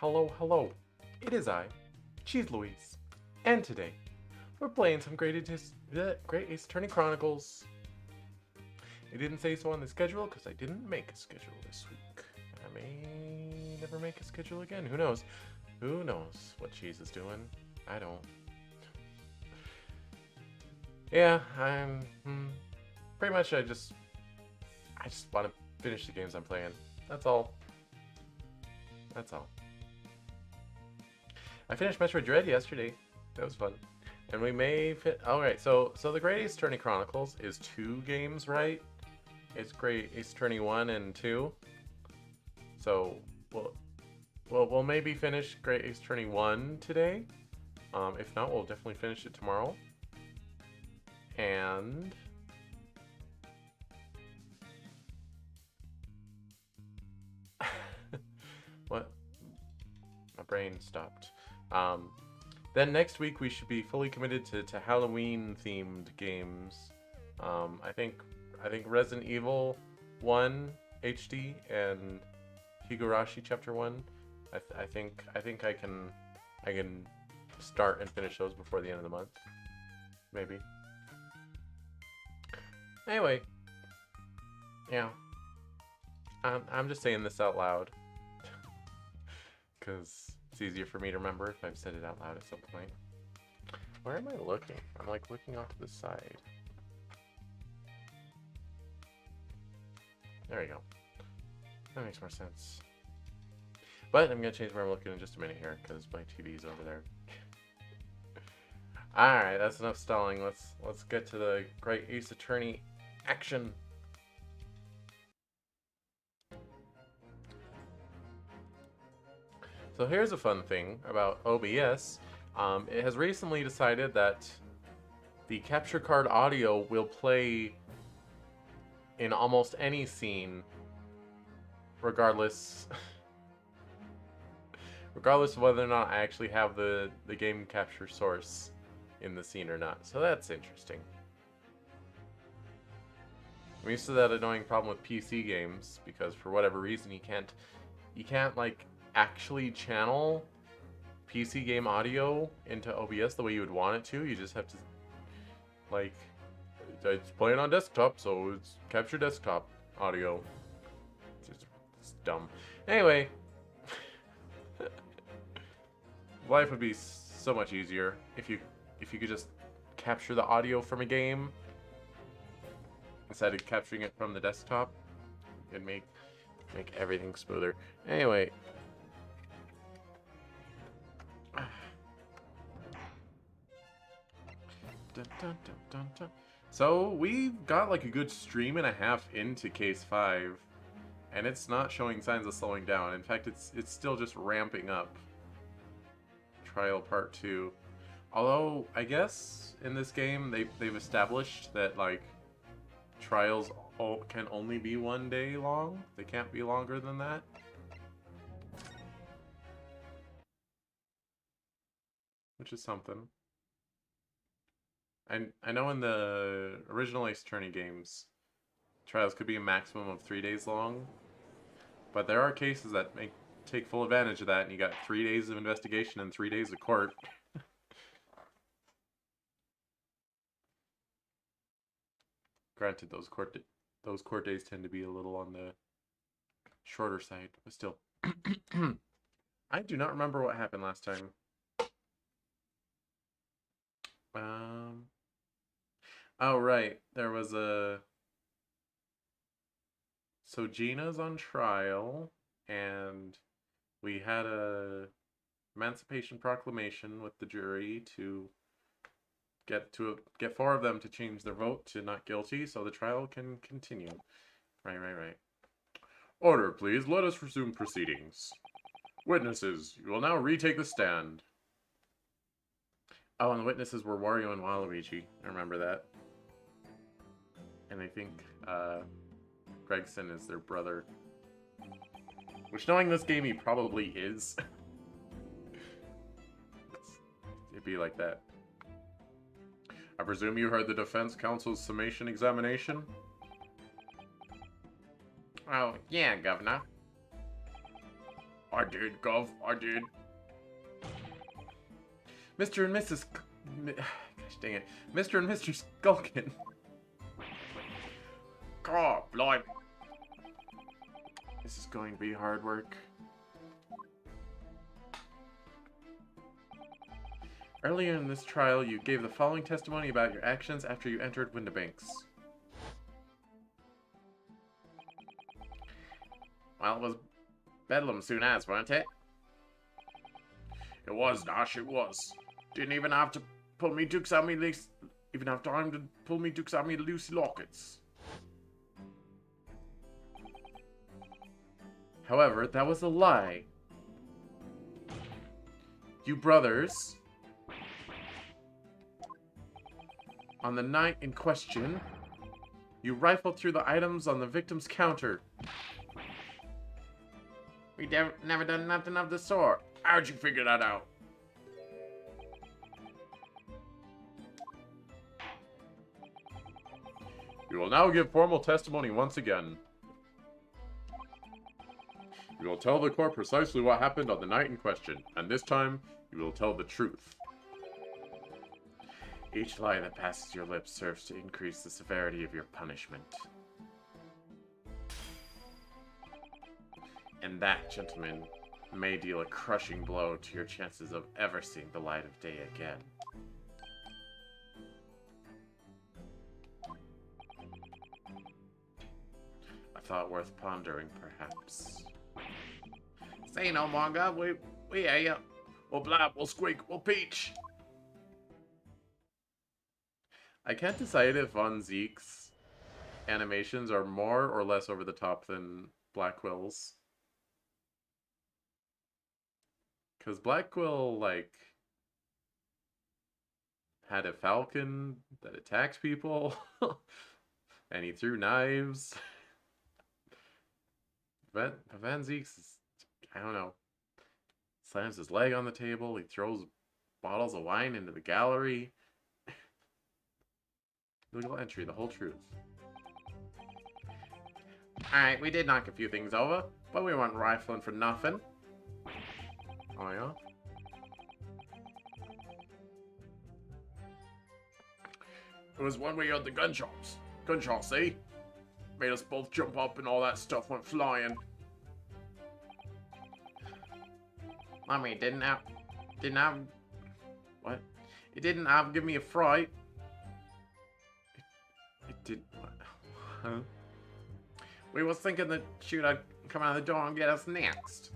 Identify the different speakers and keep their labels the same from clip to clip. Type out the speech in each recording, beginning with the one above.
Speaker 1: Hello, hello. It is I, Cheese Louise, and today we're playing some Great Ace Attorney Chronicles. It didn't say so on the schedule because I didn't make a schedule this week. I may never make a schedule again. Who knows? Who knows what Cheese is doing? I don't. Yeah, I'm pretty much. I just want to finish the games I'm playing. That's all. That's all. I finished Metroid Dread yesterday. That was fun. And we may fit. Alright, so the Great Ace Attorney Chronicles is 2 games, right? It's Great Ace Attorney 1 and 2. So we'll maybe finish Great Ace Attorney 1 today. If not, we'll definitely finish it tomorrow. And what? My brain stopped. Then next week we should be fully committed to Halloween themed games. I think Resident Evil 1 HD and Higurashi Chapter 1. I think I can start and finish those before the end of the month. Maybe. Anyway. Yeah. I'm just saying this out loud. Because it's easier for me to remember if I've said it out loud at some point. Where am I looking? I'm like looking off to the side. There we go. That makes more sense. But I'm going to change where I'm looking in just a minute here because my TV's over there. Alright, that's enough stalling. Let's get to the Great Ace Attorney action. So here's a fun thing about OBS. It has recently decided that the capture card audio will play in almost any scene, regardless of whether or not I actually have the game capture source in the scene or not. So that's interesting. I'm used to that annoying problem with PC games because for whatever reason you can't like actually channel PC game audio into OBS the way you would want it to. You just have to, like, it's playing on desktop, so it's capture desktop audio. It's dumb. Anyway, life would be so much easier if you could just capture the audio from a game instead of capturing it from the desktop. It'd make everything smoother. Anyway. Dun, dun, dun, dun, dun. So we've got like a good stream and a half into Case 5, and it's not showing signs of slowing down. In fact, it's still just ramping up. Trial Part 2. Although I guess in this game they've established that like trials can only be 1 day long. They can't be longer than that. Which is something. And I know in the original Ace Attorney games, trials could be a maximum of 3 days long. But there are cases that take full advantage of that, and you got 3 days of investigation and 3 days of court. Granted, those court days tend to be a little on the shorter side, but still. I do not remember what happened last time. Oh, right. There was a... So Gina's on trial, and we had a Emancipation Proclamation with the jury to get 4 of them to change their vote to not guilty, so the trial can continue. Right. Order, please. Let us resume proceedings. Witnesses, you will now retake the stand. Oh, and the witnesses were Wario and Waluigi. I remember that. And I think Gregson is their brother. Which, knowing this game, he probably is. It'd be like that. I presume you heard the defense counsel's summation examination? Oh, yeah, Governor. I did, Gov. I did. Mr. and Mrs. Gosh dang it. Mr. and Mr. Skulkin. God, blimey. This is going to be hard work. Earlier in this trial, you gave the following testimony about your actions after you entered Windibanks. Well, it was bedlam soon as, wasn't it? It was, Dash, it was. Didn't even have to pull me dukes out me loose, even have time to pull me dukes out me loose lockets. However, that was a lie. You brothers, on the night in question, you rifled through the items on the victim's counter. We never done nothing of the sort. How'd you figure that out? You will now give formal testimony once again. You will tell the court precisely what happened on the night in question, and this time, you will tell the truth. Each lie that passes your lips serves to increase the severity of your punishment. And that, gentlemen, may deal a crushing blow to your chances of ever seeing the light of day again. A thought worth pondering, perhaps. Say no more, God. We hear ya. We'll blab, we'll squeak, we'll peach. I can't decide if Von Zeke's animations are more or less over the top than Blackwill's. Because Blackquill, like, had a falcon that attacks people, and he threw knives. But Van Zeke's, I don't know, slams his leg on the table, he throws bottles of wine into the gallery. Legal entry, the whole truth. Alright, we did knock a few things over, but we weren't rifling for nothing. Oh yeah? It was when we heard the gunshots. Gunshots, see? Made us both jump up and all that stuff went flying. I mean, it didn't have, what? It didn't have give me a fright. It did, what? Huh? We was thinking that she'd come out of the door and get us next.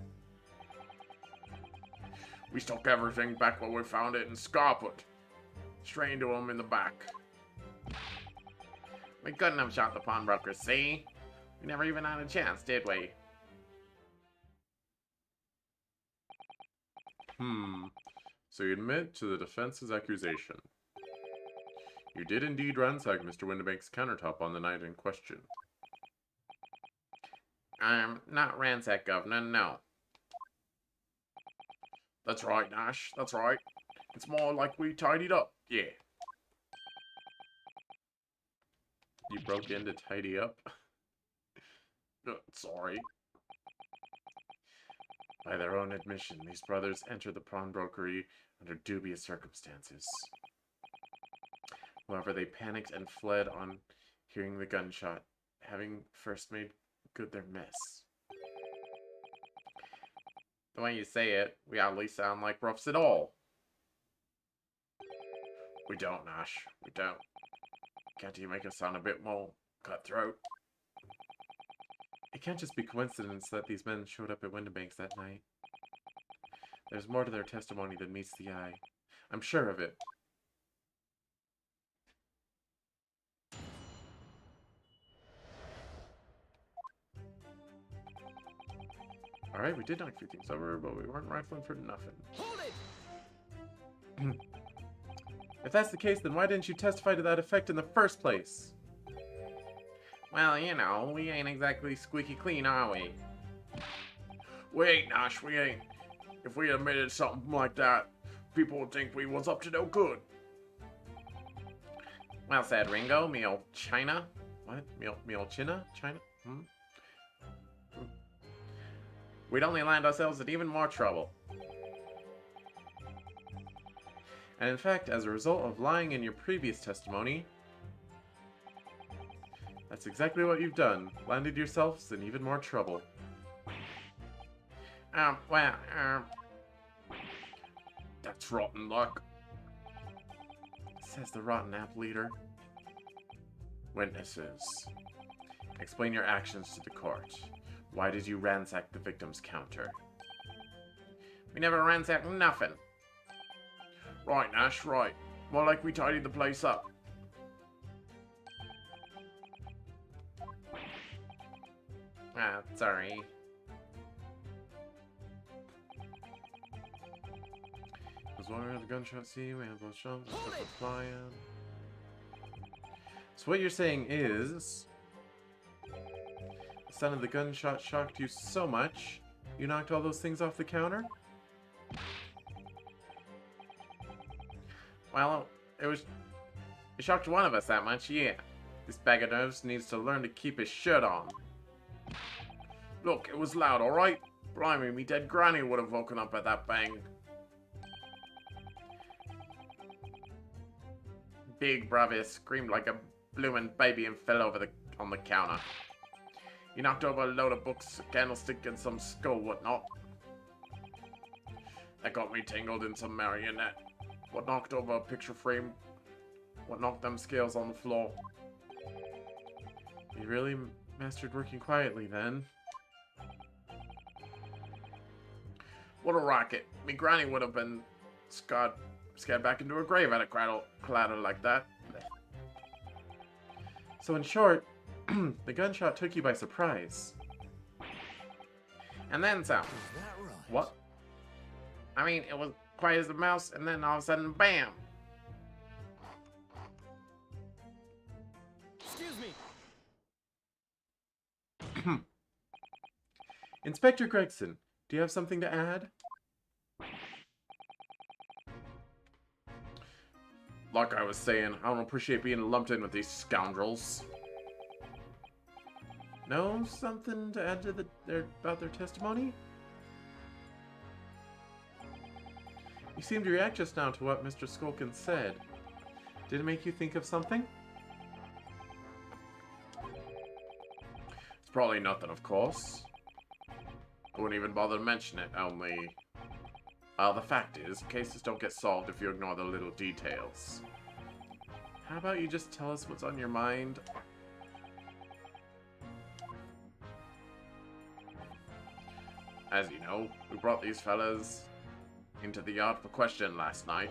Speaker 1: We stuck everything back where we found it and scarped. Straight into him in the back. We couldn't have shot the pawnbroker, see? We never even had a chance, did we? So you admit to the defense's accusation. You did indeed ransack Mr. Windibank's countertop on the night in question. Not ransack, Governor, no. That's right, Nash, that's right. It's more like we tidied up, yeah. You broke in to tidy up? Sorry. By their own admission, these brothers entered the pawnbrokery under dubious circumstances. However, they panicked and fled on hearing the gunshot, having first made good their mess. The way you say it, we hardly sound like roughs at all. We don't, Nash. We don't. Can't you make us sound a bit more cutthroat? It can't just be coincidence that these men showed up at Windibanks that night. There's more to their testimony than meets the eye. I'm sure of it. Alright, we did knock a few things over, but we weren't rifling for nothing. Hold it! If that's the case, then why didn't you testify to that effect in the first place? Well, you know, we ain't exactly squeaky clean, are we? We ain't, Nash, we ain't. If we admitted something like that, people would think we was up to no good. Well said, Ringo. Me old China? What? Me old China? China? we'd only land ourselves in even more trouble. And in fact, as a result of lying in your previous testimony, that's exactly what you've done. Landed yourselves in even more trouble. Well, that's rotten luck, says the rotten app leader. Witnesses, explain your actions to the court. Why did you ransack the victim's counter? We never ransacked nothing. Right, Nash, right. More like we tidied the place up. Sorry. Was one of the gunshot scene, we had both shots, flying. So what you're saying is, the sound of the gunshot shocked you so much, you knocked all those things off the counter? Well, it shocked one of us that much, yeah. This bag of nerves needs to learn to keep his shirt on. Look, it was loud, alright? Blimey, me dead granny would have woken up at that bang. Big Bravis screamed like a bloomin' baby and fell over on the counter. He knocked over a load of books, a candlestick, and some skull whatnot. That got me tangled in some marionette. What knocked over a picture frame. What knocked them scales on the floor. You really mastered working quietly then. What a racket. Me granny would have been scared back into her grave at a clatter like that. So in short, the gunshot took you by surprise. And then some.
Speaker 2: Is that right?
Speaker 1: What? I mean, it was quiet as a mouse, and then all of a sudden, BAM!
Speaker 2: Excuse me.
Speaker 1: Inspector Gregson, do you have something to add? Like I was saying, I don't appreciate being lumped in with these scoundrels. No, something to add to about their testimony? You seemed to react just now to what Mr. Skulkin said. Did it make you think of something? It's probably nothing, of course. I wouldn't even bother to mention it, only... the fact is, cases don't get solved if you ignore the little details. How about you just tell us what's on your mind? As you know, we brought these fellas into the yard for question last night.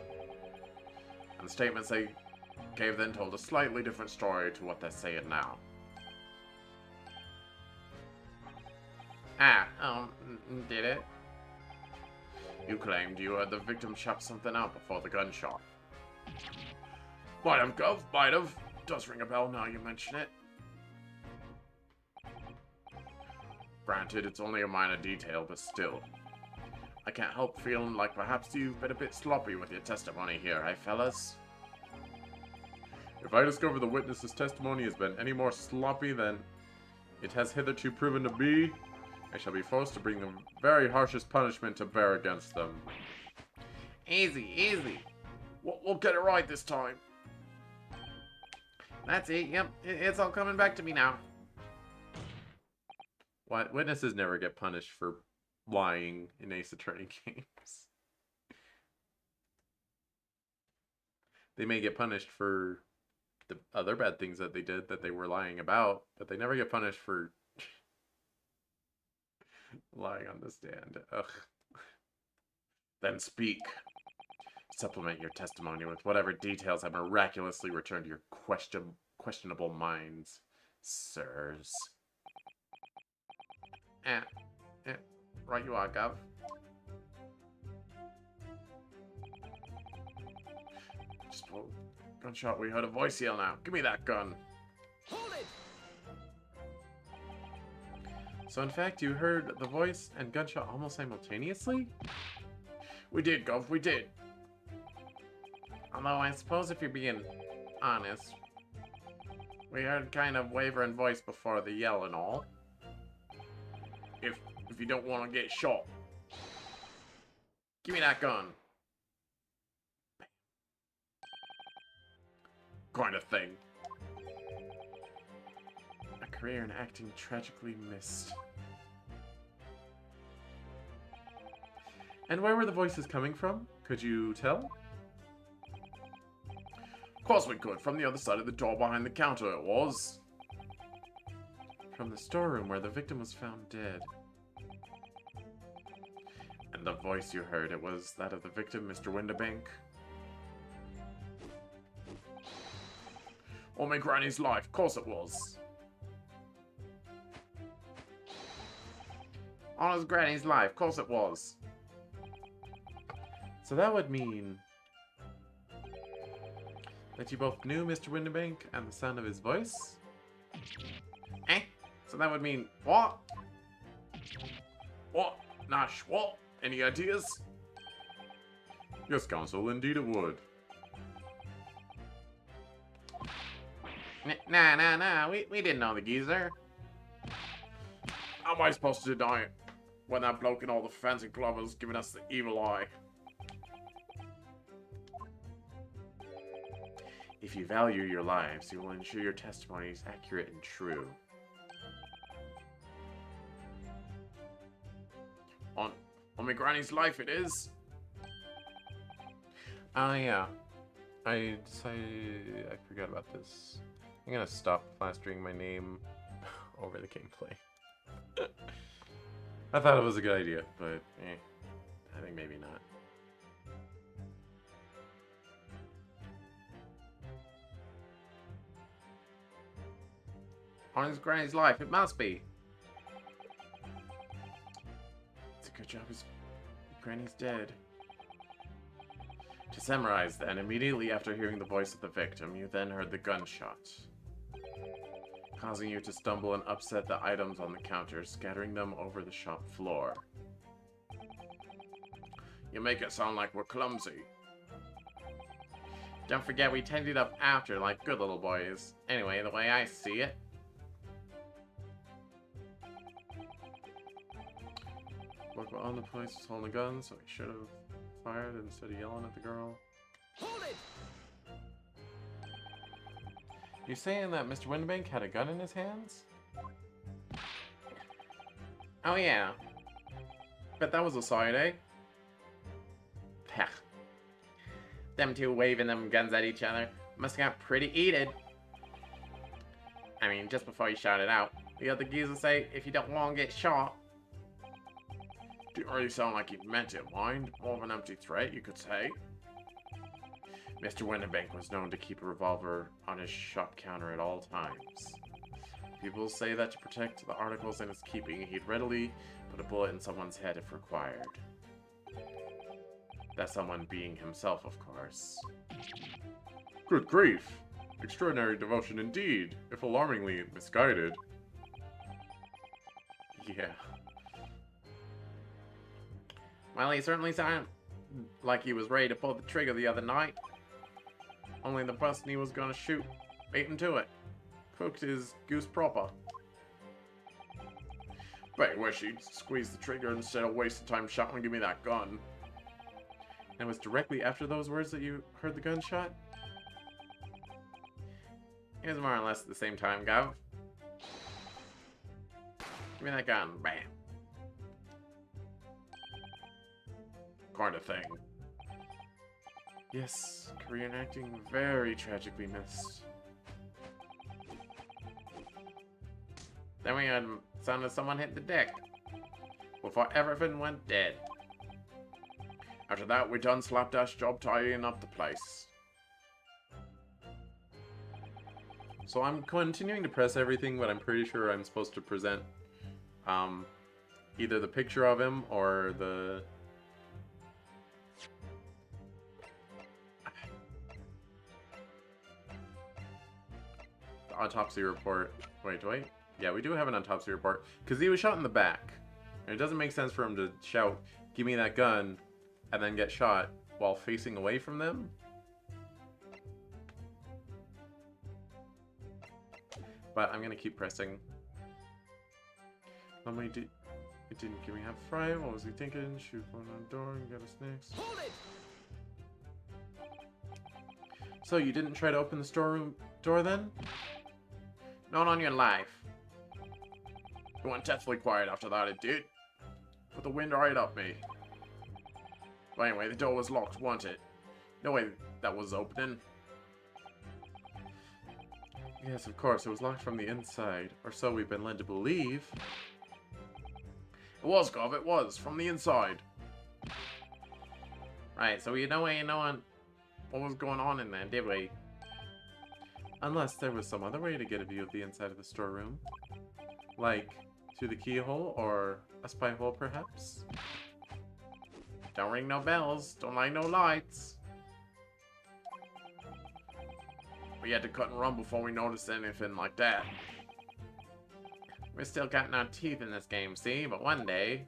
Speaker 1: And the statements they gave then told a slightly different story to what they're saying now. Did it? You claimed you heard the victim shout something out before the gunshot. Might have, Gov, might have. Does ring a bell now you mention it. Granted, it's only a minor detail, but still. I can't help feeling like perhaps you've been a bit sloppy with your testimony here, eh, fellas? If I discover the witness's testimony has been any more sloppy than it has hitherto proven to be, I shall be forced to bring the very harshest punishment to bear against them. Easy, easy. We'll get it right this time. That's it, yep. It's all coming back to me now. What? Witnesses never get punished for lying in Ace Attorney games. They may get punished for the other bad things that they did that they were lying about, but they never get punished for lying on the stand. Ugh. Then speak. Supplement your testimony with whatever details have miraculously returned to your questionable minds, sirs. Right you are, Gov. Just pull. Gunshot, we heard a voice yell now. Give me that gun.
Speaker 2: Hold it!
Speaker 1: So in fact, you heard the voice and gunshot almost simultaneously? We did, Gov, we did. Although I suppose if you're being honest, we heard kind of wavering voice before the yell and all. If you don't want to get shot. Give me that gun. Kind of thing. A career in acting tragically missed. And where were the voices coming from? Could you tell? Of course we could. From the other side of the door behind the counter it was. From the storeroom where the victim was found dead. And the voice you heard, it was that of the victim, Mr. Windibank. On my granny's life, of course it was. On his granny's life, of course it was. So that would mean that you both knew Mr. Windibank and the sound of his voice? Eh? So that would mean what? What? Nash, what? Any ideas? Yes, Counsel, indeed it would. Nah, we didn't know the geezer. How am I supposed to deny it when that bloke in all the fancy glovers giving us the evil eye? If you value your lives, you will ensure your testimony is accurate and true. On my granny's life it is. Yeah. I decided I forgot about this. I'm gonna stop plastering my name over the gameplay. I thought it was a good idea, but I think maybe not. On his granny's life, it must be. It's a good job his granny's dead. To summarize then, immediately after hearing the voice of the victim, you then heard the gunshot, causing you to stumble and upset the items on the counter, scattering them over the shop floor. You make it sound like we're clumsy. Don't forget we tidied up after like good little boys. Anyway, the way I see it, look on the place was holding a gun, so he should have fired instead of yelling at the girl.
Speaker 2: Hold it!
Speaker 1: You saying that Mr. Windibank had a gun in his hands? Oh yeah. Bet that was a sight, eh? Pah. Them two waving them guns at each other must have got pretty heated. I mean, just before you shot it out, the other geezer say, if you don't want to get shot. Didn't really sound like he meant it, mind. More of an empty threat, you could say. Mr. Windibank was known to keep a revolver on his shop counter at all times. People say that to protect the articles in his keeping, he'd readily put a bullet in someone's head if required. That someone being himself, of course. Good grief! Extraordinary devotion indeed, if alarmingly misguided. Yeah. Well, he certainly sounded like he was ready to pull the trigger the other night. Only the person he was gonna shoot beat him to it. Cooked his goose proper. Bet you wish he'd squeeze the trigger instead of wasting time shouting and give me that gun. And it was directly after those words that you heard the gunshot? It was more or less at the same time, Gav. Give me that gun. Bam. Kind of thing. Yes, Korean acting very tragically missed. Then we had sound of someone hit the deck before everything went dead. After that, we done slapdash job tidying up the place. So I'm continuing to press everything, but I'm pretty sure I'm supposed to present either the picture of him or the autopsy report. Wait. Yeah, we do have an autopsy report. Because he was shot in the back. And it doesn't make sense for him to shout, "Give me that gun," and then get shot while facing away from them. But I'm going to keep pressing. Let me do... It didn't give me half right. What was he thinking? Shoot one on the door and get us next.
Speaker 2: Hold it!
Speaker 1: So you didn't try to open the storeroom door then? Not on your life. It went deathly quiet after that, it did. Put the wind right up me. But anyway, the door was locked, wasn't it? No way that was opening. Yes, of course, it was locked from the inside, or so we've been led to believe. It was, Gov, it was, from the inside. Right, so we no way knowing what was going on in there, did we? Unless there was some other way to get a view of the inside of the storeroom. Like, through the keyhole, or a spy hole, perhaps? Don't ring no bells, don't light no lights. We had to cut and run before we noticed anything like that. We're still cutting our teeth in this game, see? But one day...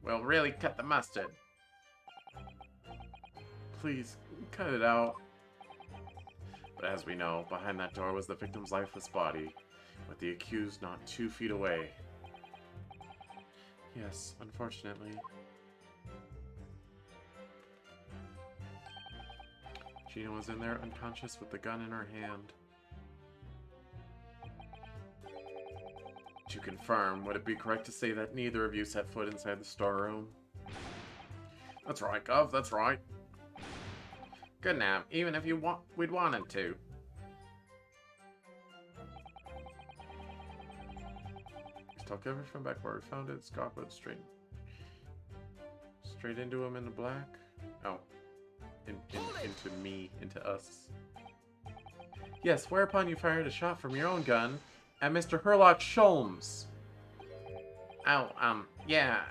Speaker 1: we'll really cut the mustard. Please, cut it out. But as we know, behind that door was the victim's lifeless body, with the accused not 2 feet away. Yes, unfortunately. Gina was in there unconscious with the gun in her hand. To confirm, would it be correct to say that neither of you set foot inside the storeroom? That's right, Gov, that's right. Good now, even if we'd wanted to. We stuck everything back where we found it. Scott went straight into him in the black. Oh. Into us. Yes, whereupon you fired a shot from your own gun at Mr. Herlock Sholmes. Oh, yeah,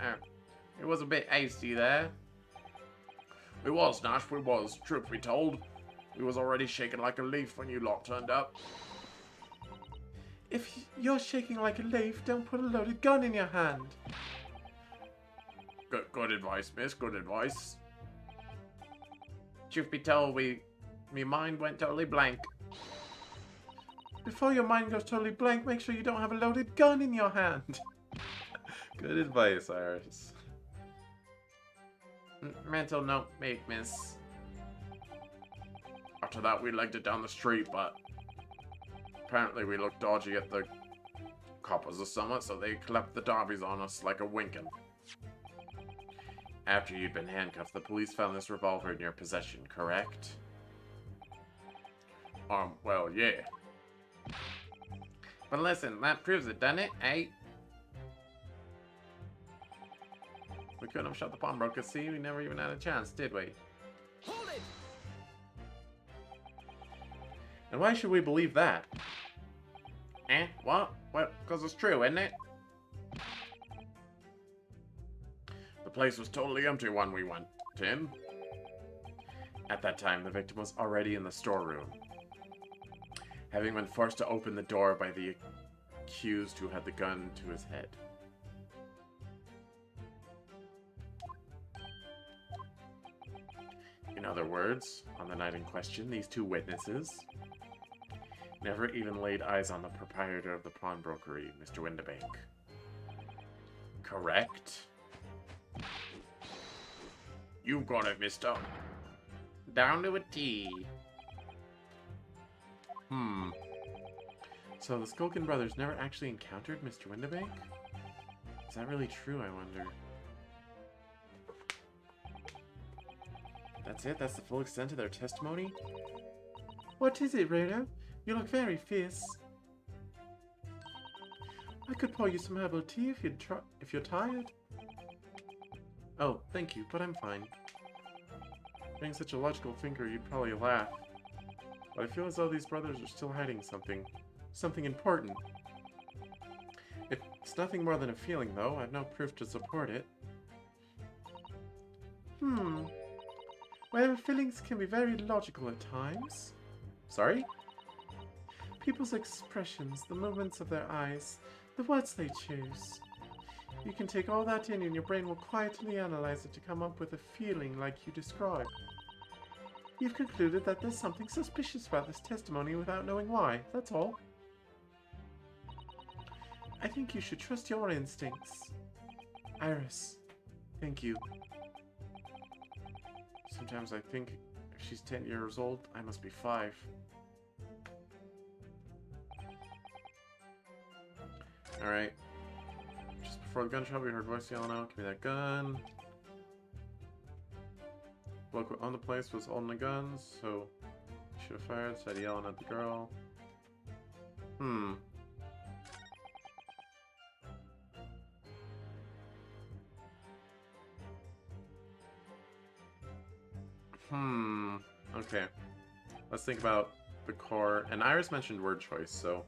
Speaker 1: it was a bit hasty there. It was, Nash, we was, truth be told. We was already shaking like a leaf when you lot turned up. If you're shaking like a leaf, don't put a loaded gun in your hand. Good advice, miss, good advice. Truth be told, me mind went totally blank. Before your mind goes totally blank, make sure you don't have a loaded gun in your hand. Good advice, Iris. Mental note make, miss. After that, we legged it down the street, but apparently we looked dodgy at the coppers or something, so they clapped the derbies on us like a winking. After you'd been handcuffed, the police found this revolver in your possession, correct? Well, yeah. But listen, that proves it, doesn't it, eh? We couldn't have shot the pawnbroker, see? We never even had a chance, did we?
Speaker 2: Hold it!
Speaker 1: And why should we believe that? Eh? What? Well, because it's true, isn't it? The place was totally empty when we went in. At that time, the victim was already in the storeroom, having been forced to open the door by the accused who had the gun to his head. In other words, on the night in question, these two witnesses never even laid eyes on the proprietor of the pawnbrokery, Mr. Windibank. Correct? You got it, mister. Down to a T. So the Skulkin brothers never actually encountered Mr. Windibank? Is that really true, I wonder? That's it? That's the full extent of their testimony? What is it, Rado? You look very fierce. I could pour you some herbal tea if you're tired. Oh, thank you, but I'm fine. Being such a logical thinker, you'd probably laugh. But I feel as though these brothers are still hiding something. Something important. It's nothing more than a feeling, though. I've no proof to support it. Well, feelings can be very logical at times. Sorry? People's expressions, the movements of their eyes, the words they choose. You can take all that in and your brain will quietly analyze it to come up with a feeling like you described. You've concluded that there's something suspicious about this testimony without knowing why, that's all. I think you should trust your instincts. Iris, thank you. Sometimes I think if she's 10 years old, I must be 5. Alright. Just before the gun shop, we heard a voice yelling out, "Give me that gun." Bloke on the place was holding the gun, so he should have fired, said yelling at the girl. Okay. Let's think about the core. And Iris mentioned word choice, so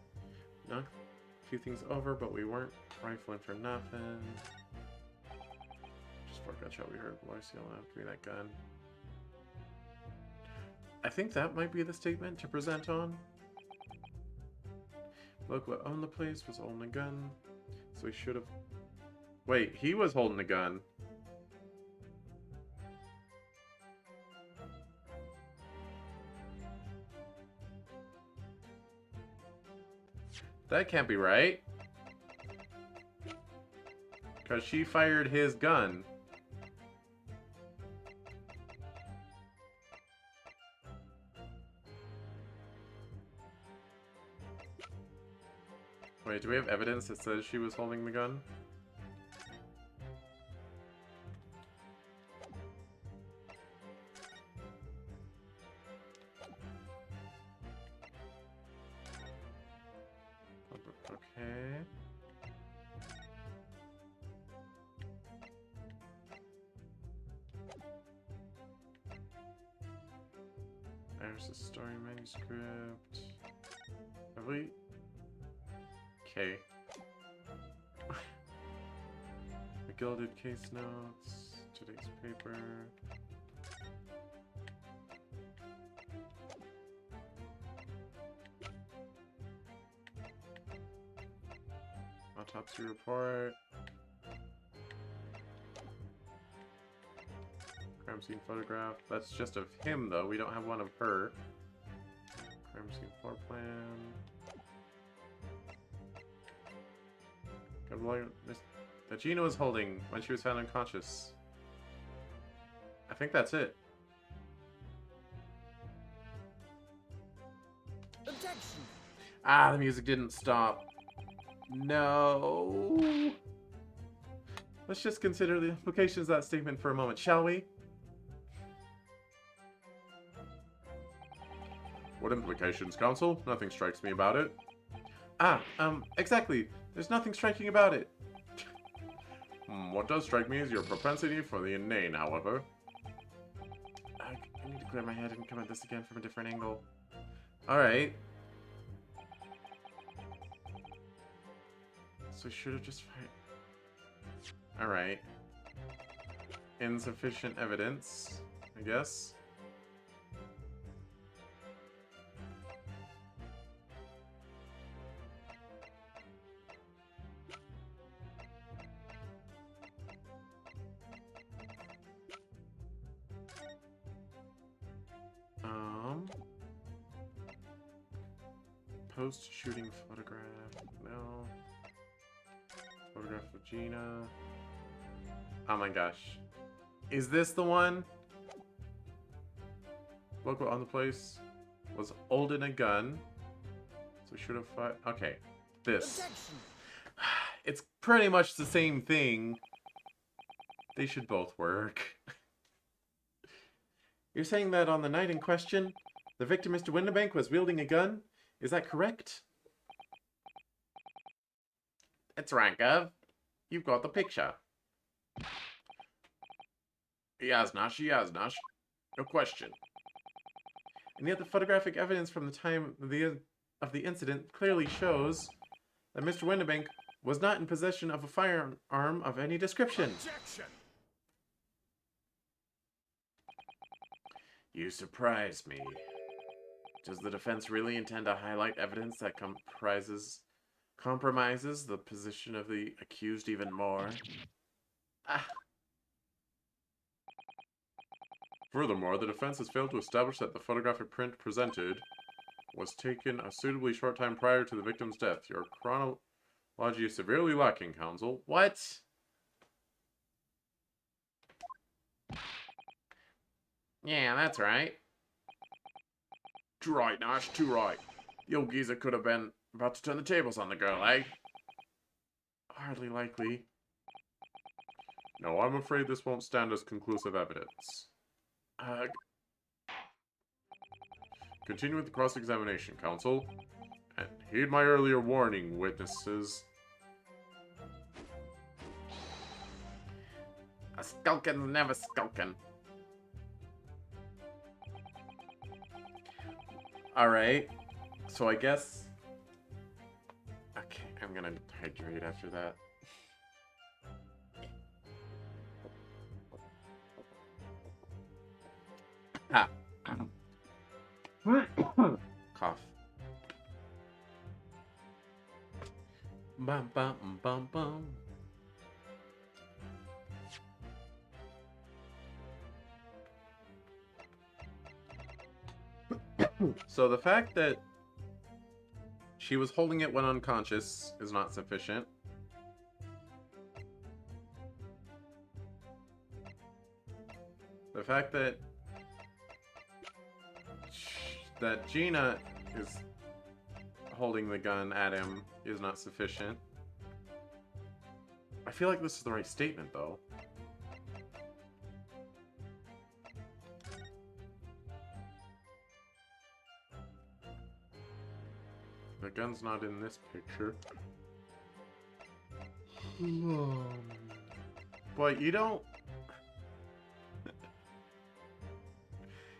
Speaker 1: knocked a few things over, but we weren't rifling for nothing. Just before gun shot, we heard a voice yelling out, "Give me that gun." I think that might be the statement to present on. Look what owned the place was holding a gun, so he should have... Wait, he was holding a gun. That can't be right. Because she fired his gun. Wait, do we have evidence that says she was holding the gun? Okay. There's the story manuscript. Have we? Okay. The gilded case notes. Today's paper. Autopsy report. Crime scene photograph. That's just of him, though. We don't have one of her. Crime scene floor plan. That Gina was holding when she was found unconscious. I think that's it.
Speaker 2: Objection.
Speaker 1: Ah, the music didn't stop. No. Let's just consider the implications of that statement for a moment, shall we? What implications, counsel? Nothing strikes me about it. Exactly. There's nothing striking about it. What does strike me is your propensity for the inane, however. I need to clear my head and come at this again from a different angle. Alright. So I should have just... Alright. Insufficient evidence, I guess. Post-shooting photograph. No. Photograph of Gina. Oh my gosh. Is this the one? Local on the place was holding a gun. So we should have fired. Okay. This.
Speaker 2: Objection.
Speaker 1: It's pretty much the same thing. They should both work. You're saying that on the night in question, the victim, Mr. Winterbank, was wielding a gun? Is that correct? It's right, Gov. You've got the picture. Yes, Nash. No question. And yet the photographic evidence from the time of the incident clearly shows that Mr. Winterbank was not in possession of a firearm of any description.
Speaker 2: Objection.
Speaker 1: You surprise me. Does the defense really intend to highlight evidence that compromises the position of the accused even more? Furthermore, the defense has failed to establish that the photographic print presented was taken a suitably short time prior to the victim's death. Your Logic is severely lacking, Counsel. What? Yeah, that's right. Too right, Nash, too right. The old geezer could have been about to turn the tables on the girl, eh? Hardly likely. No, I'm afraid this won't stand as conclusive evidence. Continue with the cross-examination, Counsel. And heed my earlier warning, witnesses. A skulkin's never skulkin'. Alright. So I guess... Okay, I'm gonna hydrate after that. Ha! Cough. Bum bum bum bum. So the fact that she was holding it when unconscious is not sufficient. The fact that Gina is holding the gun at him is not sufficient. I feel like this is the right statement, though. The gun's not in this picture. But you don't...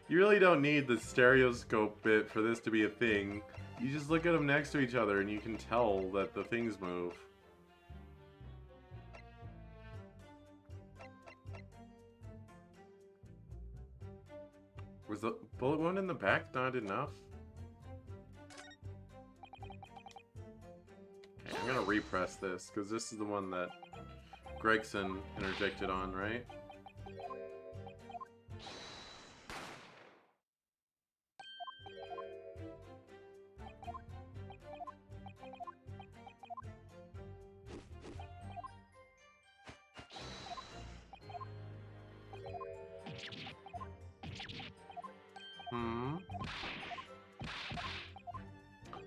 Speaker 1: You really don't need the stereoscope bit for this to be a thing. You just look at them next to each other and you can tell that the things move. Was the bullet wound in the back not enough? Okay, I'm gonna repress this, because this is the one that Gregson interjected on, right?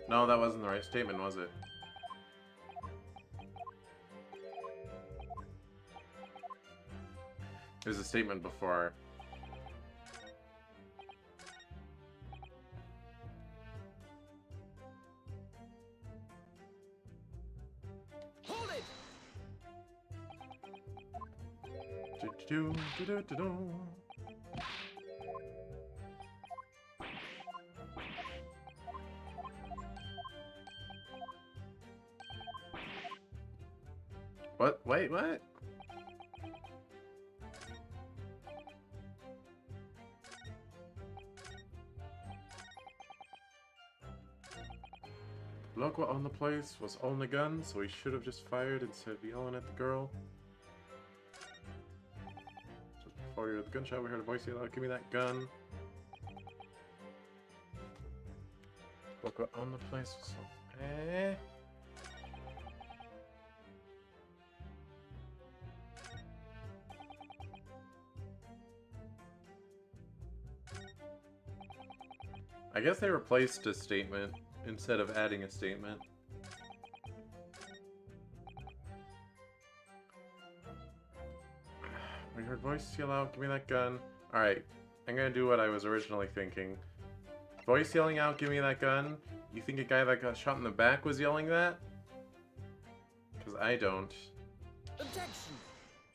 Speaker 1: No, that wasn't the right statement, was it? There's a statement before.
Speaker 2: Hold it!
Speaker 1: What? Wait, what? Loco on the place was on the gun, so he should have just fired instead of yelling at the girl. Just before you heard the gunshot, we heard a voice yell out, "Give me that gun." Loco on the place was on... I guess they replaced a statement instead of adding a statement. We heard voice yell out, "Give me that gun." Alright, I'm gonna do what I was originally thinking. Voice yelling out, "Give me that gun." You think a guy that got shot in the back was yelling that? Because I don't.
Speaker 2: Objection!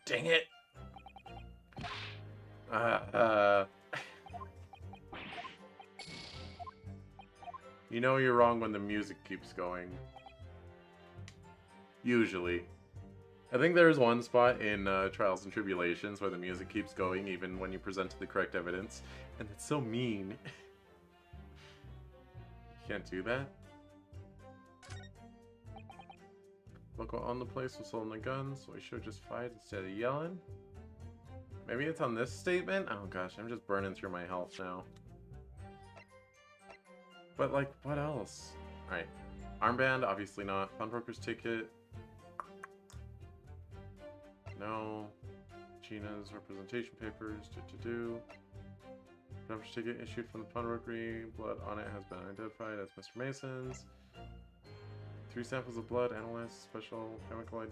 Speaker 1: Dang it! You know you're wrong when the music keeps going. Usually. I think there's one spot in Trials and Tribulations where the music keeps going even when you present the correct evidence. And it's so mean. You can't do that. Local on the place was holding a gun, so he should just fight instead of yelling. Maybe it's on this statement? Oh gosh, I'm just burning through my health now. But like, what else? Alright. Armband, obviously not. Pawnbroker's ticket. No. Gina's representation papers. Redemption ticket issued from the pawn rookery. Blood on it has been identified as Mr. Mason's. 3 samples of blood analyzed. Special chemical.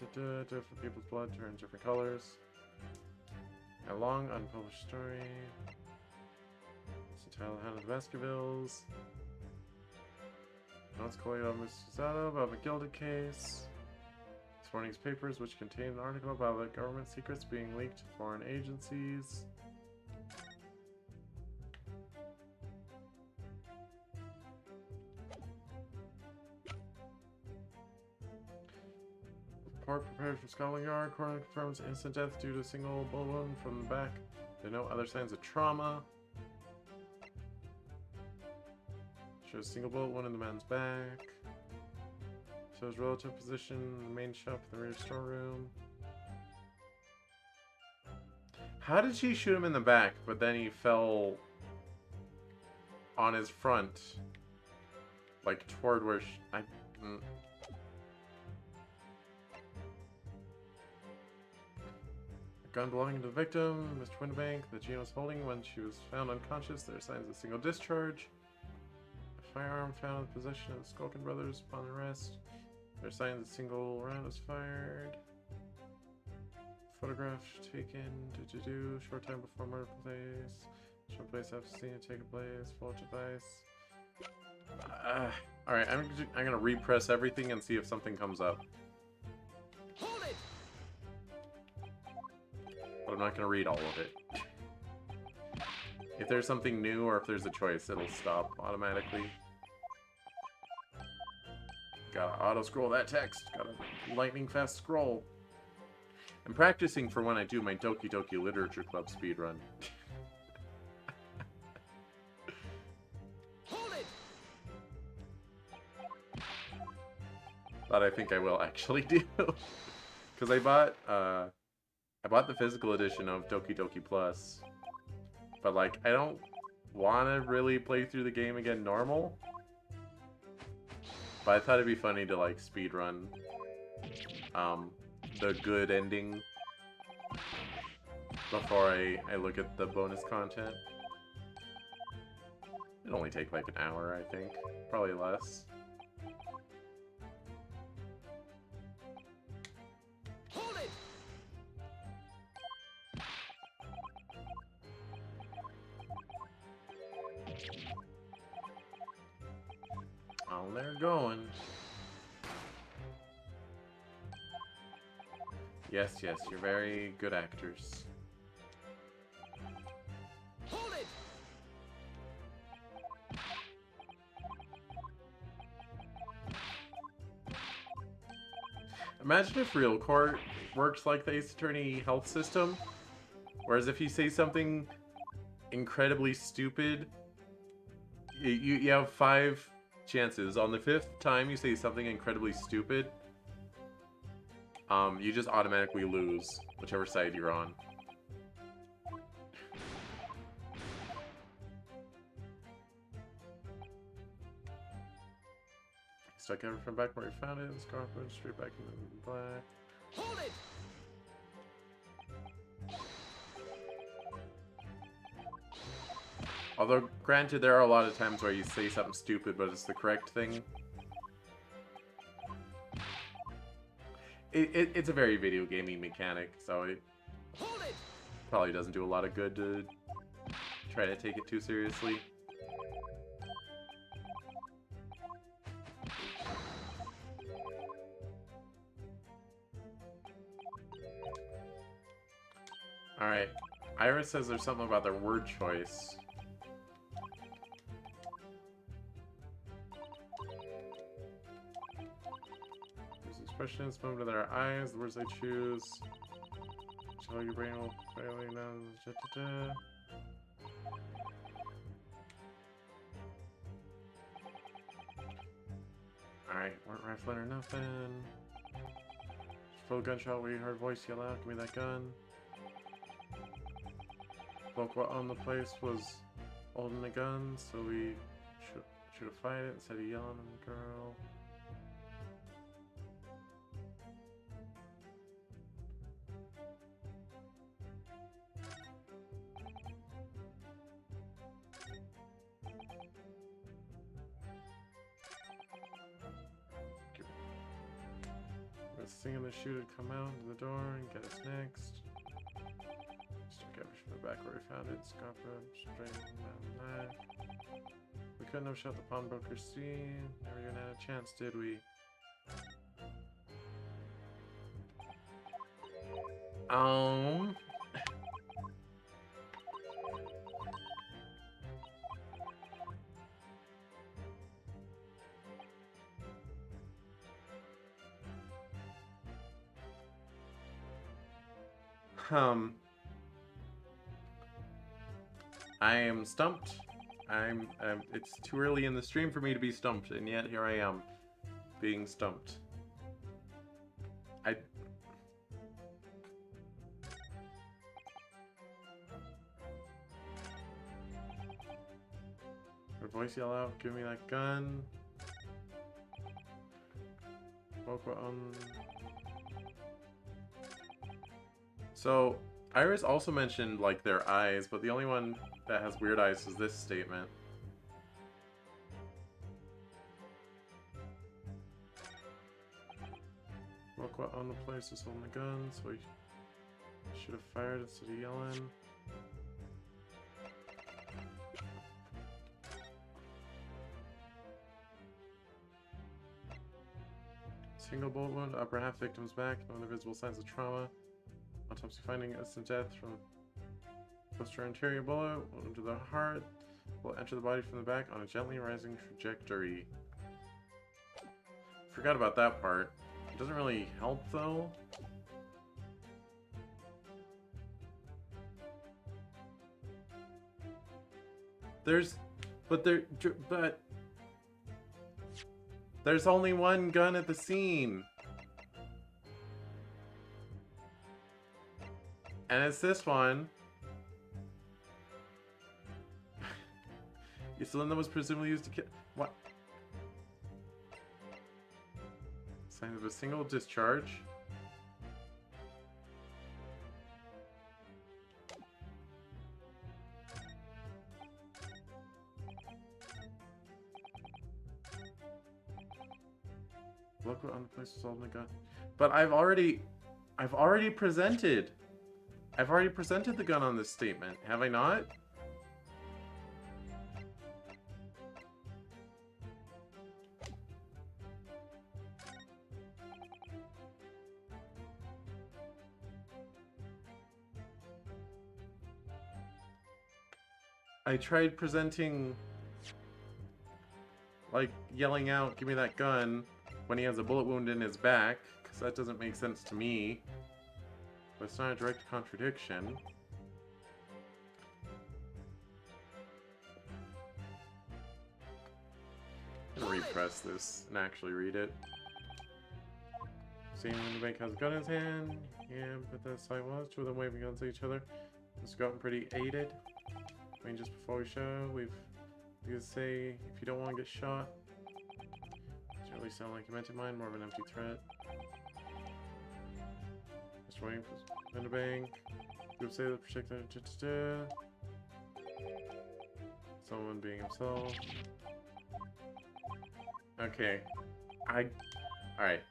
Speaker 1: Different people's blood turns different colors. A long unpublished story. It's entitled Hand of the Baskervilles. Notes collated on Mr. Zato about the Gilded case. This morning's papers, which contain an article about the government secrets being leaked to foreign agencies. Report prepared from Scotland Yard. Coroner confirms instant death due to a single bullet wound from the back. There are no other signs of trauma. Shows a single bullet wound in the man's back. Shows relative position in the main shop in the rear storeroom. How did she shoot him in the back, but then he fell on his front? Like toward where A gun belonging to the victim, Mr. Winbank, that Gina was holding when she was found unconscious. There are signs of a single discharge. A firearm found in possession of the Skulkin brothers upon arrest. There are signs a single round was fired. Photograph taken short time before murder place. Short place after scene taken place. Full device. Alright, I'm gonna repress everything and see if something comes up.
Speaker 2: Hold it!
Speaker 1: But I'm not gonna read all of it. If there's something new or if there's a choice, it'll stop automatically. Gotta auto-scroll that text. Gotta lightning fast scroll. I'm practicing for when I do my Doki Doki Literature Club speedrun.
Speaker 2: Hold it!
Speaker 1: That I think I will actually do. Because I bought the physical edition of Doki Doki Plus. But like, I don't want to really play through the game again normal. But I thought it'd be funny to like speedrun the good ending before I look at the bonus content. It'd only take like an hour, I think. Probably less.
Speaker 2: Hold it!
Speaker 1: Oh, they're going. Yes, yes, you're very good actors.
Speaker 2: Hold it!
Speaker 1: Imagine if real court works like the Ace Attorney health system. Whereas if you say something incredibly stupid, you have 5 chances. On the 5th time you say something incredibly stupid, you just automatically lose, whichever side you're on. Stuck ever from back where you found it, scarf went straight back into the black.
Speaker 2: Hold it!
Speaker 1: Although, granted, there are a lot of times where you say something stupid, but it's the correct thing. It's a very video gamey mechanic, so it
Speaker 2: Hold it!
Speaker 1: probably doesn't do a lot of good to try to take it too seriously. Alright, Iris says there's something about their word choice. There's expressions moving to their eyes, the words they choose. Show your brain will fairly know. Alright, weren't rifling or nothing. Full gunshot, we heard a voice yell out, give me that gun. Bloke on the place was holding the gun, so we should have fired it instead of yelling at the girl. this thing in the chute would come out of the door and get us next. Just garbage from the back where we found it. Scarborough, straight around that. We couldn't have shut the pawnbroker's scene. Never even had a chance, did we? Um. I am stumped. It's too early in the stream for me to be stumped, and yet here I am, being stumped. Her voice yell out, give me that gun. So, Iris also mentioned, like, their eyes, but the only one that has weird eyes is this statement. What on the place is holding the gun, so he should have fired instead of yelling. Single bullet wound, upper half victim's back, no visible signs of trauma. Autopsy finding instant death from posterior bullet, wound to the heart, will enter the body from the back on a gently rising trajectory. Forgot about that part. It doesn't really help though. But there's only one gun at the scene. And it's this one. The cylinder was presumably used to kill. What? Signs of a single discharge. Look what on the place was holding a gun. But I've already presented. I've already presented the gun on this statement, have I not? I tried presenting, like, yelling out, give me that gun, when he has a bullet wound in his back, because that doesn't make sense to me. But it's not a direct contradiction. I'm gonna repress this and actually read it. Seeing when the bank has a gun in his hand. Yeah, but that's how it was. Two of them waving guns at each other. It's gotten pretty aided. I mean, just before we show, you could say, if you don't want to get shot. Doesn't really sound like you meant it, mine, more of an empty threat. Just waiting for in the bank. You would say the projectile. Someone being himself. Okay. Alright.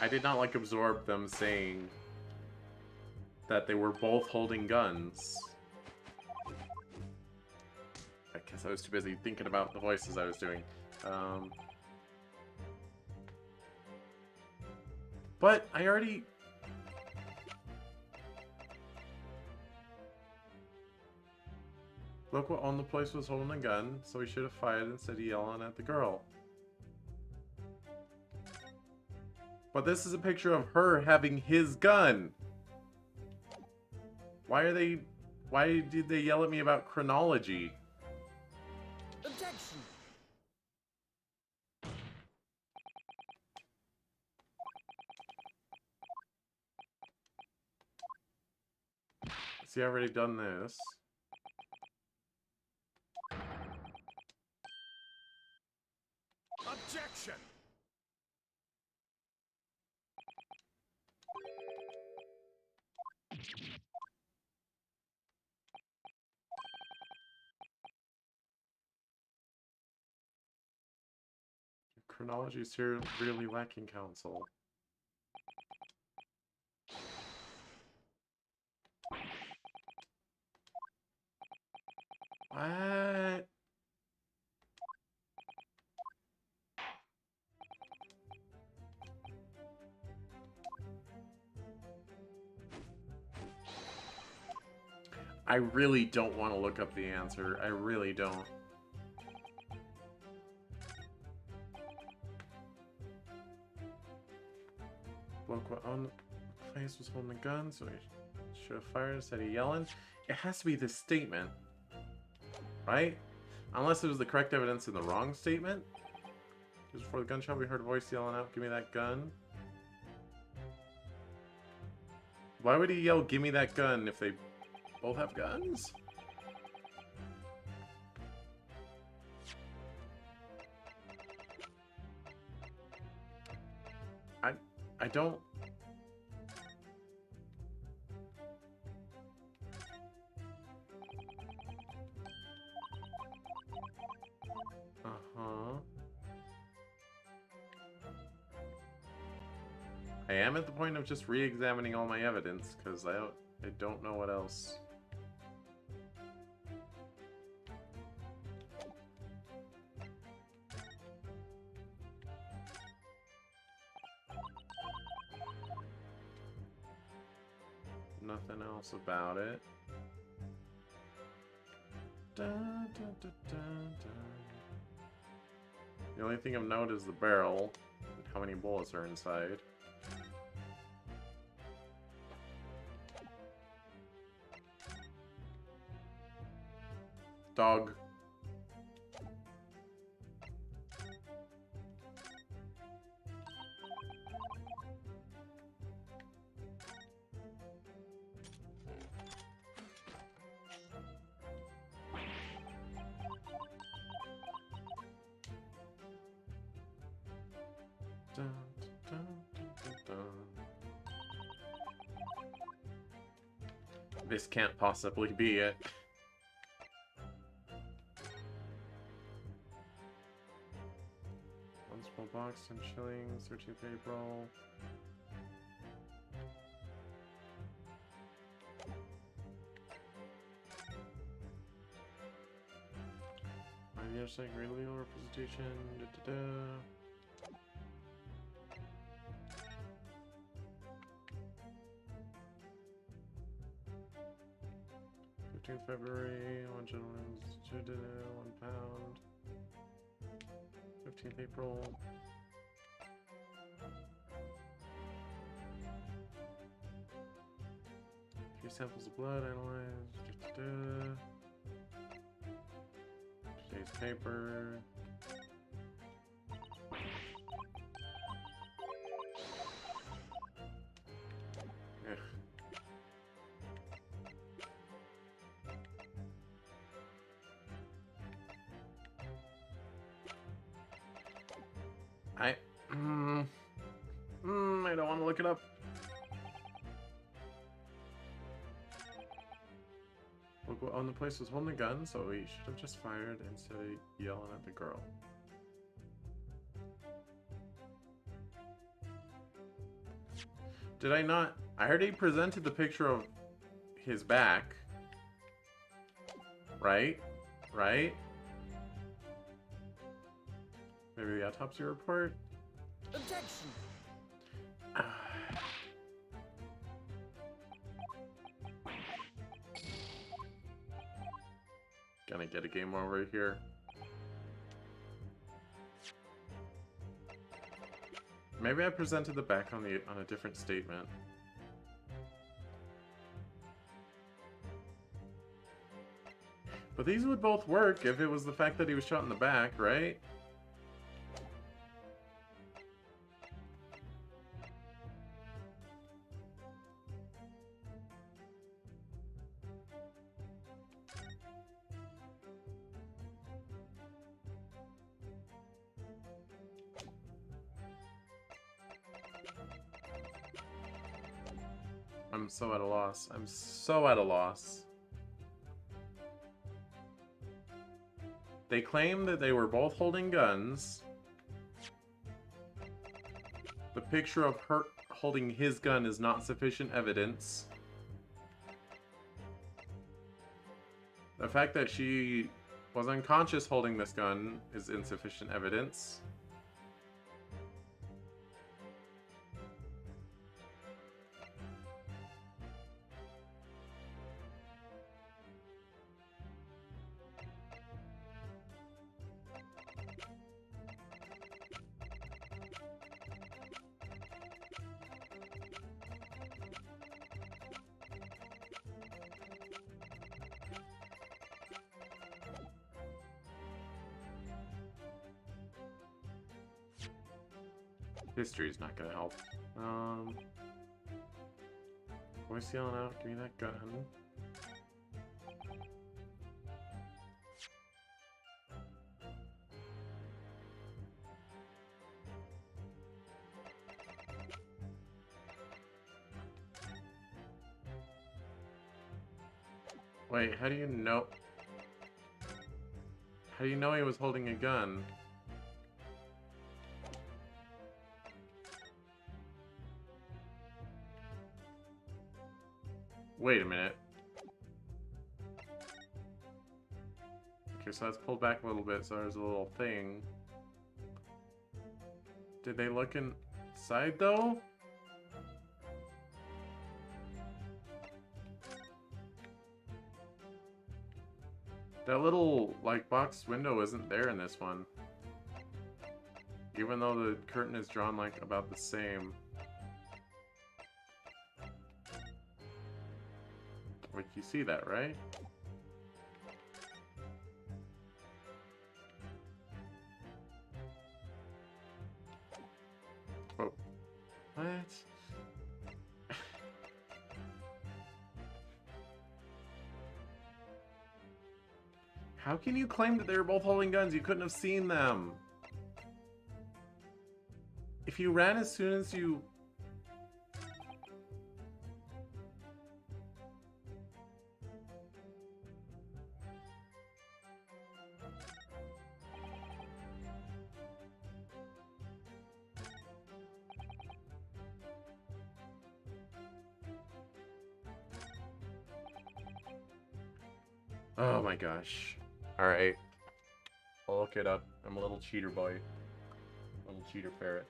Speaker 1: I did not, like, absorb them saying that they were both holding guns. I guess I was too busy thinking about the voices I was doing. But I already... Look what on the place was holding a gun, so he should have fired instead of yelling at the girl. But this is a picture of her having his gun. Why did they yell at me about chronology?
Speaker 2: Objection!
Speaker 1: See, I've already done this.
Speaker 2: Objection!
Speaker 1: Chronology is here really lacking, counsel. What? I really don't want to look up the answer. I really don't. Bloke on the place was holding a gun, so he should have fired instead of yelling. It has to be this statement, right? Unless it was the correct evidence in the wrong statement. Just before the gunshot, we heard a voice yelling out, "Give me that gun." Why would he yell, "Give me that gun," if they both have guns? I don't... Uh-huh. I am at the point of just re-examining all my evidence, because I don't know what else. Nothing else about it. Dun, dun, dun, dun, dun. The only thing of note is the barrel and how many bullets are inside. Dog. Dun, dun, dun, dun, dun. This can't possibly be it. One small box, 10 shillings, 13th April. My years like legal representation. Da, da, da. 15th February, one gentleman's 1 pound. 15th April. Few samples of blood analyzed. Da, da, da. Today's paper. Ugh. I don't want to look it up. Look, on the place was holding a gun, so he should have just fired instead of yelling at the girl. Did I not? I heard he presented the picture of his back. Right? Right? Maybe the autopsy report?
Speaker 2: Objection!
Speaker 1: Gonna get a game over here. Maybe I presented the back on a different statement. But these would both work if it was the fact that he was shot in the back, right? I'm so at a loss. I'm so at a loss. They claim that they were both holding guns. The picture of her holding his gun is not sufficient evidence. The fact that she was unconscious holding this gun is insufficient evidence. History's not gonna help. Voice yelling out, give me that gun. Wait, how do you know? How do you know he was holding a gun? Wait a minute. Okay, so that's pulled back a little bit, so there's a little thing. Did they look inside, though? That little, like, box window isn't there in this one. Even though the curtain is drawn, like, about the same. Like, you see that, right? Oh. What? How can you claim that they were both holding guns? You couldn't have seen them. If you ran as soon as you... Oh my gosh. Alright. I'll look it up. I'm a little cheater boy. Little cheater ferret.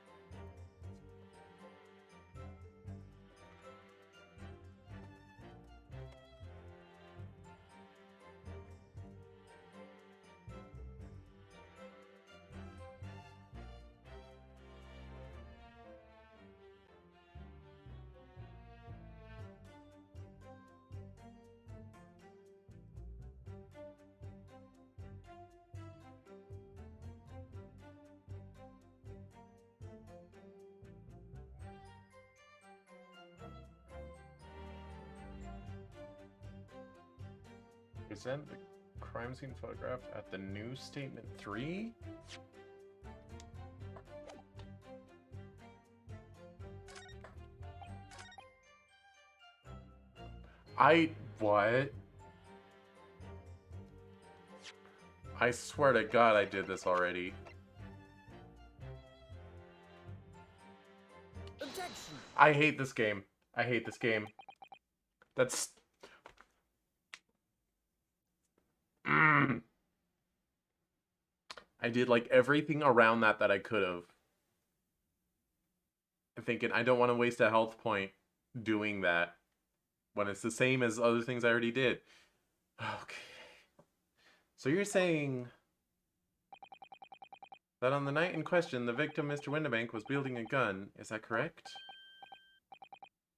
Speaker 1: Present the crime scene photograph at the new statement 3? What? I swear to God I did this already.
Speaker 2: Objection.
Speaker 1: I hate this game. I hate this game. That's... I did like everything around that I could have. I'm thinking I don't want to waste a health point doing that when it's the same as other things I already did. Okay. So you're saying that on the night in question, the victim, Mr. Windibank, was wielding a gun. Is that correct?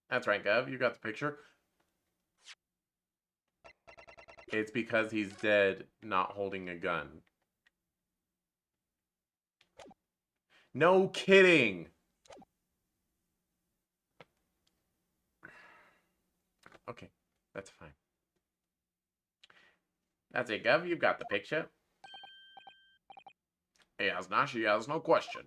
Speaker 1: That's right, Gav. You got the picture. It's because he's dead, not holding a gun. No kidding! Okay, that's fine. That's it, Gav. You've got the picture. Yes, now she has no question.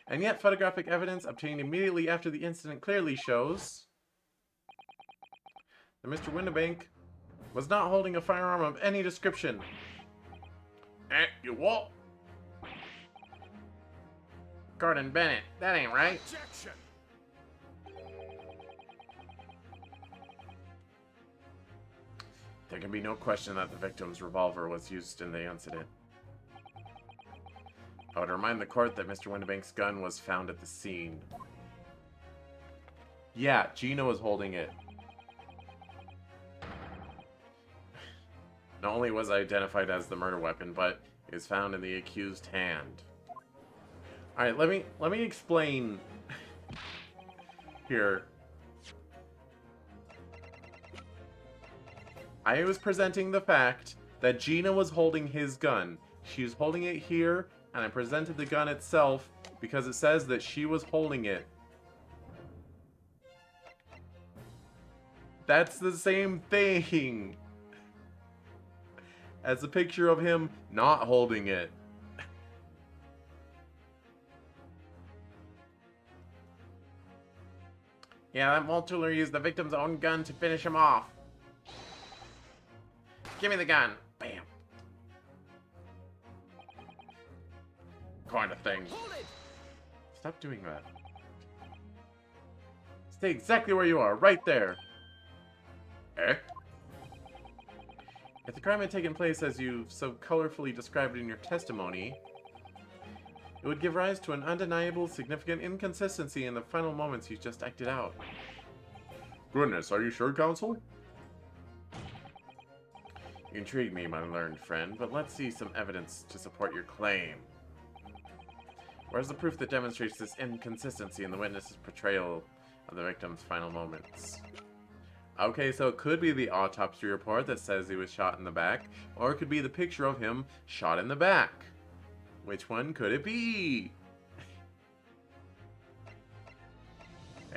Speaker 1: And yet, photographic evidence obtained immediately after the incident clearly shows that Mr. Windibank was not holding a firearm of any description. You what? Gordon Bennett, that ain't right.
Speaker 2: Objection.
Speaker 1: There can be no question that the victim's revolver was used in the incident. I would remind the court that Mr. Windibank's gun was found at the scene. Yeah, Gina was holding it. Not only was it identified as the murder weapon, but it was found in the accused hand. Alright, let me explain here. I was presenting the fact that Gina was holding his gun. She was holding it here, and I presented the gun itself because it says that she was holding it. That's the same thing as a picture of him not holding it. Yeah, that Multuller used the victim's own gun to finish him off. Give me the gun. Bam. Kind of thing. Stop doing that. Stay exactly where you are, right there. Eh? If the crime had taken place as you so colorfully described in your testimony, it would give rise to an undeniable, significant inconsistency in the final moments you just acted out. Goodness, are you sure, counsel? You intrigue me, my learned friend, but let's see some evidence to support your claim. Where's the proof that demonstrates this inconsistency in the witness's portrayal of the victim's final moments? Okay, so it could be the autopsy report that says he was shot in the back, or it could be the picture of him shot in the back. Which one could it be?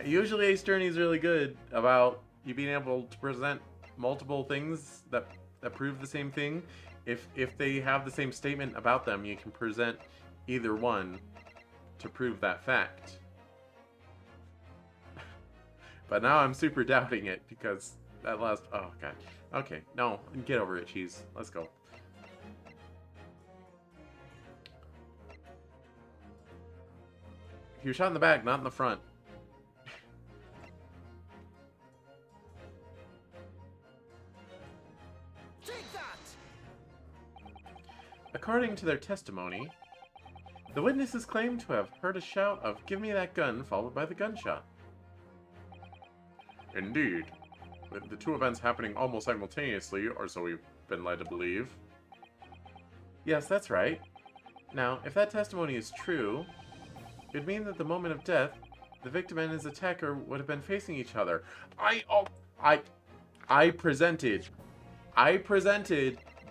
Speaker 1: Usually Ace Attorney is really good about you being able to present multiple things that prove the same thing. If they have the same statement about them, you can present either one to prove that fact. But now I'm super doubting it because that last... Oh, God. Okay, no. Get over it, Cheese. Let's go. He was shot in the back, not in the front.
Speaker 2: Take that!
Speaker 1: According to their testimony, the witnesses claim to have heard a shout of "Give me that gun," followed by the gunshot. Indeed. With the two events happening almost simultaneously, or so we've been led to believe. Yes, that's right. Now, if that testimony is true, it would mean that the moment of death, the victim and his attacker would have been facing each other. I presented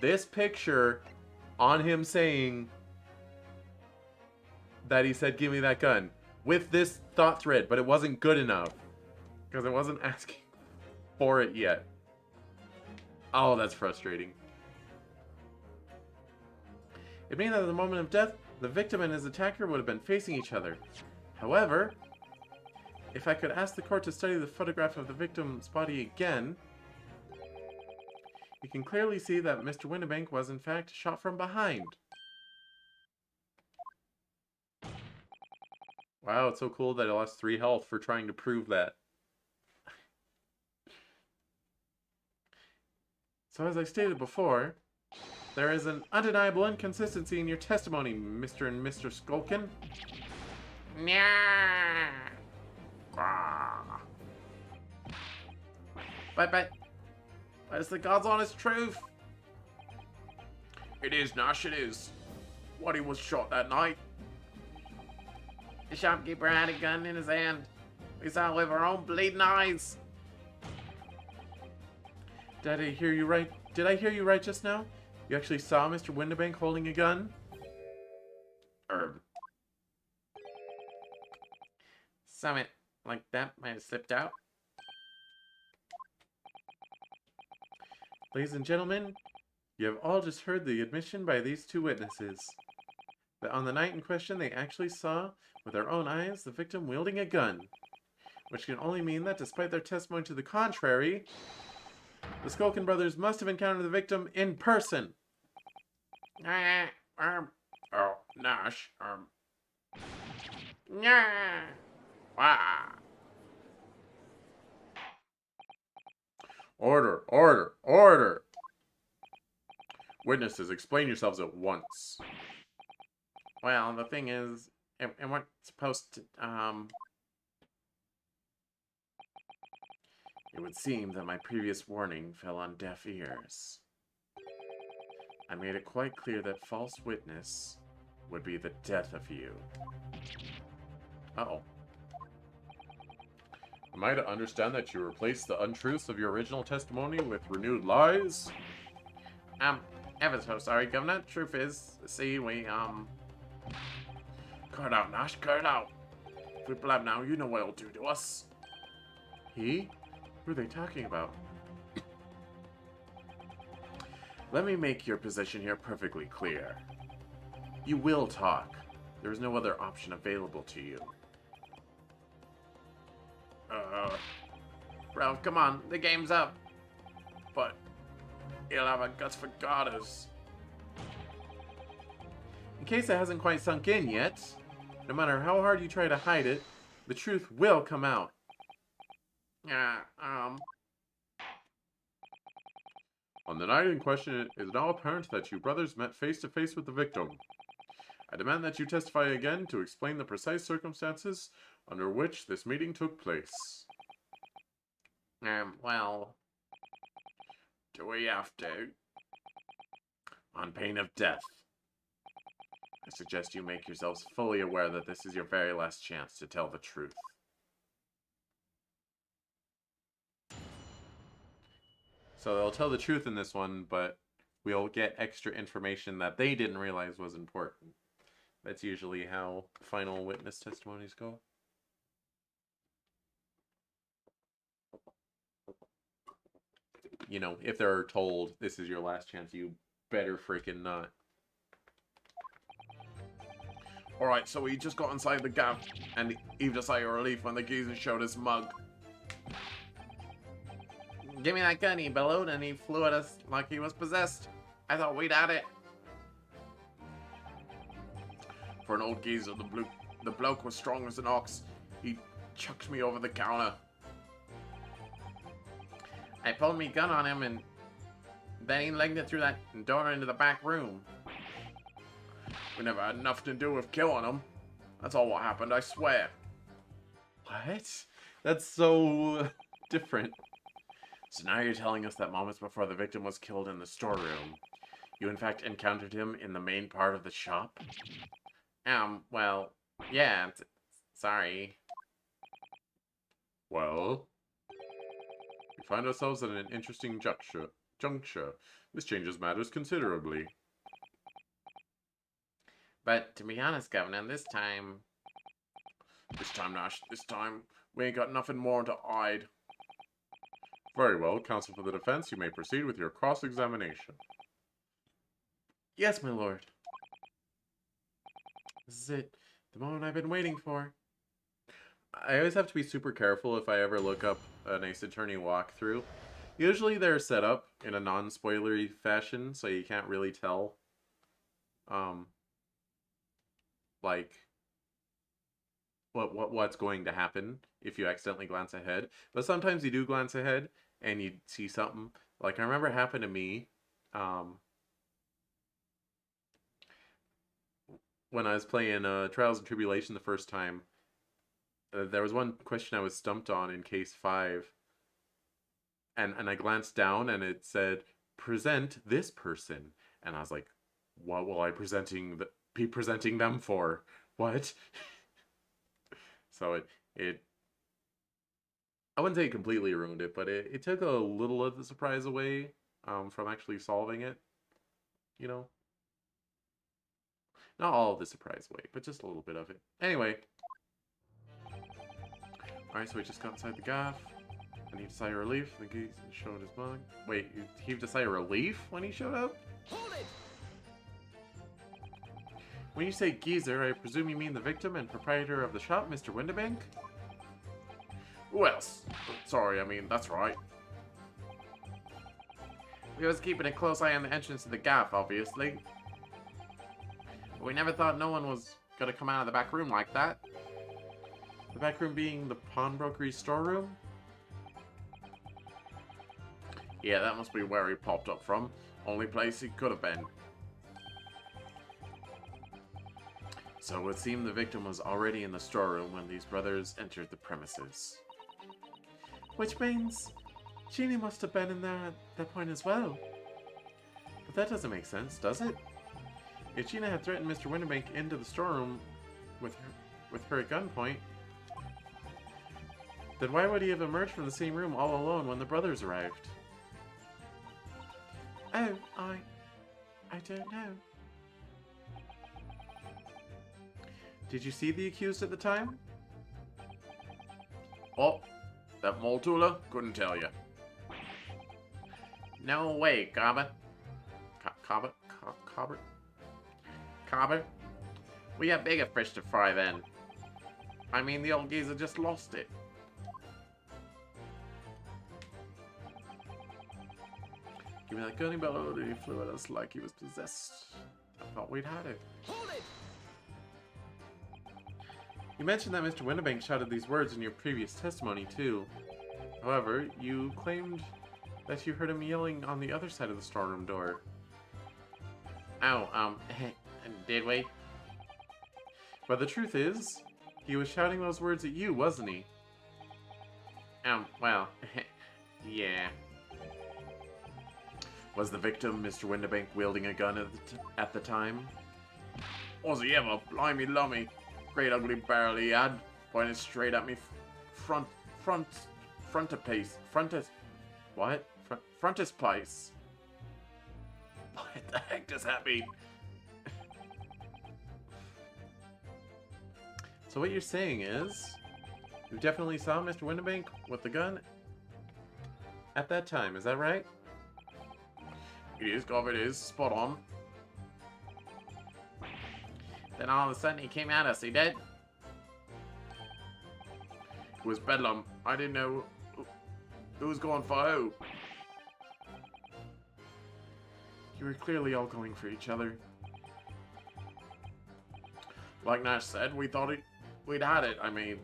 Speaker 1: this picture on him saying that he said, "Give me that gun," with this thought thread, but it wasn't good enough. Because I wasn't asking for it yet. Oh, that's frustrating. It means that at the moment of death, the victim and his attacker would have been facing each other. However, if I could ask the court to study the photograph of the victim's body again, you can clearly see that Mr. Windibank was in fact shot from behind. Wow, it's so cool that I lost 3 health for trying to prove that. So as I stated before, there is an undeniable inconsistency in your testimony, Mr. and Mr. Skulkin. But it's the God's honest truth. It is, Nash, it is. What, he was shot that night? The shopkeeper had a gun in his hand. We saw it with our own bleeding eyes. Did I hear you right? Did I hear you right just now? You actually saw Mr. Windibank holding a gun? Something like that might have slipped out. Ladies and gentlemen, you have all just heard the admission by these 2 witnesses that on the night in question they actually saw with their own eyes the victim wielding a gun, which can only mean that despite their testimony to the contrary, the Skulkin brothers must have encountered the victim in person. Oh, Nash, Order, order, order! Witnesses, explain yourselves at once.
Speaker 3: Well, the thing is, it weren't supposed to, It would seem that my previous warning fell on deaf ears. I made it quite clear that false witness would be the death of you.
Speaker 1: Uh-oh. Am I to understand that you replaced the untruths of your original testimony with renewed lies?
Speaker 3: Ever so sorry, Governor. Truth is, see, we,
Speaker 2: Cut it out, Nash, cut it out. If we blab now, you know what it'll do to us.
Speaker 1: He? Who are they talking about? Let me make your position here perfectly clear. You will talk. There is no other option available to you.
Speaker 3: bro, come on, the game's up.
Speaker 2: But he'll have a guts for garters.
Speaker 1: In case it hasn't quite sunk in yet, no matter how hard you try to hide it, the truth will come out. On the night in question, it is now apparent that you brothers met face to face with the victim. I demand that you testify again to explain the precise circumstances under which this meeting took place.
Speaker 3: Well,
Speaker 2: Do we have to?
Speaker 1: On pain of death. I suggest you make yourselves fully aware that this is your very last chance to tell the truth. So they'll tell the truth in this one, but we'll get extra information that they didn't realize was important. That's usually how final witness testimonies go. You know, if they're told this is your last chance, you better freaking not.
Speaker 2: Alright, so we just got inside the gaff and heaved a sigh of relief when the geezer showed his mug.
Speaker 3: give me that gun, he bellowed, and he flew at us like he was possessed. I thought we'd had it.
Speaker 2: For an old geezer, the bloke was strong as an ox. He chucked me over the counter.
Speaker 3: I pulled me gun on him, and then he legged it through that door into the back room.
Speaker 2: We never had nothing to do with killing him. That's all what happened, I swear.
Speaker 1: What? That's so different. So now you're telling us that moments before the victim was killed in the storeroom, you in fact encountered him in the main part of the shop?
Speaker 3: Well, yeah, sorry.
Speaker 1: Well, we find ourselves at an interesting juncture. This changes matters considerably.
Speaker 3: But to be honest, Governor, this time,
Speaker 2: Nash, this time, we ain't got nothing more to hide.
Speaker 1: Very well, counsel for the defense, you may proceed with your cross-examination.
Speaker 3: yes, my lord. This is it. The moment I've been waiting for.
Speaker 1: I always have to be super careful if I ever look up an Ace Attorney walkthrough. Usually they're set up in a non-spoilery fashion, so you can't really tell, like, what's going to happen if you accidentally glance ahead. But sometimes you do glance ahead, and you see something. Like, I remember it happened to me, when I was playing Trials and Tribulation the first time. There was one question I was stumped on in case 5, and I glanced down and it said, present this person. And I was like, what will I be presenting them for? What? So it I wouldn't say it completely ruined it, but it took a little of the surprise away from actually solving it. You know? Not all of the surprise away, but just a little bit of it. Anyway. Alright, so we just got inside the gaff. I need a sigh of relief. The geese showed his mug. Wait, you heaved a sigh of relief when he showed up?
Speaker 2: Hold it!
Speaker 1: When you say geezer, I presume you mean the victim and proprietor of the shop, Mr. Windibank?
Speaker 2: Who else? Sorry, I mean, that's right.
Speaker 3: We was keeping a close eye on the entrance to the gaff, obviously. But we never thought no one was gonna come out of the back room like that.
Speaker 1: The back room being the pawnbrokery storeroom?
Speaker 2: Yeah, that must be where he popped up from. Only place he could have been.
Speaker 3: So it would seem the victim was already in the storeroom when these brothers entered the premises. Which means Jeannie must have been in there at that point as well. But that doesn't make sense, does it? If Gina had threatened Mr. Winterbank into the storeroom with her at gunpoint, then why would he have emerged from the same room all alone when the brothers arrived? Oh, I don't know. Did you see the accused at the time?
Speaker 2: Oh, that Moltula? Couldn't tell you.
Speaker 3: No way, Cobber. Cobber? We have bigger fish to fry then. I mean, the old geezer just lost it. Give me that gun, he bellowed, and he flew at us like he was possessed. I thought we'd had it.
Speaker 4: Hold it!
Speaker 3: You mentioned that Mr. Winterbank shouted these words in your previous testimony, too. However, you claimed that you heard him yelling on the other side of the storeroom door. Oh, did we? But the truth is, he was shouting those words at you, wasn't he? Well, yeah. Was the victim Mr. Winterbank wielding a gun at the time?
Speaker 2: Was he ever? Blimey lummy. Great ugly barrel he had. Pointed straight at me. Frontispiece.
Speaker 3: What?
Speaker 2: Frontispiece. What the heck does that mean?
Speaker 3: So what you're saying is, you definitely saw Mr. Winterbank with the gun at that time, is that right?
Speaker 2: It is, Gob, it is. Spot on.
Speaker 3: Then all of a sudden he came at us, he did?
Speaker 2: It was bedlam. I didn't know who was going for who.
Speaker 3: You were clearly all going for each other.
Speaker 2: Like Nash said, we thought we'd had it. I mean,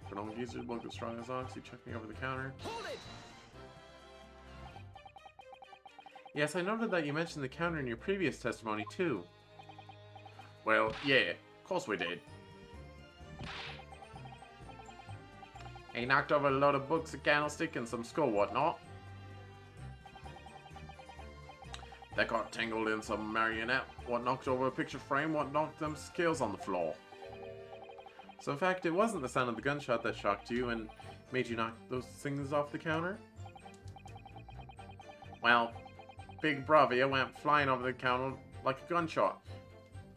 Speaker 3: For an old geezer, bloke as strong as ox, he checked me over the counter.
Speaker 4: Hold it!
Speaker 3: Yes, I noted that you mentioned the counter in your previous testimony, too.
Speaker 2: well, yeah, of course we did.
Speaker 3: He knocked over a load of books, a candlestick, and some skull whatnot.
Speaker 2: That got tangled in some marionette. What knocked over a picture frame? What knocked them scales on the floor?
Speaker 3: So in fact, it wasn't the sound of the gunshot that shocked you and made you knock those things off the counter? Well, Big Bravia went flying over the counter like a gunshot,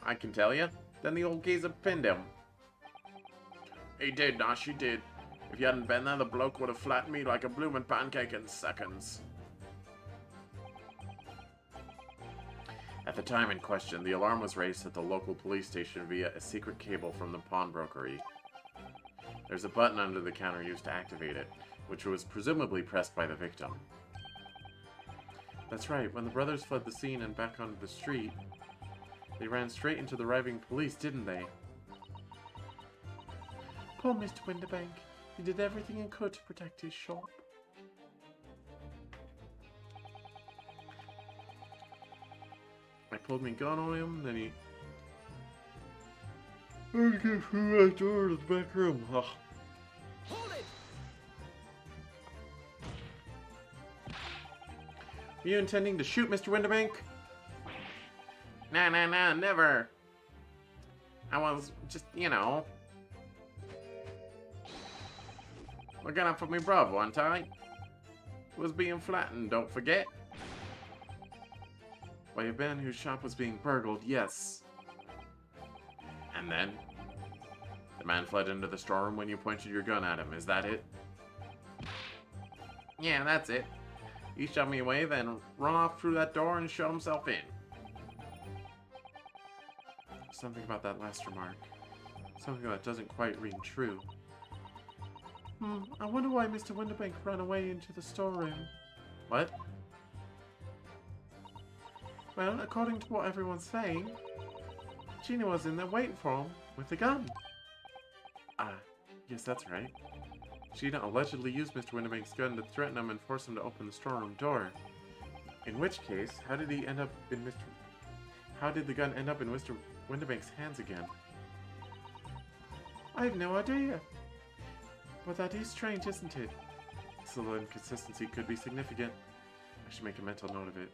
Speaker 3: I can tell you. Then the old geezer pinned him.
Speaker 2: He did, Nash, he did. If you hadn't been there, the bloke would have flattened me like a bloomin' pancake in seconds.
Speaker 3: At the time in question, the alarm was raised at the local police station via a secret cable from the pawnbrokery. There's a button under the counter used to activate it, which was presumably pressed by the victim. That's right, when the brothers fled the scene and back onto the street, they ran straight into the arriving police, didn't they? Poor Mr. Winterbank. He did everything he could to protect his shop. I pulled my gun on him, then he... I get through that door to the back room. Ugh.
Speaker 4: Hold it!
Speaker 3: Were you intending to shoot Mr. Winterbank? Nah, never. I was just, looking out for me bruv, wasn't I? Was being flattened, don't forget. By a man whose shop was being burgled, yes. And then? The man fled into the storeroom when you pointed your gun at him, is that it? Yeah, that's it. He shoved me away, then run off through that door and shut himself in. Something about that last remark. Something that doesn't quite ring true. I wonder why Mr. Winterbank ran away into the storeroom. What? Well, according to what everyone's saying, Gina was in there waiting for him with a gun. Yes, that's right. Gina allegedly used Mr. Windibank's gun to threaten him and force him to open the storeroom door. In which case, how did the gun end up in Mr. Windibank's hands again? I have no idea. But that is strange, isn't it? This little inconsistency could be significant. I should make a mental note of it.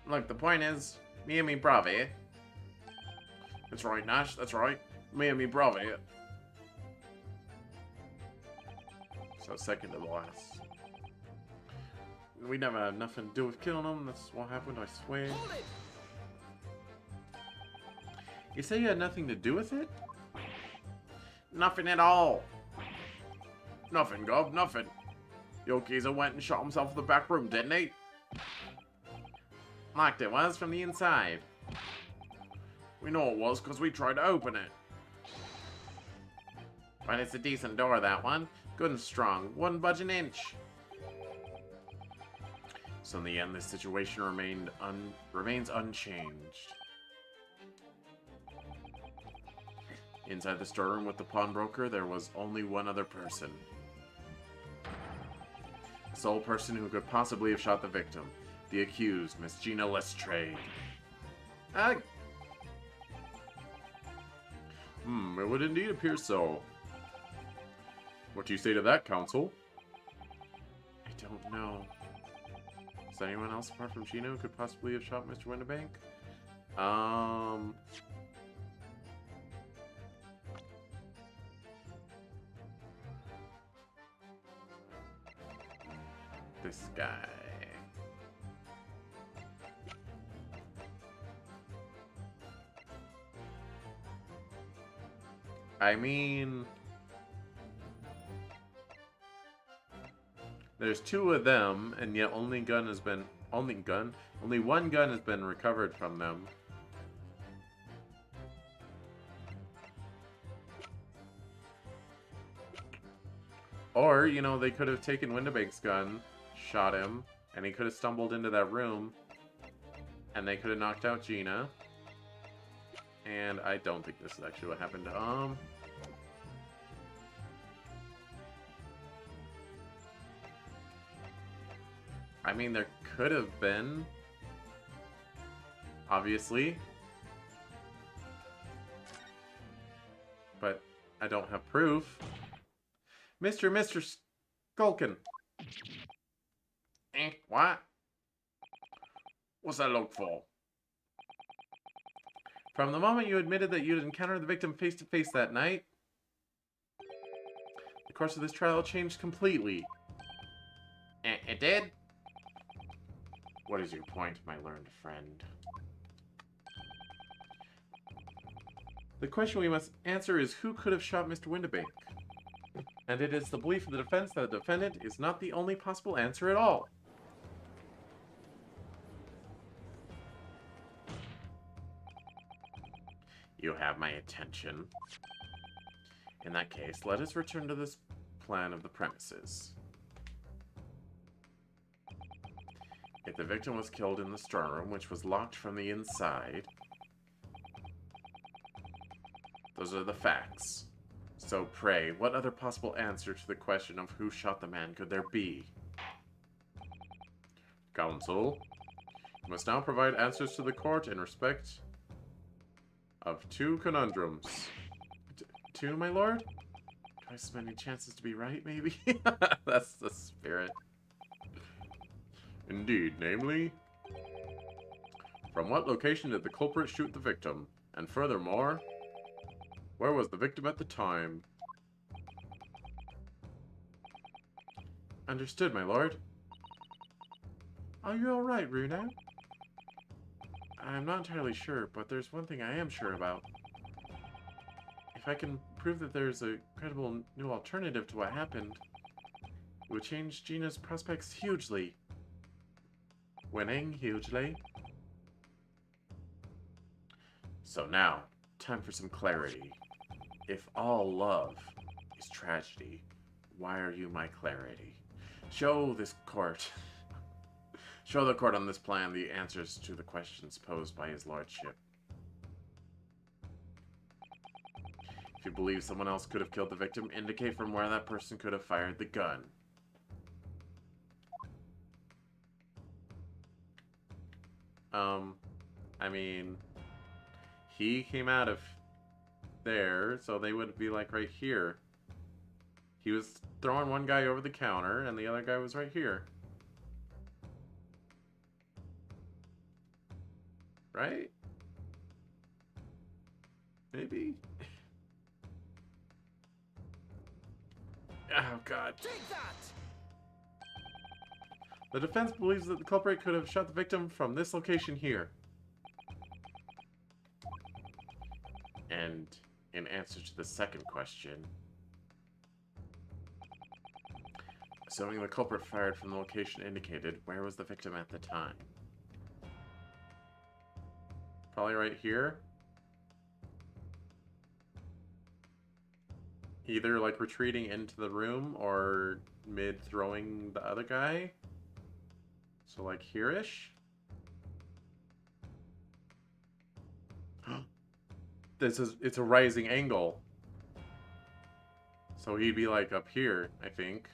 Speaker 2: Look, the point is, me and me bravi. That's right, Nash, that's right. Me and me bravi.
Speaker 3: So second to the last. We never had nothing to do with killing him. That's what happened, I swear.
Speaker 4: Hold it!
Speaker 3: You say you had nothing to do with it?
Speaker 2: Nothing at all. Nothing, Gov, nothing. Your geezer went and shot himself in the back room, didn't he? Locked it was from the inside. We know it was because we tried to open it. But it's a decent door, that one. Good and strong. Wouldn't budge an inch.
Speaker 3: So in the end, this situation remains unchanged. Inside the storeroom with the pawnbroker, there was only one other person. The sole person who could possibly have shot the victim. The accused, Miss Gina Lestrade.
Speaker 2: Ugh.
Speaker 1: It would indeed appear so. What do you say to that, counsel?
Speaker 3: I don't know. Is there anyone else apart from Gina who could possibly have shot Mr. Windibank? This guy.
Speaker 1: I mean, there's two of them, and yet only one gun has been recovered from them. Or, you know, they could have taken Windibank's gun, shot him, and he could have stumbled into that room, and they could have knocked out Gina. And I don't think this is actually what happened. I mean, there could have been, obviously, but I don't have proof. Mr. Skulkin.
Speaker 2: What? What's that look for?
Speaker 1: From the moment you admitted that you'd encountered the victim face to face that night, the course of this trial changed completely.
Speaker 2: It did?
Speaker 3: What is your point, my learned friend?
Speaker 1: The question we must answer is who could have shot Mr. Windibank? And it is the belief of the defense that the defendant is not the only possible answer at all.
Speaker 3: You have my attention. In that case, let us return to this plan of the premises. If the victim was killed in the storeroom, which was locked from the inside, those are the facts. So pray, what other possible answer to the question of who shot the man could there be?
Speaker 1: Counsel, you must now provide answers to the court in respect of two conundrums.
Speaker 3: Two, my lord? Twice as many chances to be right, maybe?
Speaker 1: That's the spirit. Indeed, namely, from what location did the culprit shoot the victim? And furthermore, where was the victim at the time?
Speaker 3: Understood, my lord. Are you alright, Runo? I'm not entirely sure, but there's one thing I am sure about. If I can prove that there's a credible new alternative to what happened, it would change Gina's prospects hugely. Winning hugely. So now, time for some clarity. If all love is tragedy, why are you my clarity? Show this court. Show the court on this plan the answers to the questions posed by his lordship. If you believe someone else could have killed the victim, indicate from where that person could have fired the gun. I mean, he came out of there, so they would be like right here. He was throwing one guy over the counter, and the other guy was right here. Right? Maybe? Oh, God.
Speaker 4: Take that!
Speaker 3: The defense believes that the culprit could have shot the victim from this location here. And in answer to the second question, assuming the culprit fired from the location indicated, where was the victim at the time? Probably right here. Either like retreating into the room or mid throwing the other guy. So like here-ish. It's a rising angle. So he'd be like up here, I think.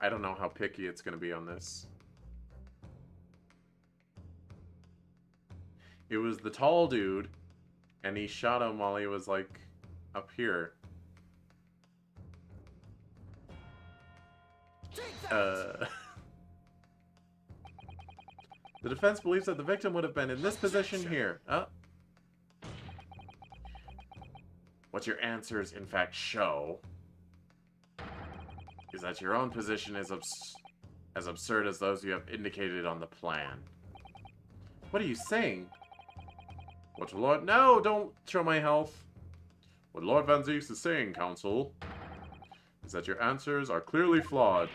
Speaker 3: I don't know how picky it's gonna be on this. It was the tall dude, and he shot him while he was like up here. The defense believes that the victim would have been in this position here. What your answers in fact show is that your own position is as absurd as those you have indicated on the plan. What are you saying? What Lord... No, don't show my health. What Lord Van Zeus is saying, Counsel, is that your answers are clearly flawed.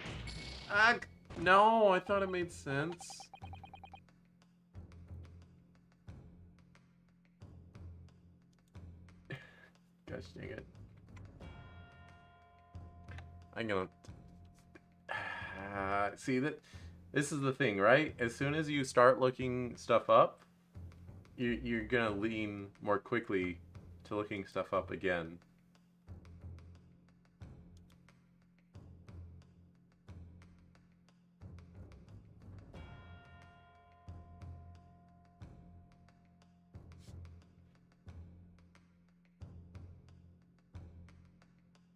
Speaker 3: No, I thought it made sense. Gosh dang it. I'm gonna... see, this is the thing, right? As soon as you start looking stuff up, you're gonna lean more quickly to looking stuff up again.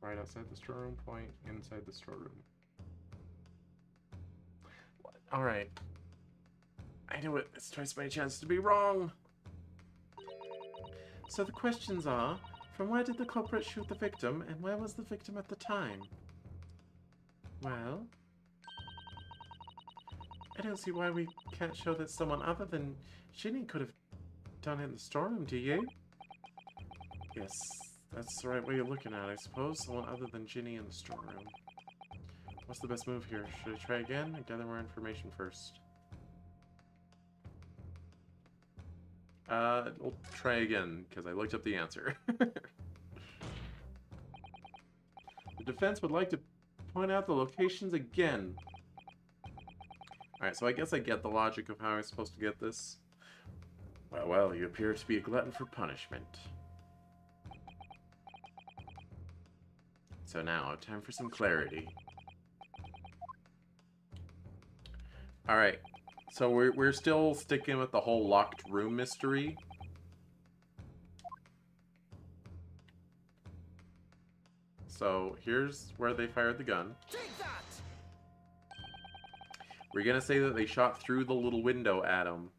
Speaker 3: Right outside the storeroom, point inside the storeroom. Alright. I knew it. It's twice my chance to be wrong. So the questions are, from where did the culprit shoot the victim, and where was the victim at the time? Well, I don't see why we can't show that someone other than Ginny could have done it in the storeroom, do you? Yes, that's the right way of looking at it, I suppose. Someone other than Ginny in the storeroom. What's the best move here? Should I try again or gather more information first? We'll try again, because I looked up the answer. The defense would like to point out the locations again. Alright, so I guess I get the logic of how I'm supposed to get this. Well, you appear to be a glutton for punishment. So now, time for some clarity. Alright, so we're still sticking with the whole locked room mystery. So here's where they fired the gun.
Speaker 4: Take that!
Speaker 3: We're gonna say that they shot through the little window at him.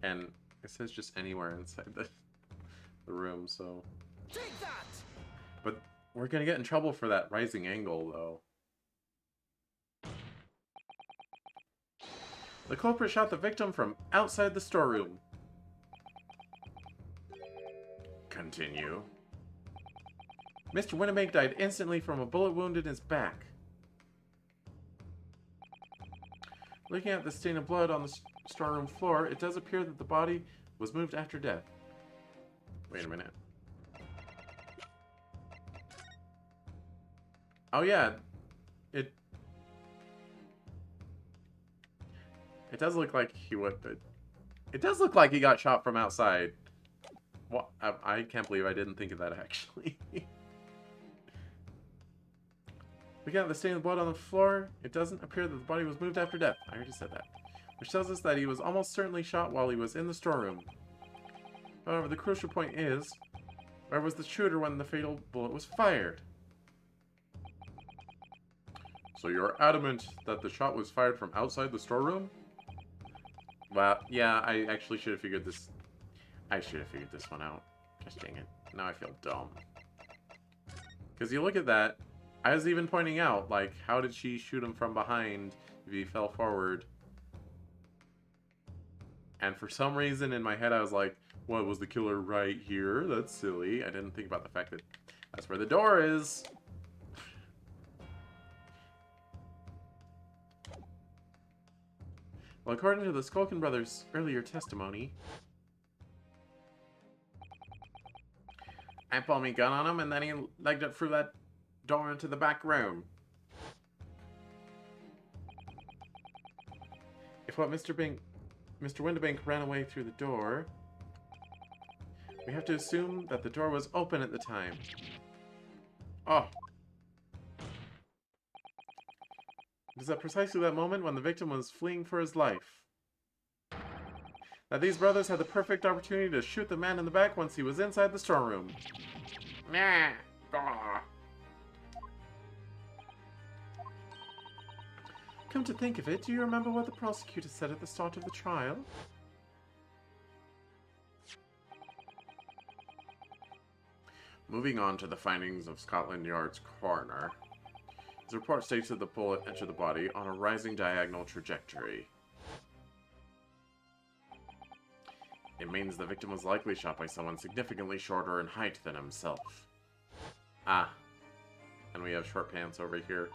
Speaker 3: And it says just anywhere inside the room, so...
Speaker 4: Take that!
Speaker 3: But we're gonna get in trouble for that rising angle, though. The culprit shot the victim from outside the storeroom. Continue. Mr. Winnebank died instantly from a bullet wound in his back. Looking at the stain of blood on the storeroom floor, it does appear that the body was moved after death. Wait a minute.
Speaker 1: Oh yeah, it does look like he would. It does look like he got shot from outside. What? I can't believe I didn't think of that actually. Looking at the stain of blood on the floor, it doesn't appear that the body was moved after death. I already said that. Which tells us that he was almost certainly shot while he was in the storeroom. However, the crucial point is, where was the shooter when the fatal bullet was fired? So you're adamant that the shot was fired from outside the storeroom? Well, yeah, I actually should have figured this. I should have figured this one out. Gosh dang it. Now I feel dumb. Because you look at that, I was even pointing out, like, how did she shoot him from behind if he fell forward? And for some reason in my head I was like, what, was the killer right here? That's silly. I didn't think about the fact that that's where the door is. Well, according to the Skulkin brothers' earlier testimony, I pulled my gun on him and then he legged it through that door into the back room. If what Mr. Windibank ran away through the door, we have to assume that the door was open at the time. Oh. It is at precisely that moment when the victim was fleeing for his life that these brothers had the perfect opportunity to shoot the man in the back once he was inside the storeroom.
Speaker 2: Nah. Gah.
Speaker 1: Come to think of it, do you remember what the prosecutor said at the start of the trial?
Speaker 3: Moving on to the findings of Scotland Yard's coroner. His report states that the bullet entered the body on a rising diagonal trajectory. It means the victim was likely shot by someone significantly shorter in height than himself. Ah. And we have short pants over here.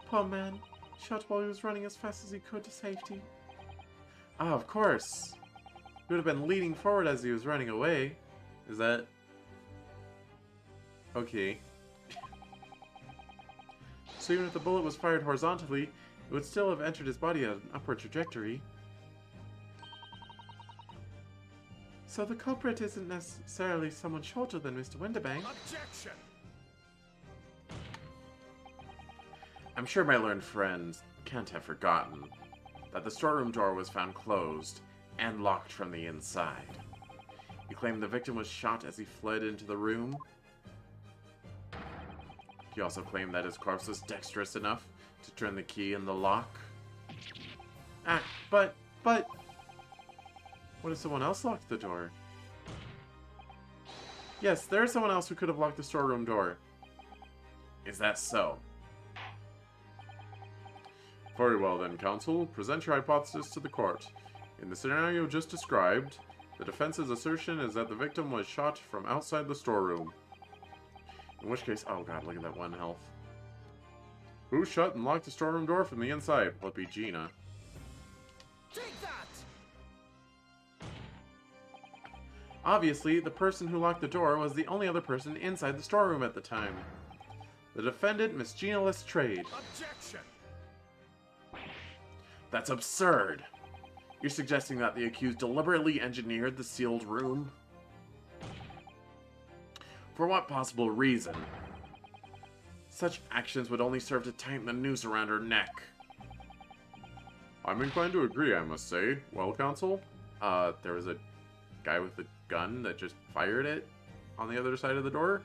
Speaker 3: Poor man. Shot while he was running as fast as he could to safety. Ah, of course. He would have been leaning forward as he was running away. Is that... okay. So even if the bullet was fired horizontally, it would still have entered his body at an upward trajectory. So the culprit isn't necessarily someone shorter than Mr. Windibank.
Speaker 4: Objection!
Speaker 3: I'm sure my learned friends can't have forgotten that the storeroom door was found closed and locked from the inside. You claim the victim was shot as he fled into the room. You also claim that his corpse was dexterous enough to turn the key in the lock. Ah, but... what if someone else locked the door? Yes, there's someone else who could have locked the storeroom door. Is that so? Very well then, counsel. Present your hypothesis to the court. In the scenario just described, the defense's assertion is that the victim was shot from outside the storeroom. In which case, oh god, look at that 1 health. Who shut and locked the storeroom door from the inside? Will it be Gina?
Speaker 4: Take that!
Speaker 1: Obviously, the person who locked the door was the only other person inside the storeroom at the time. The defendant, Miss Gina Lestrade.
Speaker 4: Objection!
Speaker 3: That's absurd. You're suggesting that the accused deliberately engineered the sealed room? For what possible reason? Such actions would only serve to tighten the noose around her neck. I'm inclined to agree, I must say. Well, counsel, there was a guy with a gun that just fired it on the other side of the door.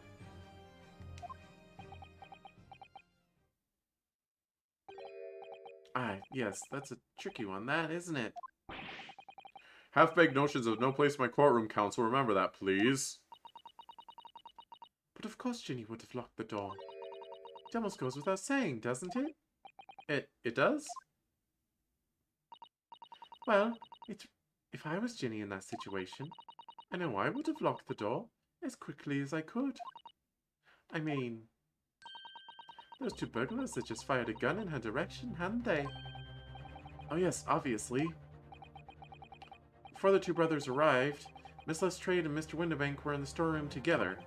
Speaker 3: Ah, yes, that's a tricky one, that, isn't it? Half-baked notions of no place in my courtroom, counsel. Remember that, please. But of course Ginny would have locked the door. It almost goes without saying, doesn't it? It does? Well, if I was Ginny in that situation, I know I would have locked the door as quickly as I could. I mean, those two burglars had just fired a gun in her direction, hadn't they? Oh yes, obviously. Before the two brothers arrived, Miss Lestrade and Mr. Windibank were in the storeroom together.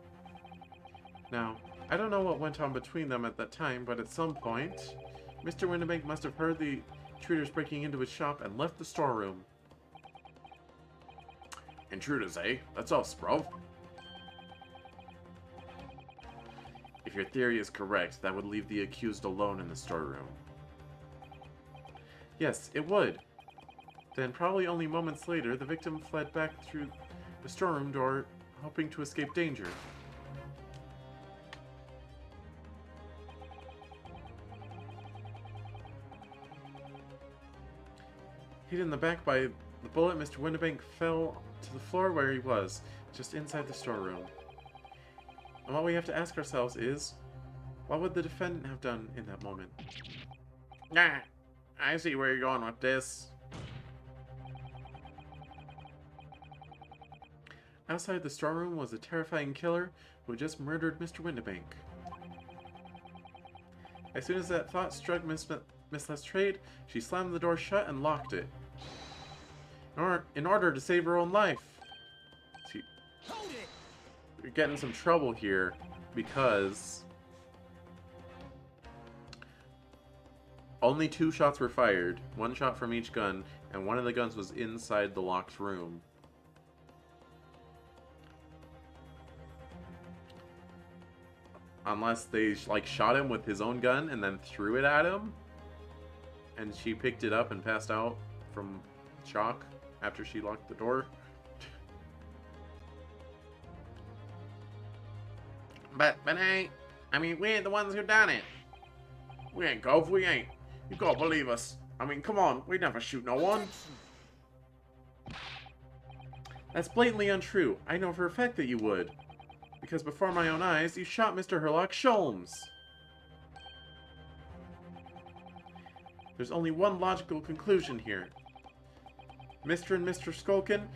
Speaker 3: Now, I don't know what went on between them at that time, but at some point, Mr. Winnebank must have heard the intruders breaking into his shop and left the storeroom.
Speaker 2: Intruders, eh? That's us, bro.
Speaker 3: If your theory is correct, that would leave the accused alone in the storeroom. Yes, it would. Then, probably only moments later, the victim fled back through the storeroom door, hoping to escape danger. Hit in the back by the bullet, Mr. Winnebank fell to the floor where he was, just inside the storeroom. And what we have to ask ourselves is, what would the defendant have done in that moment?
Speaker 2: Nah, I see where you're going with this.
Speaker 3: Outside the storeroom was a terrifying killer who had just murdered Mr. Winnebank. As soon as that thought struck Miss Lestrade, she slammed the door shut and locked it. In order to save her own life. See, you're getting some trouble here because only 2 shots were fired, 1 shot from each gun, and one of the guns was inside the locked room. Unless they like shot him with his own gun and then threw it at him, and she picked it up and passed out from shock after she locked the door.
Speaker 2: But hey, I mean, we ain't the ones who done it. We ain't, Gov, we ain't. You gotta believe us. I mean, come on, we never shoot no one.
Speaker 3: That's blatantly untrue. I know for a fact that you would. Because before my own eyes, you shot Mr. Herlock Sholmes. There's only one logical conclusion here. Mr. and Mr. Skulkin,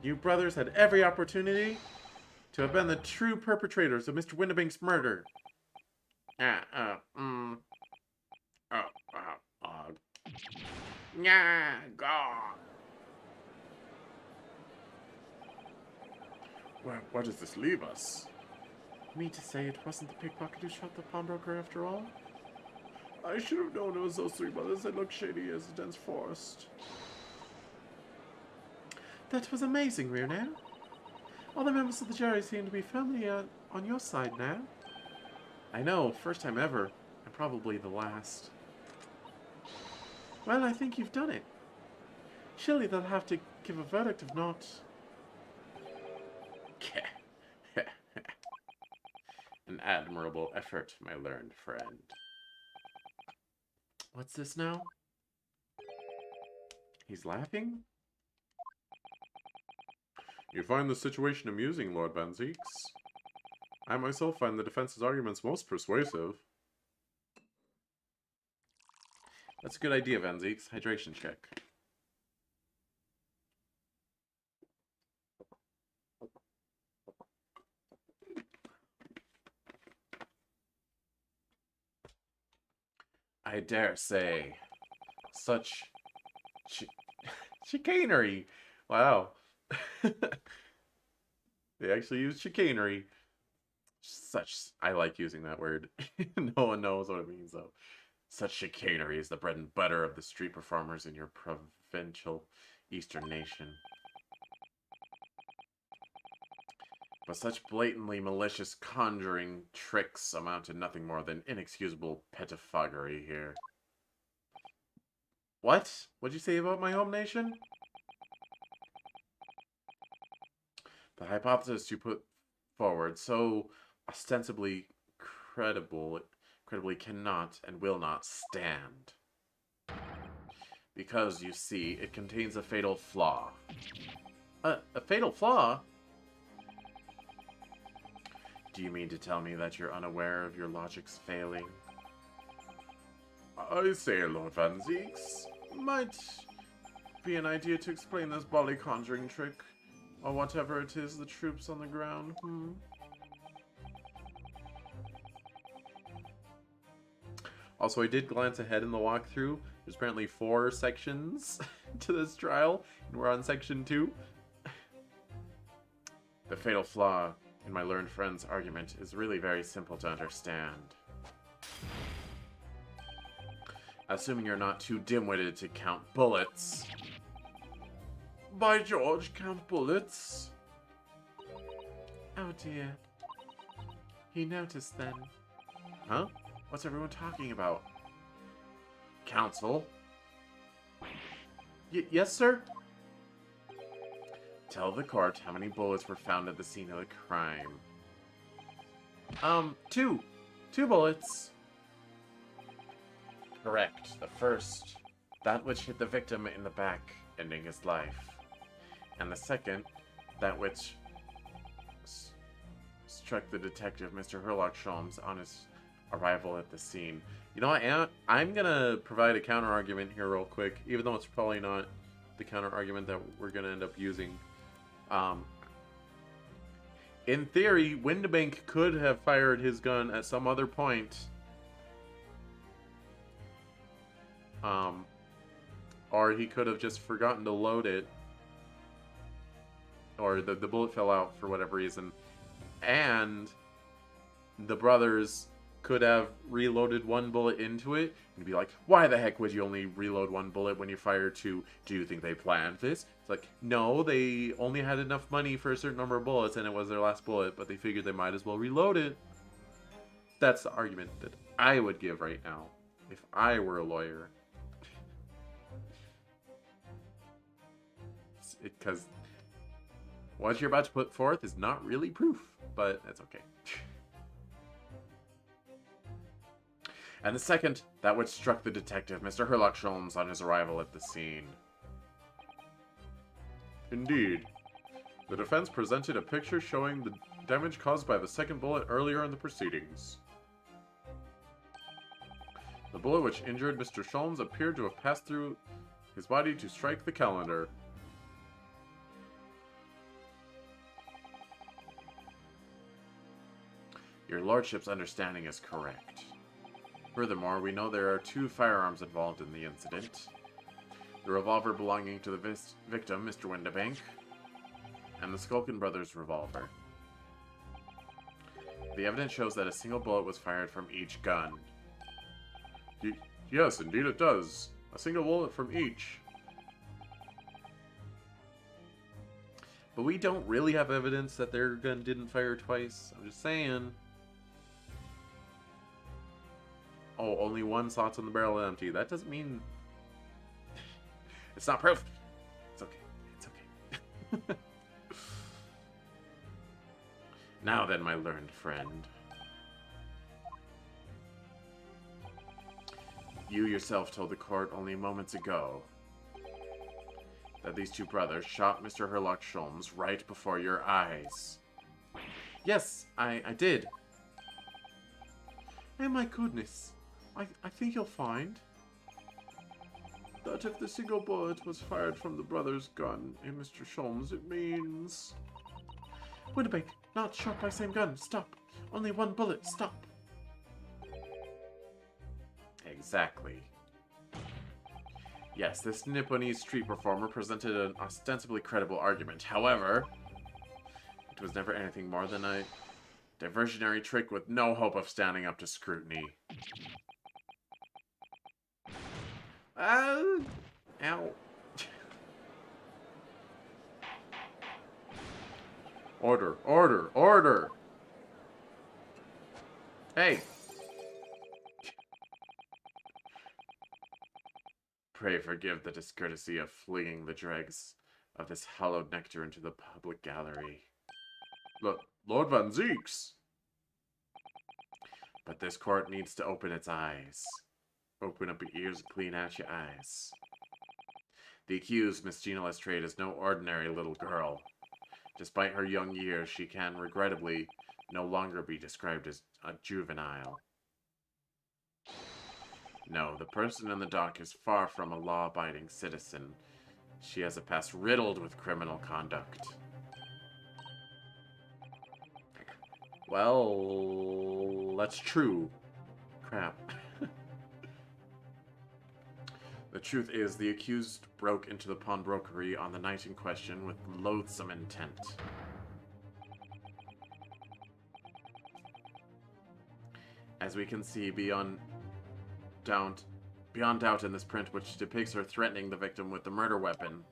Speaker 3: you brothers had every opportunity to have been the true perpetrators of Mr. Winnebank's murder.
Speaker 2: Yeah, God. Where does this leave us?
Speaker 3: You mean to say it wasn't the pickpocket who shot the pawnbroker after all?
Speaker 2: I should have known it was those 3 brothers that looked shady as a dense forest.
Speaker 3: That was amazing, Rearnair. All the members of the jury seem to be firmly on your side now. I know, first time ever, and probably the last. Well, I think you've done it. Surely they'll have to give a verdict of not.
Speaker 2: An admirable effort, my learned friend.
Speaker 3: What's this now? He's laughing?
Speaker 1: You find the situation amusing, Lord Van Zeeks? I myself find the defense's arguments most persuasive.
Speaker 3: That's a good idea, Van Zeeks. Hydration check.
Speaker 1: I dare say. Such chicanery. Wow. They actually use chicanery. I like using that word. No one knows what it means, though. Such chicanery is the bread and butter of the street performers in your provincial eastern nation. But such blatantly malicious conjuring tricks amount to nothing more than inexcusable pettifoggery here.
Speaker 3: What? What'd you say about my home nation?
Speaker 1: The hypothesis you put forward, so ostensibly credibly cannot and will not stand. Because, you see, it contains a fatal flaw.
Speaker 3: A fatal flaw?
Speaker 1: Do you mean to tell me that you're unaware of your logic's failing?
Speaker 2: I say, Lord Van Zeeks, might be an idea to explain this bolly conjuring trick, or whatever it is the troops on the ground,
Speaker 1: Also, I did glance ahead in the walkthrough. There's apparently 4 sections to this trial, and we're on section 2.
Speaker 2: The fatal flaw
Speaker 3: in my learned friend's argument is really very simple to understand. Assuming you're not too dim-witted to count bullets.
Speaker 2: By George, count bullets.
Speaker 3: Oh dear. He noticed then. Huh? What's everyone talking about? Counsel? Yes, sir? Tell the court how many bullets were found at the scene of the crime. Two. 2 bullets. Correct. The first, that which hit the victim in the back, ending his life. And the second, that which struck the detective, Mr. Herlock Sholmes, on his arrival at the scene. You know what, I'm gonna provide a counter-argument here real quick, even though it's probably not the counter-argument that we're gonna end up using. In theory, Windibank could have fired his gun at some other point. Or he could have just forgotten to load it. Or the bullet fell out for whatever reason. And the brothers could have reloaded 1 bullet into it and be like, why the heck would you only reload 1 bullet when you fire 2? Do you think they planned this? It's like, no, they only had enough money for a certain number of bullets and it was their last bullet, but they figured they might as well reload it. That's the argument that I would give right now if I were a lawyer. Because what you're about to put forth is not really proof, but that's okay. And the second, that which struck the detective, Mr. Herlock Sholmes, on his arrival at the scene.
Speaker 2: Indeed. The defense presented a picture showing the damage caused by the second bullet earlier in the proceedings. The bullet which injured Mr. Sholmes appeared to have passed through his body to strike the calendar.
Speaker 3: Your lordship's understanding is correct. Furthermore, we know there are 2 firearms involved in the incident. The revolver belonging to the victim, Mr. Windibank, and the Skulkin brothers' revolver. The evidence shows that a single bullet was fired from each gun.
Speaker 2: Yes, indeed it does. A single bullet from each.
Speaker 1: But we don't really have evidence that their gun didn't fire twice. I'm just saying. Oh, only 1 slot's on the barrel empty. That doesn't mean...
Speaker 3: It's not proof. It's okay. It's okay. Now then, my learned friend. You yourself told the court only moments ago that these 2 brothers shot Mr. Herlock Sholmes right before your eyes.
Speaker 1: Yes, I did.
Speaker 2: Oh my goodness. I think you'll find that if the single bullet was fired from the brother's gun in Mr. Sholmes, it means...
Speaker 1: Windibank, not shot by same gun. Stop. Only 1 bullet. Stop.
Speaker 3: Exactly. Yes, this Nipponese street performer presented an ostensibly credible argument. However, it was never anything more than a diversionary trick with no hope of standing up to scrutiny.
Speaker 1: Ow.
Speaker 2: Order, order, order!
Speaker 1: Hey.
Speaker 3: Pray forgive the discourtesy of flinging the dregs of this hallowed nectar into the public gallery.
Speaker 2: Lord Van Zeeks!
Speaker 3: But this court needs to open its eyes. Open up your ears and clean out your eyes. The accused, Miss Gina Lestrade, is no ordinary little girl. Despite her young years, she can, regrettably, no longer be described as a juvenile. No, the person in the dock is far from a law-abiding citizen. She has a past riddled with criminal conduct.
Speaker 1: Well, that's true.
Speaker 3: Crap. The truth is, the accused broke into the pawnbrokery on the night in question with loathsome intent. As we can see beyond doubt in this print, which depicts her threatening the victim with the murder weapon.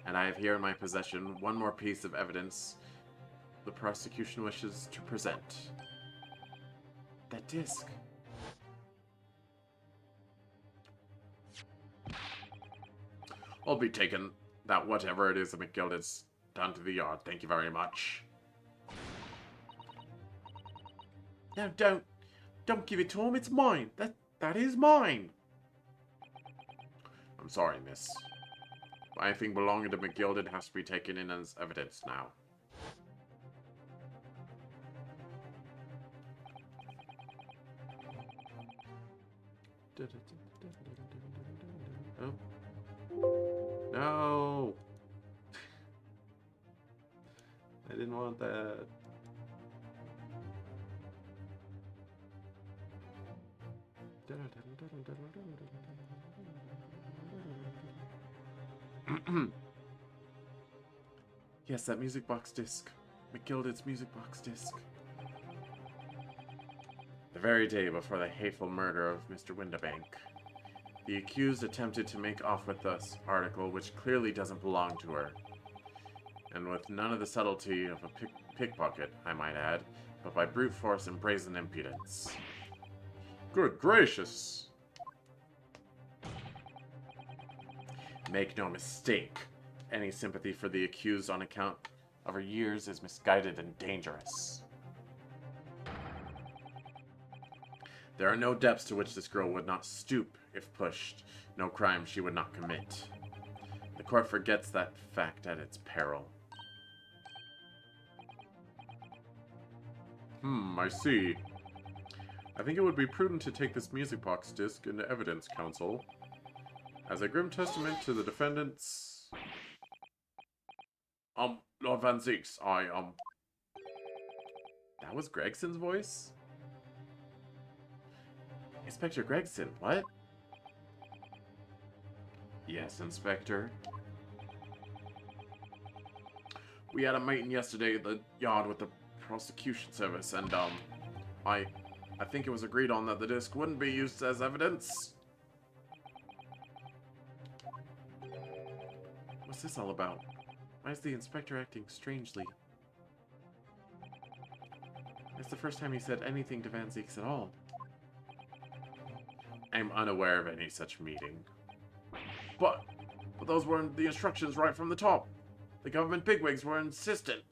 Speaker 3: And I have here in my possession one more piece of evidence the prosecution wishes to present. That disc. I'll be taking that whatever it is that McGilded's down to the yard. Thank you very much. No, don't give it to him. It's mine. That is mine. I'm sorry, miss. Anything belonging to McGilded has to be taken in as evidence now. Oh. No! I didn't want that. Yes, that music box disc. McGilded's music box disc. The very day before the hateful murder of Mr. Windabank, the accused attempted to make off with this article, which clearly doesn't belong to her. And with none of the subtlety of a pickpocket, I might add, but by brute force and brazen impudence. Good gracious! Make no mistake, any sympathy for the accused on account of her years is misguided and dangerous. There are no depths to which this girl would not stoop if pushed, no crime she would not commit. The court forgets that fact at its peril.
Speaker 2: I see. I think it would be prudent to take this music box disc into evidence, counsel. As a grim testament to the defendant's...
Speaker 3: Lord Van Zeeks, That was Gregson's voice? Inspector Gregson, what? Yes, Inspector. We had a meeting yesterday at the yard with the prosecution service, and, I think it was agreed on that the disc wouldn't be used as evidence. What's this all about? Why is the inspector acting strangely? It's the first time he said anything to Van Zeeks at all. I'm unaware of any such meeting. But those weren't the instructions right from the top. The government bigwigs were insistent.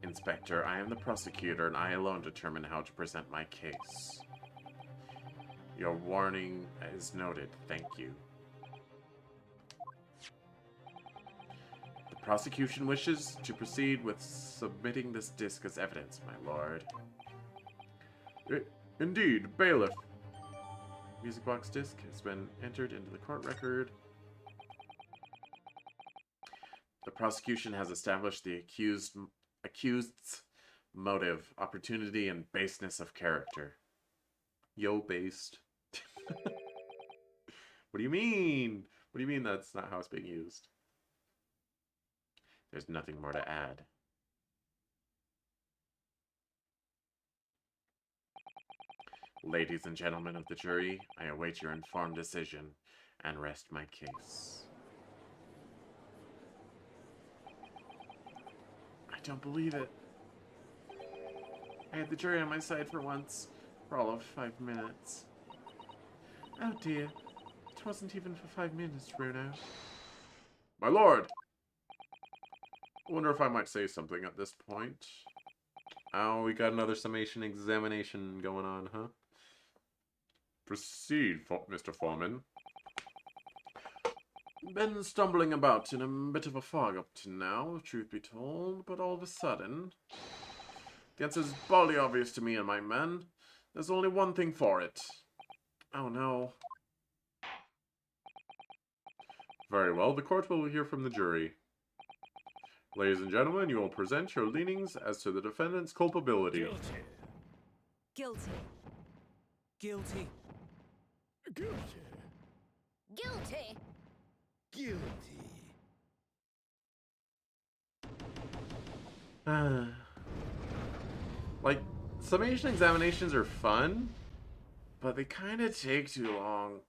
Speaker 3: Inspector, I am the prosecutor, and I alone determine how to present my case. Your warning is noted. Thank you. The prosecution wishes to proceed with submitting this disc as evidence, my lord.
Speaker 2: Indeed, bailiff.
Speaker 3: Music box disc has been entered into the court record. The prosecution has established the accused's motive, opportunity, and baseness of character.
Speaker 2: Yo, based. What do you mean? What do you mean that's not how it's being used?
Speaker 3: There's nothing more to add. Ladies and gentlemen of the jury, I await your informed decision and rest my case. I don't believe it. I had the jury on my side for once, for all of 5 minutes. Oh dear, it wasn't even for 5 minutes, Bruno.
Speaker 2: My lord! I wonder if I might say something at this point.
Speaker 1: Oh, we got another summation examination going on, huh?
Speaker 2: Proceed, Mr. Foreman.
Speaker 3: Been stumbling about in a bit of a fog up to now, truth be told, but all of a sudden... The answer's baldly obvious to me and my men. There's only one thing for it. Oh no.
Speaker 2: Very well, the court will hear from the jury. Ladies and gentlemen, you will present your leanings as to the defendant's culpability.
Speaker 4: Guilty.
Speaker 5: Guilty.
Speaker 4: Guilty.
Speaker 5: Guilty.
Speaker 4: Guilty. Guilty.
Speaker 3: Like, summation examinations are fun, but they kind of take too long.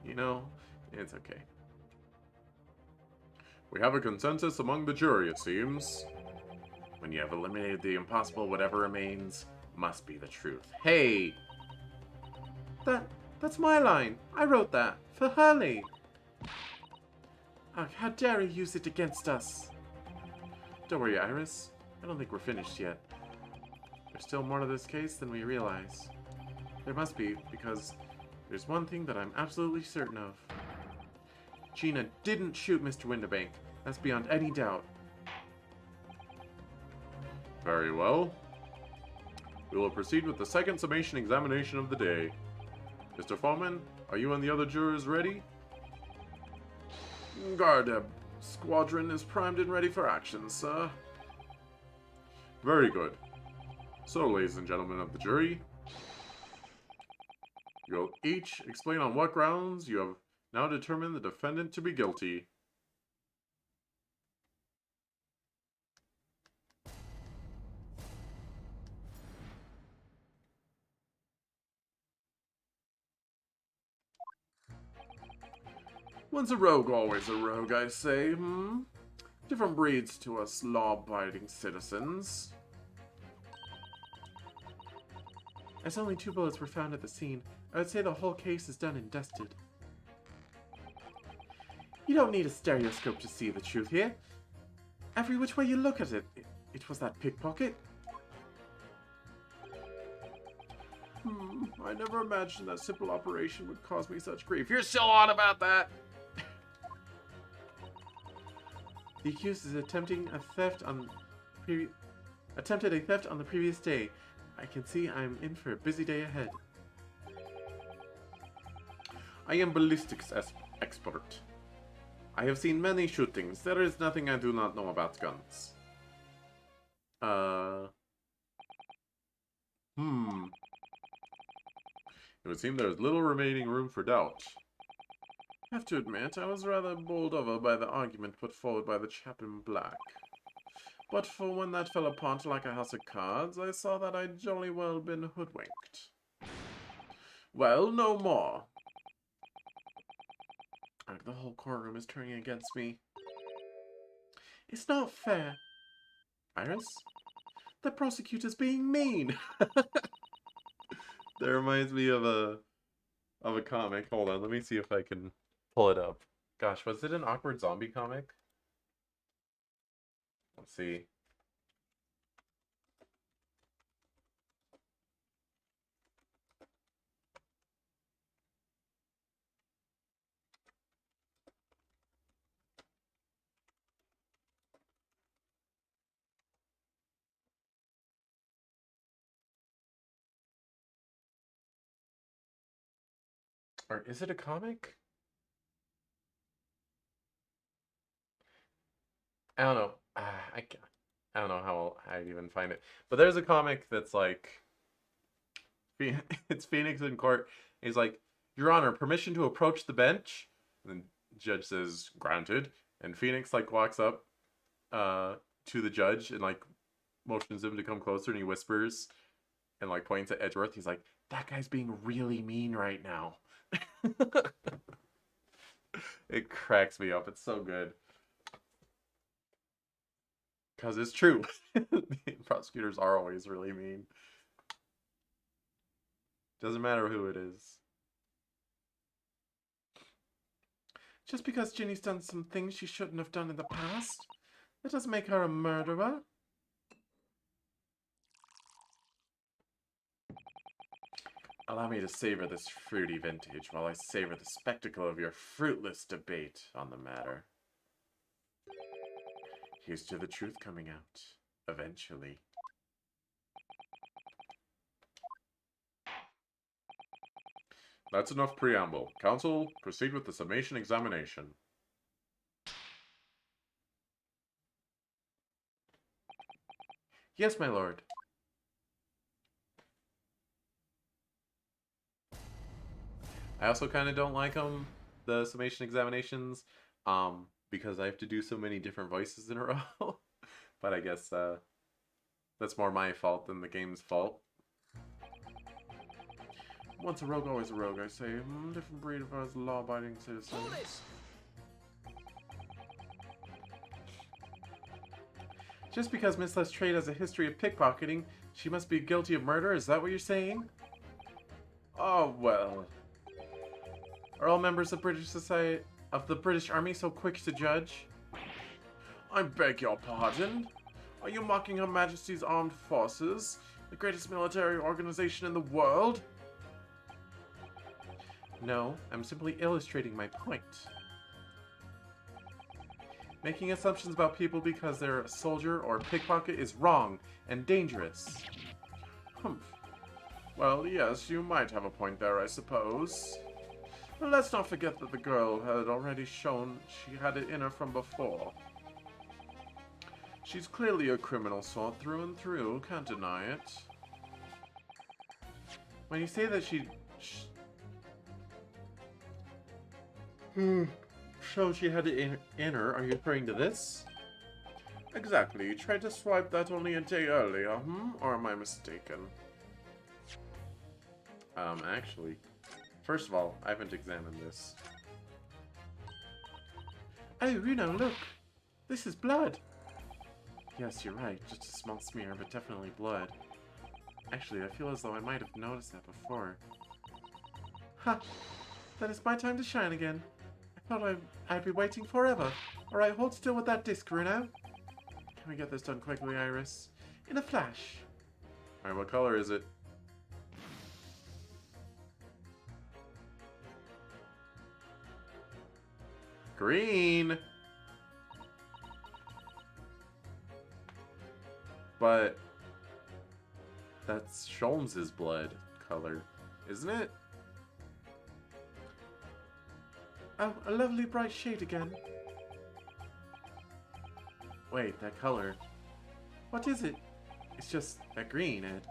Speaker 3: You know, it's okay.
Speaker 1: We have a consensus among the jury, it seems.
Speaker 3: When you have eliminated the impossible, whatever remains must be the truth. Hey! That's my line. I wrote that. For Hurley. Oh, how dare he use it against us? Don't worry, Iris. I don't think we're finished yet. There's still more to this case than we realize. There must be, because there's one thing that I'm absolutely certain of. Gina didn't shoot Mr. Winterbank. That's beyond any doubt.
Speaker 1: Very well. We will proceed with the second summation examination of the day. Mr. Foreman, are you and the other jurors ready?
Speaker 2: Gardeb squadron is primed and ready for action, sir.
Speaker 1: Very good. So, ladies and gentlemen of the jury, you'll each explain on what grounds you have now determined the defendant to be guilty.
Speaker 2: Once a rogue, always a rogue, I say, Different breeds to us law-abiding citizens.
Speaker 3: As only 2 bullets were found at the scene, I would say the whole case is done and dusted. You don't need a stereoscope to see the truth here. Every which way you look at it, it was that pickpocket.
Speaker 2: I never imagined that simple operation would cause me such grief. You're still on about that!
Speaker 3: The accused is attempted a theft on the previous day. I can see I'm in for a busy day ahead.
Speaker 1: I am ballistics expert. I have seen many shootings. There is nothing I do not know about guns. It would seem there is little remaining room for doubt.
Speaker 2: I have to admit, I was rather bowled over by the argument put forward by the chap in black. But for when that fell apart like a house of cards, I saw that I'd jolly well been hoodwinked. Well, no more.
Speaker 3: The whole courtroom is turning against me. It's not fair.
Speaker 1: Iris?
Speaker 3: The prosecutor's being mean.
Speaker 1: That reminds me of a comic. Hold on, let me see if I can pull it up. Gosh, was it an Awkward Zombie comic? Let's see. Or is it a comic? I don't know. I don't know how I'd even find it. But there's a comic that's like, it's Phoenix in court. He's like, Your Honor, permission to approach the bench? And the judge says, granted. And Phoenix like walks up to the judge and like motions him to come closer, and he whispers and like points at Edgeworth. He's like, that guy's being really mean right now. It cracks me up. It's so good. Because it's true. Prosecutors are always really mean. Doesn't matter who it is.
Speaker 3: Just because Ginny's done some things she shouldn't have done in the past, that doesn't make her a murderer.
Speaker 1: Allow me to savor this fruity vintage while I savor the spectacle of your fruitless debate on the matter. Here's to the truth coming out, eventually. That's enough preamble. Counsel, proceed with the summation examination.
Speaker 3: Yes, my lord.
Speaker 1: I also kind of don't like them, the summation examinations, because I have to do so many different voices in a row. But I guess that's more my fault than the game's fault.
Speaker 2: Once a rogue, always a rogue, I say. Different breed of us law-abiding citizens.
Speaker 1: Just because Miss Lestrade has a history of pickpocketing, she must be guilty of murder? Is that what you're saying?
Speaker 2: Oh, well.
Speaker 1: Are all members of the British Army so quick to judge?
Speaker 2: I beg your pardon? Are you mocking Her Majesty's Armed Forces, the greatest military organization in the world?
Speaker 1: No, I'm simply illustrating my point. Making assumptions about people because they're a soldier or a pickpocket is wrong and dangerous.
Speaker 2: Humph. Well, yes, you might have a point there, I suppose. But let's not forget that the girl had already shown she had it in her from before. She's clearly a criminal sort through and through, can't deny it.
Speaker 1: When you say that showed she had it in her, are you referring to this?
Speaker 2: Exactly. You tried to swipe that only a day earlier, Or am I mistaken?
Speaker 1: Actually, first of all, I haven't examined this.
Speaker 2: Oh, look! This is blood!
Speaker 1: Yes, you're right. Just a small smear, but definitely blood. Actually, I feel as though I might have noticed that before.
Speaker 2: Ha! Then it's my time to shine again. I thought I'd be waiting forever. Alright, hold still with that disc, Bruno.
Speaker 1: Can we get this done quickly, Iris?
Speaker 2: In a flash.
Speaker 1: Alright, what color is it? Green! But that's Sholmes's blood color, isn't it?
Speaker 2: Oh, a lovely bright shade again.
Speaker 1: Wait, that color.
Speaker 2: What is it?
Speaker 1: It's just that green, Ed.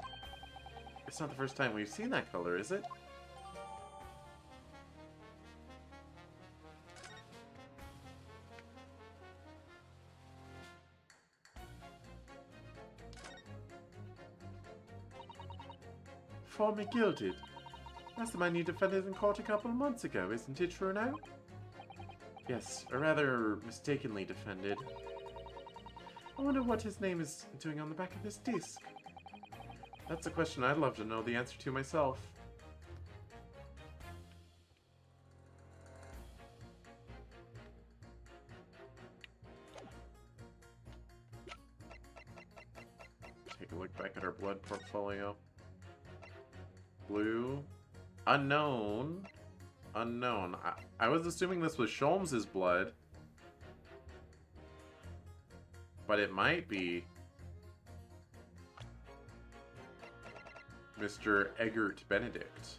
Speaker 1: It's not the first time we've seen that color, is it?
Speaker 2: Formally gilded. That's the man you defended in court a couple of months ago, isn't it, true now?
Speaker 1: Yes, or rather mistakenly defended.
Speaker 2: I wonder what his name is doing on the back of this disc.
Speaker 1: That's a question I'd love to know the answer to myself. Take a look back at our blood portfolio. Blue. Unknown. Unknown. I was assuming this was Sholmes's blood. But it might be Mr. Eggert Benedict.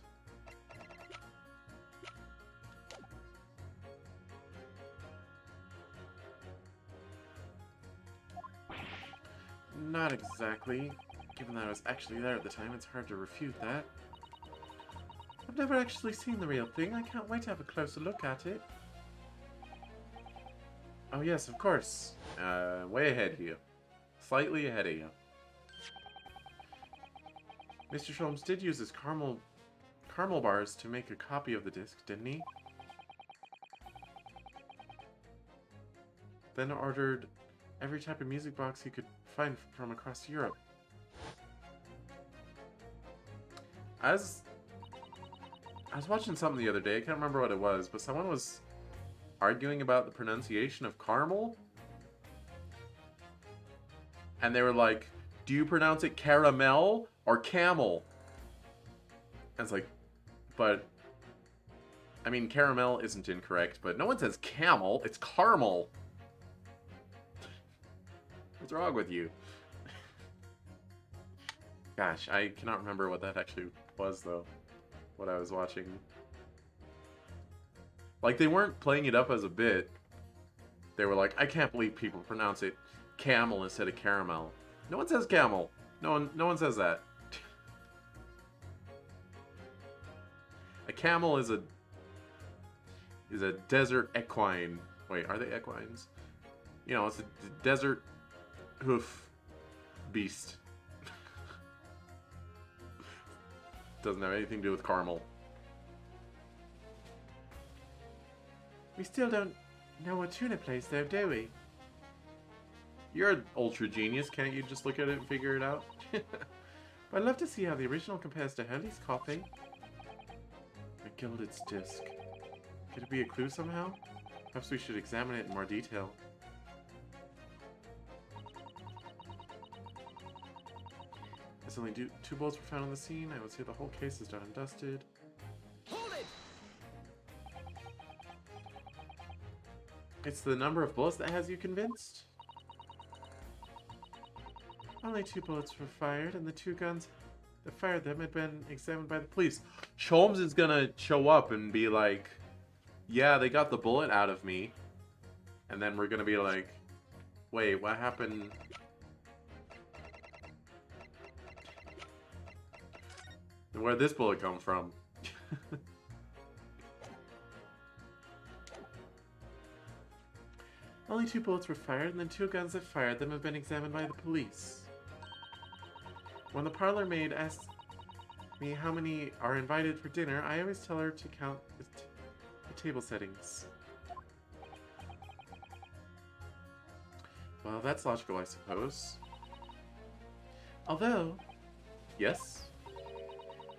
Speaker 2: Not exactly. Given that I was actually there at the time, it's hard to refute that. I've never actually seen the real thing. I can't wait to have a closer look at it.
Speaker 1: Oh yes, of course. Way ahead of you. Slightly ahead of you. Mr. Sholmes did use his caramel bars to make a copy of the disc, didn't he? Then ordered every type of music box he could find from across Europe. I was watching something the other day, I can't remember what it was, but someone was arguing about the pronunciation of caramel. And they were like, do you pronounce it caramel or camel? And it's like, but, I mean, caramel isn't incorrect, but no one says camel, it's caramel. What's wrong with you? Gosh, I cannot remember what that actually was, though. What I was watching. Like, they weren't playing it up as a bit. They were like, I can't believe people pronounce it camel instead of caramel. No one says camel. No one says that. A camel is a desert equine Wait, are they equines? You know, it's a desert hoof beast. Doesn't have anything to do with caramel.
Speaker 3: We still don't know what tuna place, though, do we?
Speaker 1: You're an ultra genius. Can't you just look at it and figure it out?
Speaker 3: I'd love to see how the original compares to Hurley's copy. A gilded disc. Could it be a clue somehow? Perhaps we should examine it in more detail. As only two bullets were found on the scene, I would say the whole case is done and dusted.
Speaker 5: Hold it!
Speaker 3: It's the number of bullets that has you convinced? Only 2 bullets were fired, and the 2 guns that fired them had been examined by the police.
Speaker 1: Sholmes is gonna show up and be like, yeah, they got the bullet out of me. And then we're gonna be like, wait, what happened? Where'd this bullet come from?
Speaker 3: Only 2 bullets were fired, and the 2 guns that fired them have been examined by the police. When the parlor maid asks me how many are invited for dinner, I always tell her to count the table settings. Well, that's logical, I suppose. Although,
Speaker 1: Yes?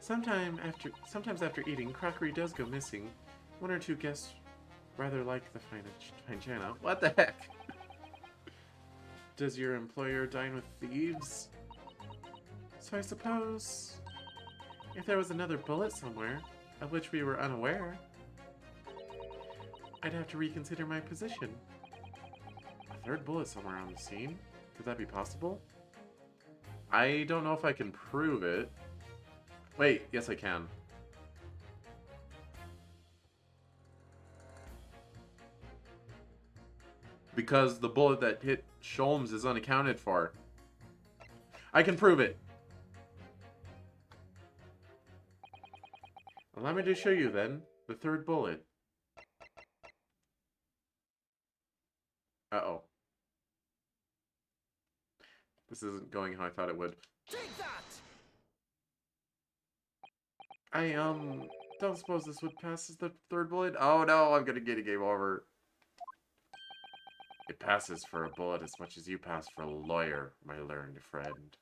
Speaker 3: sometimes after eating, crockery does go missing. 1 or 2 guests rather like the fine china.
Speaker 1: What the heck?
Speaker 3: Does your employer dine with thieves? So I suppose if there was another bullet somewhere, of which we were unaware, I'd have to reconsider my position. A 3rd bullet somewhere on the scene? Could that be possible?
Speaker 1: I don't know if I can prove it. Wait, yes I can. Because the bullet that hit Sholmes is unaccounted for. I can prove it.
Speaker 3: Allow me to show you then the 3rd bullet.
Speaker 1: Uh-oh. This isn't going how I thought it would.
Speaker 5: Take that!
Speaker 3: I don't suppose this would pass as the 3rd bullet?
Speaker 1: Oh no, I'm gonna get a game over.
Speaker 3: It passes for a bullet as much as you pass for a lawyer, my learned friend.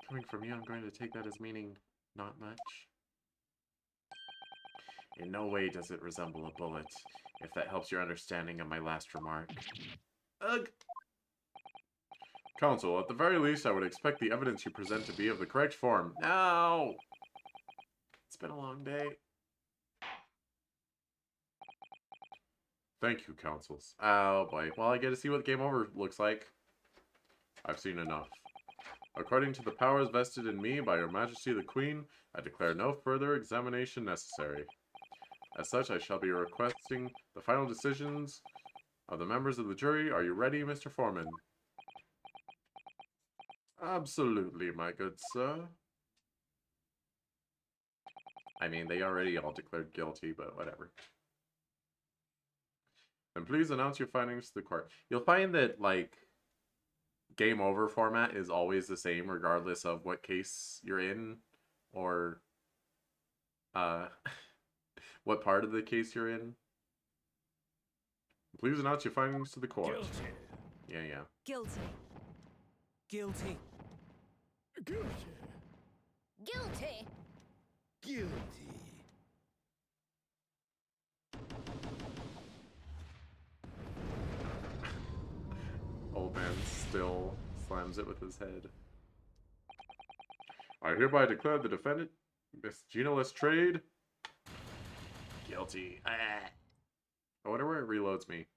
Speaker 3: Coming from you, I'm going to take that as meaning not much. In no way does it resemble a bullet, if that helps your understanding of my last remark.
Speaker 1: Ugh. Counsel, at the very least, I would expect the evidence you present to be of the correct form. No!
Speaker 3: It's been a long day.
Speaker 1: Thank you, counsels. Oh boy. Well, I get to see what game over looks like. I've seen enough. According to the powers vested in me by Your Majesty the Queen, I declare no further examination necessary. As such, I shall be requesting the final decisions of the members of the jury. Are you ready, Mr. Foreman? Absolutely, my good sir. I mean, they already all declared guilty, but whatever. Then please announce your findings to the court. You'll find that, like, game over format is always the same regardless of what case you're in or what part of the case you're in. Please announce your findings to the court.
Speaker 5: Guilty.
Speaker 1: Yeah.
Speaker 4: Guilty.
Speaker 5: Guilty.
Speaker 6: Guilty.
Speaker 4: Guilty.
Speaker 6: Guilty.
Speaker 1: Old man still slams it with his head. I hereby declare the defendant, Miss Gina Lestrade, guilty. I wonder where it reloads me.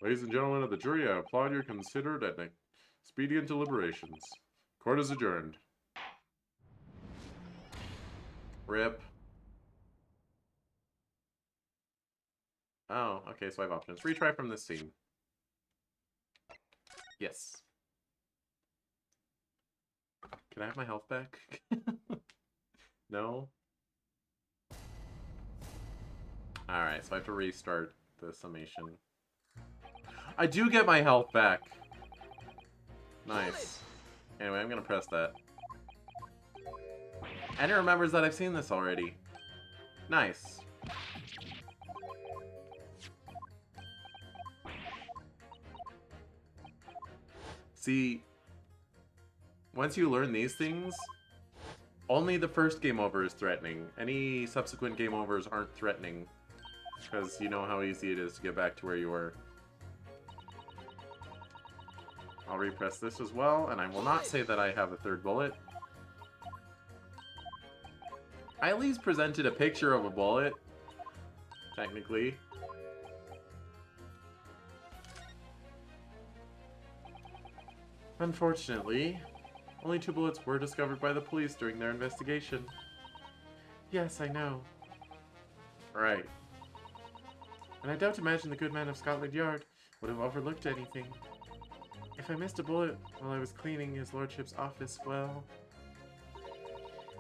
Speaker 1: Ladies and gentlemen of the jury, I applaud your considered and expedient deliberations. Court is adjourned. Rip. Oh, okay, so I have options. Retry from this scene. Yes. Can I have my health back? No? Alright, so I have to restart. the summation. I do get my health back. Nice. Anyway, I'm gonna press that. And it remembers that I've seen this already. Nice. See, once you learn these things, only the first game over is threatening. Any subsequent game overs aren't threatening, because you know how easy it is to get back to where you were. I'll repress this as well, and I will not say that I have a third bullet. I at least presented a picture of a bullet, technically. Unfortunately, only 2 bullets were discovered by the police during their investigation. Yes, I know. Right. And I don't imagine the good man of Scotland Yard would have overlooked anything. If I missed a bullet while I was cleaning his lordship's office, well,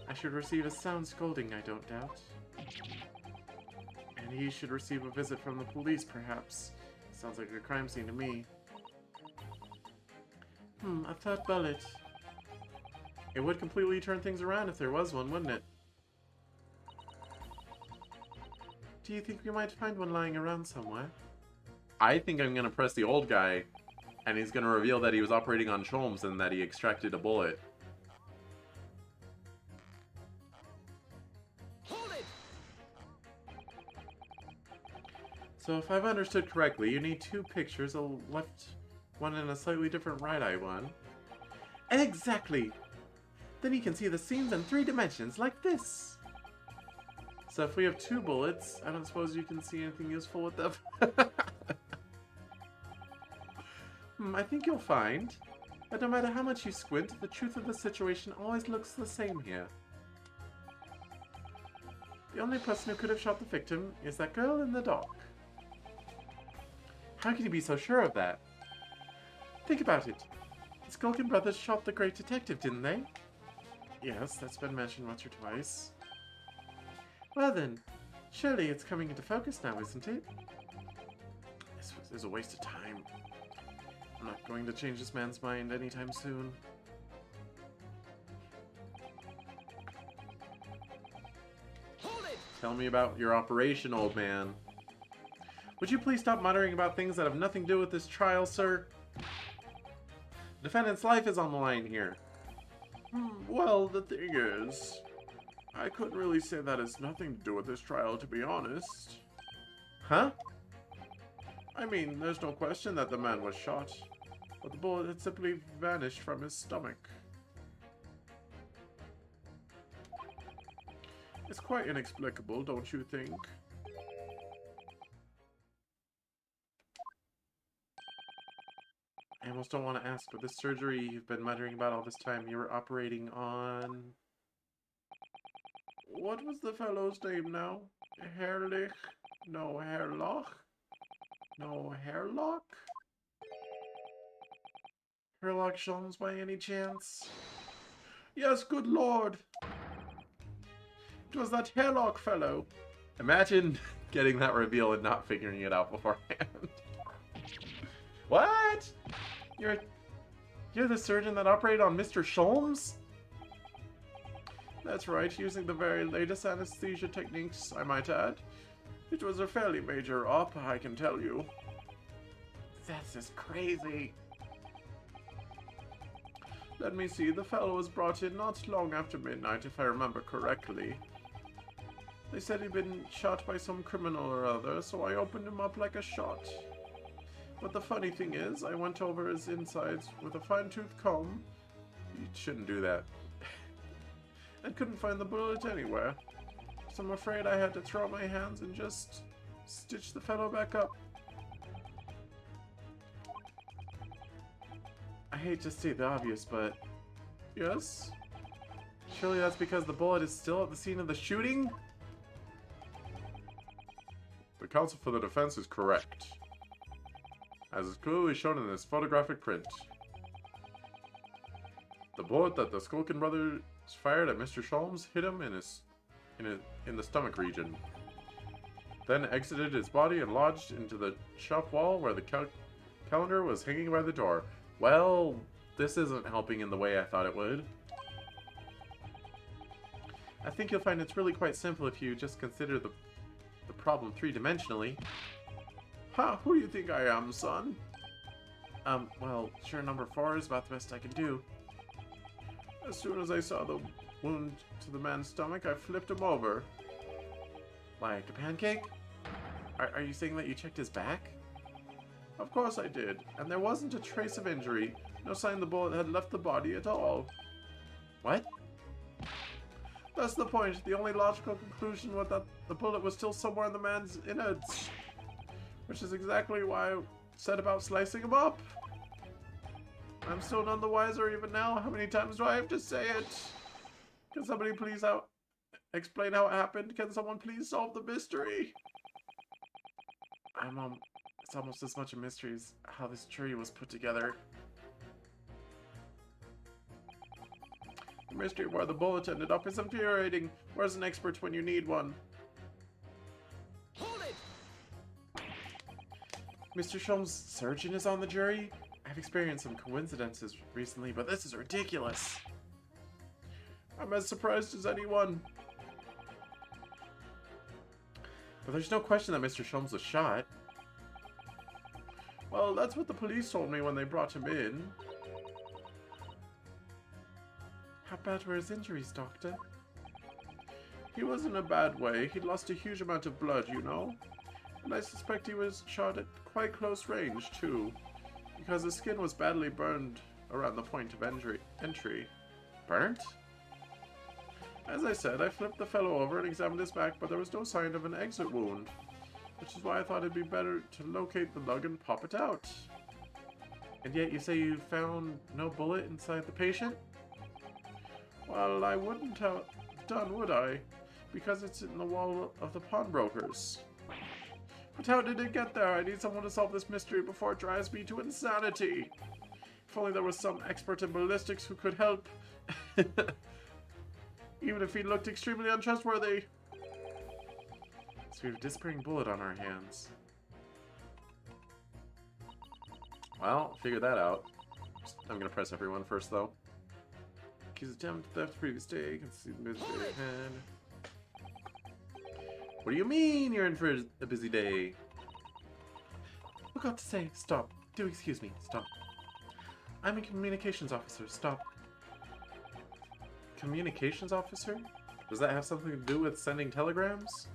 Speaker 1: I should receive a sound scolding, I don't doubt. And he should receive a visit from the police, perhaps. Sounds like a crime scene to me. A third bullet. It would completely turn things around if there was one, wouldn't it? Do you think we might find one lying around somewhere? I think I'm gonna press the old guy, and he's gonna reveal that he was operating on Sholmes and that he extracted a bullet.
Speaker 5: Hold it!
Speaker 1: So if I've understood correctly, you need 2 pictures, a left one and a slightly different right eye one. Exactly! Then you can see the scenes in 3 dimensions, like this! So if we have 2 bullets, I don't suppose you can see anything useful with them. I think you'll find that no matter how much you squint, the truth of the situation always looks the same here. The only person who could have shot the victim is that girl in the dock. How can you be so sure of that? Think about it. The Skulkin brothers shot the great detective, didn't they? Yes, that's been mentioned once or twice. Well then, surely it's coming into focus now, isn't it? This is a waste of time. I'm not going to change this man's mind anytime soon.
Speaker 5: Hold it!
Speaker 1: Tell me about your operation, old man. Would you please stop muttering about things that have nothing to do with this trial, sir? The defendant's life is on the line here.
Speaker 2: Well, the thing is, I couldn't really say that has nothing to do with this trial, to be honest.
Speaker 1: Huh?
Speaker 2: I mean, there's no question that the man was shot, but the bullet had simply vanished from his stomach. It's quite inexplicable, don't you think?
Speaker 1: I almost don't want to ask, but this surgery you've been muttering about all this time, you were operating on...
Speaker 2: What was the fellow's name now? Herlich? No, Herlock? No, Herlock?
Speaker 1: Sherlock Sholmes by any chance?
Speaker 2: Yes, good lord! It was that Herlock fellow!
Speaker 1: Imagine getting that reveal and not figuring it out beforehand. What? You're the surgeon that operated on Mr. Sholmes?
Speaker 2: That's right, using the very latest anesthesia techniques, I might add. It was a fairly major op, I can tell you.
Speaker 1: This is crazy.
Speaker 2: Let me see, the fellow was brought in not long after midnight, if I remember correctly. They said he'd been shot by some criminal or other, so I opened him up like a shot. But the funny thing is, I went over his insides with a fine-tooth comb.
Speaker 1: You shouldn't do that.
Speaker 2: And couldn't find the bullet anywhere. So I'm afraid I had to throw up my hands and just stitch the fellow back up.
Speaker 1: I hate to state the obvious, but
Speaker 2: Yes?
Speaker 1: surely that's because the bullet is still at the scene of the shooting?
Speaker 2: The counsel for the defense is correct, as is clearly shown in this photographic print. The bullet that the Skulkin brothers fired at Mr. Sholmes hit him in the stomach region.
Speaker 1: then exited his body and lodged into the shop wall where the calendar was hanging by the door. Well, this isn't helping in the way I thought it would. I think you'll find it's really quite simple if you just consider the problem three-dimensionally.
Speaker 2: Ha! Who do you think I am, son?
Speaker 1: Well, sure, number 4 is about the best I can do.
Speaker 2: As soon as I saw the wound to the man's stomach, I flipped him over.
Speaker 1: Like a pancake? Are you saying that you checked his back?
Speaker 2: Of course I did, and there wasn't a trace of injury. No sign the bullet had left the body at all.
Speaker 1: What?
Speaker 2: That's the point. The only logical conclusion was that the bullet was still somewhere in the man's innards. Which is exactly why I set about slicing him up. I'm still none the wiser even now. How many times do I have to say it? Can somebody please explain how it happened? Can someone please solve the mystery?
Speaker 1: It's almost as much a mystery as how this jury was put together.
Speaker 2: The mystery of where the bullet ended up is infuriating. Where's an expert when you need one?
Speaker 5: Hold it!
Speaker 1: Mr. Sholmes' surgeon is on the jury? I've experienced some coincidences recently, but this is ridiculous.
Speaker 2: I'm as surprised as anyone.
Speaker 1: But there's no question that Mr. Sholmes was shot.
Speaker 2: Well, that's what the police told me when they brought him in.
Speaker 1: How bad were his injuries, Doctor?
Speaker 2: He was in a bad way. He'd lost a huge amount of blood, you know. And I suspect he was shot at quite close range, too. Because his skin was badly burned around the point of entry.
Speaker 1: Burnt?
Speaker 2: As I said, I flipped the fellow over and examined his back, but there was no sign of an exit wound. Which is why I thought it'd be better to locate the lug and pop it out.
Speaker 1: And yet you say you found no bullet inside the patient?
Speaker 2: Well, I wouldn't have done, would I? Because it's in the wall of the pawnbrokers. But how did it get there? I need someone to solve this mystery before it drives me to insanity. If only there was some expert in ballistics who could help. Even if he looked extremely untrustworthy.
Speaker 1: So we have a disappearing bullet on our hands. Well, figure that out. I'm gonna press everyone first, though.
Speaker 2: Accused attempt theft previous day. Can see the mystery at hand.
Speaker 1: What do you mean you're in for a busy day? Forgot to say, stop. Do excuse me, stop. I'm a communications officer, stop. Communications officer? Does that have something to do with sending telegrams?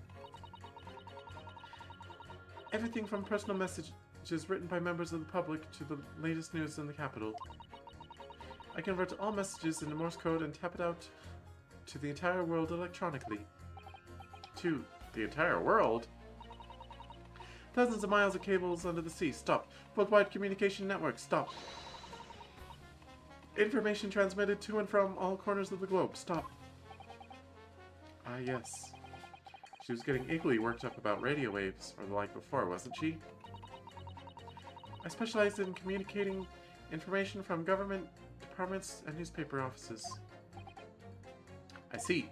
Speaker 1: Everything from personal messages written by members of the public to the latest news in the capital. I convert all messages into Morse code and tap it out to the entire world electronically. To the entire world? Thousands of miles of cables under the sea, stop. Worldwide communication network, stop. Information transmitted to and from all corners of the globe, stop. Ah, yes. She was getting equally worked up about radio waves, or the like before, wasn't she? I specialize in communicating information from government departments and newspaper offices. I see.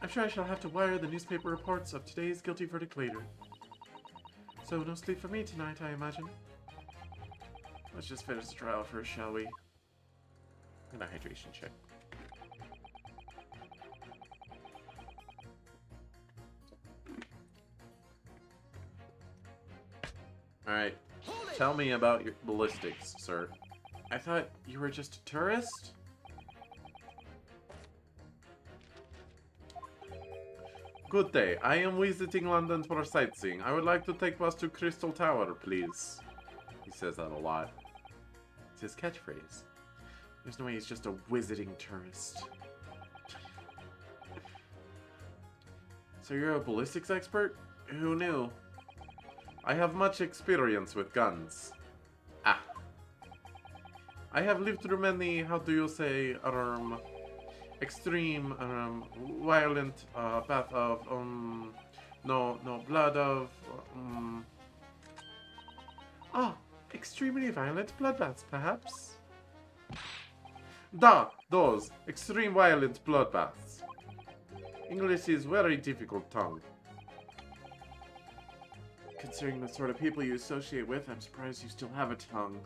Speaker 1: I'm sure I shall have to wire the newspaper reports of today's guilty verdict later. So no sleep for me tonight, I imagine. Let's just finish the trial first, shall we? And a hydration check. Alright, tell me about your ballistics, sir. I thought you were just a tourist? Good day. I am visiting London for sightseeing. I would like to take bus to Crystal Tower, please. He says that a lot. It's his catchphrase. There's no way he's just a visiting tourist. So you're a ballistics expert? Who knew? I have much experience with guns. Ah. I have lived through many, how do you say, extreme, violent, path of, no, blood of, extremely violent bloodbaths, perhaps? Those, extreme violent bloodbaths. English is very difficult tongue.
Speaker 3: Considering the sort of people you associate with, I'm surprised you still have a tongue.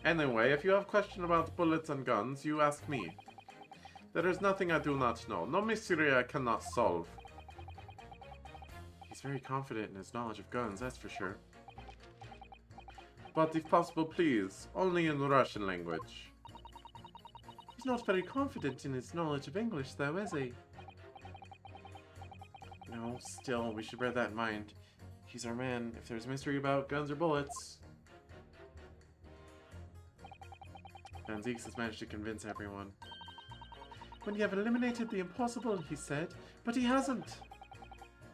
Speaker 1: Anyway, if you have questions about bullets and guns, you ask me. There is nothing I do not know. No mystery I cannot solve.
Speaker 3: He's very confident in his knowledge of guns, that's for sure.
Speaker 1: But if possible, please, only in Russian language.
Speaker 3: He's not very confident in his knowledge of English, though, is he? No, still, we should bear that in mind. He's our man, if there's mystery about guns or bullets. Van Zieks has managed to convince everyone. When you have eliminated the impossible, he said, but he hasn't.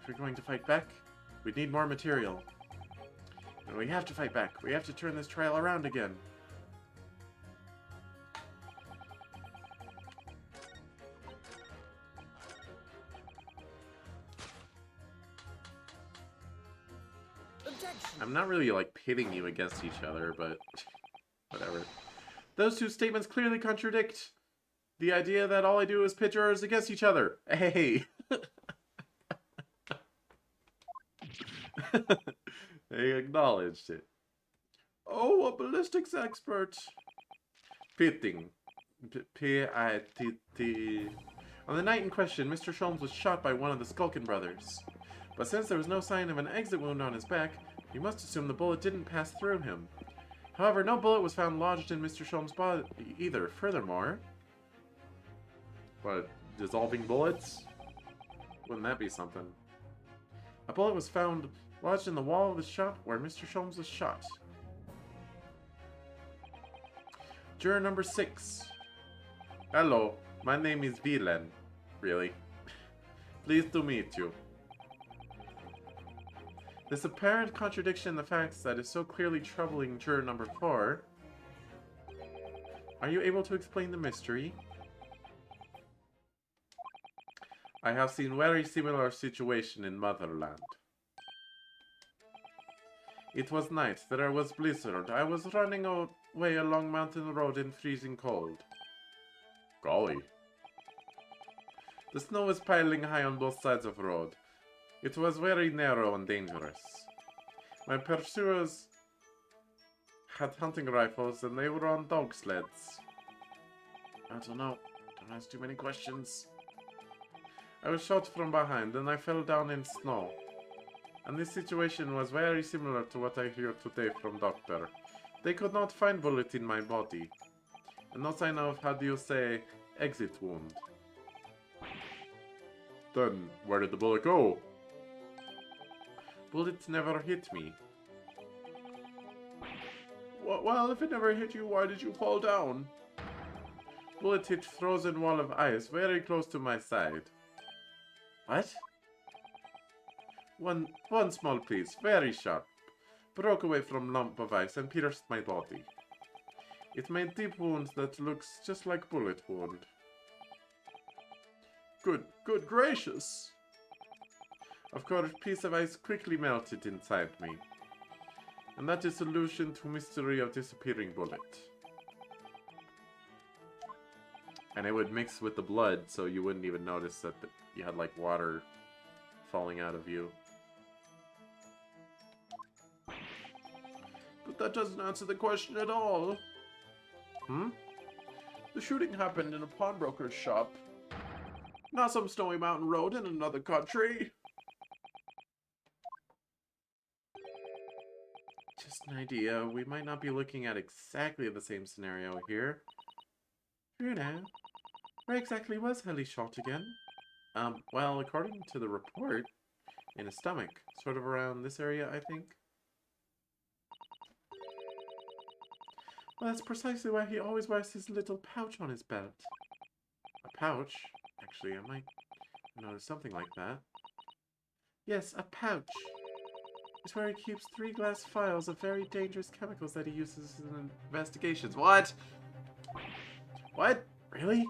Speaker 3: If we're going to fight back, we need more material. And we have to fight back. We have to turn this trial around again.
Speaker 5: Objection.
Speaker 1: I'm not really, like, pitting you against each other, but whatever. Those two statements clearly contradict the idea that all I do is pit jurors against each other. Hey! They acknowledged it. Oh, a ballistics expert. Pitting. P-I-T-T. On the night in question, Mr. Sholmes was shot by one of the Skulkin brothers. But since there was no sign of an exit wound on his back, we must assume the bullet didn't pass through him. However, no bullet was found lodged in Mr. Sholmes' body either. Furthermore... What? Dissolving bullets? Wouldn't that be something? A bullet was found lodged in the wall of the shop where Mr. Sholmes was shot. Juror number 6. Hello, my name is Villain. Really? Pleased to meet you. This apparent contradiction in the facts that is so clearly troubling juror number 4. Are you able to explain the mystery? I have seen very similar situation in Motherland. It was night, there was blizzard. I was running away along mountain road in freezing cold. Golly. The snow was piling high on both sides of road. It was very narrow and dangerous. My pursuers had hunting rifles and they were on dog sleds. I don't know. Don't ask too many questions. I was shot from behind and I fell down in snow. And this situation was very similar to what I hear today from doctor. They could not find bullet in my body. And no sign of, how do you say, exit wound. Then, where did the bullet go? Bullets never hit me. Well, if it never hit you, why did you fall down? Bullet hit frozen wall of ice very close to my side. What? One small piece, very sharp, broke away from lump of ice and pierced my body. It made deep wounds that looks just like bullet wound. Good gracious! Of course, piece of ice quickly melted inside me. And that is solution to mystery of disappearing bullet. And it would mix with the blood, so you wouldn't even notice that you had, like, water falling out of you. But that doesn't answer the question at all. Hmm? The shooting happened in a pawnbroker's shop. Not some snowy mountain road in another country. Just an idea. We might not be looking at exactly the same scenario here. You know, where exactly was Helly shot again? Well, according to the report, in his stomach. Sort of around this area, I think. Well, that's precisely why he always wears his little pouch on his belt. A pouch? Actually, I might notice something like that. Yes, a pouch. It's where he keeps 3 glass vials of very dangerous chemicals that he uses in investigations. What? What? Really?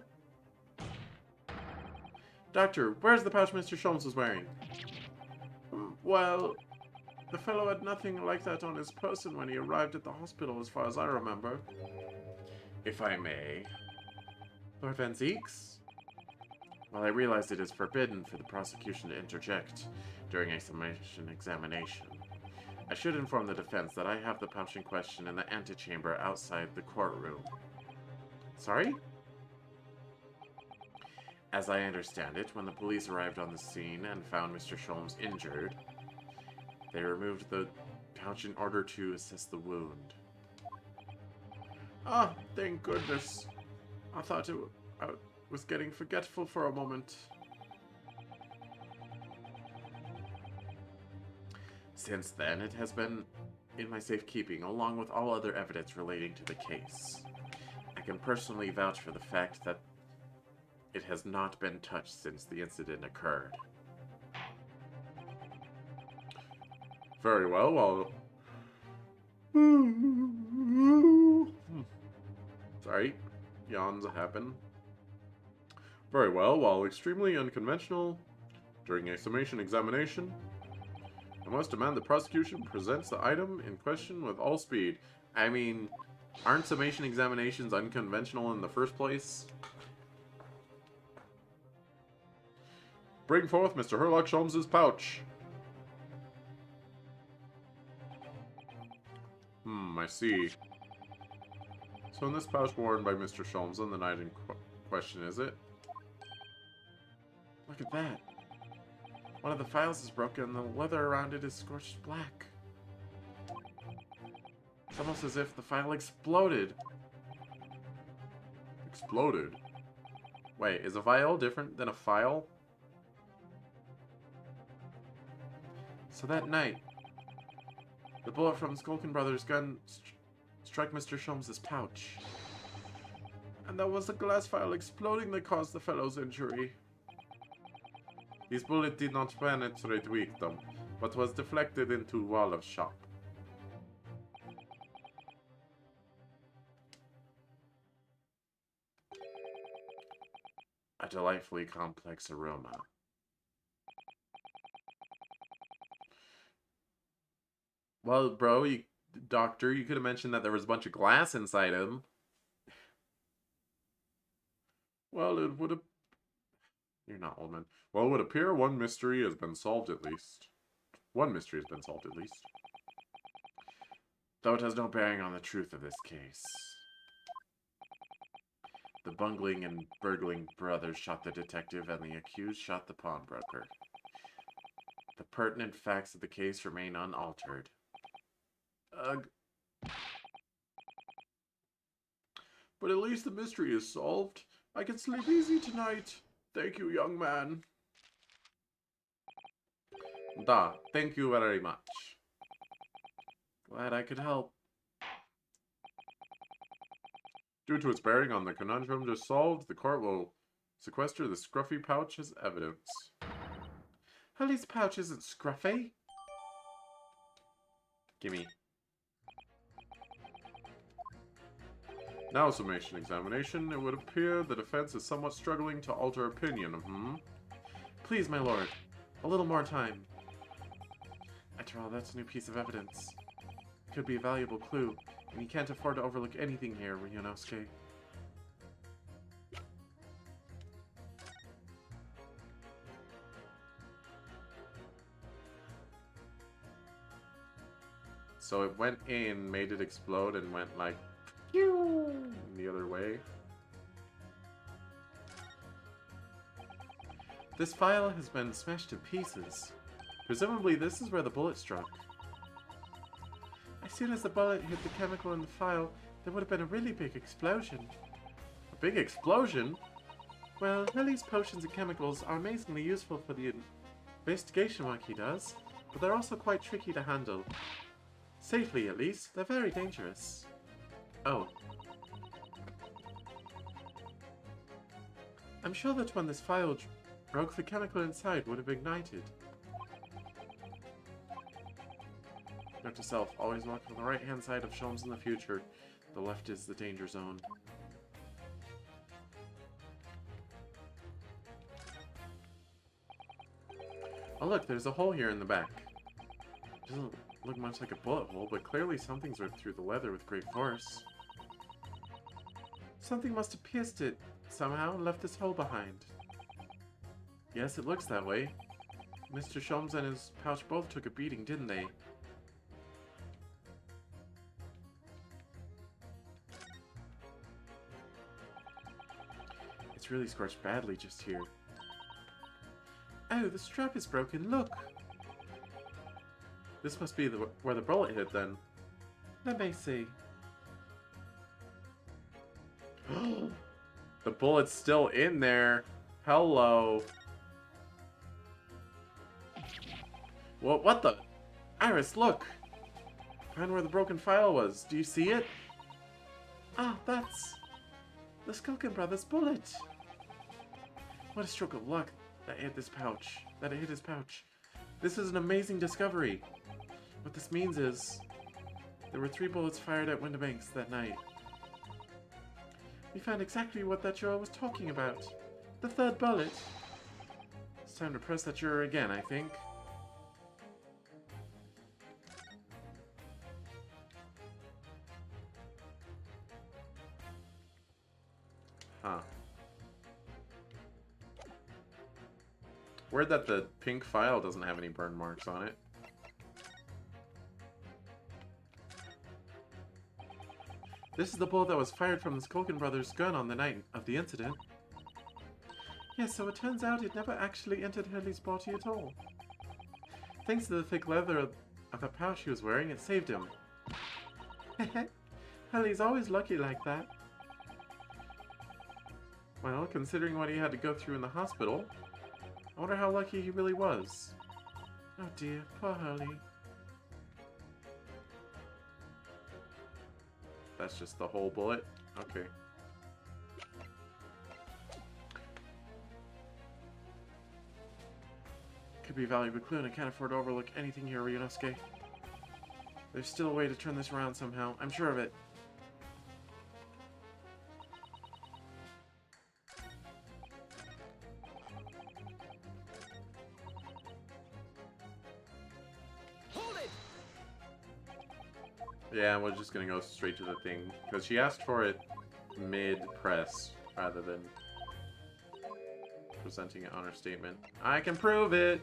Speaker 1: Doctor, where's the pouch Mr. Sholmes was wearing? Well, the fellow had nothing like that on his person when he arrived at the hospital, as far as I remember. If I may. Lord Van Zieks?
Speaker 3: While I realize it is forbidden for the prosecution to interject during a summation examination, I should inform the defense that I have the pouch in question in the antechamber outside the courtroom. Sorry? As I understand it, when the police arrived on the scene and found Mr. Sholmes injured, they removed the pouch in order to assess the wound.
Speaker 2: Ah, thank goodness. I thought I was getting forgetful for a moment.
Speaker 3: Since then, it has been in my safekeeping, along with all other evidence relating to the case. I can personally vouch for the fact that it has not been touched since the incident occurred.
Speaker 1: Very well, well... Sorry, yawns happen. Very well, while extremely unconventional, during a summation examination, I must demand the prosecution presents the item in question with all speed. I mean, aren't summation examinations unconventional in the first place? Bring forth Mr. Herlock Sholmes' pouch. I see. So in this pouch worn by Mr. Sholmes on the night in question, is it?
Speaker 3: Look at that. One of the files is broken and the leather around it is scorched black. It's almost as if the file exploded.
Speaker 1: Exploded? Wait, is a vial different than a file?
Speaker 3: So that night, the bullet from Skulkin Brothers' gun struck Mr. Sholmes' pouch.
Speaker 2: And that was the glass file exploding that caused the fellow's injury.
Speaker 1: His bullet did not penetrate victim, but was deflected into wall of shop.
Speaker 3: A delightfully complex aroma.
Speaker 1: Well, bro, doctor, you could have mentioned that there was a bunch of glass inside him.
Speaker 2: Well, it would have...
Speaker 1: You're not old man. Well, it would appear one mystery has been solved at least. One mystery has been solved at least.
Speaker 3: Though it has no bearing on the truth of this case. The bungling and burgling brothers shot the detective and the accused shot the pawnbroker. The pertinent facts of the case remain unaltered.
Speaker 2: Ugh. But at least the mystery is solved. I can sleep easy tonight. Thank you, young man.
Speaker 1: Da, thank you very much.
Speaker 3: Glad I could help.
Speaker 1: Due to its bearing on the conundrum just solved, the court will sequester the scruffy pouch as evidence.
Speaker 3: Hully's pouch isn't scruffy.
Speaker 1: Gimme. Now, summation examination. It would appear the defense is somewhat struggling to alter opinion.
Speaker 3: Please, my lord. A little more time. After all, that's a new piece of evidence. Could be a valuable clue, and you can't afford to overlook anything here, Ryunosuke.
Speaker 1: So it went in, made it explode, and went like the other way.
Speaker 3: This file has been smashed to pieces. Presumably this is where the bullet struck. As soon as the bullet hit the chemical in the file, there would have been a really big explosion.
Speaker 1: A big explosion?
Speaker 3: Well, Lily's potions and chemicals are amazingly useful for the investigation work he does, but they're also quite tricky to handle. Safely, at least, they're very dangerous. Oh. I'm sure that when this file broke, the chemical inside would have ignited. Note to self, always walk on the right-hand side of Sholmes in the future. The left is the danger zone. Oh look, there's a hole here in the back. It doesn't look much like a bullet hole, but clearly something's ripped through the leather with great force. Something must have pierced it somehow and left this hole behind. Yes, it looks that way. Mr. Sholmes and his pouch both took a beating, didn't they? It's really scorched badly just here. Oh, the strap is broken, look! This must be where the bullet hit, then. Let me see.
Speaker 1: The bullet's still in there. Hello.
Speaker 3: Well, what the? Iris, look! Find where the broken file was. Do you see it? Ah, that's... the Skulkin Brothers bullet! What a stroke of luck that hit this pouch. That it hit his pouch. This is an amazing discovery. What this means is... there were 3 bullets fired at Windibanks that night. We found exactly what that juror was talking about. The 3rd bullet. It's time to press that juror again, I think.
Speaker 1: Huh. Weird that the pink file doesn't have any burn marks on it.
Speaker 3: This is the bullet that was fired from the Skulkin brothers' gun on the night of the incident. Yes, so it turns out it never actually entered Hurley's body at all. Thanks to the thick leather of the pouch he was wearing, it saved him. Hurley's always lucky like that. Well, considering what he had to go through in the hospital, I wonder how lucky he really was. Oh dear, poor Hurley.
Speaker 1: That's just the whole bullet? Okay.
Speaker 3: Could be a valuable clue, and I can't afford to overlook anything here, Ryunosuke. There's still a way to turn this around somehow. I'm sure of it.
Speaker 5: Hold it!
Speaker 1: Yeah, we're just gonna go straight to the thing. Because she asked for it mid-press, rather than presenting it on her statement. I can prove it!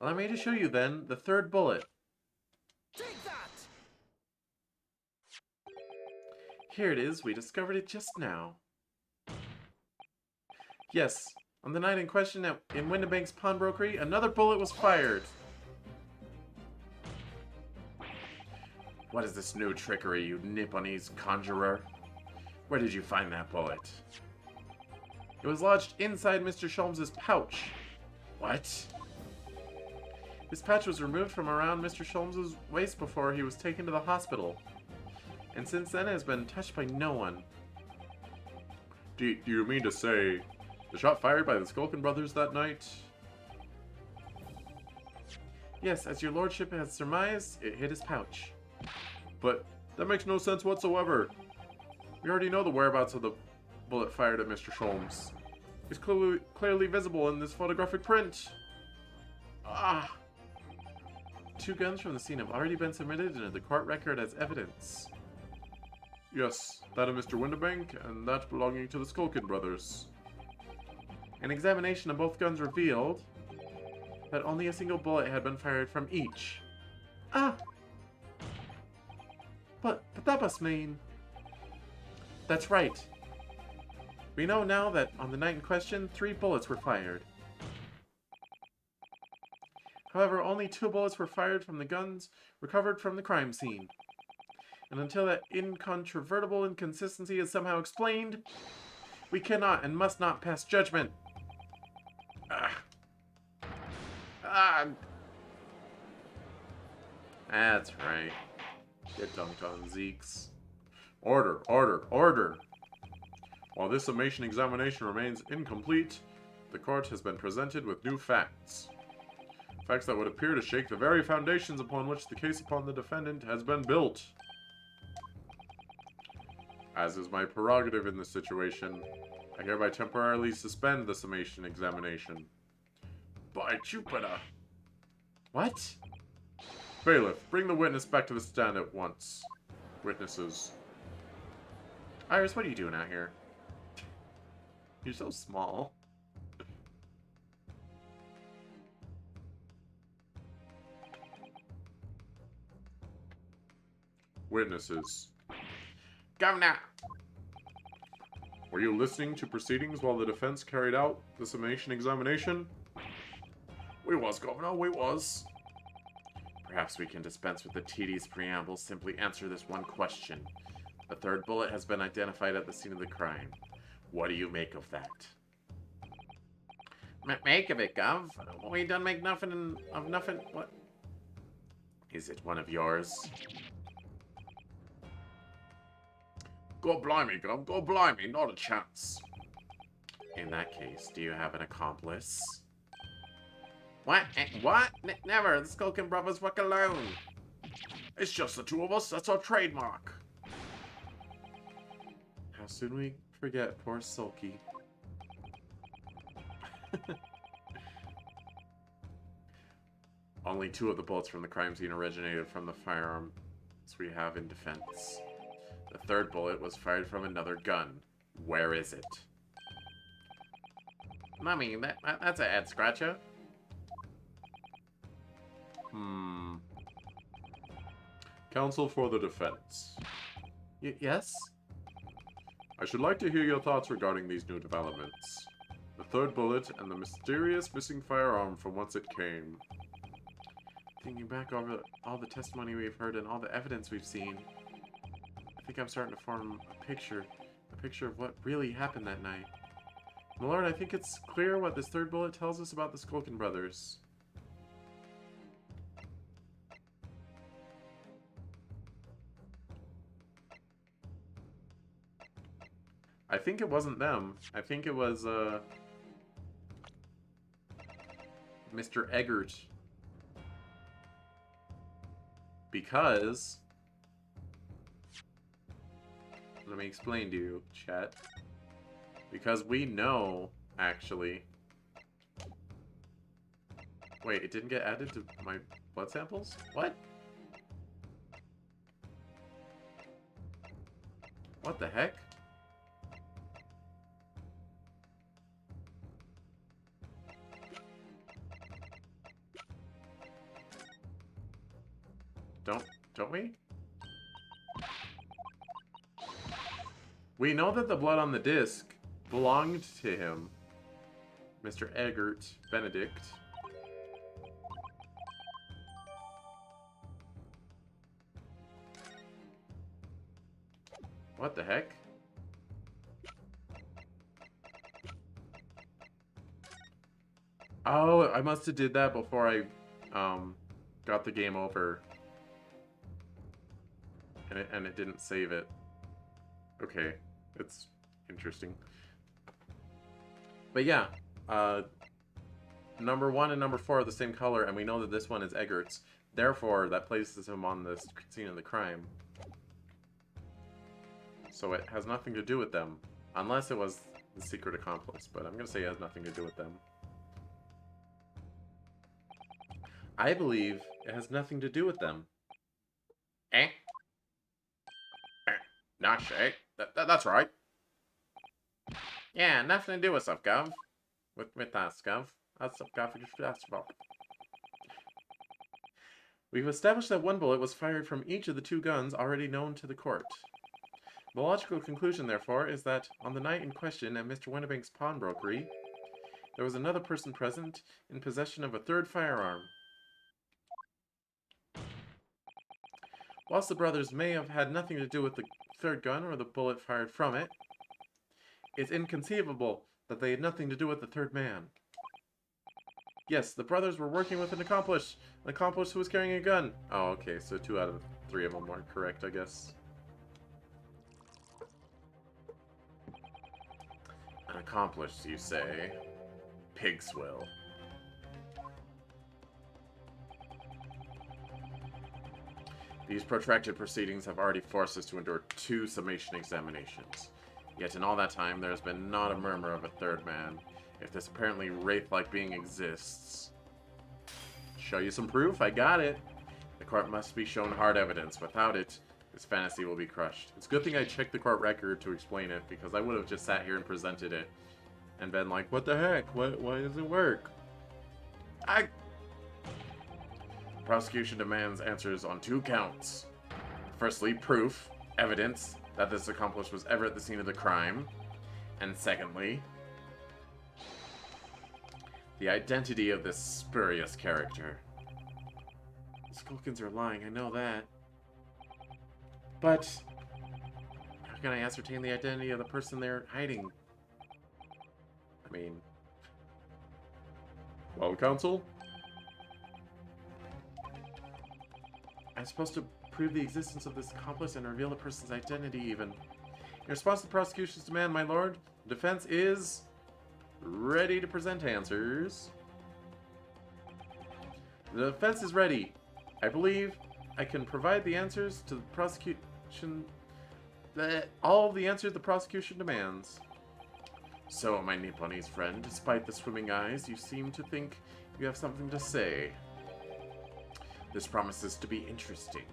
Speaker 3: Allow me to show you, then, the 3rd bullet.
Speaker 5: Take that!
Speaker 3: Here it is. We discovered it just now. Yes, on the night in question in Windibank's pawnbrokery, another bullet was fired.
Speaker 1: What is this new trickery, you Nipponese conjurer? Where did you find that bullet?
Speaker 3: It was lodged inside Mr. Sholmes' pouch.
Speaker 1: What?
Speaker 3: This pouch was removed from around Mr. Sholmes' waist before he was taken to the hospital. And since then it has been touched by no one.
Speaker 1: Do you mean to say the shot fired by the Skulkin brothers that night?
Speaker 3: Yes, as your lordship has surmised, it hit his pouch.
Speaker 1: But that makes no sense whatsoever. We already know the whereabouts of the bullet fired at Mr. Sholmes.
Speaker 3: It's clearly visible in this photographic print.
Speaker 1: Ah!
Speaker 3: 2 guns from the scene have already been submitted into the court record as evidence.
Speaker 1: Yes, that of Mr. Windibank, and that belonging to the Skulkin brothers.
Speaker 3: An examination of both guns revealed that only a single bullet had been fired from each. Ah! But that must mean... That's right. We know now that on the night in question, 3 bullets were fired. However, only 2 bullets were fired from the guns recovered from the crime scene. And until that incontrovertible inconsistency is somehow explained, we cannot and must not pass judgment.
Speaker 1: That's right. Get dunked on, Zeeks. Order, order, order! While this summation examination remains incomplete, the court has been presented with new facts. Facts that would appear to shake the very foundations upon which the case upon the defendant has been built. As is my prerogative in this situation, I hereby temporarily suspend the summation examination. By Jupiter!
Speaker 3: What?
Speaker 1: Bailiff, bring the witness back to the stand at once. Witnesses.
Speaker 3: Iris, what are you doing out here?
Speaker 1: You're so small. Witnesses.
Speaker 3: Governor!
Speaker 1: Were you listening to proceedings while the defense carried out the summation examination?
Speaker 3: We was, Governor, we was. Perhaps we can dispense with the tedious preamble, simply answer this one question. The third bullet has been identified at the scene of the crime. What do you make of that? Make of it, Gov? We done make nothing of nothing. What? Is it one of yours?
Speaker 2: God blimey, Gov. God blimey, not a chance.
Speaker 3: In that case, do you have an accomplice? What? What? Never. The Skulkin brothers work alone.
Speaker 2: It's just the two of us. That's our trademark.
Speaker 1: How soon we forget poor Sulky. Only 2 of the bullets from the crime scene originated from the firearms we have in defense. The third bullet was fired from another gun. Where is it?
Speaker 3: Mummy, that's a head scratcher.
Speaker 1: Counsel for the defense.
Speaker 3: Yes?
Speaker 1: I should like to hear your thoughts regarding these new developments. The third bullet and the mysterious missing firearm from whence it came. Thinking back over all the testimony we've heard and all the evidence we've seen, I think I'm starting to form a picture of what really happened that night. My lord, I think it's clear what this third bullet tells us about the Skulkin brothers. I think it wasn't them. I think it was, Mr. Eggert. Because... Let me explain to you, chat. Because we know, actually... Wait, it didn't get added to my blood samples? What? What the heck? Don't we? We know that the blood on the disc belonged to him. Mr. Eggert Benedict. What the heck? Oh, I must have did that before I got the game over. And it didn't save it. Okay, it's interesting. But yeah, number 1 and number 4 are the same color, and we know that this one is Eggert's. Therefore, that places him on the scene of the crime. So it has nothing to do with them. Unless it was the secret accomplice, but I'm going to say it has nothing to do with them. I believe it has nothing to do with them.
Speaker 3: Eh? Nah, shit. That's right. Yeah, nothing to do with stuff, Gov. With that stuff. That's stuff, Gov. That's about.
Speaker 1: We've established that one bullet was fired from each of the 2 guns already known to the court. The logical conclusion, therefore, is that on the night in question at Mr. Winnebank's pawnbrokery, there was another person present in possession of a third firearm. Whilst the brothers may have had nothing to do with the third gun or the bullet fired from it, it's inconceivable that they had nothing to do with the third man. Yes, the brothers were working with an accomplice who was carrying a gun. Oh, okay, so 2 out of 3 of them weren't correct, I guess.
Speaker 3: An accomplice, you say? Pig's will.
Speaker 1: These protracted proceedings have already forced us to endure 2 summation examinations. Yet in all that time, there has been not a murmur of a third man, if this apparently wraith-like being exists. Show you some proof? I got it! The court must be shown hard evidence. Without it, this fantasy will be crushed. It's a good thing I checked the court record to explain it, because I would have just sat here and presented it, And been like, what the heck? Why does it work?
Speaker 3: Prosecution demands answers on 2 counts. Firstly, proof, evidence, that this accomplice was ever at the scene of the crime. And secondly, the identity of this spurious character. The Skulkins are lying, I know that. But how can I ascertain the identity of the person they're hiding? I mean...
Speaker 1: Well, counsel?
Speaker 3: I'm supposed to prove the existence of this accomplice and reveal the person's identity, even. In response to the prosecution's demand, my lord, the defense is ready to present answers. The defense is ready. I believe I can provide the answers to the prosecution... all the answers the prosecution demands. So, my Nipponese friend, despite the swimming eyes, you seem to think you have something to say. This promises to be interesting.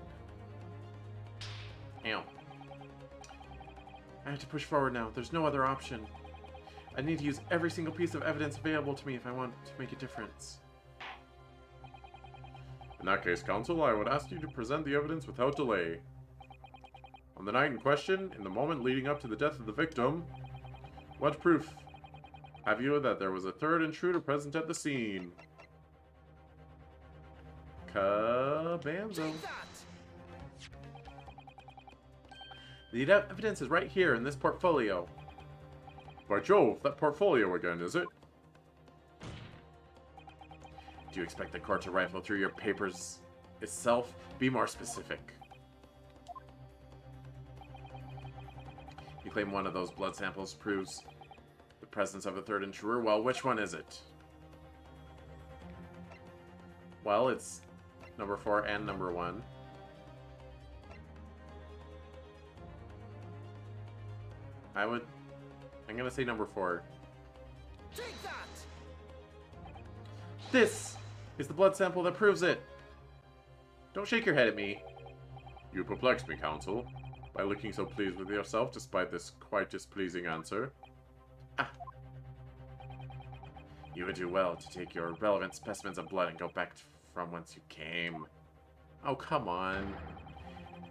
Speaker 3: Ow. I have to push forward now. There's no other option. I need to use every single piece of evidence available to me if I want to make a difference.
Speaker 1: In that case, counsel, I would ask you to present the evidence without delay. On the night in question, in the moment leading up to the death of the victim, what proof have you that there was a third intruder present at the scene? Kabamzo.
Speaker 5: Take that!
Speaker 3: The evidence is right here in this portfolio.
Speaker 1: By Jove, that portfolio again, is it?
Speaker 3: Do you expect the court to rifle through your papers itself? Be more specific. You claim one of those blood samples proves the presence of a third intruder. Well, which one is it? Well, it's number 4 and number 1. I'm gonna say number 4.
Speaker 5: Take that!
Speaker 3: This is the blood sample that proves it. Don't shake your head at me.
Speaker 1: You perplex me, counsel, by looking so pleased with yourself despite this quite displeasing answer.
Speaker 3: You would do well to take your relevant specimens of blood and go back from whence you came. Oh, come on.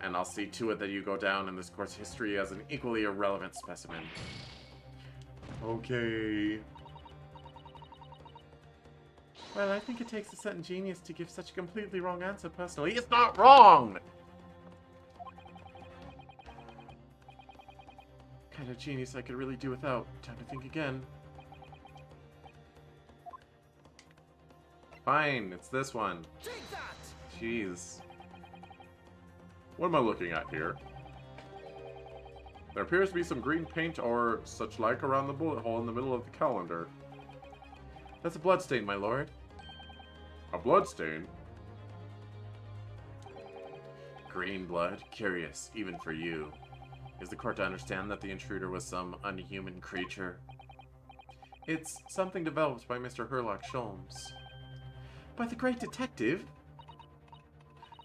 Speaker 3: And I'll see to it that you go down in this court's history as an equally irrelevant specimen.
Speaker 1: Okay.
Speaker 3: Well, I think it takes a certain genius to give such a completely wrong answer personally. It's not wrong! Kind of genius I could really do without. Time to think again.
Speaker 1: Fine, it's this one.
Speaker 5: Take that!
Speaker 1: Jeez. What am I looking at here? There appears to be some green paint or such like around the bullet hole in the middle of the calendar.
Speaker 3: That's a bloodstain, my lord.
Speaker 1: A bloodstain?
Speaker 3: Green blood? Curious, even for you. Is the court to understand that the intruder was some unhuman creature? It's something developed by Mr. Herlock Sholmes. By the great detective?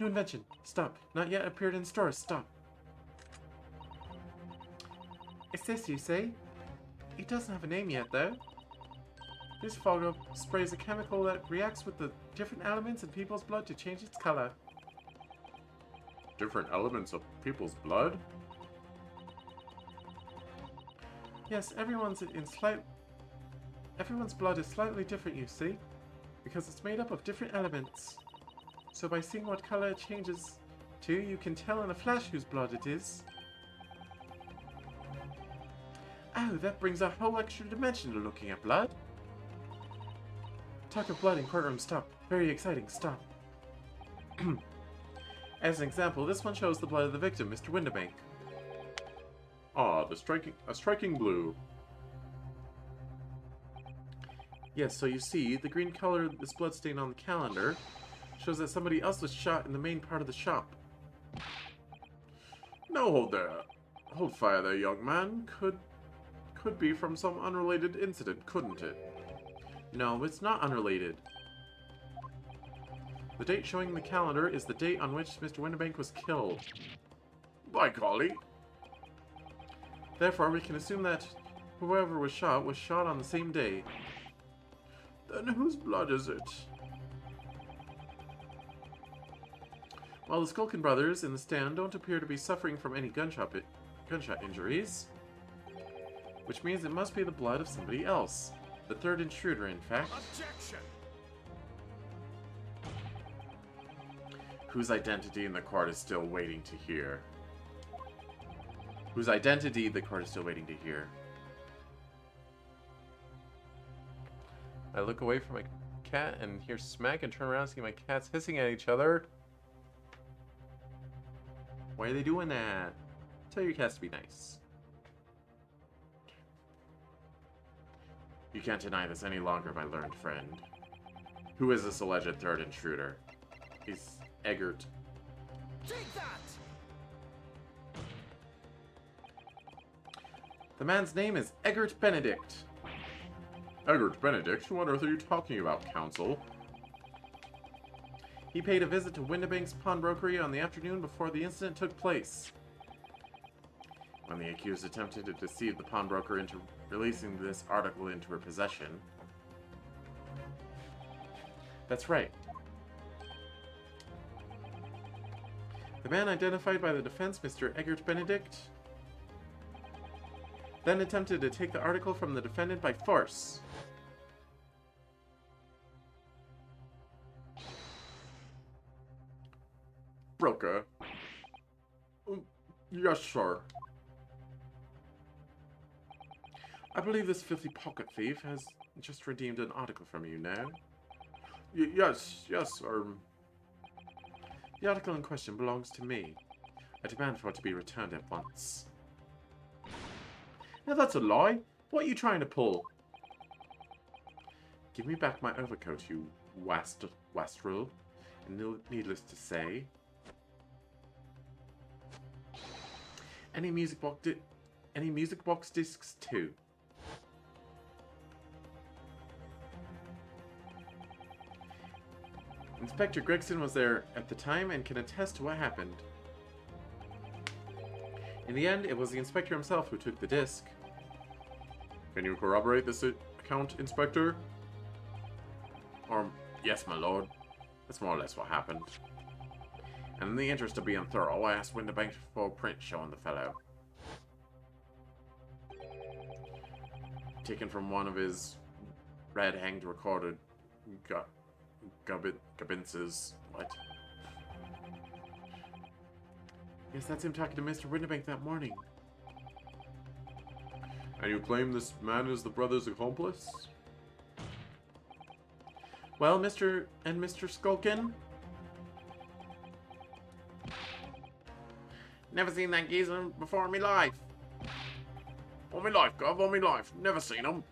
Speaker 3: New invention. Stop. Not yet appeared in stores. Stop. It's this, you say? It doesn't have a name yet, though. This fog sprays a chemical that reacts with the different elements in people's blood to change its color.
Speaker 1: Different elements of people's blood?
Speaker 3: Yes, everyone's blood is slightly different, you see, because it's made up of different elements. So by seeing what color it changes to, you can tell in a flash whose blood it is. Oh, that brings a whole extra dimension to looking at blood. Talk of blood in courtroom, stop. Very exciting, stop. As an example, this one shows the blood of the victim, Mr. Windibank.
Speaker 1: Ah, a striking blue.
Speaker 3: Yes, so you see, the green color of this bloodstain on the calendar shows that somebody else was shot in the main part of the shop.
Speaker 1: No, hold there. Hold fire there, young man. Could be from some unrelated incident, couldn't it?
Speaker 3: No, it's not unrelated. The date showing in the calendar is the date on which Mr. Windibank was killed.
Speaker 1: By golly.
Speaker 3: Therefore, we can assume that
Speaker 2: whoever was shot on the same day. Then whose blood is it? While the Skulkin brothers in the stand don't appear to be suffering from any gunshot injuries, which means it must be the blood of somebody else. The third intruder, in fact.
Speaker 5: Objection!
Speaker 3: Whose identity in the court is still waiting to hear. Whose identity the court is still waiting to hear.
Speaker 1: I look away from my cat and hear smack and turn around and see my cats hissing at each other.
Speaker 2: Why are they doing that? Tell your cats to be nice.
Speaker 3: You can't deny this any longer, my learned friend. Who is this alleged third intruder?
Speaker 2: He's Eggert.
Speaker 5: Take that!
Speaker 2: The man's name is Eggert Benedict.
Speaker 3: Eggert Benedict? What earth are you talking about, counsel?
Speaker 2: He paid a visit to Windibank's pawnbrokery on the afternoon before the incident took place.
Speaker 3: When the accused attempted to deceive the pawnbroker into releasing this article into her possession.
Speaker 2: That's right. The man identified by the defense, Mr. Eggert Benedict, then attempted to take the article from the defendant by force.
Speaker 3: Broker.
Speaker 2: Yes, sir. I believe this filthy pocket thief has just redeemed an article from you now. Yes, sir. The article in question belongs to me. I demand for it to be returned at once. Now that's a lie. What are you trying to pull? Give me back my overcoat, you wastrel. And needless to say, any music box discs too. Inspector Gregson was there at the time and can attest to what happened. In the end, it was the inspector himself who took the disc.
Speaker 3: Can you corroborate this account, Inspector? Yes, my lord. That's more or less what happened. And in the interest of being thorough, I asked Windibank for a print showing the fellow. Taken from one of his red-hanged recorded gubbinses. What?
Speaker 2: Yes, that's him talking to Mr. Windibank that morning.
Speaker 3: And you claim this man is the brother's accomplice?
Speaker 2: Well, Mr. Skulkin? Never seen that geezer before in my life.
Speaker 3: On me life, Gov, on me life. Never seen him.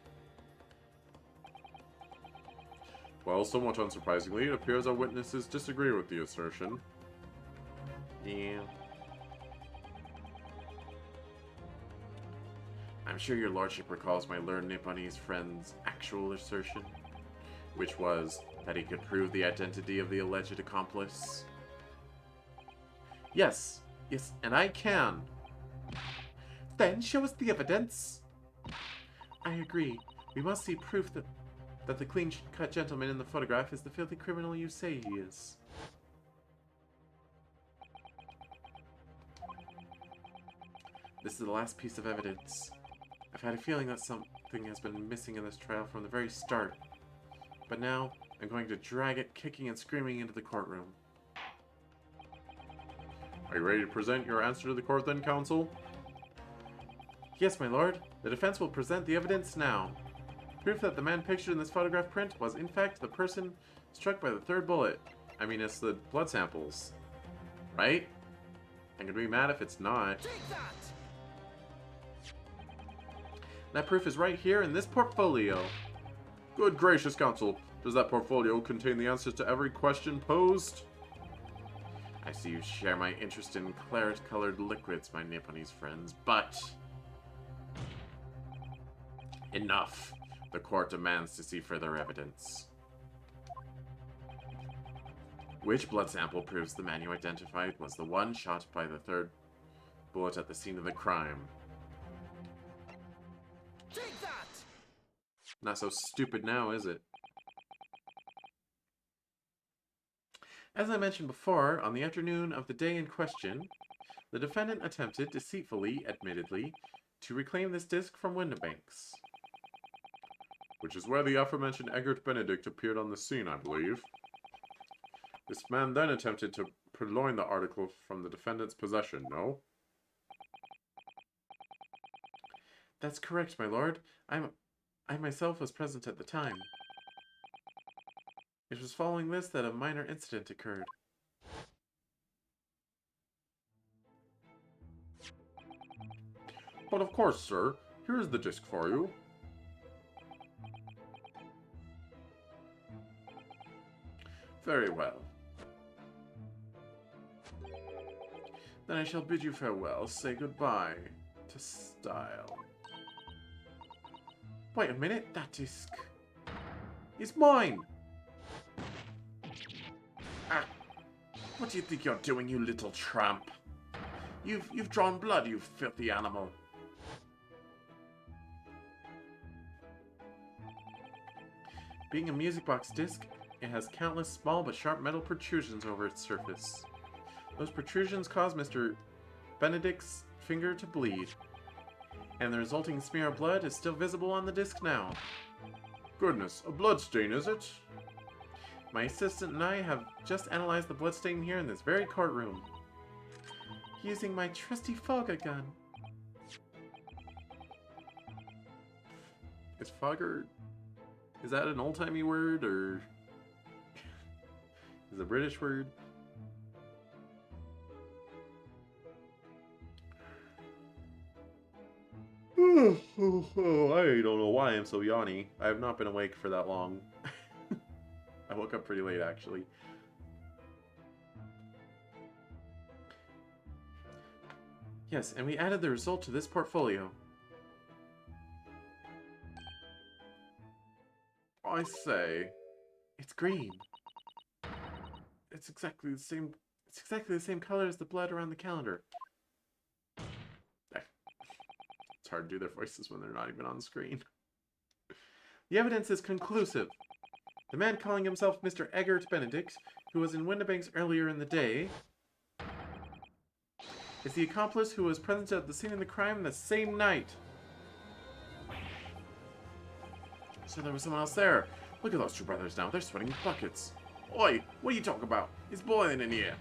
Speaker 3: Well, somewhat unsurprisingly, it appears our witnesses disagree with the assertion.
Speaker 2: Yeah.
Speaker 3: I'm sure your lordship recalls my learned Nipponese friend's actual assertion, which was that he could prove the identity of the alleged accomplice.
Speaker 2: Yes, and I can. Then show us the evidence. I agree. We must see proof that the clean-cut gentleman in the photograph is the filthy criminal you say he is. This is the last piece of evidence. I've had a feeling that something has been missing in this trial from the very start. But now, I'm going to drag it kicking and screaming into the courtroom.
Speaker 3: Are you ready to present your answer to the court then, counsel?
Speaker 2: Yes, my lord. The defense will present the evidence now. Proof that the man pictured in this photograph print was in fact the person struck by the third bullet.
Speaker 1: I mean, it's the blood samples. Right? I'm gonna be mad if it's not.
Speaker 5: Take that!
Speaker 2: That proof is right here in this portfolio.
Speaker 3: Good gracious, counsel. Does that portfolio contain the answers to every question posed?
Speaker 2: I see you share my interest in claret-colored liquids, my Nipponese friends, but... enough. The court demands to see further evidence. Which blood sample proves the man you identified was the one shot by the third bullet at the scene of the crime?
Speaker 5: Take
Speaker 1: Not so stupid now, is it?
Speaker 3: As I mentioned before, on the afternoon of the day in question, the defendant attempted, deceitfully, admittedly, to reclaim this disc from Windibanks.
Speaker 1: Which is where the aforementioned Egbert Benedict appeared on the scene, I believe. This man then attempted to purloin the article from the defendant's possession, no?
Speaker 3: That's correct, my lord. I myself was present at the time. It was following this that a minor incident occurred.
Speaker 1: But of course, sir. Here is the disc for you.
Speaker 3: Very well. Then I shall bid you farewell, say goodbye to style. Wait a minute, that disc is mine! Ah, what do you think you're doing, you little tramp? You've drawn blood, you filthy animal. Being a music box disc, it has countless small but sharp metal protrusions over its surface. Those protrusions cause Mr. Benedict's finger to bleed, and the resulting smear of blood is still visible on the disc now.
Speaker 1: Goodness, a bloodstain, is it?
Speaker 3: My assistant and I have just analyzed the bloodstain here in this very courtroom, using my trusty Fogger gun.
Speaker 1: Is Fogger... Is that an old-timey word, or... is it a British word? I don't know why I'm so yawny. I have not been awake for that long. I woke up pretty late, actually.
Speaker 3: Yes, and we added the result to this portfolio.
Speaker 1: I say...
Speaker 3: It's green. It's exactly the same. It's exactly the same color as the blood around the calendar.
Speaker 1: It's hard to do their voices when they're not even on screen.
Speaker 3: The evidence is conclusive. The man calling himself Mr. Egbert Benedict, who was in Windibanks earlier in the day, is the accomplice who was present at the scene of the crime the same night. So there was someone else there. Look at those two brothers now. They're sweating buckets. Oi, what are you talking about? It's boiling in here.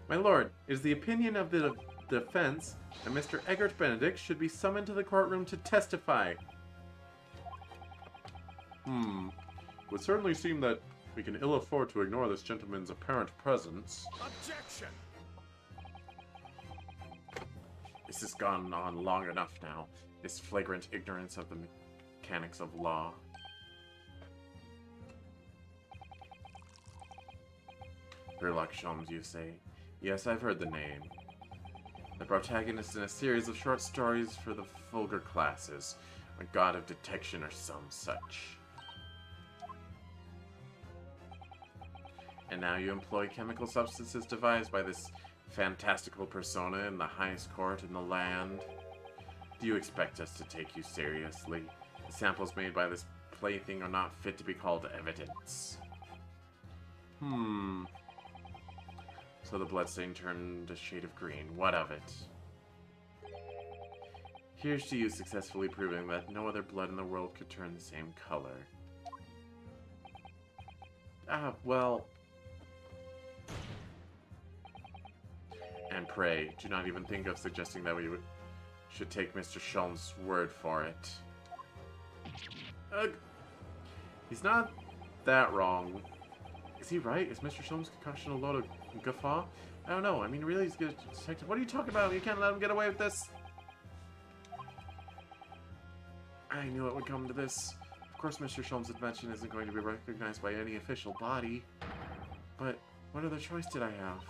Speaker 3: My lord, it is the opinion of the defense that Mr. Egbert Benedict should be summoned to the courtroom to testify.
Speaker 1: It would certainly seem that we can ill afford to ignore this gentleman's apparent presence.
Speaker 5: Objection!
Speaker 3: This has gone on long enough now. This flagrant ignorance of the mechanics of law. Sherlock Holmes, you say? Yes, I've heard the name. The protagonist in a series of short stories for the vulgar classes. A god of detection or some such. And now you employ chemical substances devised by this fantastical persona in the highest court in the land. Do you expect us to take you seriously? The samples made by this plaything are not fit to be called evidence. So the bloodstain turned a shade of green. What of it? Here's to you successfully proving that no other blood in the world could turn the same color. Ah, well... And pray, do not even think of suggesting that we should take Mr. Sholmes' word for it. Ugh. He's not that wrong. Is he right? Is Mr. Sholmes' concoction a load of guffaw? I don't know. I mean, really, he's good detective. What are you talking about? You can't let him get away with this. I knew it would come to this. Of course, Mr. Sholmes' invention isn't going to be recognized by any official body. But what other choice did I have?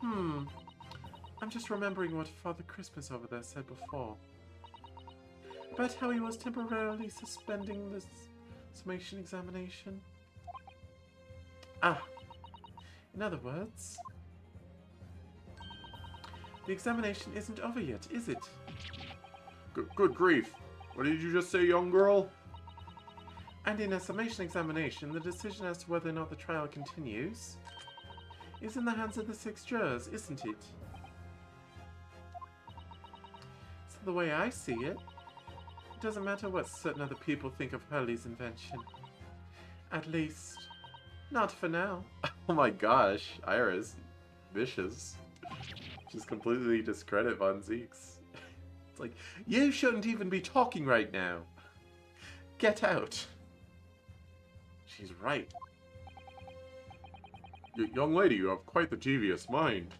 Speaker 3: I'm just remembering what Father Christmas over there said before. About how he was temporarily suspending the summation examination. Ah! In other words, the examination isn't over yet, is it?
Speaker 2: Good grief. What did you just say, young girl?
Speaker 3: And in a summation examination, the decision as to whether or not the trial continues is in the hands of the 6 jurors, isn't it? So the way I see it, it doesn't matter what certain other people think of Hurley's invention. At least, not for now.
Speaker 1: Oh my gosh, Iris. Vicious. Just completely discredit Von Zeeks. It's like, you shouldn't even be talking right now. Get out.
Speaker 3: She's right.
Speaker 2: Young lady, you have quite the devious mind.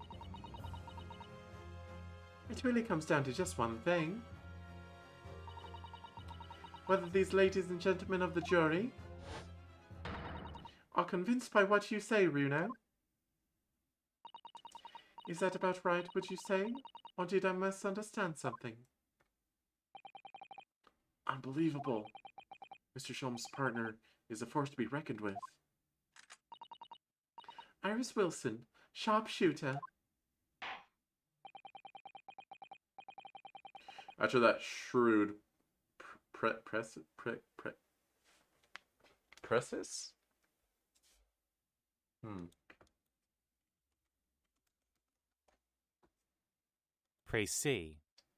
Speaker 3: It really comes down to just one thing. Whether these ladies and gentlemen of the jury are convinced by what you say, Runo. Is that about right, would you say? Or did I misunderstand something? Unbelievable. Mr. Sholmes' partner is a force to be reckoned with. Iris Wilson, sharpshooter.
Speaker 2: After that shrewd
Speaker 1: Presses?
Speaker 7: Précis.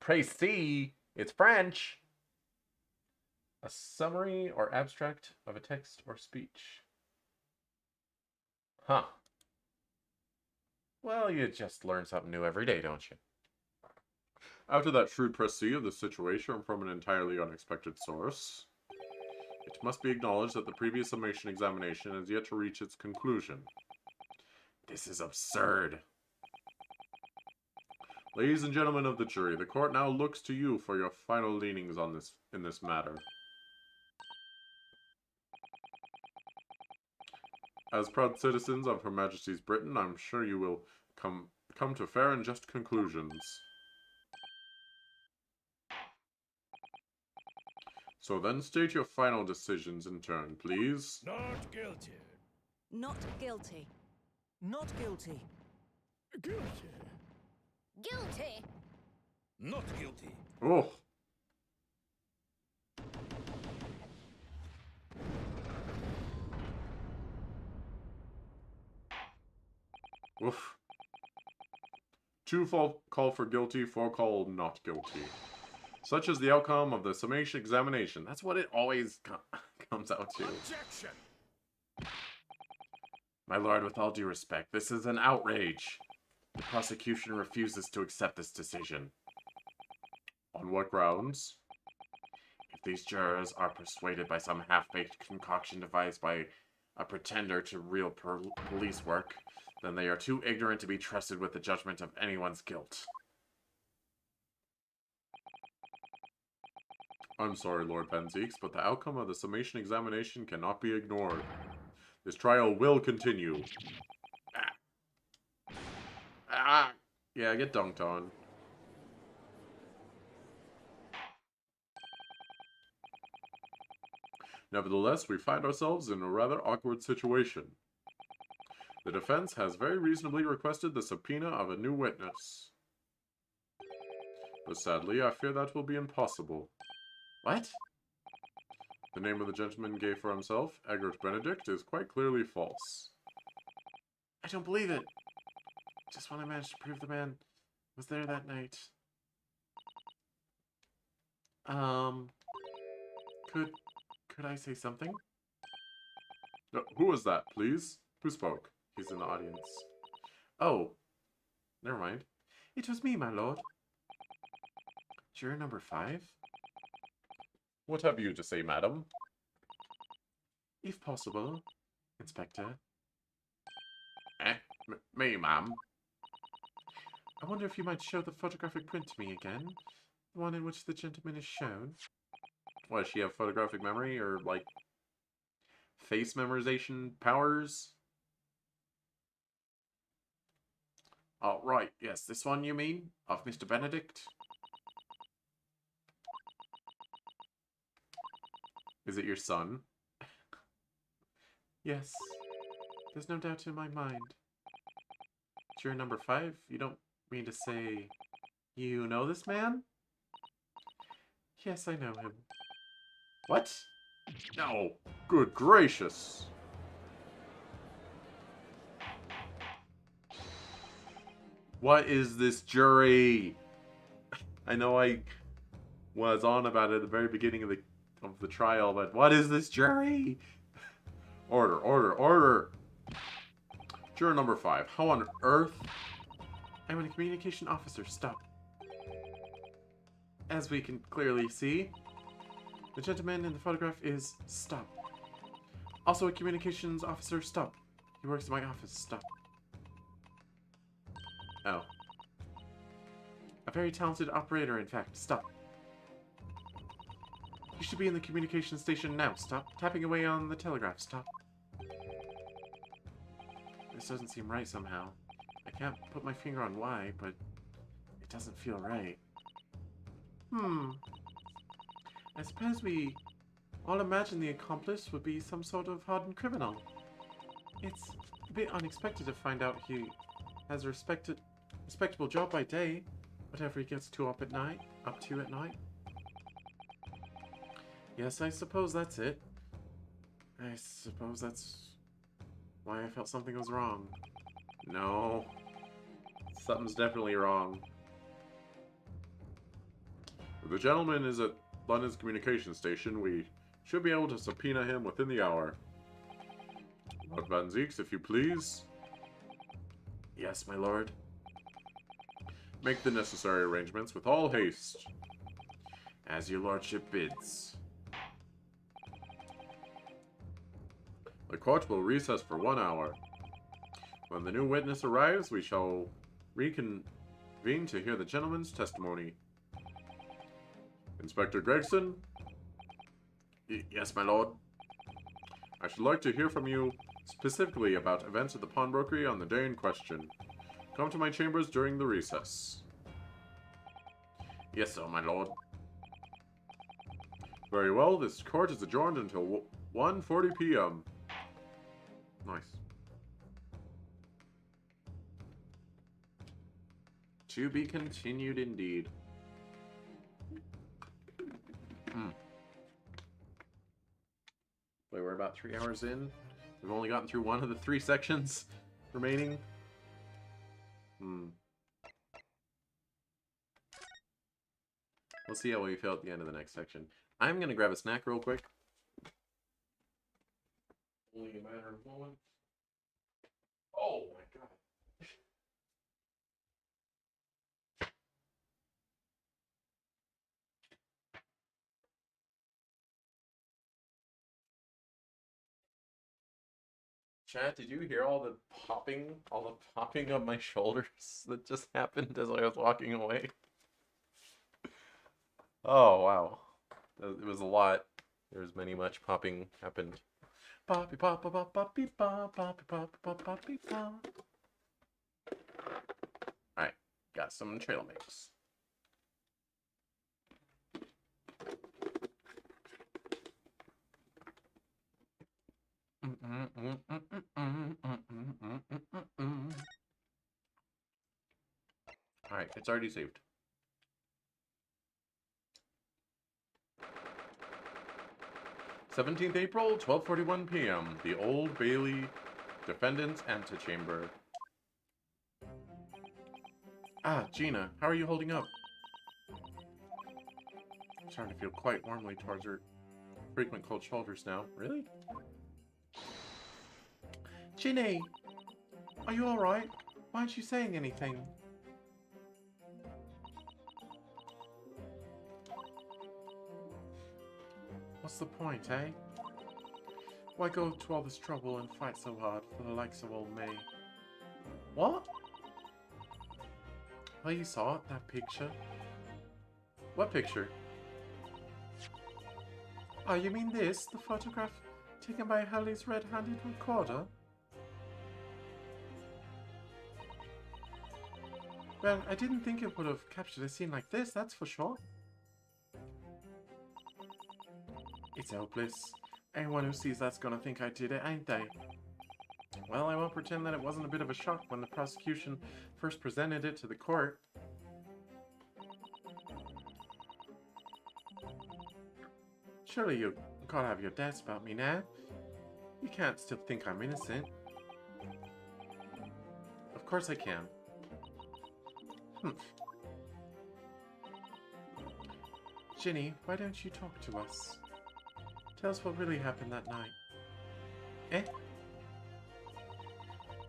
Speaker 1: Précis. It's French. A summary or abstract of a text or speech. Huh. Well, you just learn something new every day, don't you?
Speaker 2: After that shrewd précis of the situation from an entirely unexpected source, it must be acknowledged that the previous summation examination has yet to reach its conclusion.
Speaker 3: This is absurd.
Speaker 2: Ladies and gentlemen of the jury, the court now looks to you for your final leanings on in this matter. As proud citizens of Her Majesty's Britain, I'm sure you will come to fair and just conclusions. So then state your final decisions in turn, please.
Speaker 6: Not guilty.
Speaker 4: Not guilty.
Speaker 5: Not guilty.
Speaker 6: Guilty.
Speaker 4: Guilty.
Speaker 6: Not guilty.
Speaker 2: Oh. Oof. 2 call for guilty, 4 call not guilty. Such is the outcome of the summation examination. That's what it always comes out to.
Speaker 6: Objection.
Speaker 3: My lord, with all due respect, this is an outrage. The prosecution refuses to accept this decision.
Speaker 2: On what grounds?
Speaker 3: If these jurors are persuaded by some half-baked concoction devised by a pretender to real police work, then they are too ignorant to be trusted with the judgment of anyone's guilt.
Speaker 2: I'm sorry, Lord Benzeeks, but the outcome of the summation examination cannot be ignored. This trial will continue. Yeah, get dunked on. Nevertheless, we find ourselves in a rather awkward situation. The defense has very reasonably requested the subpoena of a new witness. But sadly, I fear that will be impossible.
Speaker 3: What?
Speaker 2: The name of the gentleman gave for himself, Egbert Benedict, is quite clearly false.
Speaker 3: I don't believe it. Just want to manage to prove the man was there that night. Could I say something?
Speaker 2: Who was that, please? Who spoke? He's in the audience.
Speaker 3: Oh, never mind. It was me, my lord. Juror number 5?
Speaker 1: What have you to say, madam?
Speaker 3: If possible, Inspector.
Speaker 2: Me, ma'am.
Speaker 3: I wonder if you might show the photographic print to me again. The one in which the gentleman is shown.
Speaker 1: What, does she have photographic memory or, like, face memorization powers?
Speaker 3: Oh, right. Yes, this one, you mean? Of Mr. Benedict?
Speaker 1: Is it your son?
Speaker 3: Yes. There's no doubt in my mind. Juror number 5, you don't mean to say you know this man? Yes, I know him.
Speaker 1: What? No. Good gracious. What is this jury? I know I was on about it at the very beginning of the trial, but what is this jury? Order, order, order. Juror number 5. How on earth?
Speaker 3: I'm a communication officer. Stop. As we can clearly see, the gentleman in the photograph is stop. Also a communications officer. Stop. He works in my office. Stop.
Speaker 1: Oh.
Speaker 3: A very talented operator, in fact. Stop. You should be in the communication station now. Stop tapping away on the telegraph. Stop. This doesn't seem right somehow. I can't put my finger on why, but it doesn't feel right. I suppose we all imagine the accomplice would be some sort of hardened criminal. It's a bit unexpected to find out he has a respectable job by day, whatever he gets up to at night. Yes, I suppose that's it. I suppose that's why I felt something was wrong.
Speaker 1: No. Something's definitely wrong. If the gentleman is at London's communication station, we should be able to subpoena him within the hour. Lord Van Zeeks, if you please.
Speaker 3: Yes, my lord.
Speaker 1: Make the necessary arrangements with all haste.
Speaker 3: As your lordship bids.
Speaker 1: The court will recess for 1 hour. When the new witness arrives, we shall reconvene to hear the gentleman's testimony. Inspector Gregson?
Speaker 3: Yes, my lord.
Speaker 1: I should like to hear from you specifically about events at the pawnbrokery on the day in question. Come to my chambers during the recess.
Speaker 3: Yes, sir, my lord.
Speaker 1: Very well, this court is adjourned until 1:40 p.m.
Speaker 3: Nice. To be continued indeed.
Speaker 1: Wait, we're about 3 hours in. We've only gotten through one of the 3 sections remaining. We'll see how we feel at the end of the next section. I'm gonna grab a snack real quick. Only a matter of moments. Oh my god. Chat, did you hear all the popping of my shoulders that just happened as I was walking away? Oh, wow. It was a lot. There was much popping happened. Poppy pop pop pop poppy pop poppy pop pop poppy pop. Alright, got some trail mix. Alright, it's already saved. '17th April, 12:41 p.m. The Old Bailey Defendant's Antechamber.
Speaker 3: Ah, Gina, how are you holding up? I'm starting to feel quite warmly towards her frequent cold shoulders now.
Speaker 1: Really?
Speaker 3: Ginny, are you alright? Why aren't you saying anything? What's the point, eh? Why go to all this trouble and fight so hard for the likes of old May? What? Well, you saw it, that picture.
Speaker 1: What picture?
Speaker 3: Oh, you mean this? The photograph taken by Halley's red-handed recorder? Well, I didn't think it would have captured a scene like this, that's for sure. It's hopeless. Anyone who sees that's gonna think I did it, ain't they? Well, I won't pretend that it wasn't a bit of a shock when the prosecution first presented it to the court.
Speaker 2: Surely you can't have your doubts about me now. You can't still think I'm innocent. Of course I can. Ginny, why don't you talk to us? Tell us what really happened that night. Eh?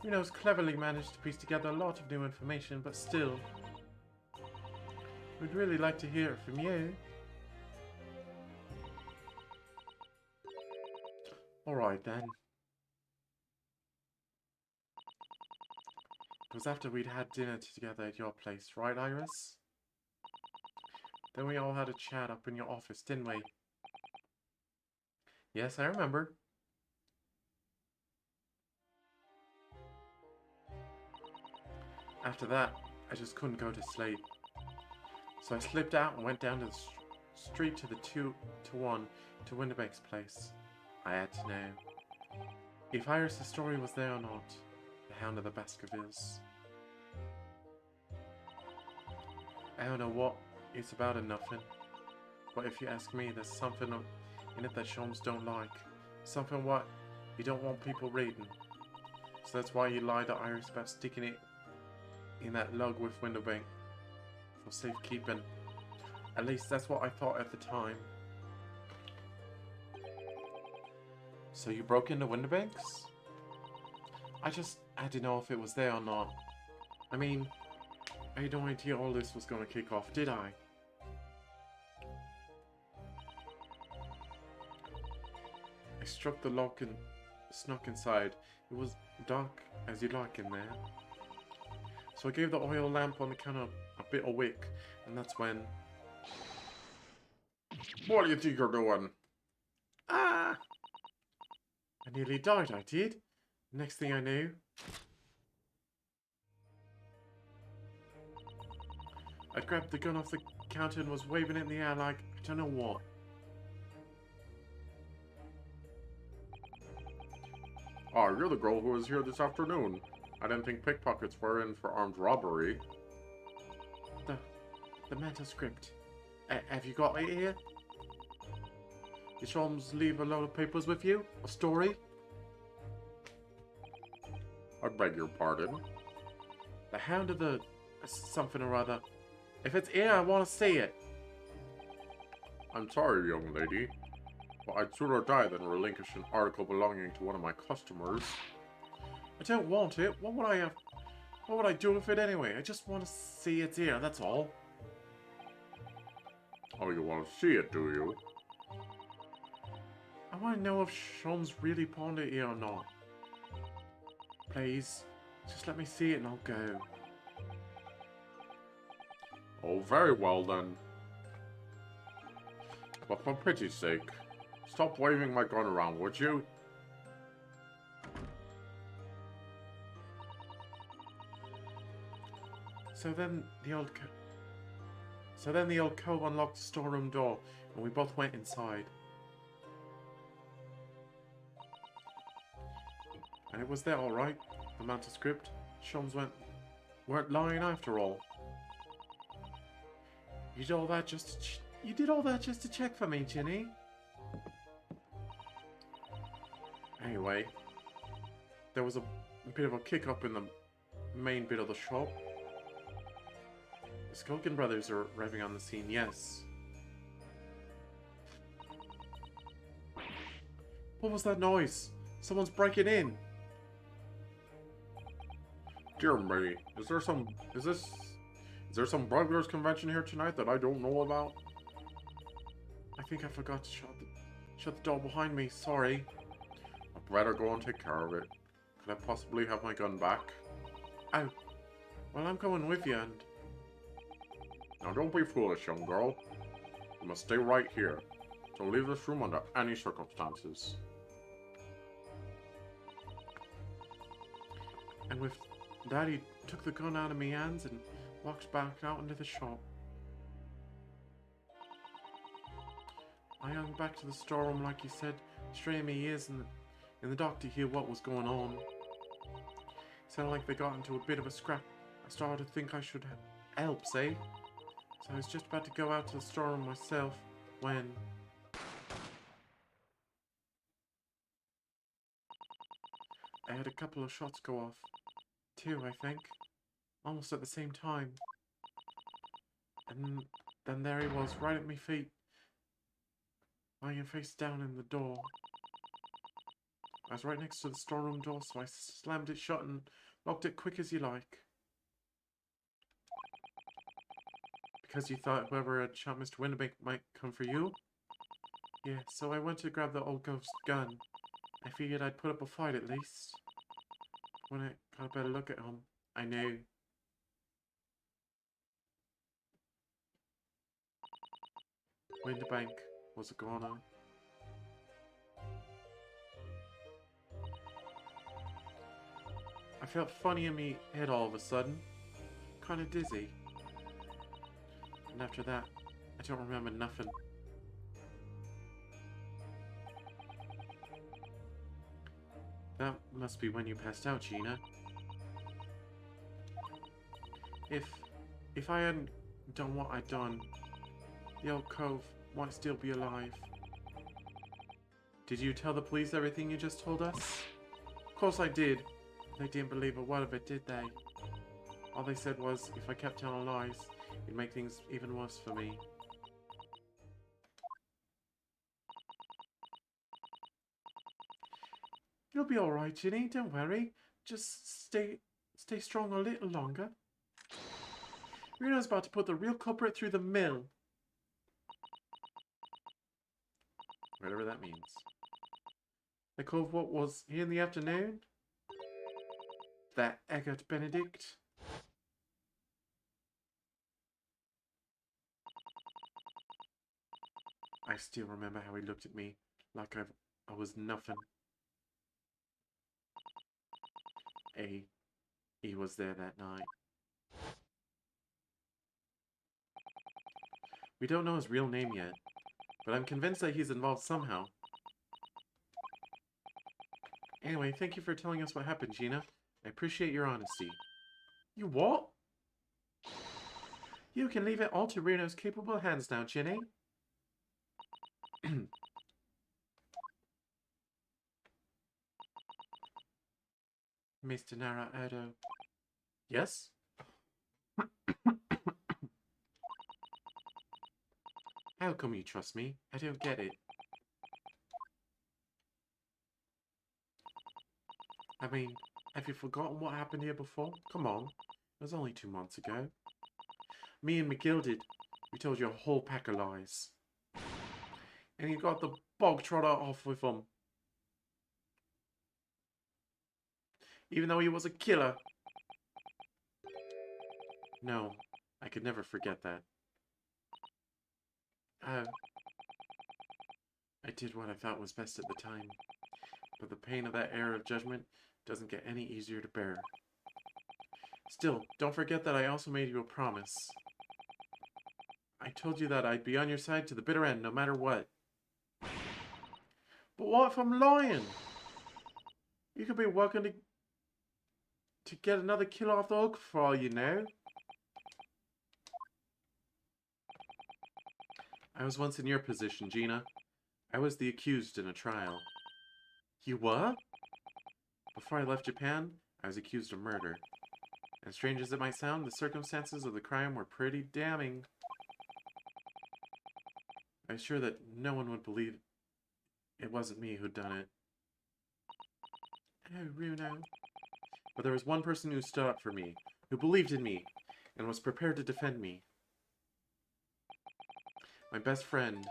Speaker 2: Uno's cleverly managed to piece together a lot of new information, but still, we'd really like to hear it from you. Alright then. It was after we'd had dinner together at your place, right, Iris? Then we all had a chat up in your office, didn't we? Yes, I remember. After that, I just couldn't go to sleep. So I slipped out and went down to the street to the 2-1 to Winterbake's place. I had to know if Iris' story was there or not. The Hound of the Baskervilles. I don't know what it's about or nothing, but if you ask me, there's something in it that Sholmes don't like. Something what you don't want people reading. So that's why you lied to Iris about sticking it in that lug with Winterbank for safekeeping. At least that's what I thought at the time. So you broke into Winterbank's? I just had to know if it was there or not. I mean, I had no idea all this was going to kick off, did I? I struck the lock and snuck inside. It was dark as you like in there. So I gave the oil lamp on the counter a bit of wick, and that's when...
Speaker 1: What do you think you're doing?
Speaker 2: Ah! I nearly died, I did. Next thing I knew... I grabbed the gun off the counter and was waving it in the air like, I don't know what.
Speaker 1: Oh, you're the girl who was here this afternoon. I didn't think pickpockets were in for armed robbery.
Speaker 2: The manuscript. Have you got it here? Did Sholmes leave a load of papers with you? A story?
Speaker 1: I beg your pardon.
Speaker 2: The Hound of the... something or other. If it's here, I want to see it.
Speaker 1: I'm sorry, young lady, but I'd sooner die than relinquish an article belonging to one of my customers.
Speaker 2: I don't want it. What would I have... what would I do with it anyway? I just want to see it's here, that's all.
Speaker 1: Oh, you want to see it, do you?
Speaker 2: I want to know if Sholmes really pawned it here or not. Please, just let me see it and I'll go.
Speaker 1: Oh, very well then. But for pity's sake, stop waving my gun around, would you?
Speaker 2: So then the old cove unlocked the storeroom door, and we both went inside. And it was there, all right. The manuscript. Sholmes weren't lying after all. You did all that just to check for me, Ginny. Anyway, there was a bit of a kick up in the main bit of the shop. The Skulkin brothers are arriving on the scene, yes. What was that noise? Someone's breaking in.
Speaker 1: Dear me, is there some burglars convention here tonight that I don't know about?
Speaker 2: I think I forgot to shut the door behind me, sorry.
Speaker 1: I'd better go and take care of it. Could I possibly have my gun back?
Speaker 2: Oh, well I'm going with you and...
Speaker 1: Now don't be foolish, young girl. You must stay right here. Don't leave this room under any circumstances.
Speaker 2: And with that, he took the gun out of my hands and walked back out into the shop. I hung back to the storeroom like he said, straining my ears in the dark to hear what was going on. It sounded like they got into a bit of a scrap. I started to think I should help, say. So I was just about to go out to the storeroom myself when... I had a couple of shots go off. 2, I think. Almost at the same time. And then there he was, right at my feet. Lying face down in the door. I was right next to the storeroom door, so I slammed it shut and locked it quick as you like. Because you thought whoever had shot Mr. Winterbank might come for you? Yeah, so I went to grab the old ghost gun. I figured I'd put up a fight at least. When I got a better look at him, I knew. Winterbank was a goner. I felt funny in me head all of a sudden. Kinda dizzy. And after that, I don't remember nothing. That must be when you passed out, Gina. If I hadn't done what I'd done, the old cove might still be alive. Did you tell the police everything you just told us? Of course I did. They didn't believe a word of it, did they? All they said was, if I kept telling lies, it'd make things even worse for me. You'll be alright, Ginny, don't worry. Just stay strong a little longer. Reno's about to put the real culprit through the mill. Whatever that means. The cove what was here in the afternoon? That Eggert Benedict? I still remember how he looked at me like I was nothing. He was there that night. We don't know his real name yet, but I'm convinced that he's involved somehow. Anyway, thank you for telling us what happened, Gina. I appreciate your honesty. You what? You can leave it all to Reno's capable hands now, Ginny. Mr. Nara Edo. Yes? How come you trust me? I don't get it. I mean, have you forgotten what happened here before? Come on. It was only 2 months ago. Me and McGilded, we told you a whole pack of lies. And you got the bog trotter off with them. Even though he was a killer. No, I could never forget that. I did what I thought was best at the time. But the pain of that era of judgment doesn't get any easier to bear. Still, don't forget that I also made you a promise. I told you that I'd be on your side to the bitter end, no matter what. But what if I'm lying? You could be working to get another kill off the hook for all you know. I was once in your position, Gina. I was the accused in a trial. You were? Before I left Japan, I was accused of murder. As strange as it might sound, the circumstances of the crime were pretty damning. I'm sure that no one would believe it wasn't me who'd done it. Oh, Runo. But there was one person who stood up for me, who believed in me, and was prepared to defend me. My best friend.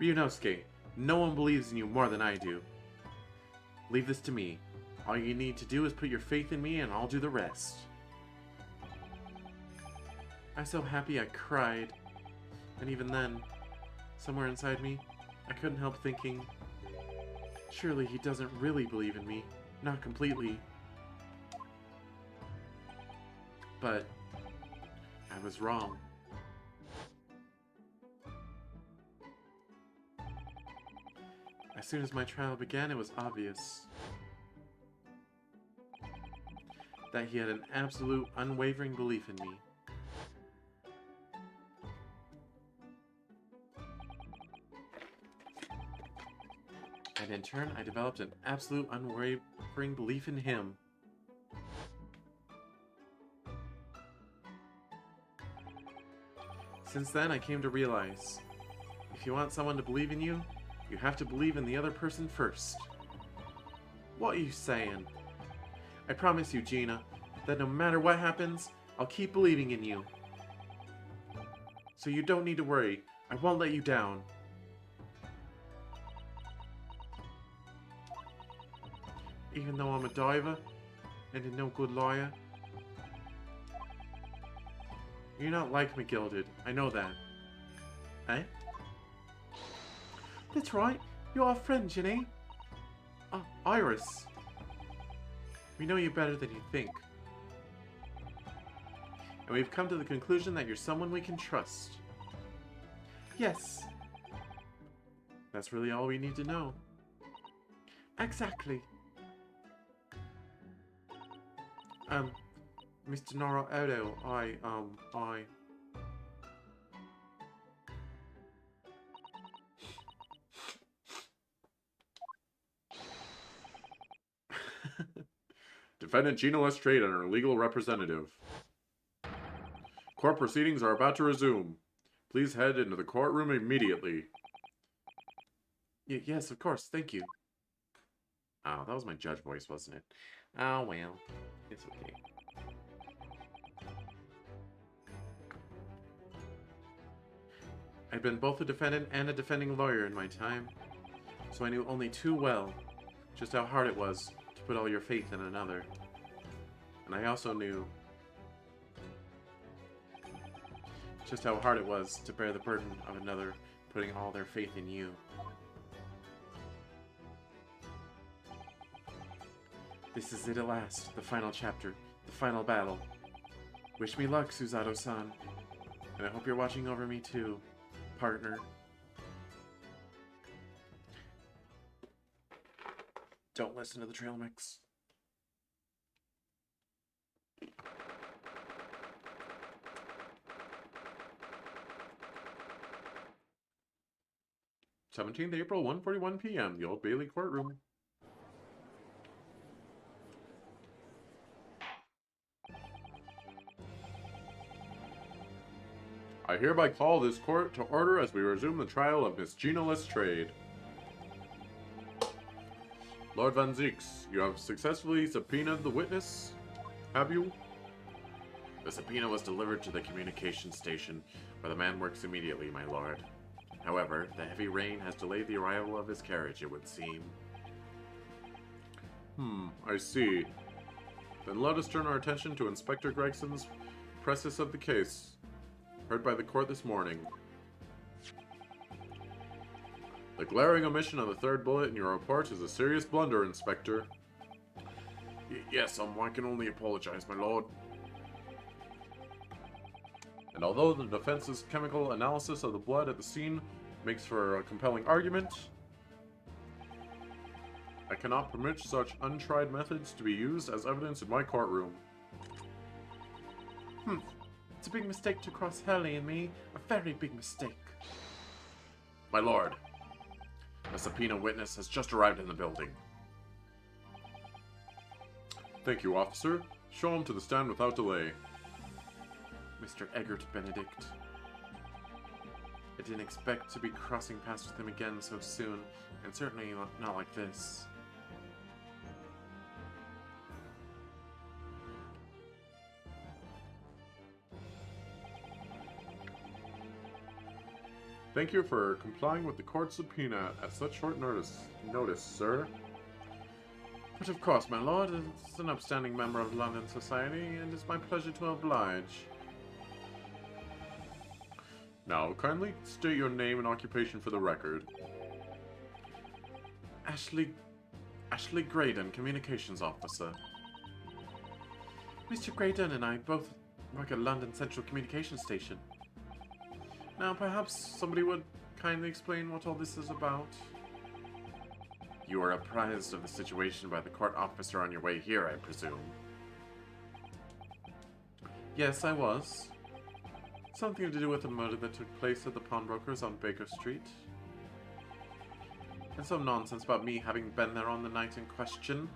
Speaker 2: Ryunosuke, no one believes in you more than I do. Leave this to me. All you need to do is put your faith in me and I'll do the rest. I was so happy I cried. And even then, somewhere inside me, I couldn't help thinking, surely he doesn't really believe in me. Not completely. But I was wrong. As soon as my trial began, it was obvious that he had an absolute, unwavering belief in me.
Speaker 3: And in turn, I developed an absolute unwavering belief in him. Since then, I came to realize, if you want someone to believe in you, you have to believe in the other person first. What are you saying? I promise you, Gina, that no matter what happens, I'll keep believing in you. So you don't need to worry. I won't let you down. Even though I'm a diver and a no good liar. You're not like me, Gilded. I know that. Eh? That's right. You're our friend, Ginny. Iris. We know you better than you think. And we've come to the conclusion that you're someone we can trust. Yes. That's really all we need to know. Exactly. Mr. Noro Odo, I
Speaker 1: Defendant Gina Lestrade and her legal representative. Court proceedings are about to resume. Please head into the courtroom immediately.
Speaker 3: yes, of course, thank you. Oh, that was my judge voice, wasn't it? Oh, well, it's okay. I've been both a defendant and a defending lawyer in my time, so I knew only too well just how hard it was to put all your faith in another. And I also knew just how hard it was to bear the burden of another putting all their faith in you. This is it at last, the final chapter, the final battle. Wish me luck, Suzato-san. And I hope you're watching over me too, partner. Don't listen to the trail mix.
Speaker 1: April, 1:41 p.m., the Old Bailey courtroom. I hereby call this court to order as we resume the trial of Miss Gina Lestrade. Lord Van Zieks, you have successfully subpoenaed the witness, have you?
Speaker 3: The subpoena was delivered to the communication station, where the man works immediately, my lord. However, the heavy rain has delayed the arrival of his carriage, it would seem.
Speaker 1: I see. Then let us turn our attention to Inspector Gregson's precis of the case, heard by the court this morning. The glaring omission of the third bullet in your report is a serious blunder, Inspector.
Speaker 3: Yes, I can only apologize, my lord.
Speaker 1: And although the defense's chemical analysis of the blood at the scene makes for a compelling argument, I cannot permit such untried methods to be used as evidence in my courtroom.
Speaker 3: It's a big mistake to cross Hurley and me. A very big mistake. My lord, the subpoena witness has just arrived in the building.
Speaker 1: Thank you, officer. Show him to the stand without delay.
Speaker 3: Mr. Eggert Benedict. I didn't expect to be crossing paths with him again so soon, and certainly not like this.
Speaker 1: Thank you for complying with the court subpoena at such short notice, sir.
Speaker 3: But of course, my lord, is an upstanding member of London society, and it's my pleasure to oblige.
Speaker 1: Now, kindly state your name and occupation for the record.
Speaker 3: Ashley Graydon, Communications Officer. Mr. Graydon and I both work at London Central Communications Station. Now, perhaps somebody would kindly explain what all this is about? You were apprised of the situation by the court officer on your way here, I presume. Yes, I was. Something to do with the murder that took place at the pawnbrokers on Baker Street.
Speaker 2: And some nonsense about me having been there on the night in question.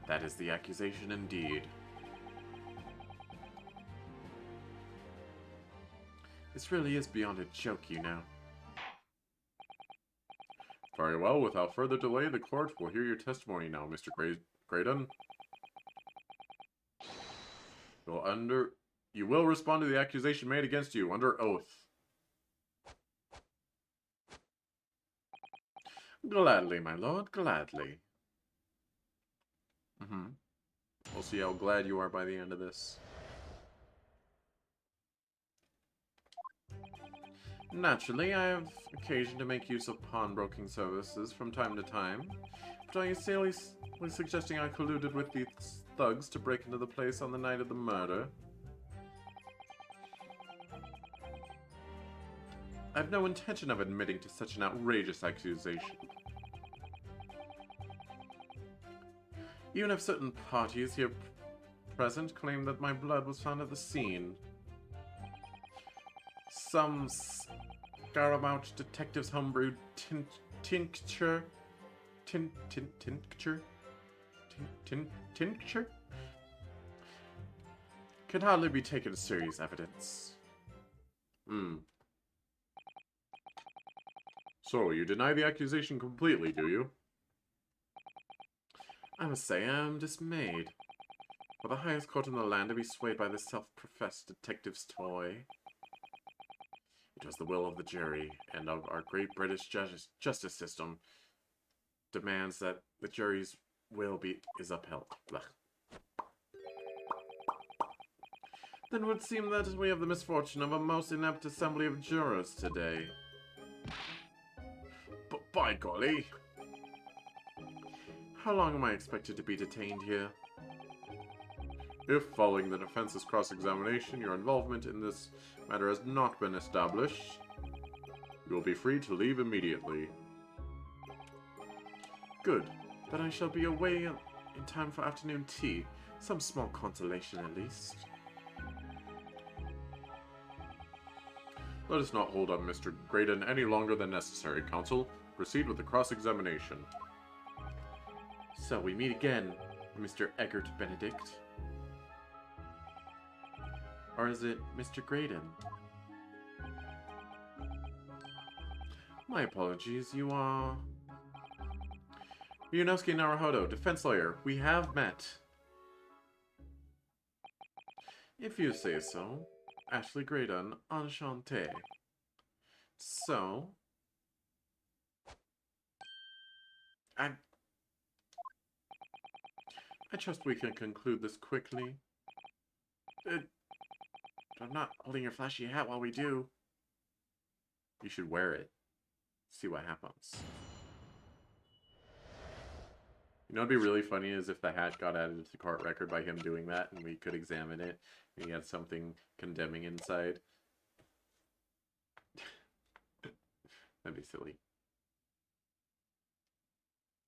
Speaker 2: That is the accusation indeed. This really is beyond a joke, you know.
Speaker 1: Very well, without further delay, the court will hear your testimony now, Mr. Graydon. You will respond to the accusation made against you under oath.
Speaker 2: Gladly, my lord, gladly.
Speaker 1: We'll see how glad you are by the end of this.
Speaker 2: Naturally, I have occasion to make use of pawnbroking services from time to time, but are you seriously suggesting I colluded with these thugs to break into the place on the night of the murder? I have no intention of admitting to such an outrageous accusation. Even if certain parties here present claim that my blood was found at the scene. Some Scaramouch detective's homebrewed tincture can hardly be taken as serious evidence.
Speaker 1: So, you deny the accusation completely, do you?
Speaker 2: I must say I am dismayed. For the highest court in the land to be swayed by this self-professed detective's toy. It was the will of the jury, and of our great British justice system, demands that the jury's will is upheld. Blah. Then it would seem that we have the misfortune of a most inept assembly of jurors today. But by golly! How long am I expected to be detained here?
Speaker 1: If, following the defense's cross-examination, your involvement in this matter has not been established, you will be free to leave immediately.
Speaker 2: Good. Then I shall be away in time for afternoon tea. Some small consolation, at least.
Speaker 1: Let us not hold up Mr. Graydon any longer than necessary, counsel. Proceed with the cross-examination.
Speaker 2: So we meet again, Mr. Eggert Benedict. Or is it Mr. Graydon? My apologies, you are... Ryunosuke Naruhodo, defense lawyer. We have met. If you say so. Ashley Graydon, enchanté. So... I trust we can conclude this quickly. I'm not holding your flashy hat while we do.
Speaker 1: You should wear it. See what happens. You know what'd be really funny is if the hat got added to the court record by him doing that and we could examine it and he had something condemning inside. That'd be silly.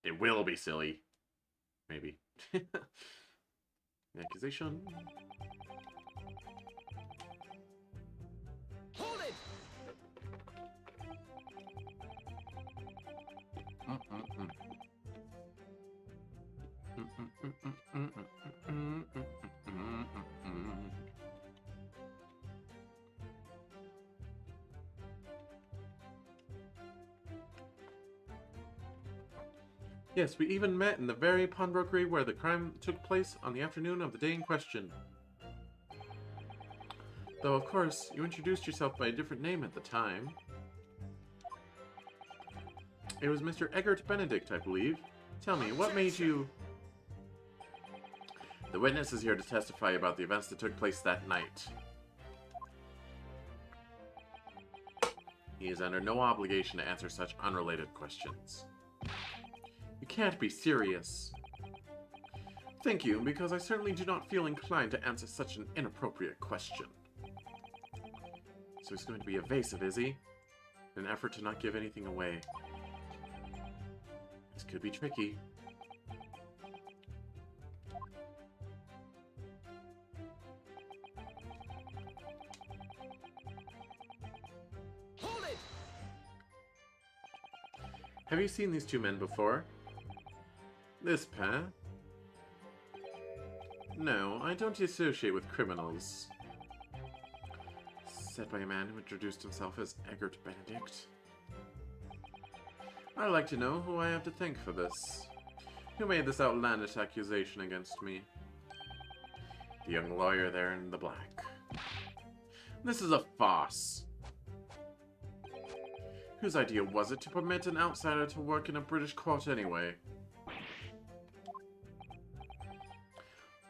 Speaker 1: It will be silly. Maybe. Accusation.
Speaker 6: Hold it!
Speaker 2: Yes, we even met in the very pawnbrokery where the crime took place on the afternoon of the day in question. Though, of course, you introduced yourself by a different name at the time. It was Mr. Eggert Benedict, I believe. Tell me, what made you... The witness is here to testify about the events that took place that night. He is under no obligation to answer such unrelated questions. You can't be serious. Thank you, because I certainly do not feel inclined to answer such an inappropriate question. So he's going to be evasive, is he? In an effort to not give anything away. This could be tricky.
Speaker 6: Hold it!
Speaker 3: Have you seen these two men before? This pair? No, I don't associate with criminals. Said by a man who introduced himself as Eggert Benedict. I'd like to know who I have to thank for this. Who made this outlandish accusation against me? The young lawyer there in the black. This is a farce. Whose idea was it to permit an outsider to work in a British court anyway?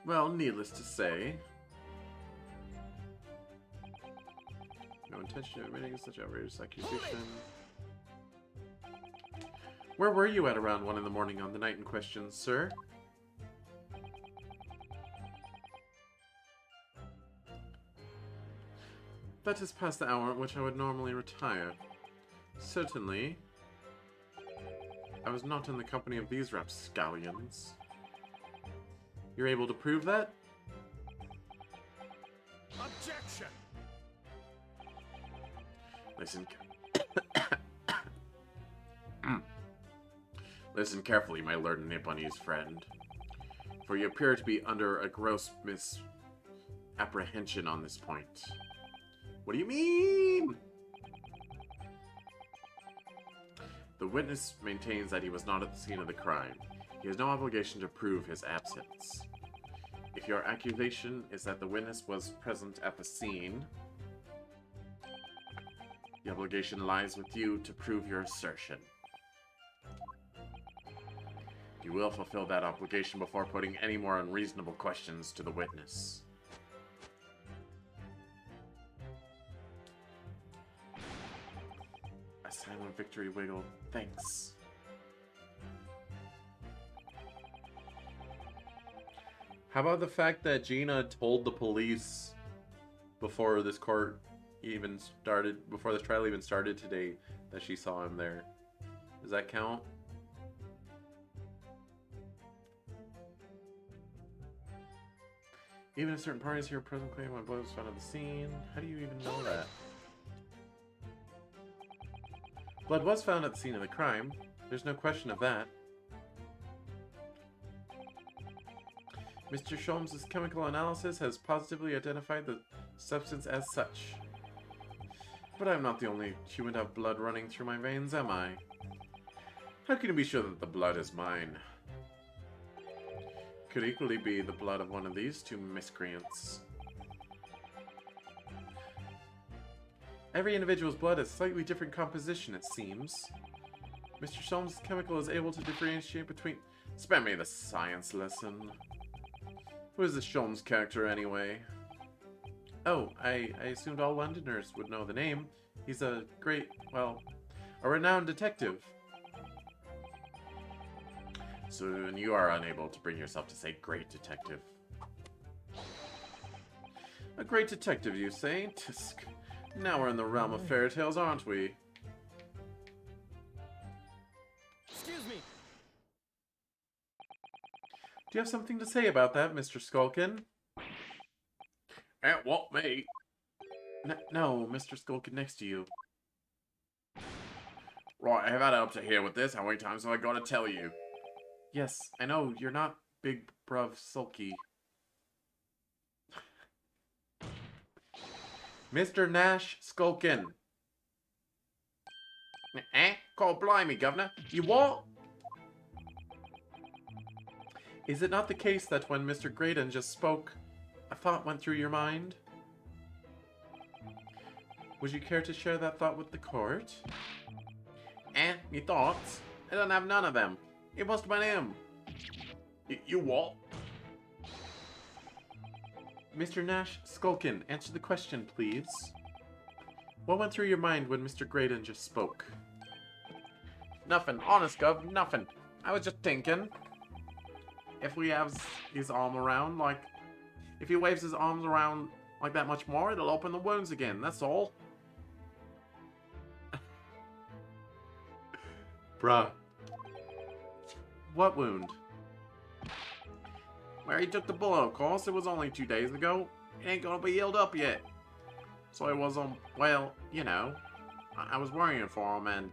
Speaker 3: Well, needless to say, no intention of admitting such outrageous accusation. Where were you at around 1 in the morning on the night in question, sir? That is past the hour at which I would normally retire. Certainly, I was not in the company of these rapscallions. You're able to prove that?
Speaker 6: Objection!
Speaker 3: Listen. Listen carefully, my learned Nipponese friend. For you appear to be under a gross misapprehension on this point. What do you mean? The witness maintains that he was not at the scene of the crime. He has no obligation to prove his absence. If your accusation is that the witness was present at the scene, the obligation lies with you to prove your assertion. You will fulfill that obligation before putting any more unreasonable questions to the witness. A silent victory wiggle. Thanks.
Speaker 1: How about the fact that Gina told the police before this court even started, before this trial even started today, that she saw him there? Does that count?
Speaker 3: Even if certain parties here present claim when blood was found at the scene, how do you even know that? Blood was found at the scene of the crime. There's no question of that. Mr. Sholmes' chemical analysis has positively identified the substance as such. But I'm not the only human to have blood running through my veins, am I? How can you be sure that the blood is mine? Could equally be the blood of one of these two miscreants. Every individual's blood has slightly different composition, it seems. Mr. Sholmes' chemical is able to differentiate between... Spare me the science lesson. Who is this Sholmes character, anyway? Oh, I assumed all Londoners would know the name. He's a great, well, a renowned detective. Soon you are unable to bring yourself to say great detective. A great detective, you say? Tisk. Now we're in the realm of fairy tales, aren't we?
Speaker 5: Excuse me.
Speaker 3: Do you have something to say about that, Mr. Skulkin? What, me? No, Mr. Skulkin next to you. Right, I've had it up to here with this. How many times have I got to tell you? Yes, I know, you're not big bruv sulky. Mr. Nash Skulkin. God blimey, Governor. You what? Is it not the case that when Mr. Graydon just spoke, a thought went through your mind? Would you care to share that thought with the court? Me thoughts? I don't have none of them. It must have been him. You what? Mr. Nash Skulkin, answer the question, please. What went through your mind when Mr. Graydon just spoke? Nothing. Honest, Gov, nothing. I was just thinking. If we have his arm around, like... If he waves his arms around like that much more, it'll open the wounds again, that's all.
Speaker 1: Bruh.
Speaker 3: What wound? Where he took the bullet, of course. It was only 2 days ago. It ain't gonna be healed up yet. So I was, well, you know, I was worrying for him, and...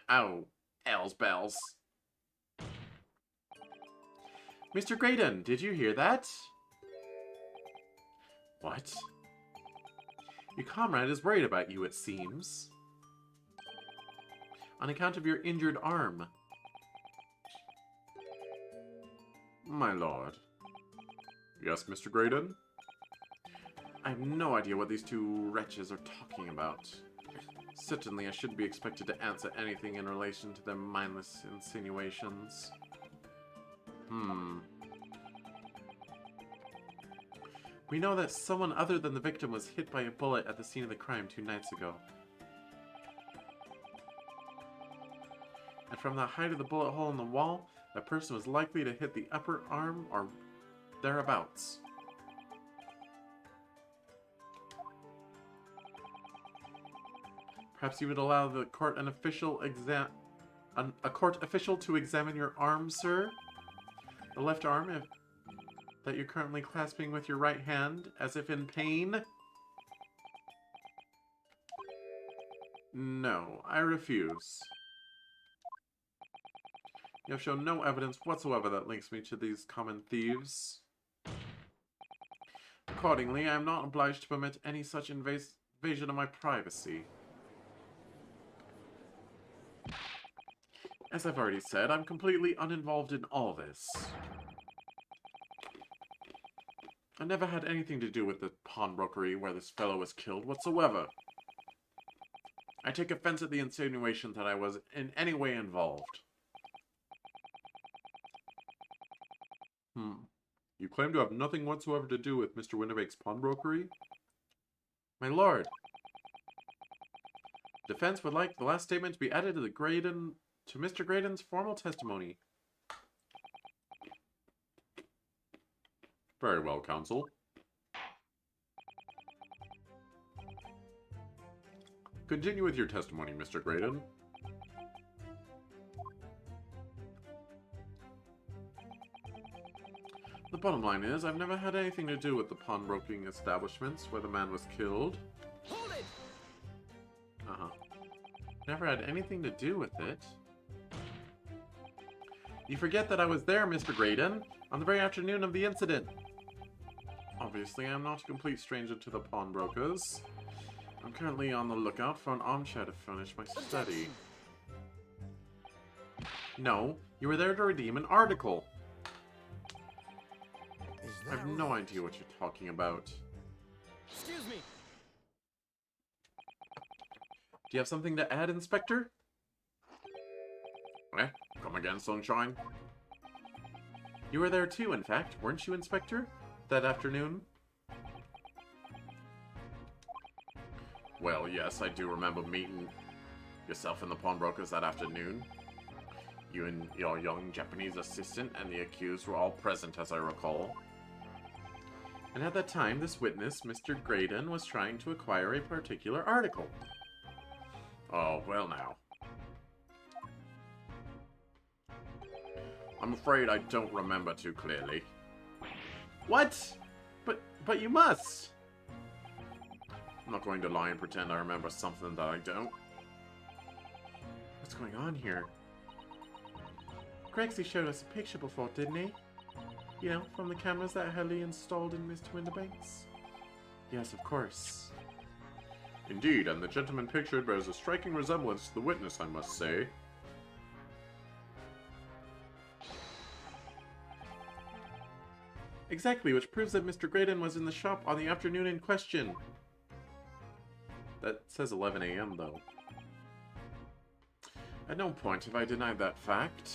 Speaker 3: Oh, L's bells. Mr. Graydon, did you hear that? What? Your comrade is worried about you, it seems. On account of your injured arm.
Speaker 2: My lord. Yes, Mr. Graydon?
Speaker 3: I have no idea what these two wretches are talking about. Certainly I shouldn't be expected to answer anything in relation to their mindless insinuations. We know that someone other than the victim was hit by a bullet at the scene of the crime 2 nights ago. And from the height of the bullet hole in the wall, that person was likely to hit the upper arm or thereabouts. Perhaps you would allow the court a court official to examine your arm, sir? The left arm that you're currently clasping with your right hand, as if in pain? No, I refuse. You have shown no evidence whatsoever that links me to these common thieves. Accordingly, I am not obliged to permit any such invasion of my privacy. As I've already said, I'm completely uninvolved in all this. I never had anything to do with the pawnbrokery where this fellow was killed whatsoever. I take offense at the insinuation that I was in any way involved.
Speaker 2: You claim to have nothing whatsoever to do with Mr. Winterbake's pawnbrokery?
Speaker 3: My lord, defense would like the last statement to be added to Mr. Graydon's formal testimony.
Speaker 2: Very well, counsel. Continue with your testimony, Mr. Graydon.
Speaker 3: The bottom line is, I've never had anything to do with the pawnbroking establishments where the man was killed.
Speaker 5: Hold it!
Speaker 3: Never had anything to do with it. You forget that I was there, Mr. Graydon, on the very afternoon of the incident. Obviously, I'm not a complete stranger to the pawnbrokers. I'm currently on the lookout for an armchair to furnish my study. No, you were there to redeem an article. I have no idea what you're talking about.
Speaker 5: Excuse me.
Speaker 3: Do you have something to add, Inspector?
Speaker 2: Come again, Sunshine?
Speaker 3: You were there too, in fact, weren't you, Inspector? That afternoon?
Speaker 2: Well, yes, I do remember meeting yourself and the pawnbrokers that afternoon. You and your young Japanese assistant and the accused were all present, as I recall.
Speaker 3: And at that time, this witness, Mr. Graydon, was trying to acquire a particular article.
Speaker 2: Oh, well now. I'm afraid I don't remember too clearly.
Speaker 3: What? But you must!
Speaker 2: I'm not going to lie and pretend I remember something that I don't.
Speaker 3: What's going on here? Gregsy showed us a picture before, didn't he? You know, from the cameras that Helly installed in Mr. Winterbank's? Yes, of course.
Speaker 2: Indeed, and the gentleman pictured bears a striking resemblance to the witness, I must say.
Speaker 3: Exactly, which proves that Mr. Graydon was in the shop on the afternoon in question. That says 11 a.m., though. At no point have I denied that fact.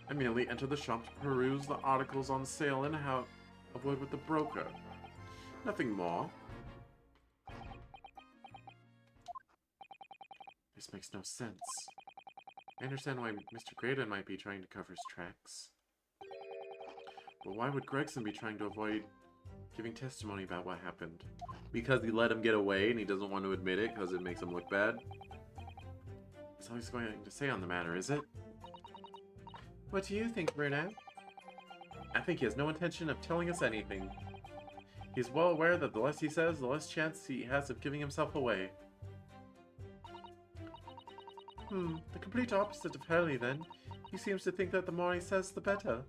Speaker 3: I merely entered the shop to peruse the articles on sale and have a word with the broker. Nothing more. This makes no sense. I understand why Mr. Graydon might be trying to cover his tracks. But why would Gregson be trying to avoid giving testimony about what happened? Because he let him get away and he doesn't want to admit it because it makes him look bad? That's all he's going to say on the matter, is it? What do you think, Bruno? I think he has no intention of telling us anything. He's well aware that the less he says, the less chance he has of giving himself away.
Speaker 2: The complete opposite of Hurley, then. He seems to think that the more he says, the better.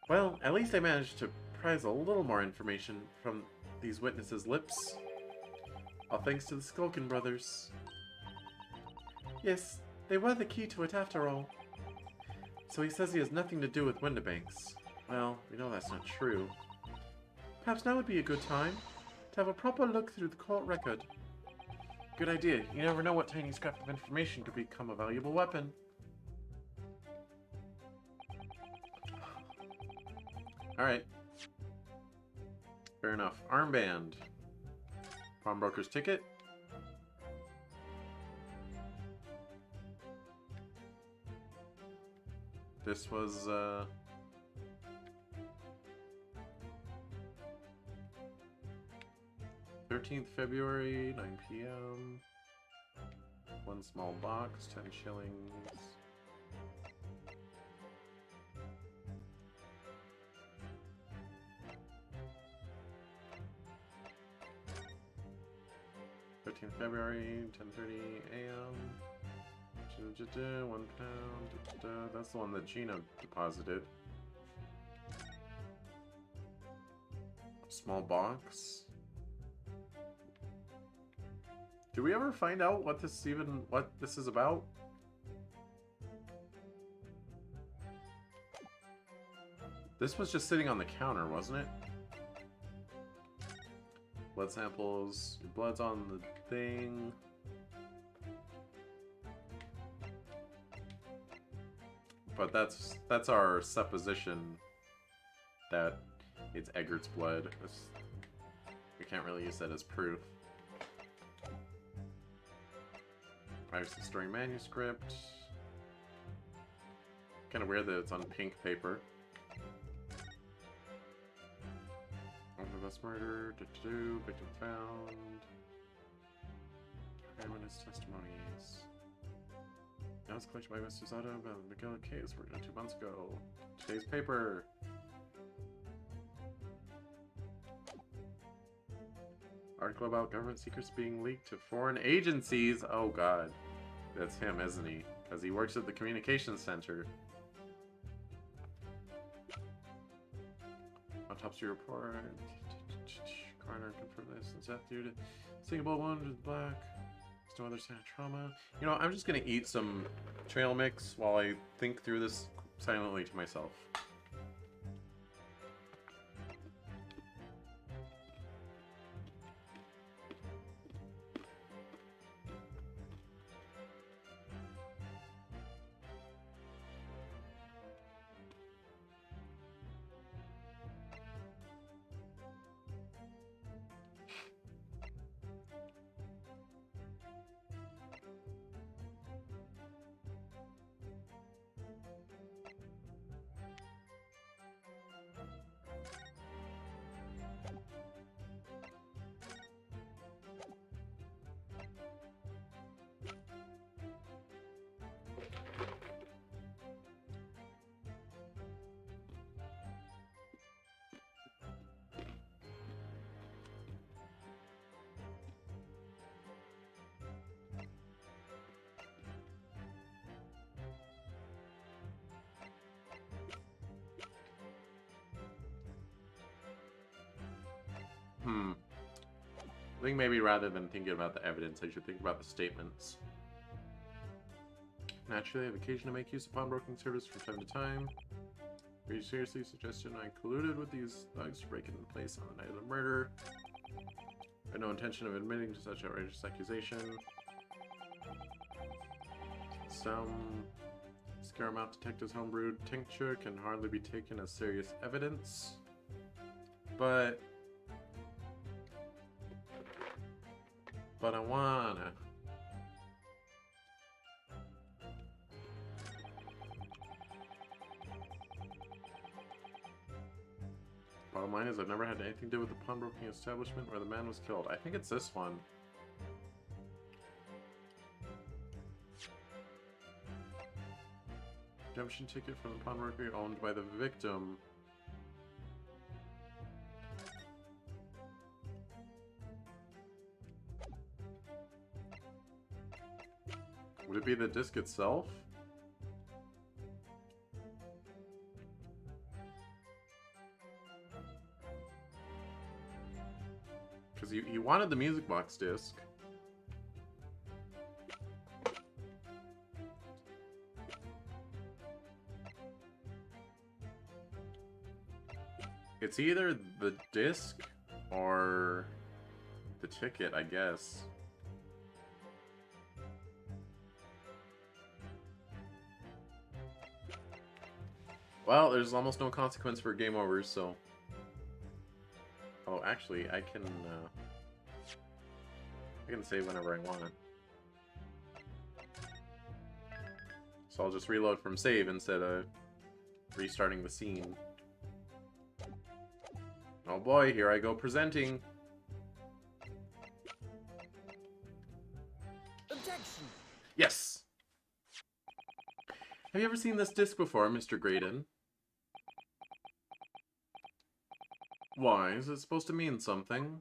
Speaker 2: Well, at least I managed to prise a little more information from these witnesses' lips. All thanks to the Skulkin brothers. Yes, they were the key to it after all. So he says he has nothing to do with Windibanks. Well, we know that's not true. Perhaps now would be a good time to have a proper look through the court record. Good idea. You never know what tiny scrap of information could become a valuable weapon. Alright. Fair enough. Armband. Pawnbroker's ticket. This was, 13th February, 9 p.m. One small box, 10 shillings. February, 10:30 a.m. £1. That's the one that Gina deposited. Small box. Did we ever find out what this is about? This was just sitting on the counter, wasn't it? Blood samples. Your blood's on the thing. But that's our supposition that it's Eggert's blood. We can't really use that as proof. Privacy Story manuscript. Kind of weird that it's on pink paper. Omnibus murder. Victim found. Witness testimonies. Now it's collected by Mr. Zada about the McGill case worked on 2 months ago. Today's paper. Article about government secrets being leaked to foreign agencies. Oh god. That's him, isn't he? Because he works at the communications center. Autopsy report. Coroner confirmed this. Death due to single wound with black. There's no other sign of trauma. You know, I'm just gonna eat some trail mix while I think through this silently to myself. I think maybe rather than thinking about the evidence, I should think about the statements. Naturally, I have occasion to make use of pawnbroking service from time to time. Are you seriously suggesting I colluded with these thugs to break into place on the night of the murder? I had no intention of admitting to such outrageous accusation. Some Scaramouth detective's homebrewed tincture can hardly be taken as serious evidence. But I wanna. Bottom line is I've never had anything to do with the pawnbroking establishment where the man was killed. I think it's this one. Redemption ticket from the pawnbroker owned by the victim.
Speaker 1: Would it be the disc itself? Because he wanted the music box disc. It's either the disc or the ticket, I guess. Well, there's almost no consequence for game over, so... Oh, actually, I can save whenever I want. So I'll just reload from save instead of restarting the scene. Oh boy, here I go presenting.
Speaker 5: Objection!
Speaker 1: Yes! Have you ever seen this disc before, Mr. Graydon? Why? Is it supposed to mean something?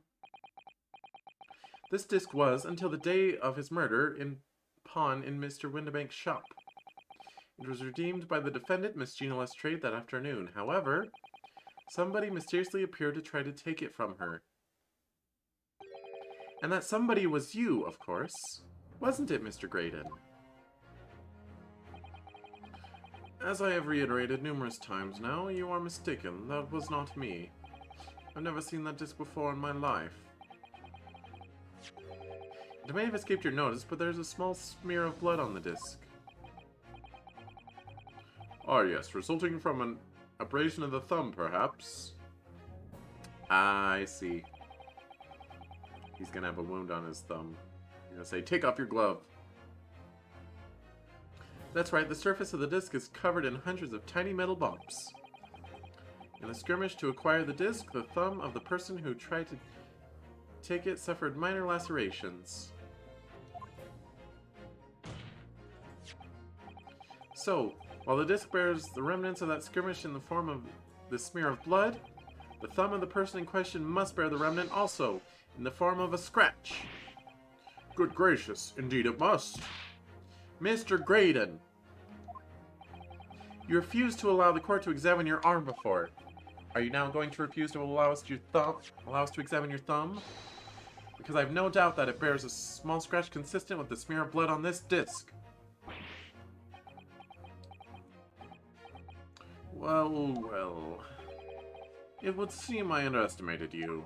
Speaker 1: This disc was, until the day of his murder, in pawn in Mr. Windibank's shop. It was redeemed by the defendant, Miss Gina Lestrade, that afternoon. However, somebody mysteriously appeared to try to take it from her. And that somebody was you, of course. Wasn't it, Mr. Graydon? As I have reiterated numerous times now, you are mistaken. That was not me. I've never seen that disc before in my life. It may have escaped your notice, but there's a small smear of blood on the disc. Ah, yes, resulting from an abrasion of the thumb, perhaps. Ah, I see. He's gonna have a wound on his thumb. You're gonna say, take off your glove. That's right, the surface of the disc is covered in hundreds of tiny metal bumps. In a skirmish to acquire the disc, the thumb of the person who tried to take it suffered minor lacerations. So, while the disc bears the remnants of that skirmish in the form of the smear of blood, the thumb of the person in question must bear the remnant also, in the form of a scratch. Good gracious, indeed it must. Mr. Graydon, you refused to allow the court to examine your arm before. Are you now going to refuse to allow us to examine your thumb? Because I have no doubt that it bears a small scratch consistent with the smear of blood on this disc. Well, well. It would seem I underestimated you.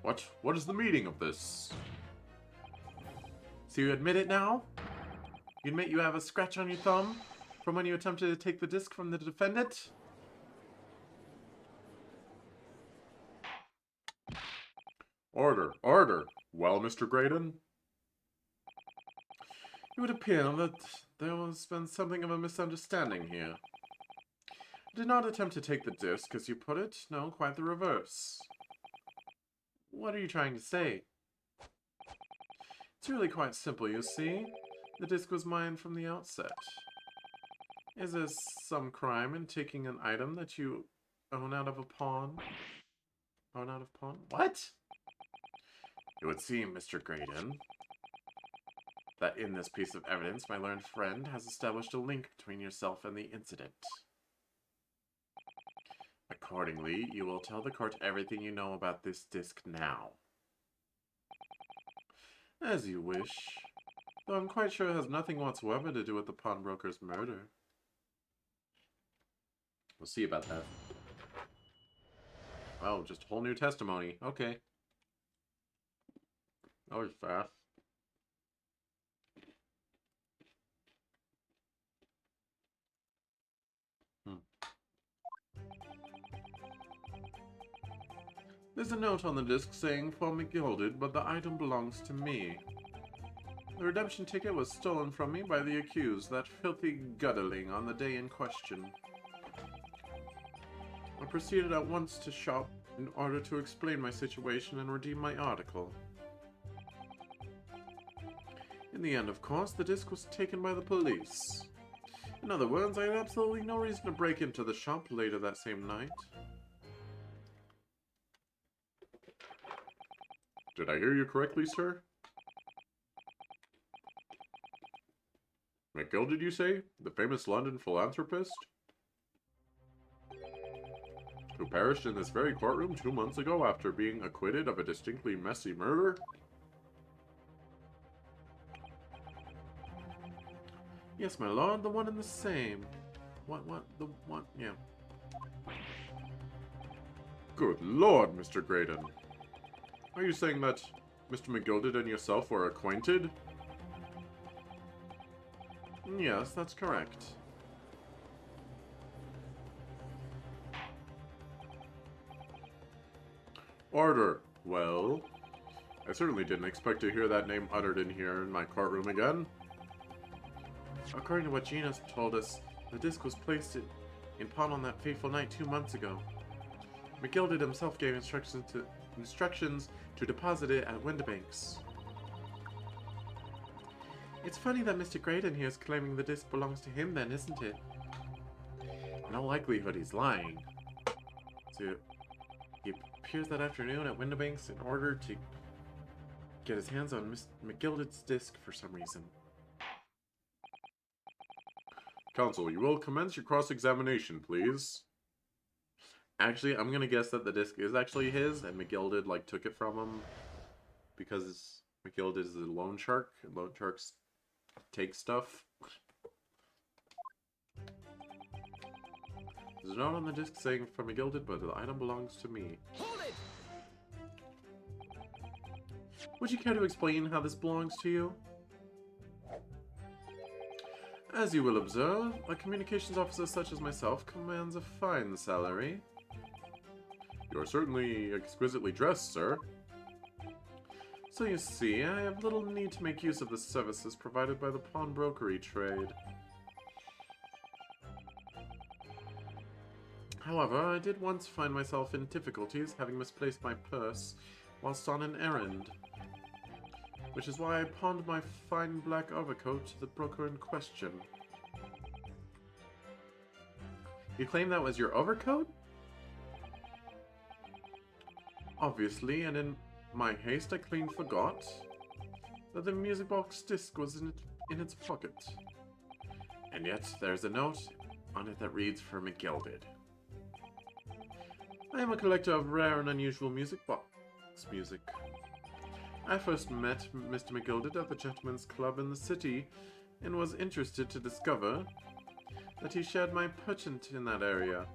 Speaker 1: What? What is the meaning of this? So you admit it now? You admit you have a scratch on your thumb from when you attempted to take the disc from the defendant? Order, order. Well, Mr. Graydon? It would appear that there has been something of a misunderstanding here. I did not attempt to take the disc, as you put it. No, quite the reverse. What are you trying to say? It's really quite simple, you see. The disc was mine from the outset. Is there some crime in taking an item that you own out of a pawn? Own out of pawn? What? It would seem, Mr. Graydon, that in this piece of evidence my learned friend has established a link between yourself and the incident. Accordingly, you will tell the court everything you know about this disc now. As you wish. Though I'm quite sure it has nothing whatsoever to do with the pawnbroker's murder. We'll see about that. Oh, just a whole new testimony. Okay. That was fast. There's a note on the disc saying, "For me gilded, but the item belongs to me." The redemption ticket was stolen from me by the accused, that filthy gutterling, on the day in question. I proceeded at once to shop in order to explain my situation and redeem my article. In the end, of course, the disc was taken by the police. In other words, I had absolutely no reason to break into the shop later that same night. Did I hear you correctly, sir? McGill, did you say? The famous London philanthropist? Who perished in this very courtroom 2 months ago after being acquitted of a distinctly messy murder?
Speaker 2: Yes, my lord, the one and the same. What, the one, yeah.
Speaker 1: Good lord, Mr. Graydon. Are you saying that Mr. McGilded and yourself were acquainted?
Speaker 2: Yes, that's correct.
Speaker 1: Order. Well, I certainly didn't expect to hear that name uttered in here in my courtroom again.
Speaker 2: According to what Gina told us, the disc was placed in pawn on that fateful night 2 months ago. McGilded himself gave instructions to deposit it at Windibanks. It's funny that Mr. Graydon here is claiming the disc belongs to him then, isn't it?
Speaker 1: In all likelihood, he's lying.
Speaker 2: So, he appears that afternoon at Windibanks in order to get his hands on McGilded's disc for some reason.
Speaker 1: Counsel, you will commence your cross-examination, please.
Speaker 2: Actually, I'm gonna guess that the disc is actually his, and McGilded, like, took it from him because McGilded is a loan shark, and loan sharks take stuff. There's a note on the disc saying from McGilded, but the item belongs to me.
Speaker 5: Hold it!
Speaker 2: Would you care to explain how this belongs to you? As you will observe, a communications officer such as myself commands a fine salary.
Speaker 1: You are certainly exquisitely dressed, sir.
Speaker 2: So you see, I have little need to make use of the services provided by the pawnbrokery trade. However, I did once find myself in difficulties having misplaced my purse whilst on an errand, which is why I pawned my fine black overcoat to the broker in question. You claim that was your overcoat? Obviously, and in my haste I clean forgot that the music box disc was in its pocket. And yet, there's a note on it that reads for McGilded. I am a collector of rare and unusual music box music. I first met Mr. McGilded at the Gentlemen's Club in the city and was interested to discover that he shared my penchant in that area.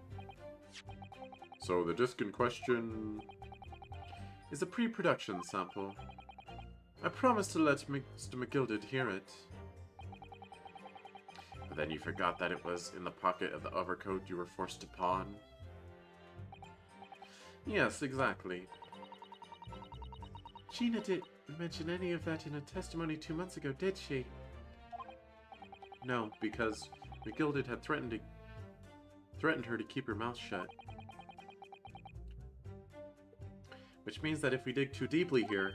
Speaker 1: So the disc in question
Speaker 2: Is a pre-production sample. I promised to let Mr. McGilded hear it. But then you forgot that it was in the pocket of the overcoat you were forced to pawn. Yes, exactly. Gina didn't mention any of that in her testimony 2 months ago, did she? No, because McGilded had threatened her to keep her mouth shut. Which means that if we dig too deeply here,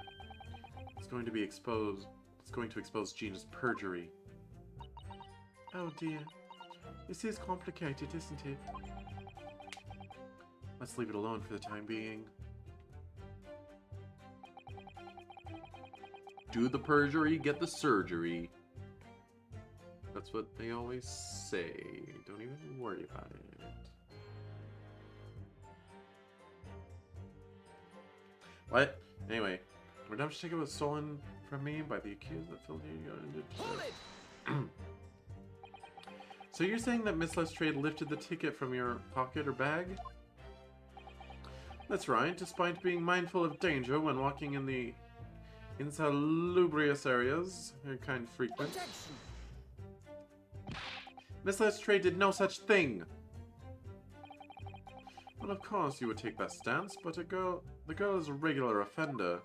Speaker 2: it's going to expose Gina's perjury. Oh dear. This is complicated, isn't it? Let's leave it alone for the time being.
Speaker 1: do the perjury, get the surgery.
Speaker 2: That's what they always say. Don't even worry about it. What? Anyway, redemption ticket was stolen from me by the accused that filled
Speaker 5: Hold it!
Speaker 2: So you're saying that Miss Lestrade lifted the ticket from your pocket or bag? That's right, despite being mindful of danger when walking in the insalubrious areas her kind frequent.
Speaker 5: Objection!
Speaker 2: Miss Lestrade did no such thing! Well, of course you would take that stance, but the girl is a regular offender.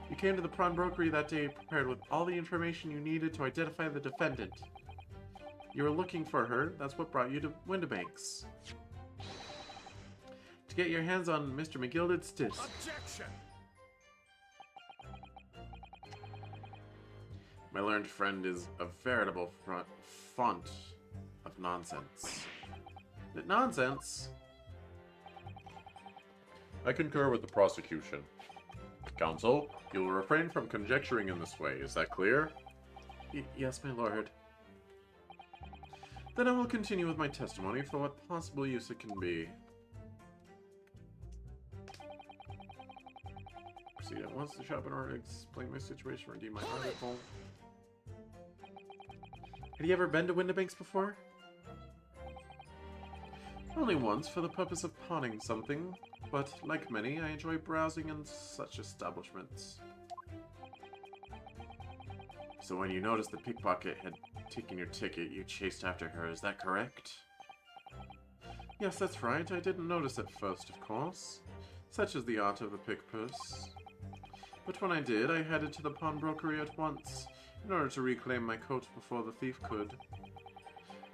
Speaker 2: You came to the pawnbrokery that day prepared with all the information you needed to identify the defendant. You were looking for her, that's what brought you to Windibanks. To get your hands on Mr. McGilded's disc.
Speaker 5: Objection!
Speaker 2: My learned friend is a veritable font of nonsense. Nonsense?
Speaker 1: I concur with the prosecution. Counsel, you will refrain from conjecturing in this way, is that clear?
Speaker 2: Yes, my lord. Then I will continue with my testimony for what possible use it can be. Proceed at once to shop in order to explain my situation, redeem my article. Had you ever been to Windibanks before? Only once, for the purpose of pawning something, but like many, I enjoy browsing in such establishments. So when you noticed the pickpocket had taken your ticket, you chased after her, is that correct? Yes, that's right. I didn't notice at first, of course. Such is the art of the pickpurse. But when I did, I headed to the pawnbrokery at once, in order to reclaim my coat before the thief could.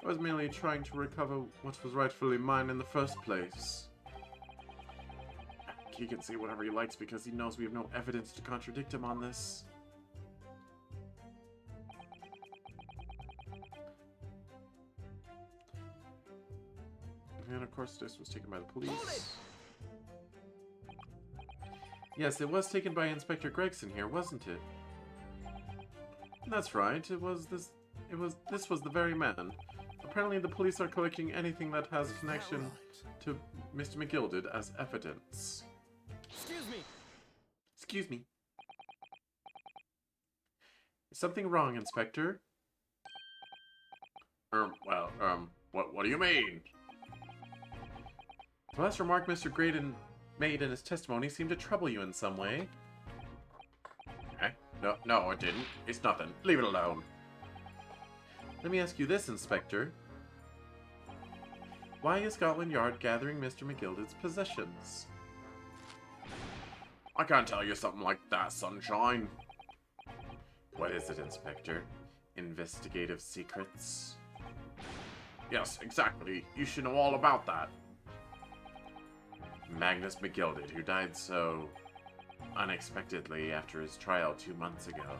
Speaker 2: I was merely trying to recover what was rightfully mine in the first place. He can say whatever he likes because he knows we have no evidence to contradict him on this. And of course this was taken by the police. Yes, it was taken by Inspector Gregson here, wasn't it? That's right, this was the very man. Apparently the police are collecting anything that has connection to Mr. McGilded as evidence.
Speaker 6: Excuse me.
Speaker 2: Excuse me. Is something wrong, Inspector?
Speaker 3: What do you mean?
Speaker 2: The last remark Mr. Graydon made in his testimony seemed to trouble you in some way.
Speaker 3: Eh? No, it didn't. It's nothing. Leave it alone.
Speaker 2: Let me ask you this, Inspector. Why is Scotland Yard gathering Mr. McGilded's possessions?
Speaker 3: I can't tell you something like that, Sunshine.
Speaker 2: What is it, Inspector? Investigative secrets?
Speaker 3: Yes, exactly. You should know all about that.
Speaker 2: Magnus McGilded, who died so unexpectedly after his trial 2 months ago.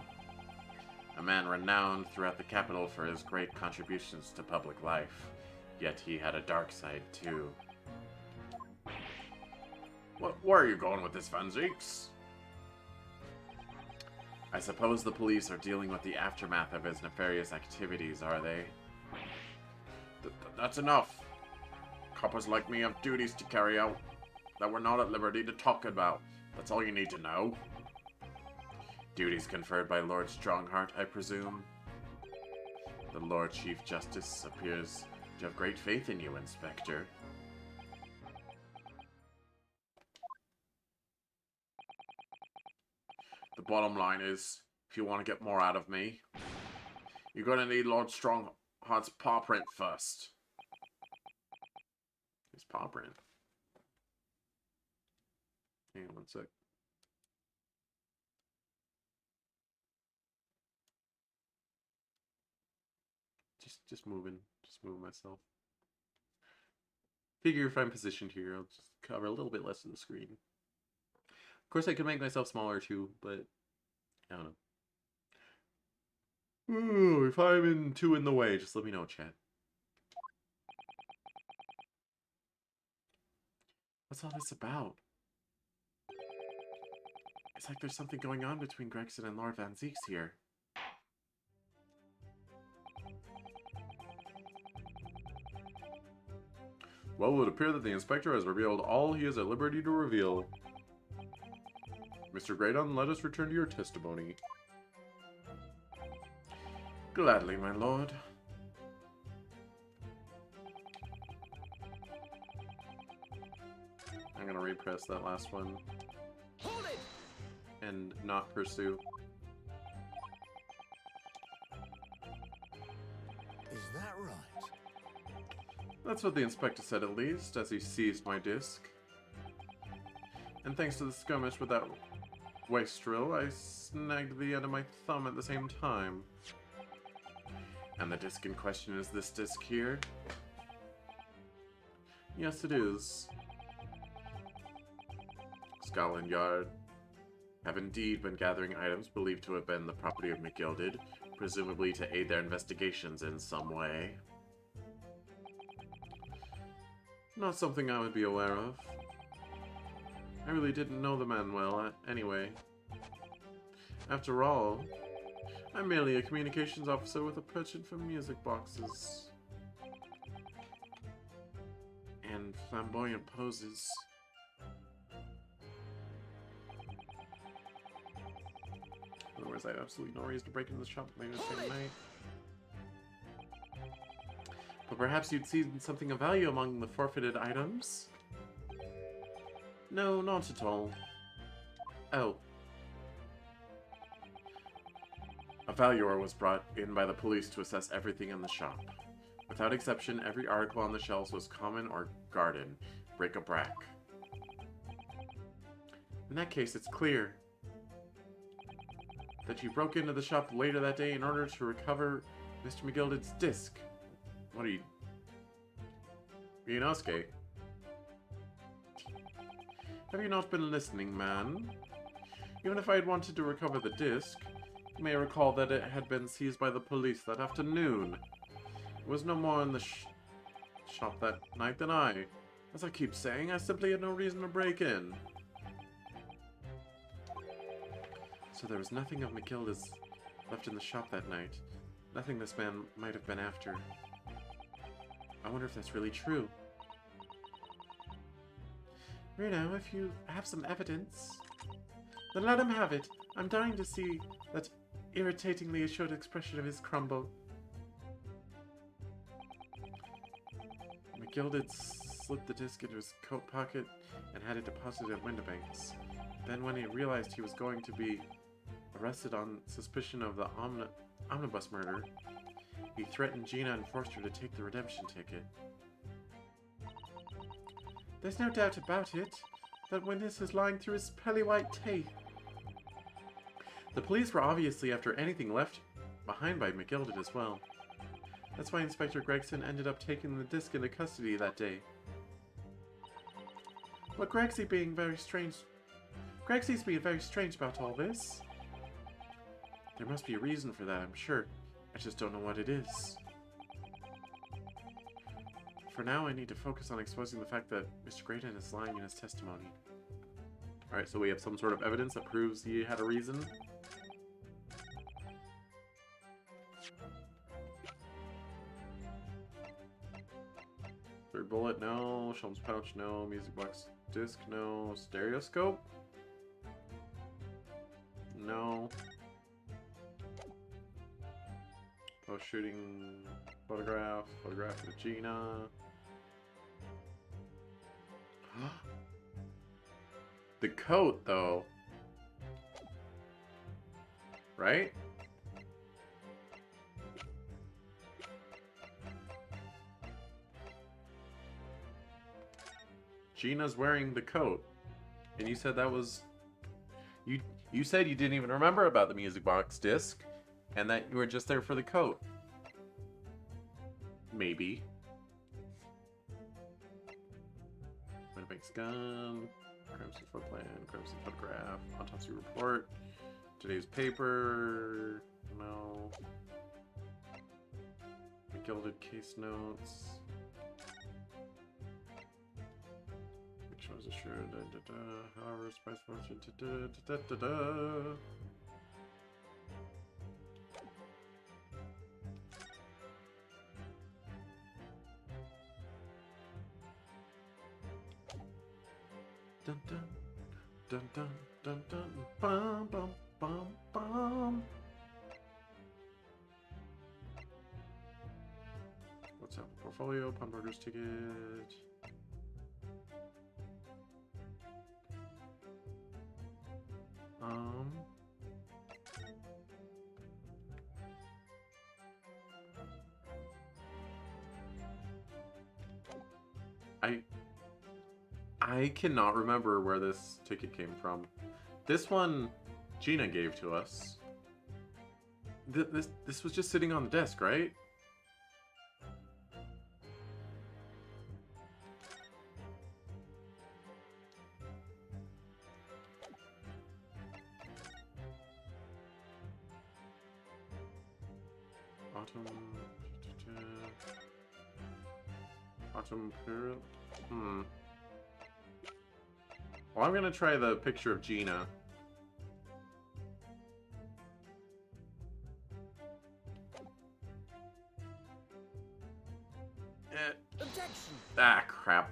Speaker 2: A man renowned throughout the capital for his great contributions to public life, yet he had a dark side too.
Speaker 3: Where are you going with this, Van Zeeks?
Speaker 2: I suppose the police are dealing with the aftermath of his nefarious activities, are they?
Speaker 3: That's enough. Coppers like me have duties to carry out that we're not at liberty to talk about. That's all you need to know.
Speaker 2: Duties conferred by Lord Strongheart, I presume? The Lord Chief Justice appears to have great faith in you, Inspector.
Speaker 3: The bottom line is, if you want to get more out of me, you're going to need Lord Strongheart's paw print first.
Speaker 2: His paw print. Hang on 1 sec. Just moving. Just moving myself. Figure if I'm positioned here, I'll just cover a little bit less of the screen. Of course, I could make myself smaller too, but I don't know. Ooh, if I'm too in the way, just let me know, chat. What's all this about? It's like there's something going on between Gregson and Lord Van Zeeks here. Well, it would appear that the Inspector has revealed all he is at liberty to reveal. Mr. Graydon, let us return to your testimony. Gladly, my lord. I'm gonna repress that last one.
Speaker 6: Hold it!
Speaker 2: And not pursue.
Speaker 6: Is that right?
Speaker 2: That's what the Inspector said, at least, as he seized my disc. And thanks to the skirmish with that wastrel, I snagged the end of my thumb at the same time. And the disc in question is this disc here? Yes, it is. Scotland Yard have indeed been gathering items believed to have been the property of McGilded, presumably to aid their investigations in some way. Not something I would be aware of. I really didn't know the man well, anyway. After all, I'm merely a communications officer with a penchant for music boxes. And flamboyant poses. Otherwise, I have absolutely no reason to break into the shop later the same night. But perhaps you'd see something of value among the forfeited items? No, not at all. Oh. A valuer was brought in by the police to assess everything in the shop. Without exception, every article on the shelves was common or garden, bric-a-brac. In that case, it's clear that you broke into the shop later that day in order to recover Mr. McGilded's disc. What are you... Inosuke? Have you not been listening, man? Even if I had wanted to recover the disc, you may recall that it had been seized by the police that afternoon. It was no more in the shop that night than I. As I keep saying, I simply had no reason to break in. So there was nothing of McGilda's left in the shop that night. Nothing this man might have been after. I wonder if that's really true. Reno, if you have some evidence, then let him have it. I'm dying to see that irritatingly assured expression of his crumble. McGilded slipped the disc into his coat pocket and had it deposited at Windibanks. Then when he realized he was going to be arrested on suspicion of the omnibus murder, he threatened Gina and forced her to take the redemption ticket. There's no doubt about it that Witness is lying through his pearly white teeth. The police were obviously after anything left behind by McGilded as well. That's why Inspector Gregson ended up taking the disc into custody that day. But Gregsy's being very strange about all this. There must be a reason for that, I'm sure. I just don't know what it is. For now, I need to focus on exposing the fact that Mr. Grayton is lying in his testimony. Alright, so we have some sort of evidence that proves he had a reason. Third bullet, no. Shelms pouch, no. Music box disc, no. Stereoscope? No. Post-shooting photograph of Gina. The coat, though. Right? Gina's wearing the coat. And you said that was... You said you didn't even remember about the music box disc. And that you were just there for the coat. Maybe. Windibank's gun. Crimson foot plan. Crimson photograph. Autopsy report. Today's paper. No. Gilded case notes. Which was assured. However, spice function. Dun dun dun dun dun dun bum bum bum bum. What's up? Portfolio, Pawnbroker's ticket. I cannot remember where this ticket came from. This one Gina gave to us. This was just sitting on the desk, right? Autumn period. Well, I'm gonna try the picture of Gina.
Speaker 1: Ah, crap.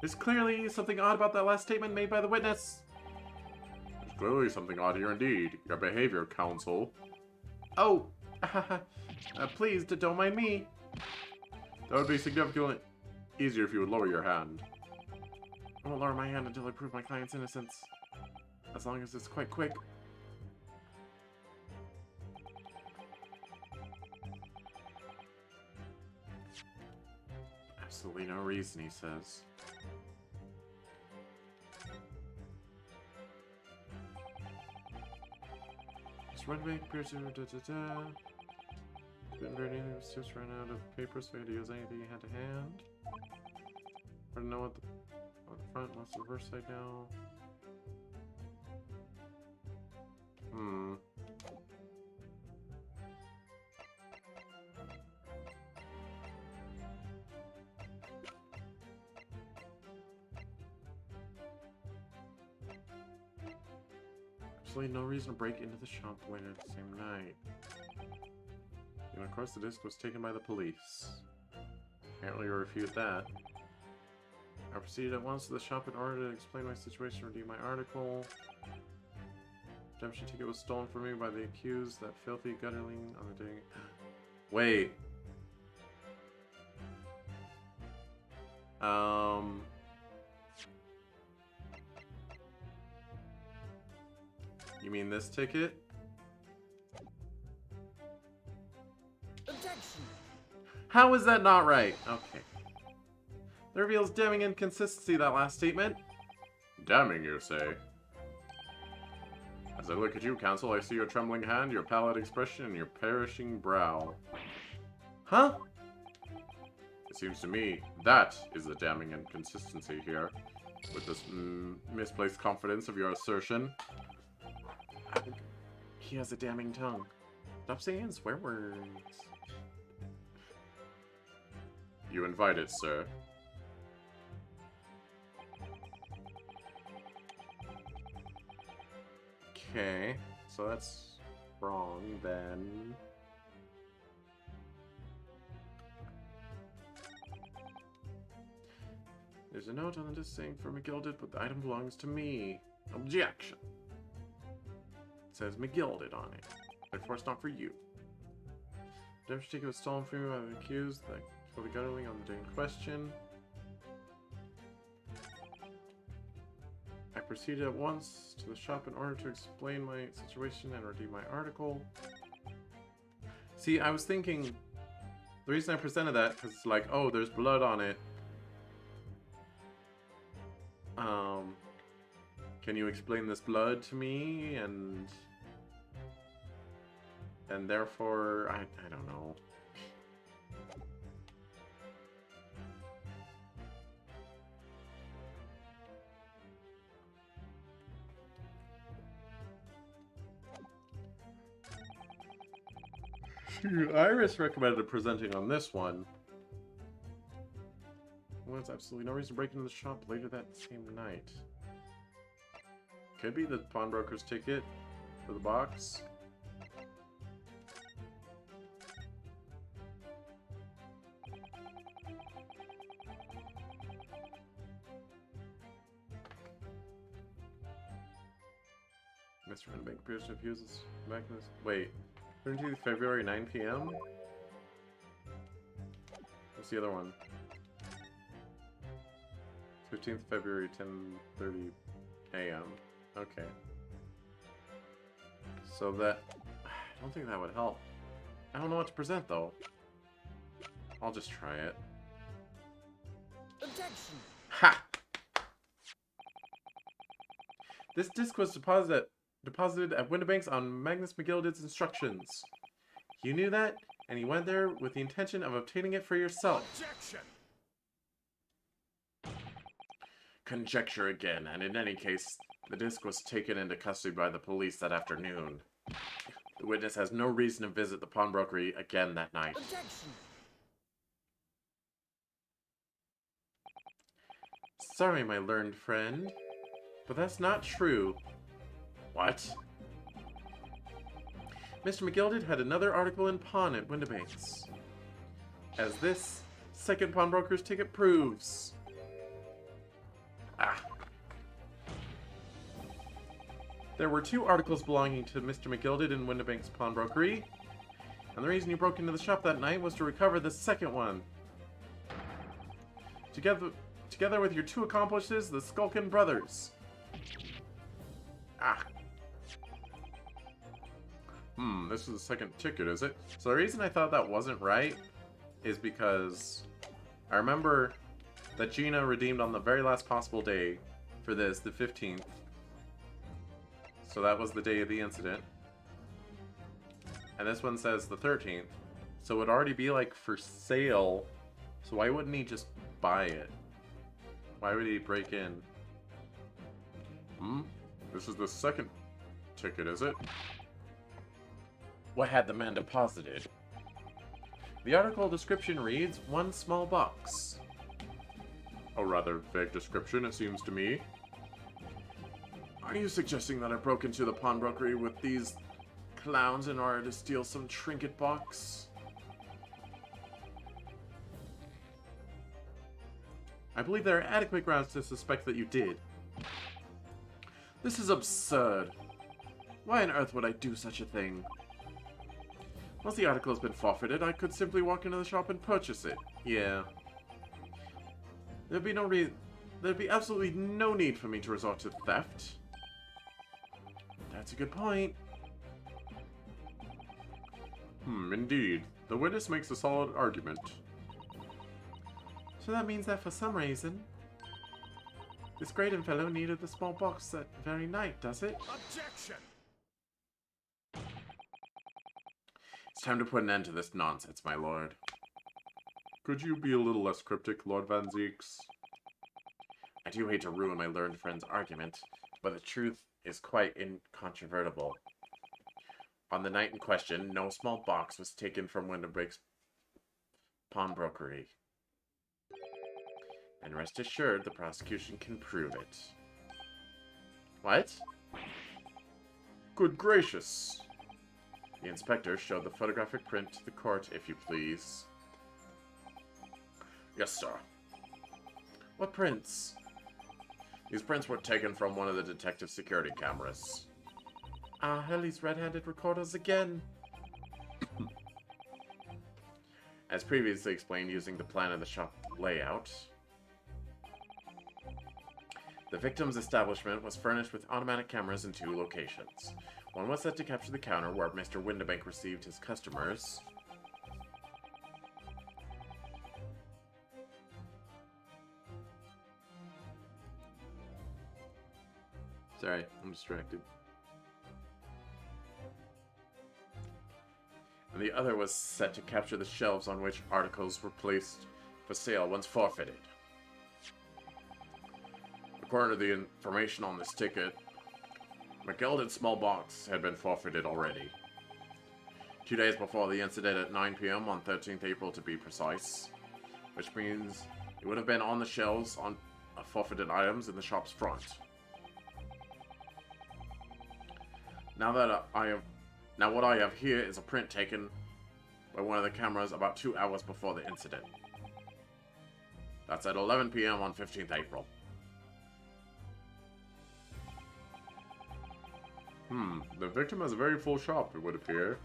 Speaker 1: There's clearly something odd about that last statement made by the witness. There's clearly something odd here indeed. Your behavior, counsel. Oh! Please, don't mind me. That would be significantly easier if you would lower your hand. I won't lower my hand until I prove my client's innocence. As long as it's quite quick. Absolutely no reason, he says. This runway appears to Didn't do anything, was just ran out of paper, so he had to use anything he had to hand. I don't know what the front, what's the reverse side now? Absolutely no reason to break into the shop later the same night. And of course the disc was taken by the police. Apparently you refute that. I proceeded at once to the shop in order to explain my situation and redeem my article. Redemption ticket was stolen from me by the accused, that filthy gutterling on the day. Wait. You mean this ticket?
Speaker 6: Objection!
Speaker 1: How is that not right? Okay. That reveals damning inconsistency, that last statement. Damning, you say? As I look at you, counsel, I see your trembling hand, your pallid expression, and your perishing brow. Huh? It seems to me that is the damning inconsistency here, with this misplaced confidence of your assertion. I think he has a damning tongue. Stop saying swear words. You invited, sir. Okay, so that's wrong then. There's a note on the disc saying for McGilded, but the item belongs to me. Objection. It says McGilded on it. Therefore, it's not for you. Redemption ticket was stolen from me by the accused, for the gutterling on the day in question. I proceeded at once to the shop in order to explain my situation and redeem my article. See, I was thinking, the reason I presented that, because it's like, oh, there's blood on it. Can you explain this blood to me? And therefore, I don't know. Iris recommended presenting on this one. Well, there's absolutely no reason to break into the shop later that same night. Could be the pawnbroker's ticket for the box. Mr. Bank appears to have used this mechanism. Wait. 13th February, 9 p.m.? What's the other one? 15th February, 10:30 a.m. Okay. So that... I don't think that would help. I don't know what to present, though. I'll just try it.
Speaker 6: Objection!
Speaker 1: Ha! This disc was deposited at Windibank's on Magnus McGilded's instructions. You knew that, and you went there with the intention of obtaining it for yourself.
Speaker 6: Objection!
Speaker 1: Conjecture again, and in any case, the disc was taken into custody by the police that afternoon. The witness has no reason to visit the pawnbrokery again that night.
Speaker 6: Objection!
Speaker 1: Sorry, my learned friend, but that's not true. What? Mr. McGilded had another article in pawn at Windibank's. As this second pawnbroker's ticket proves. Ah. There were 2 articles belonging to Mr. McGilded in Windibank's pawnbrokery, and the reason you broke into the shop that night was to recover the second one. Together with your 2 accomplices, the Skulkin brothers. Ah. This is the second ticket, is it? So the reason I thought that wasn't right is because I remember that Gina redeemed on the very last possible day for this, the 15th. So that was the day of the incident. And this one says the 13th. So it would already be like for sale. So why wouldn't he just buy it? Why would he break in? This is the second ticket, is it? What had the man deposited? The article description reads, 1 small box. A rather vague description, it seems to me. Are you suggesting that I broke into the pawnbrokery with these clowns in order to steal some trinket box? I believe there are adequate grounds to suspect that you did. This is absurd. Why on earth would I do such a thing? Once the article has been forfeited, I could simply walk into the shop and purchase it. Yeah. There'd be absolutely no need for me to resort to theft. That's a good point. Indeed. The witness makes a solid argument. So that means that for some reason, this Graydon fellow needed the small box that very night, does it?
Speaker 6: Objection!
Speaker 1: It's time to put an end to this nonsense, my lord. Could you be a little less cryptic, Lord Van Zeeks? I do hate to ruin my learned friend's argument, but the truth is quite incontrovertible. On the night in question, no small box was taken from Windibank's pawnbrokery. And rest assured, the prosecution can prove it. What? Good gracious! The inspector showed the photographic print to the court, if you please. Yes, sir. What prints? These prints were taken from one of the detective security cameras. Ah, hell, these red-handed recorders again. As previously explained using the plan of the shop layout, the victim's establishment was furnished with automatic cameras in 2 locations. One was set to capture the counter where Mr. Windibank received his customers. Sorry, I'm distracted. And the other was set to capture the shelves on which articles were placed for sale once forfeited. According to the information on this ticket, McGilded's small box had been forfeited already. 2 days before the incident at 9 p.m. on 13th April to be precise, which means it would have been on the shelves on forfeited items in the shop's front. Now what I have here is a print taken by one of the cameras about 2 hours before the incident. That's at 11 p.m. on 15th April. The victim has a very full shop, it would appear.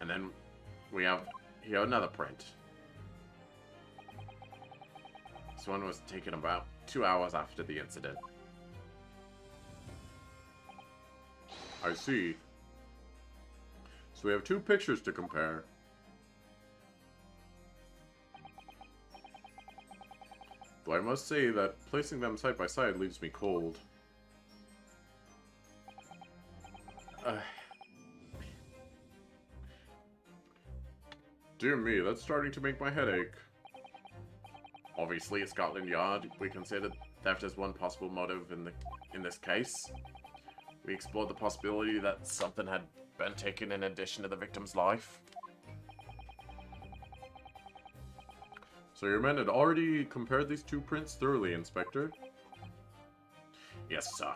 Speaker 1: And then we have here another print. This one was taken about 2 hours after the incident. I see. So we have 2 pictures to compare. Though I must say that placing them side by side leaves me cold. Dear me, that's starting to make my head ache. Obviously, at Scotland Yard, we considered theft as one possible motive in this case. We explored the possibility that something had been taken in addition to the victim's life. So your men had already compared these 2 prints thoroughly, Inspector? Yes, sir.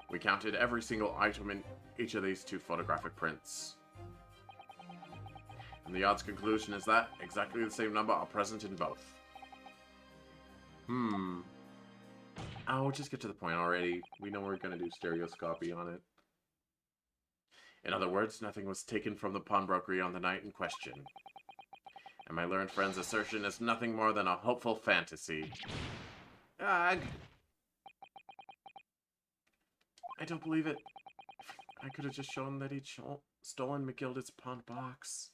Speaker 1: We counted every single item
Speaker 3: each of these 2 photographic prints. And the odds conclusion is that exactly the same number are present in both. I'll just get to the point already. We know we're going to do stereoscopy on it. In other words, nothing was taken from the pawnbrokery on the night in question. And my learned friend's assertion is nothing more than a hopeful fantasy. Ugh. I don't believe it. I could have just shown that he'd stolen McGilded's pawn box.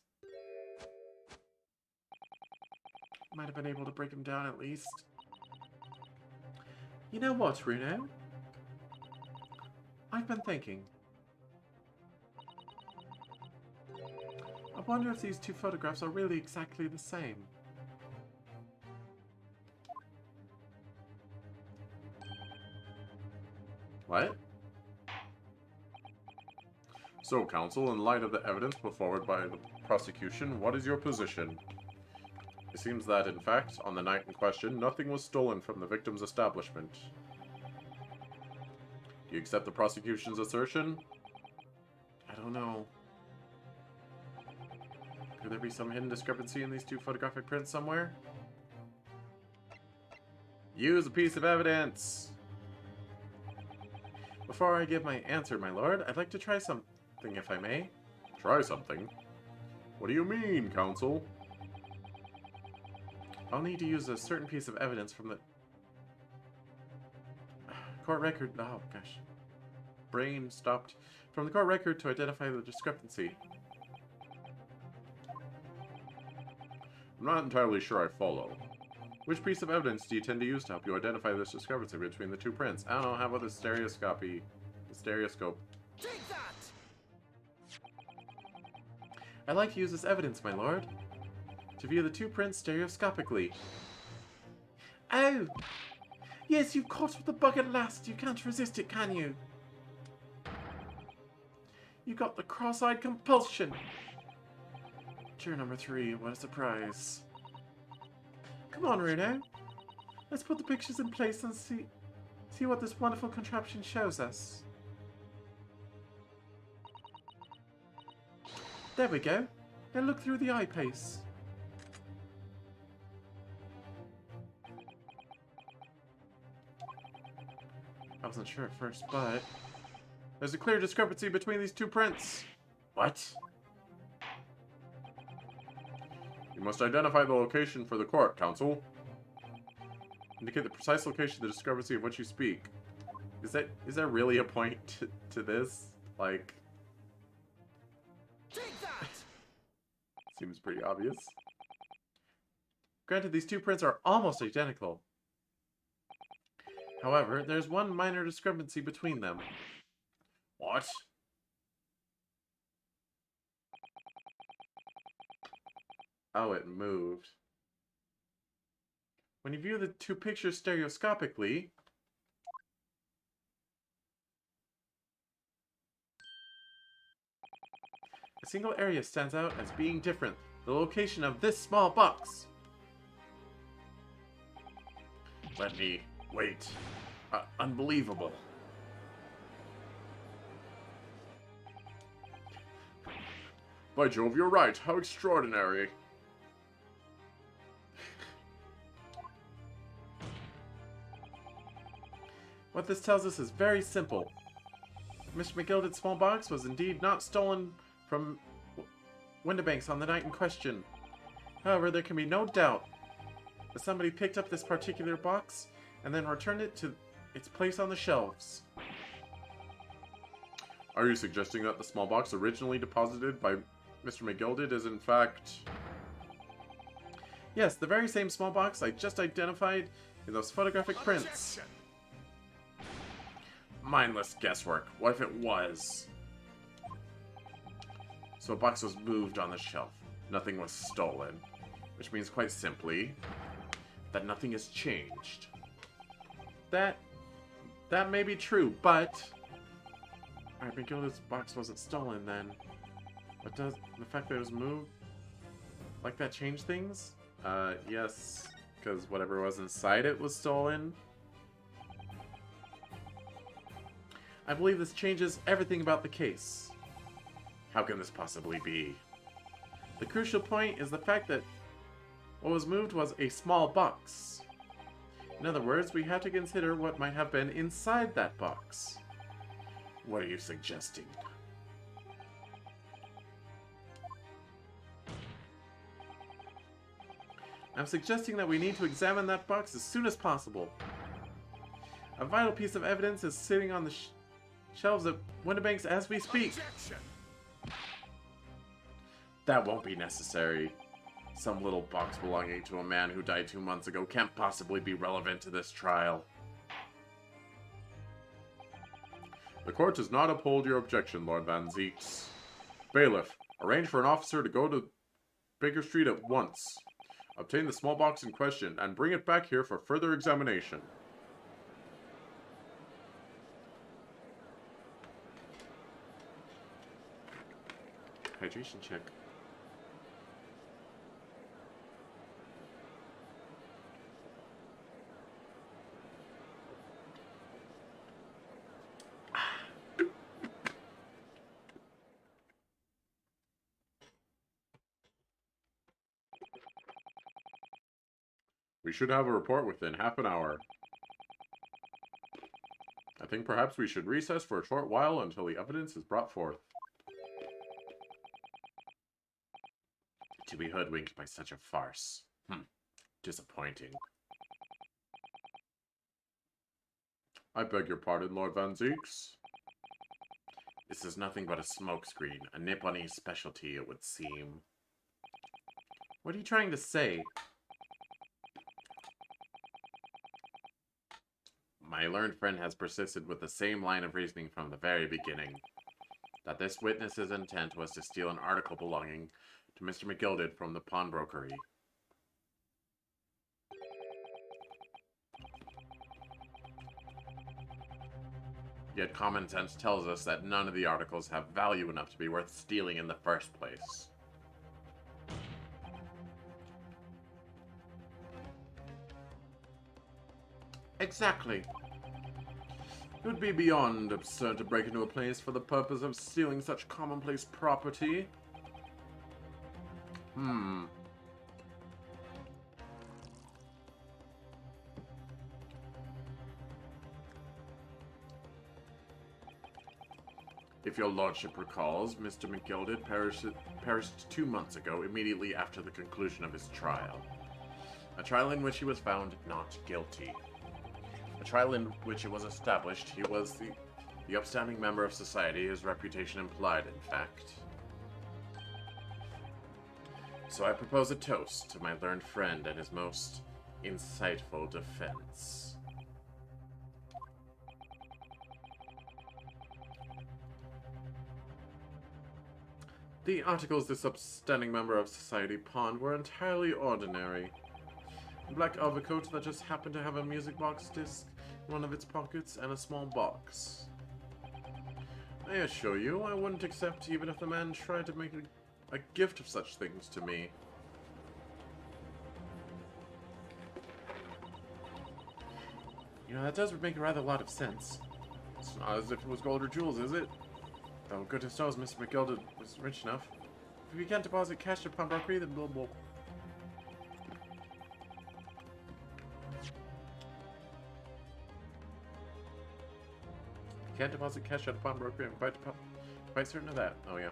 Speaker 3: Might have been able to break him down at least. You know what, Runo? I've been thinking. I wonder if these 2 photographs are really exactly the same.
Speaker 1: What? So, counsel, in light of the evidence put forward by the prosecution, what is your position? It seems that, in fact, on the night in question, nothing was stolen from the victim's establishment. Do you accept the prosecution's assertion?
Speaker 3: I don't know. Could there be some hidden discrepancy in these 2 photographic prints somewhere?
Speaker 1: Use a piece of evidence!
Speaker 3: Before I give my answer, my lord, I'd like to try something, if I may.
Speaker 1: Try something? What do you mean, counsel?
Speaker 3: I'll need to use a certain piece of evidence from the court record. Oh, gosh. Brain stopped. From the court record to identify the discrepancy.
Speaker 1: I'm not entirely sure I follow. Which piece of evidence do you tend to use to help you identify this discrepancy between the 2 prints?
Speaker 3: I don't know. How about the stereoscope?
Speaker 6: Take that!
Speaker 3: I'd like to use this evidence, my lord, to view the 2 prints stereoscopically. Oh! Yes, you've caught the bug at last. You can't resist it, can you? You got the cross-eyed compulsion. Juror number 3, what a surprise. Come on, Runo. Let's put the pictures in place and see what this wonderful contraption shows us. There we go. Now look through the eyepiece. I wasn't sure at first, but there's a clear discrepancy between these 2 prints.
Speaker 1: What? You must identify the location for the court, counsel. Indicate the precise location of the discrepancy of which you speak.
Speaker 3: Is there really a point to this? Like,
Speaker 6: Take that!
Speaker 3: seems pretty obvious. Granted, these 2 prints are almost identical. However, there's one minor discrepancy between them.
Speaker 1: What?
Speaker 3: Oh, it moved. When you view the 2 pictures stereoscopically, a single area stands out as being different. The location of this small box.
Speaker 1: Let me wait. Unbelievable. By Jove, you're right. How extraordinary.
Speaker 3: What this tells us is very simple. Mr. McGilded's small box was indeed not stolen from Windibanks on the night in question. However, there can be no doubt that somebody picked up this particular box and then returned it to its place on the shelves.
Speaker 1: Are you suggesting that the small box originally deposited by Mr. McGilded is in fact...
Speaker 3: Yes, the very same small box I just identified in those photographic prints.
Speaker 1: Mindless guesswork. What if it was?
Speaker 3: So a box was moved on the shelf. Nothing was stolen. Which means quite simply that nothing has changed. That may be true, but Alright, McGilded's box wasn't stolen then. But does the fact that it was moved like that change things? Yes, because whatever was inside it was stolen. I believe this changes everything about the case. How can this possibly be? The crucial point is the fact that what was moved was a small box. In other words, we have to consider what might have been inside that box. What are you suggesting? I'm suggesting that we need to examine that box as soon as possible. A vital piece of evidence is sitting on the shelves at Windibank's as we speak.
Speaker 5: Objection!
Speaker 3: That won't be necessary. Some little box belonging to a man who died 2 months ago can't possibly be relevant to this trial.
Speaker 1: The court does not uphold your objection, Lord Van Zeeks. Bailiff, arrange for an officer to go to Baker Street at once. Obtain the small box in question and bring it back here for further examination.
Speaker 3: Hydration check.
Speaker 1: We should have a report within half an hour. I think perhaps we should recess for a short while until the evidence is brought forth.
Speaker 3: To be hoodwinked by such a farce. Disappointing.
Speaker 1: I beg your pardon, Lord Van Zeeks.
Speaker 3: This is nothing but a smokescreen, a Nipponese specialty, it would seem. What are you trying to say? My learned friend has persisted with the same line of reasoning from the very beginning. That this witness's intent was to steal an article belonging to Mr. McGilded from the pawnbrokery. Yet common sense tells us that none of the articles have value enough to be worth stealing in the first place.
Speaker 1: Exactly. It would be beyond absurd to break into a place for the purpose of stealing such commonplace property.
Speaker 3: If your lordship recalls, Mr. McGilded perished 2 months ago, immediately after the conclusion of his trial. A trial in which he was found not guilty. A trial in which it was established he was the upstanding member of society his reputation implied, in fact. So I propose a toast to my learned friend and his most insightful defense.
Speaker 1: The articles this upstanding member of society pawned were entirely ordinary. A black overcoat that just happened to have a music box disc in one of its pockets and a small box. I assure you, I wouldn't accept even if the man tried to make a gift of such things to me.
Speaker 3: You know, that does make a rather lot of sense.
Speaker 1: It's not as if it was gold or jewels, is it? Though goodness knows Mr. McGilded was rich enough. If we can't deposit cash at pawnbrokery, then we'll... Can't deposit cash at a pawnbrokery, I'm quite certain of that. Oh yeah.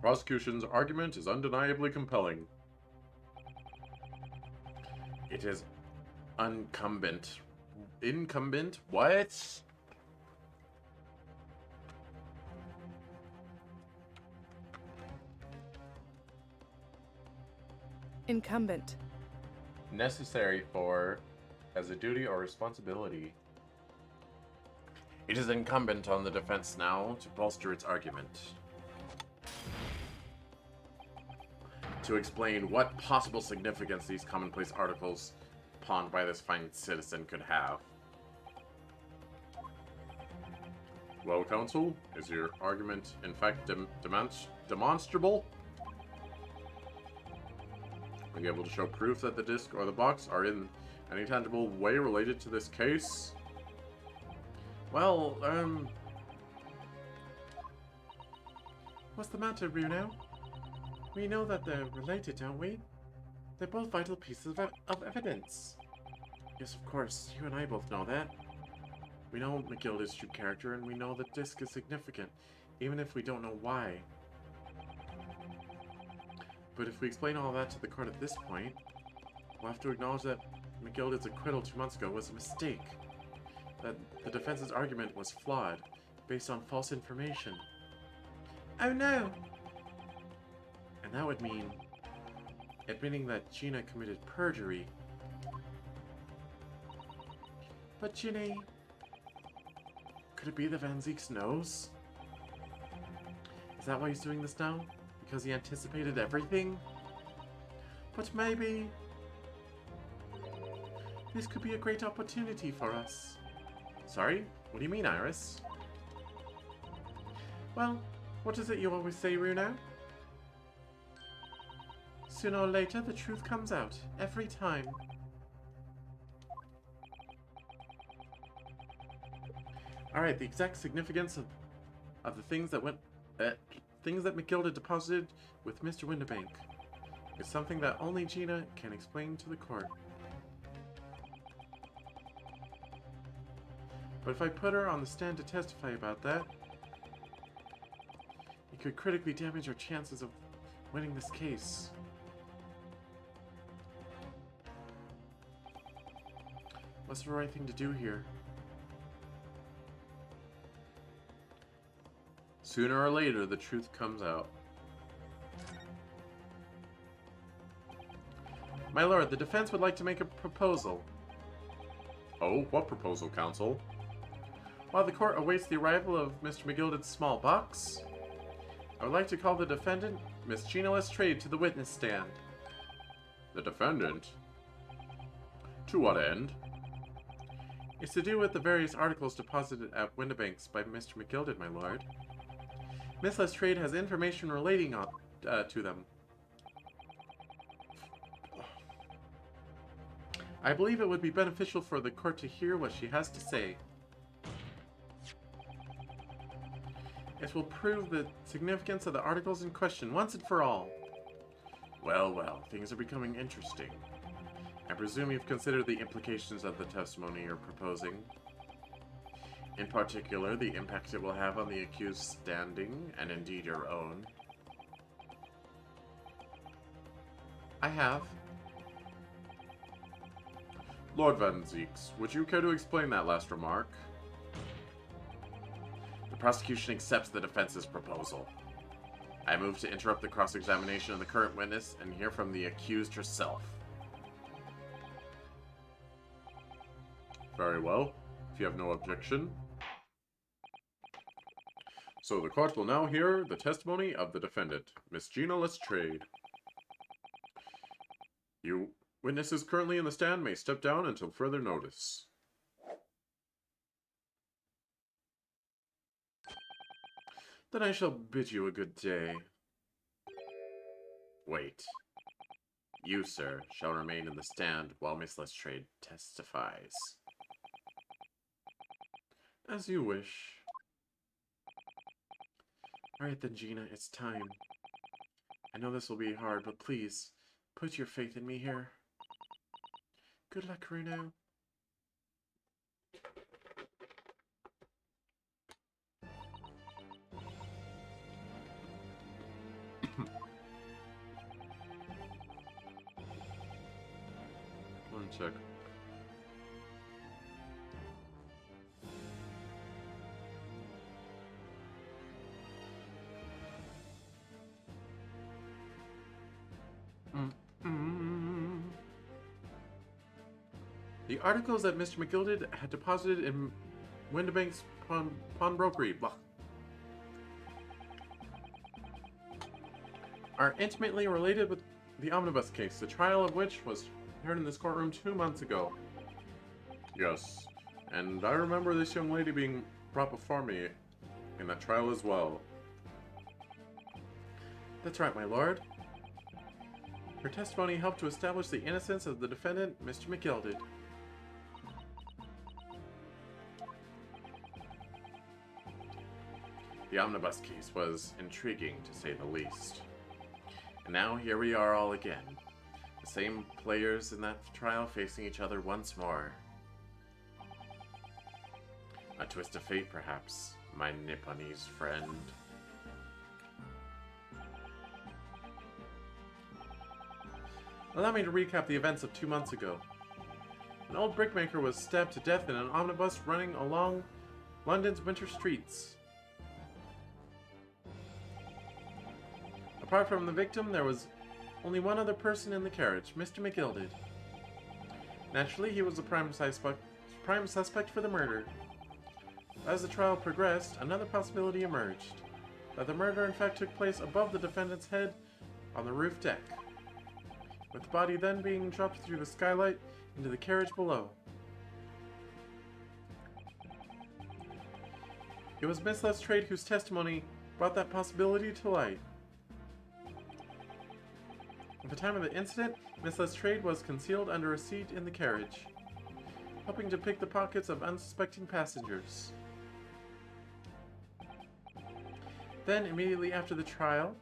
Speaker 1: Prosecution's argument is undeniably compelling.
Speaker 3: It is incumbent. Incumbent? What?
Speaker 8: Incumbent.
Speaker 1: Necessary for, as a duty or responsibility.
Speaker 3: It is incumbent on the defense now to bolster its argument. To explain what possible significance these commonplace articles pawned by this fine citizen could have.
Speaker 1: Well, counsel, is your argument in fact demonstrable? Are you able to show proof that the disc or the box are in any tangible way related to this case?
Speaker 2: Well, what's the matter, Bruno? We know that they're related, don't we? They're both vital pieces of evidence. Yes, of course. You and I both know that. We know McGilda's true character, and we know the disc is significant, even if we don't know why. But if we explain all that to the court at this point, we'll have to acknowledge that McGilda's acquittal 2 months ago was a mistake. That the defense's argument was flawed, based on false information. Oh no! And that would mean admitting that Gina committed perjury. But Ginny... Could it be that Van Zieks knows? Is that why he's doing this now? Because he anticipated everything? But maybe... this could be a great opportunity for us. Sorry? What do you mean, Iris? Well, what is it you always say, Runo? Sooner or later, the truth comes out. Every time. Alright, the exact significance of the things that things that McGilda deposited with Mr. Winterbank is something that only Gina can explain to the court. But if I put her on the stand to testify about that, it could critically damage our chances of winning this case. What's the right thing to do here?
Speaker 1: Sooner or later, the truth comes out.
Speaker 2: My lord, the defense would like to make a proposal.
Speaker 1: Oh, what proposal, counsel?
Speaker 2: While the court awaits the arrival of Mr. McGilda's small box, I would like to call the defendant, Miss Gina Lestrade, to the witness stand.
Speaker 1: The defendant? To what end?
Speaker 2: It's to do with the various articles deposited at Winterbanks by Mr. McGilda, my lord. Miss Lestrade has information relating to them. I believe it would be beneficial for the court to hear what she has to say. It will prove the significance of the articles in question once and for all.
Speaker 1: Well, well, things are becoming interesting.
Speaker 2: I presume you've considered the implications of the testimony you're proposing. In particular, the impact it will have on the accused's standing, and indeed your own. I have.
Speaker 1: Lord Van Zieks, would you care to explain that last remark?
Speaker 2: The prosecution accepts the defense's proposal. I move to interrupt the cross-examination of the current witness and hear from the accused herself.
Speaker 1: Very well, if you have no objection. So the court will now hear the testimony of the defendant, Miss Gina Lestrade. You witnesses currently in the stand may step down until further notice.
Speaker 2: Then I shall bid you a good day.
Speaker 1: Wait. You, sir, shall remain in the stand while Miss Lestrade testifies.
Speaker 2: As you wish. Alright then, Gina, it's time. I know this will be hard, but please, put your faith in me here. Good luck, Runo.
Speaker 1: One check.
Speaker 2: The articles that Mr. McGilda had deposited in Winterbank's pawnbrokery are intimately related with the omnibus case, the trial of which was heard in this courtroom 2 months ago.
Speaker 1: Yes, and I remember this young lady being brought before me in that trial as well.
Speaker 2: That's right, my lord. Her testimony helped to establish the innocence of the defendant, Mr. McGilded.
Speaker 3: The omnibus case was intriguing, to say the least. And now here we are all again. The same players in that trial facing each other once more. A twist of fate, perhaps, my Nipponese friend.
Speaker 2: Allow me to recap the events of 2 months ago. An old brickmaker was stabbed to death in an omnibus running along London's winter streets. Apart from the victim, there was only one other person in the carriage, Mr. McGilded. Naturally, he was the prime suspect for the murder. As the trial progressed, another possibility emerged, that the murder in fact took place above the defendant's head on the roof deck, with the body then being dropped through the skylight into the carriage below. It was Miss Lestrade whose testimony brought that possibility to light. At the time of the incident, Miss Lestrade was concealed under a seat in the carriage, hoping to pick the pockets of unsuspecting passengers. Then, immediately after the trial,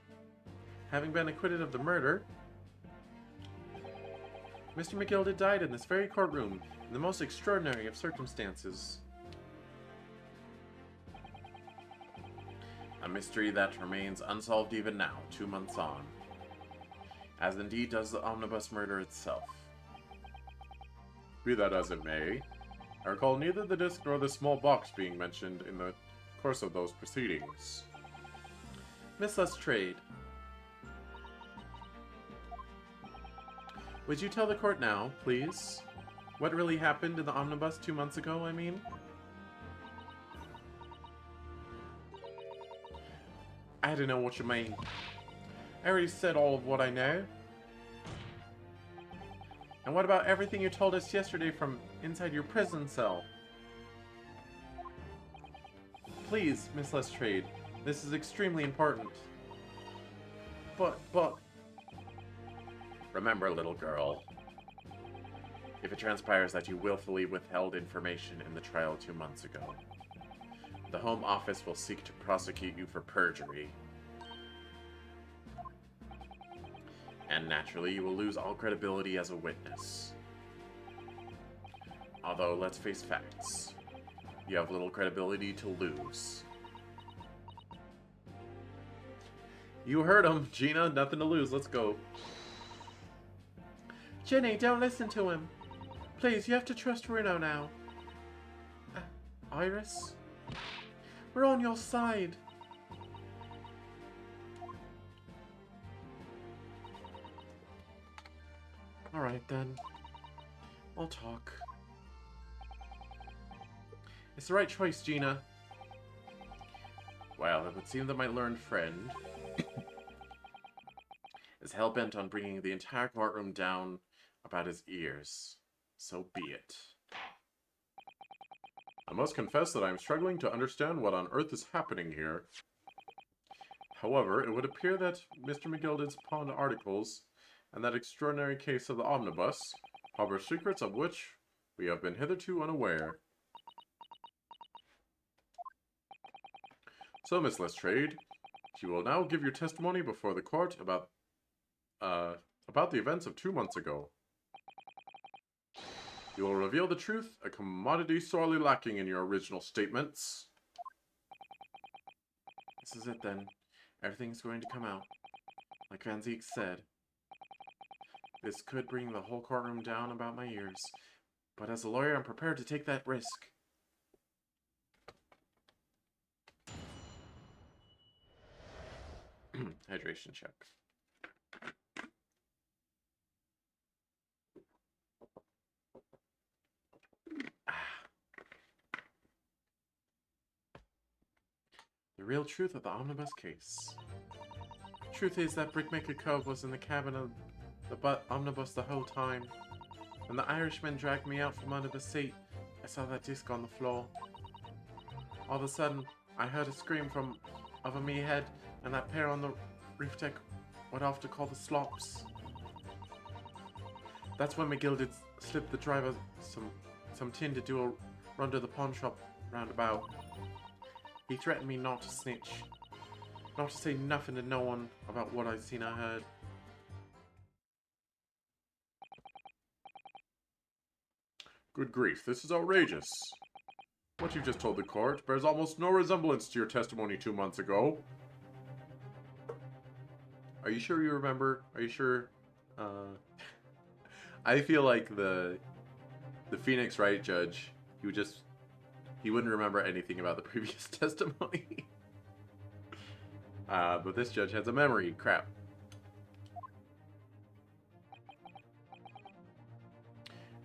Speaker 2: having been acquitted of the murder, Mr. McGilded died in this very courtroom in the most extraordinary of circumstances.
Speaker 3: A mystery that remains unsolved even now, 2 months on. As indeed does the omnibus murder itself.
Speaker 1: Be that as it may, I recall neither the disc nor the small box being mentioned in the course of those proceedings.
Speaker 2: Miss Lestrade, would you tell the court now, please, what really happened in the omnibus 2 months ago, I mean? I don't know what you mean. I already said all of what I know. And what about everything you told us yesterday from inside your prison cell? Please, Miss Lestrade, this is extremely important. But...
Speaker 3: Remember, little girl, if it transpires that you willfully withheld information in the trial 2 months ago, the Home Office will seek to prosecute you for perjury. And naturally, you will lose all credibility as a witness. Although, let's face facts. You have little credibility to lose.
Speaker 2: You heard him, Gina. Nothing to lose. Let's go. Jenny, don't listen to him. Please, you have to trust Bruno now. Iris? We're on your side. Alright then. I'll talk. It's the right choice, Gina.
Speaker 3: Well, it would seem that my learned friend is hell-bent on bringing the entire courtroom down about his ears. So be it.
Speaker 1: I must confess that I am struggling to understand what on earth is happening here. However, it would appear that Mr. McGilded's pawned articles and that extraordinary case of the omnibus harbor secrets of which we have been hitherto unaware. So, Miss Lestrade, you will now give your testimony before the court about the events of 2 months ago. You will reveal the truth, a commodity sorely lacking in your original statements.
Speaker 2: This is it then. Everything's going to come out. Like Van Zeek said. This could bring the whole courtroom down about my ears. But as a lawyer, I'm prepared to take that risk.
Speaker 3: Hydration check.
Speaker 2: The real truth of the omnibus case. Truth is that Brickmaker Cove was in the cabin of the omnibus the whole time. When the Irishman dragged me out from under the seat, I saw that disc on the floor. All of a sudden, I heard a scream from over me head, and that pair on the roof deck went off to call the slops.
Speaker 3: That's when McGilded slipped the driver some tin to do a run to the pawn shop roundabout. He threatened me not to snitch. Not to say nothing to no one about what I'd seen or heard.
Speaker 1: Good grief, this is outrageous. What you've just told the court bears almost no resemblance to your testimony 2 months ago. Are you sure you remember? Are you sure? I feel like the Phoenix Wright judge, he wouldn't remember anything about the previous testimony. But this judge has a memory. Crap.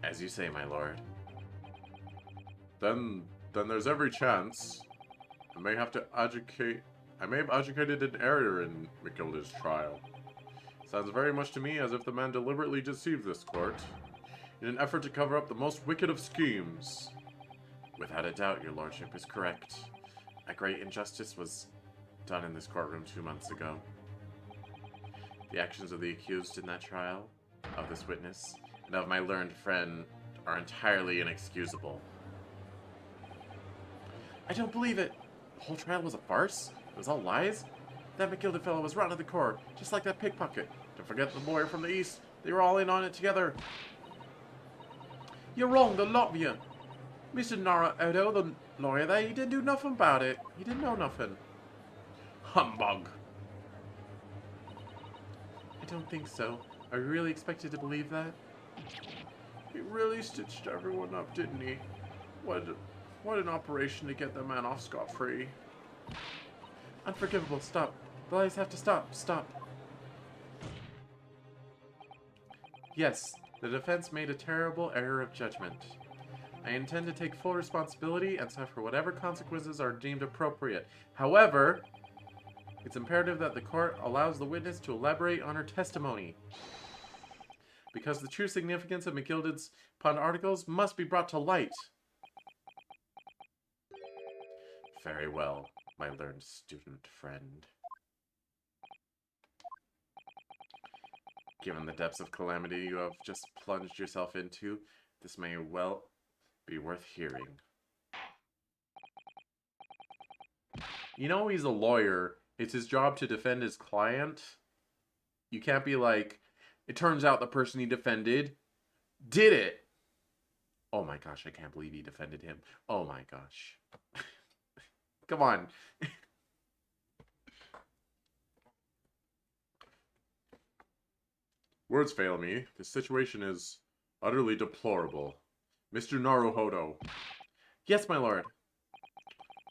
Speaker 3: As you say, my lord.
Speaker 1: Then there's every chance I may have educated an error in McGilded's trial. Sounds very much to me as if the man deliberately deceived this court in an effort to cover up the most wicked of schemes.
Speaker 3: Without a doubt, your lordship is correct. A great injustice was done in this courtroom 2 months ago. The actions of the accused in that trial, of this witness, and of my learned friend are entirely inexcusable. I don't believe it! The whole trial was a farce? It was all lies? That McGilded fellow was rotten to the core, just like that pickpocket. Don't forget the lawyer from the east. They were all in on it together. You're wrong, the lot of you. Mr. Naruto, the lawyer there, he didn't do nothing about it. He didn't know nothing.
Speaker 1: Humbug!
Speaker 3: I don't think so. Are you really expected to believe that?
Speaker 1: He really stitched everyone up, didn't he? What an operation to get the man off scot-free.
Speaker 3: Unforgivable, stop. The lies have to stop. Stop. Yes, the defense made a terrible error of judgment. I intend to take full responsibility and suffer whatever consequences are deemed appropriate. However, it's imperative that the court allows the witness to elaborate on her testimony, because the true significance of McGilded's pun articles must be brought to light.
Speaker 1: Very well, my learned student friend.
Speaker 3: Given the depths of calamity you have just plunged yourself into, this may well be worth hearing.
Speaker 1: You know he's a lawyer. It's his job to defend his client. You can't be like, it turns out the person he defended did it. Oh my gosh, I can't believe he defended him. Oh my gosh. Come on. Words fail me. This situation is utterly deplorable. Mr. Naruhodo.
Speaker 3: Yes, my lord.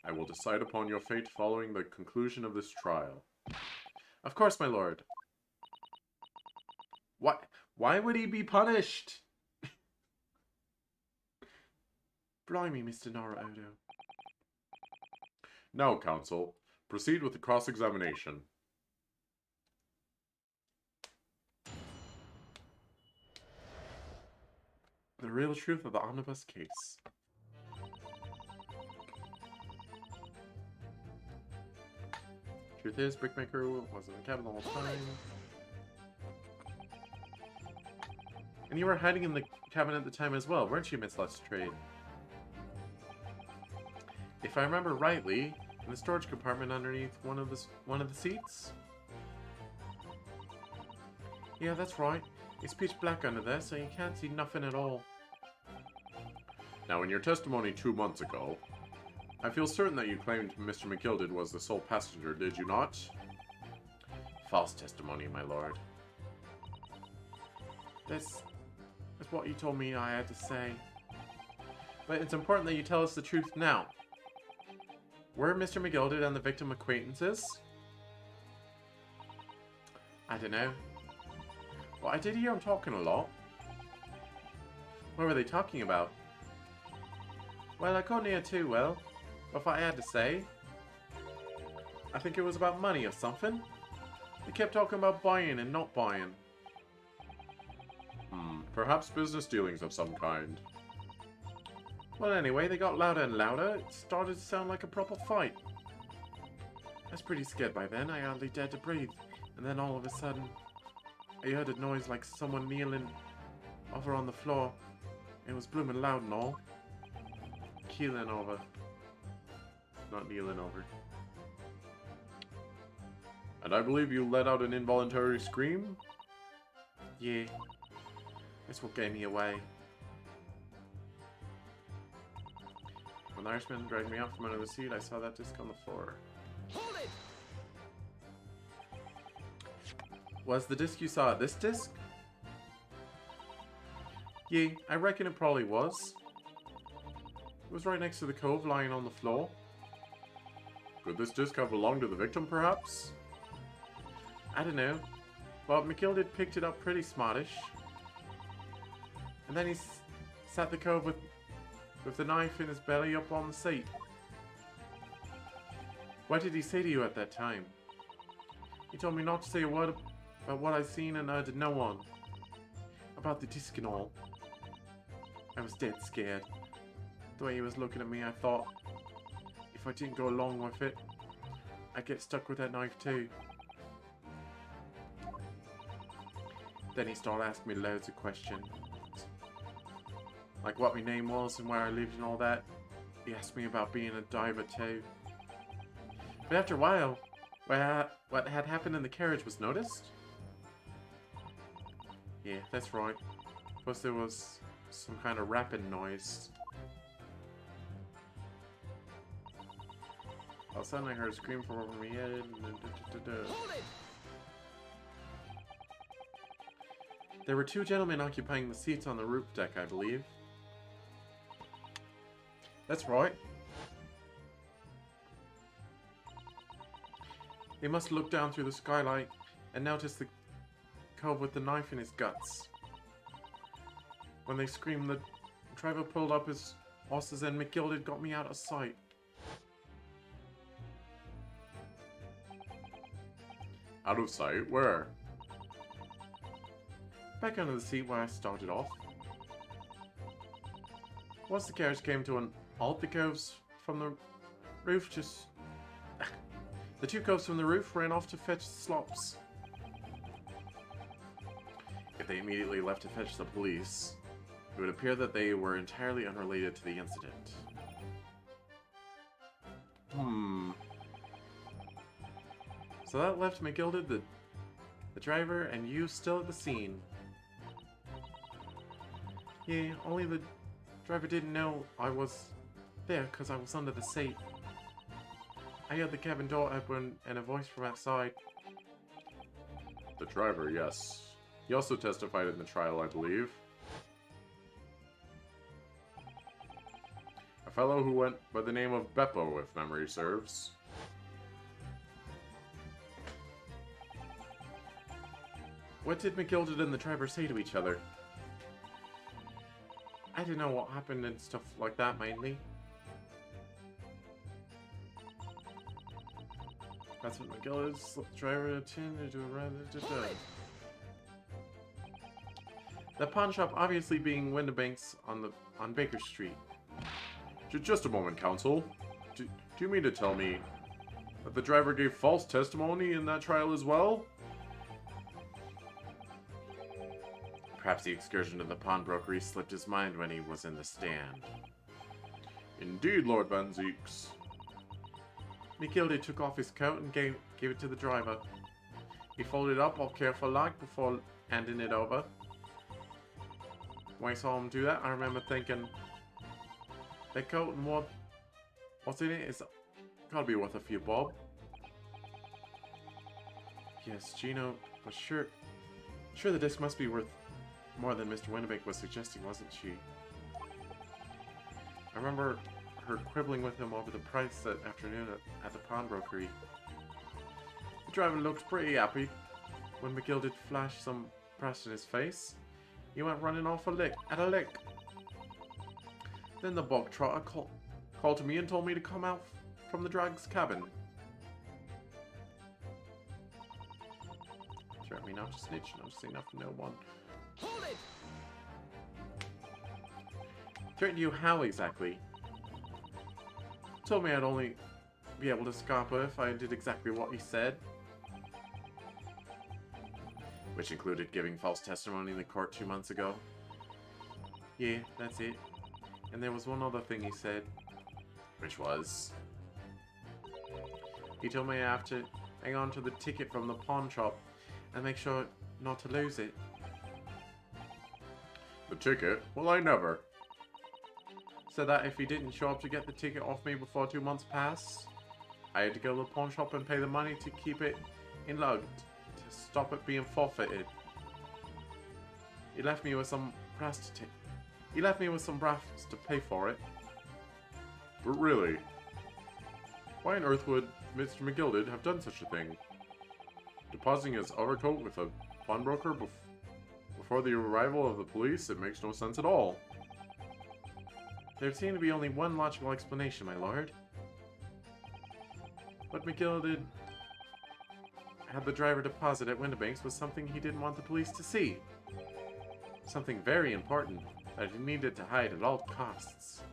Speaker 1: I will decide upon your fate following the conclusion of this trial.
Speaker 3: Of course, my lord.
Speaker 1: Why would he be punished?
Speaker 3: Blimey, Mr. Naruhodo.
Speaker 1: Now, counsel, proceed with the cross-examination.
Speaker 3: The real truth of the omnibus case. Truth is, Brickmaker was in the cabin the whole time. And you were hiding in the cabin at the time as well, weren't you, Miss Lestrade? If I remember rightly, in the storage compartment underneath one of the seats? Yeah, that's right. It's pitch black under there, so you can't see nothing at all.
Speaker 1: Now, in your testimony 2 months ago, I feel certain that you claimed Mr. McGilded was the sole passenger, did you not?
Speaker 3: False testimony, my lord. That's what you told me I had to say. But it's important that you tell us the truth now. Were Mr. McGilded and the victim acquaintances? I don't know. Well, I did hear him talking a lot. What were they talking about? Well, I couldn't hear too well. But if I had to say, I think it was about money or something. They kept talking about buying and not buying.
Speaker 1: Perhaps business dealings of some kind.
Speaker 3: Well, anyway, they got louder and louder. It started to sound like a proper fight. I was pretty scared by then. I hardly dared to breathe. And then all of a sudden, I heard a noise like someone kneeling
Speaker 2: over on the floor. It was blooming loud and all. Keeling over. Not kneeling over.
Speaker 1: And I believe you let out an involuntary scream?
Speaker 2: Yeah. That's what gave me away. When the Irishman dragged me out from under the seat, I saw that disc on the floor.
Speaker 5: Hold it!
Speaker 2: Was the disc you saw this disc? Yeah, I reckon it probably was. It was right next to the cove lying on the floor.
Speaker 1: Could this disc have belonged to the victim, perhaps?
Speaker 2: I don't know, but McGill picked it up pretty smartish. And then he sat the cove with the knife in his belly up on the seat. What did he say to you at that time? He told me not to say a word about what I'd seen and heard to no one. About the disc and all. I was dead scared. The way he was looking at me, I thought, if I didn't go along with it, I'd get stuck with that knife too. Then he started asking me loads of questions. Like what my name was and where I lived and all that. He asked me about being a diver too. But after a while, what had happened in the carriage was noticed? Yeah, that's right. Plus there was some kind of rapping noise. All of a sudden I heard a scream from over my head.
Speaker 5: Hold it!
Speaker 2: There were two gentlemen occupying the seats on the roof deck, I believe. That's right. They must look down through the skylight and notice the cove with the knife in his guts. When they screamed, the driver pulled up his horses and McGilded got me out of sight.
Speaker 1: Out of sight? Where?
Speaker 2: Back under the seat where I started off. Once the carriage came to an halt, the coves from the roof just... the two coves from the roof ran off to fetch the slops. If they immediately left to fetch the police, it would appear that they were entirely unrelated to the incident. So that left McGilded, the driver, and you still at the scene. Yeah, only the driver didn't know I was there because I was under the seat. I heard the cabin door open and a voice from outside.
Speaker 1: The driver, yes. He also testified in the trial, I believe. A fellow who went by the name of Beppo, if memory serves.
Speaker 2: What did McGilded and the driver say to each other? I didn't know what happened and stuff like that, mainly. That's what McGilded slipped the driver a tin into a run. The pawn shop obviously being Windibanks on Baker Street.
Speaker 1: Just a moment, counsel. Do you mean to tell me that the driver gave false testimony in that trial as well?
Speaker 2: Perhaps the excursion to the pawnbrokery slipped his mind when he was in the stand.
Speaker 1: Indeed, Lord Van Zeeks.
Speaker 2: McGilded took off his coat and gave it to the driver. He folded it up all careful like before handing it over. When I saw him do that, I remember thinking, that coat and what's in it is gotta be worth a few bob. Yes, Gino was sure the disc must be worth more than Mr. Windibank was suggesting, wasn't she? I remember her quibbling with him over the price that afternoon at the pawnbrokery. The driver looked pretty happy. When McGilded flashed some brass in his face, he went running off at a lick. Then the bog trotter called to me and told me to come out from the drag's cabin. Threatened me not to snitch, not to say nothing to no one.
Speaker 5: Hold it!
Speaker 2: Threatened you how exactly? Told me I'd only be able to scarper if I did exactly what he said. Which included giving false testimony in the court 2 months ago.
Speaker 3: Yeah, that's it. And there was one other thing he said.
Speaker 1: Which was?
Speaker 3: He told me I have to hang on to the ticket from the pawn shop and make sure not to lose it.
Speaker 1: The ticket? Well, I never.
Speaker 3: So that if he didn't show up to get the ticket off me before 2 months passed, I had to go to the pawn shop and pay the money to keep it in lug to stop it being forfeited. He left me with some brass to pay for it.
Speaker 1: But really? Why on earth would Mr. McGilded have done such a thing? Depositing his overcoat with a pawnbroker before the arrival of the police? It makes no sense at all.
Speaker 3: There seemed to be only one logical explanation, my lord. What McGilded had the driver deposit at Windibanks was something he didn't want the police to see. Something very important that he needed to hide at all costs.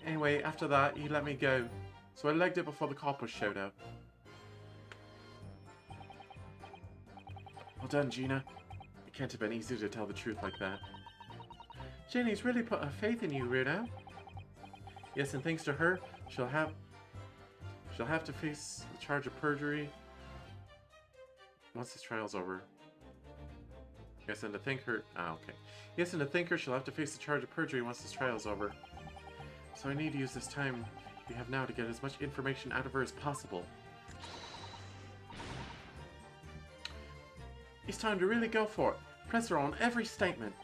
Speaker 3: Anyway, after that, he let me go, so I legged it before the coppers showed up. Well done, Gina. It can't have been easy to tell the truth like that. Jenny's really put her faith in you, Rudo. Yes, and thanks to her, she'll have to face the charge of perjury once this trial's over. Yes, and to thank her... okay. Yes, and to thank her, she'll have to face the charge of perjury once this trial's over. So I need to use this time we have now to get as much information out of her as possible. It's time to really go for it. Press her on every statement.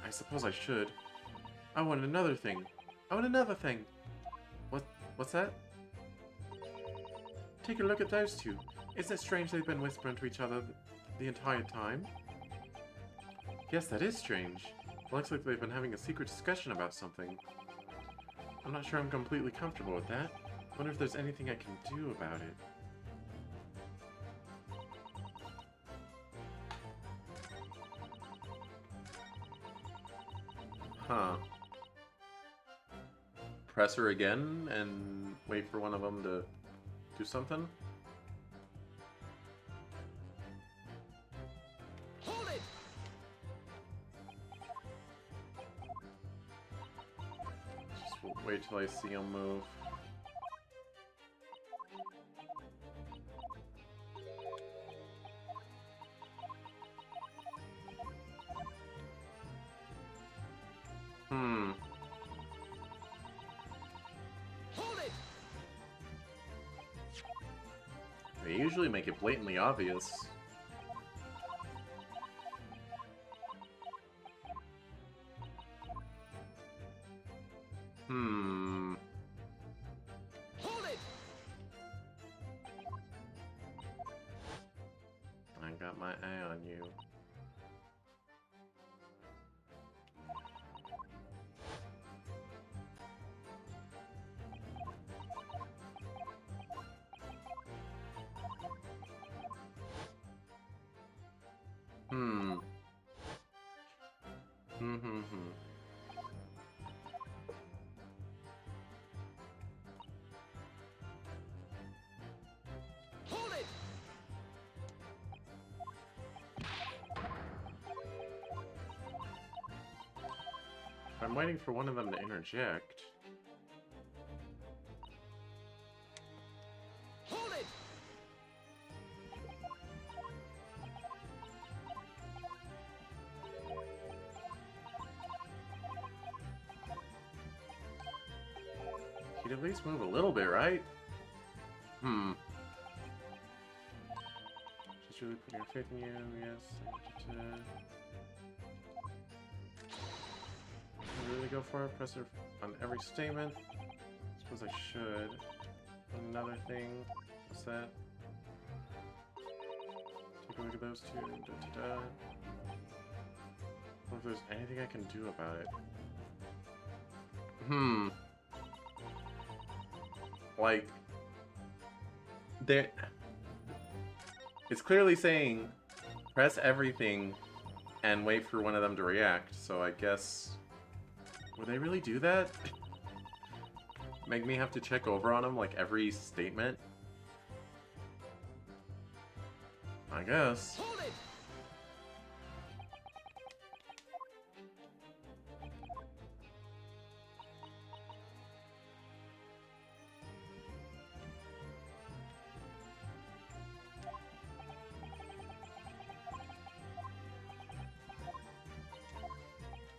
Speaker 3: I suppose I should. Oh, and another thing. What's that? Take a look at those two. Isn't it strange they've been whispering to each other the entire time? Yes, that is strange. It looks like they've been having a secret discussion about something. I'm not sure I'm completely comfortable with that. Wonder if there's anything I can do about it.
Speaker 1: Huh. Press her again and wait for one of them to do something?
Speaker 5: Hold it!
Speaker 1: Just wait till I see him move.
Speaker 5: Hold it!
Speaker 1: They usually make it blatantly obvious.
Speaker 5: Hold it!
Speaker 1: I got my eye on you.
Speaker 5: Hold it!
Speaker 1: I'm waiting for one of them to interject.
Speaker 5: Hold it!
Speaker 1: He'd at least move a little bit, right?
Speaker 3: Just really putting your faith in you, yes. Really go for it. Press her on every statement. Suppose I should. Another thing. What's that? Take a look at those two. Da, da, da. I wonder if there's anything I can do about it.
Speaker 1: Like, there. It's clearly saying press everything and wait for one of them to react, so I guess. Would they really do that? Make me have to check over on them like every statement? I guess.
Speaker 5: Hold it!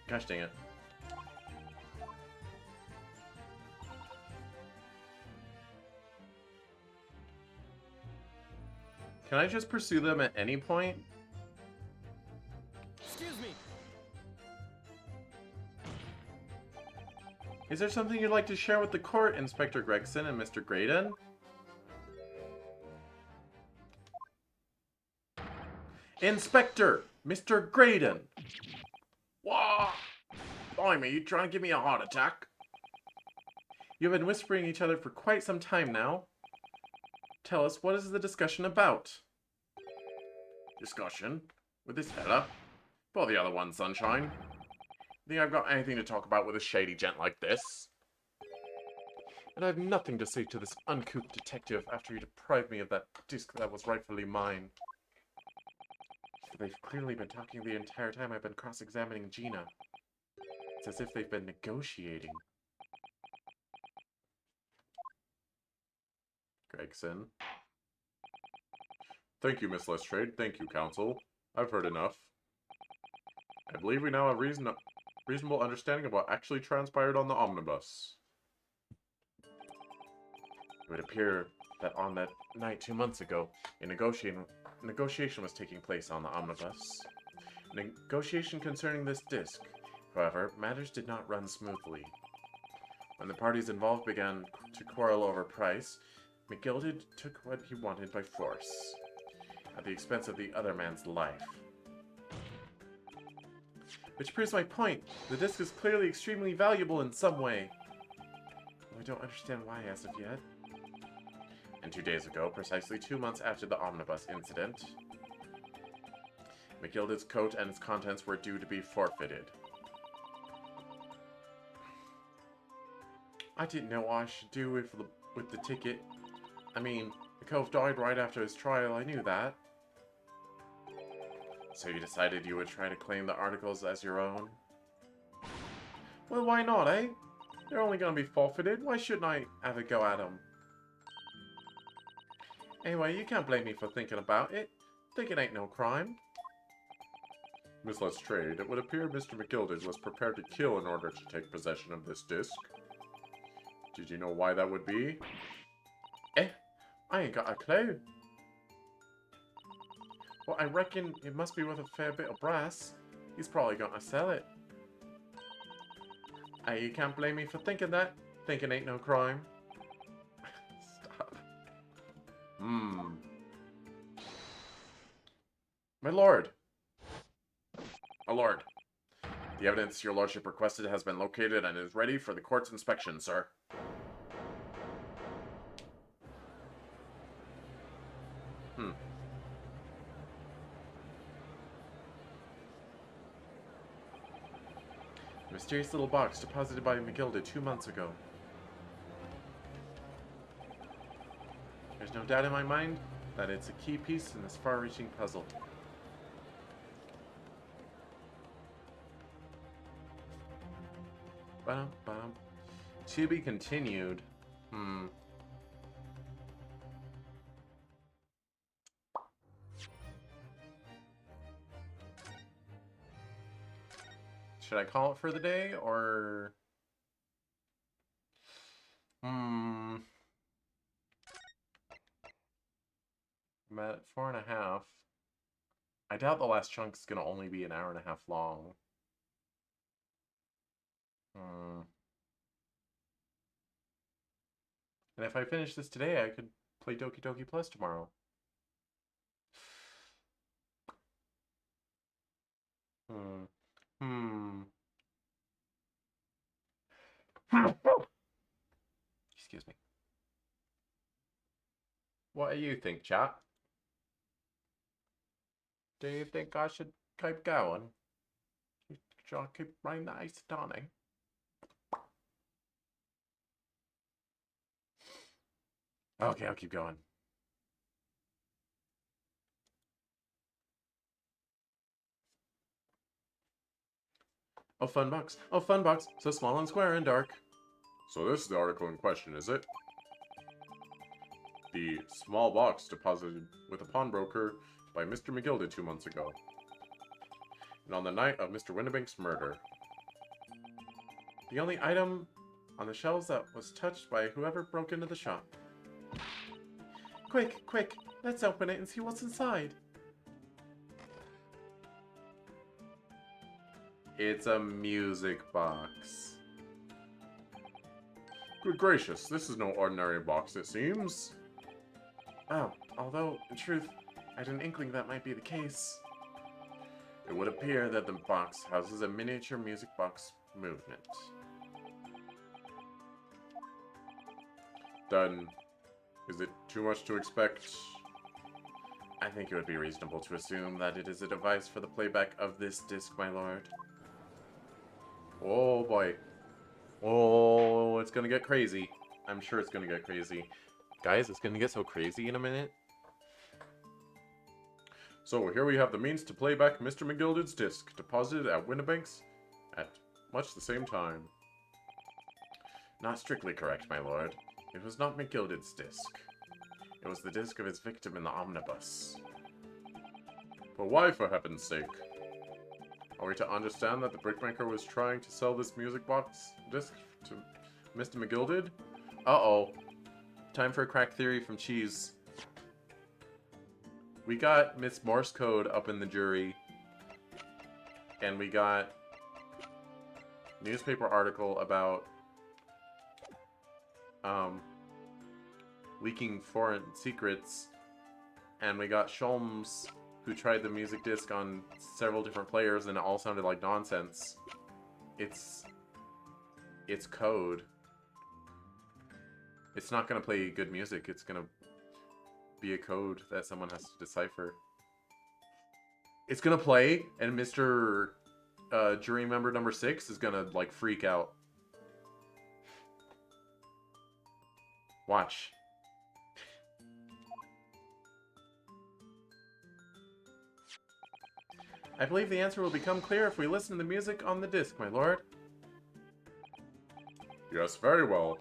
Speaker 1: Gosh dang it. Can I just pursue them at any point?
Speaker 5: Excuse me.
Speaker 1: Is there something you'd like to share with the court, Inspector Gregson and Mr. Graydon? Inspector! Mr. Graydon!
Speaker 2: Wah! Blimey, you trying to give me a heart attack?
Speaker 1: You've been whispering each other for quite some time now. Tell us, what is the discussion about?
Speaker 2: Discussion? With this fella? Or the other one, Sunshine? Think I've got anything to talk about with a shady gent like this?
Speaker 1: And I have nothing to say to this uncouth detective after he deprived me of that disc that was rightfully mine. They've clearly been talking the entire time I've been cross-examining Gina. It's as if they've been negotiating. Gregson.
Speaker 6: Thank you, Miss Lestrade. Thank you, Counsel. I've heard enough. I believe we now have reasonable understanding of what actually transpired on the omnibus.
Speaker 1: It would appear that on that night 2 months ago, a negotiation was taking place on the omnibus. A negotiation concerning this disc. However, matters did not run smoothly. When the parties involved began to quarrel over price, McGilded took what he wanted by force, at the expense of the other man's life. Which proves my point. The disc is clearly extremely valuable in some way. I don't understand why as of yet. And 2 days ago, precisely 2 months after the omnibus incident, McGilded's coat and its contents were due to be forfeited. I didn't know what I should do with the ticket. I mean, the cove died right after his trial, I knew that. So you decided you would try to claim the articles as your own? Well, why not, eh? They're only going to be forfeited. Why shouldn't I have a go at them? Anyway, you can't blame me for thinking about it. Thinking ain't no crime.
Speaker 6: Miss Lestrade, it would appear Mr. McGilded was prepared to kill in order to take possession of this disc. Did you know why that would be?
Speaker 1: I ain't got a clue. Well, I reckon it must be worth a fair bit of brass. He's probably gonna sell it. Hey, you can't blame me for thinking that. Thinking ain't no crime. Stop. My lord.
Speaker 2: My lord, the evidence your lordship requested has been located and is ready for the court's inspection, sir.
Speaker 1: The mysterious little box deposited by McGilded 2 months ago. There's no doubt in my mind that it's a key piece in this far-reaching puzzle. Ba-dum-bum. To be continued. Should I call it for the day, or... I'm at 4.5. I doubt the last chunk is going to only be an hour and a half long. And if I finish this today, I could play Doki Doki Plus tomorrow. Excuse me. What do you think, chat? Do you think I should keep going? Should I keep playing the Ace Attorney? Okay, I'll keep going. Oh, fun box. Oh, fun box. So small and square and dark.
Speaker 6: So this is the article in question, is it? The small box deposited with a pawnbroker by Mr. McGilded 2 months ago. And on the night of Mr. Winnebank's murder.
Speaker 3: The only item on the shelves that was touched by whoever broke into the shop. Quick, quick, let's open it and see what's inside. It's a music box.
Speaker 6: Good gracious, this is no ordinary box, it seems.
Speaker 3: Oh, although, in truth, I had an inkling that might be the case. It would appear that the box houses a miniature music box movement.
Speaker 6: Then, is it too much to expect?
Speaker 3: I think it would be reasonable to assume that it is a device for the playback of this disc, my lord.
Speaker 1: Oh boy. Oh, it's gonna get crazy. I'm sure it's gonna get crazy. Guys, it's gonna get so crazy in a minute.
Speaker 6: So, here we have the means to play back Mr. McGilded's disc, deposited at Winnebank's at much the same time.
Speaker 3: Not strictly correct, my lord. It was not McGilded's disc. It was the disc of his victim in the omnibus.
Speaker 6: But why, for heaven's sake? Are we to understand that the brickmaker was trying to sell this music box disc to Mr. McGilded?
Speaker 1: Uh-oh. Time for a crack theory from Cheese. We got Miss Morse Code up in the jury. And we got newspaper article about leaking foreign secrets. And we got Sholmes, who tried the music disc on several different players and it all sounded like nonsense. It's code. It's not gonna play good music, it's gonna be a code that someone has to decipher. It's gonna play, and Mr. Jury member number 6 is gonna, like, freak out. Watch. I believe the answer will become clear if we listen to the music on the disc, my lord.
Speaker 6: Yes, very well.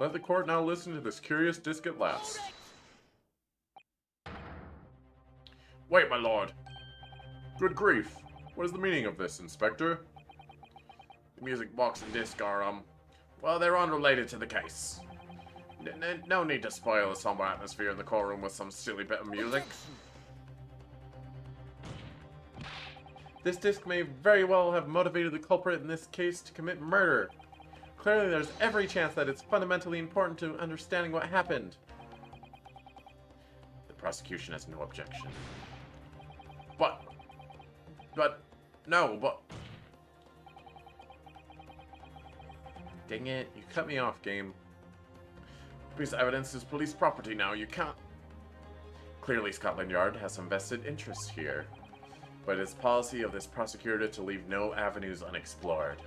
Speaker 6: Let the court now listen to this curious disc at last. Wait, my lord. Good grief. What is the meaning of this, Inspector?
Speaker 3: The music box and disc are, well, they're unrelated to the case. No need to spoil the somber atmosphere in the courtroom with some silly bit of music.
Speaker 1: This disc may very well have motivated the culprit in this case to commit murder. Clearly, there's every chance that it's fundamentally important to understanding what happened.
Speaker 3: The prosecution has no objection. No.
Speaker 1: Dang it, you cut me off, game.
Speaker 3: Piece of evidence is police property now, you can't... Clearly Scotland Yard has some vested interest here, but it's policy of this prosecutor to leave no avenues unexplored.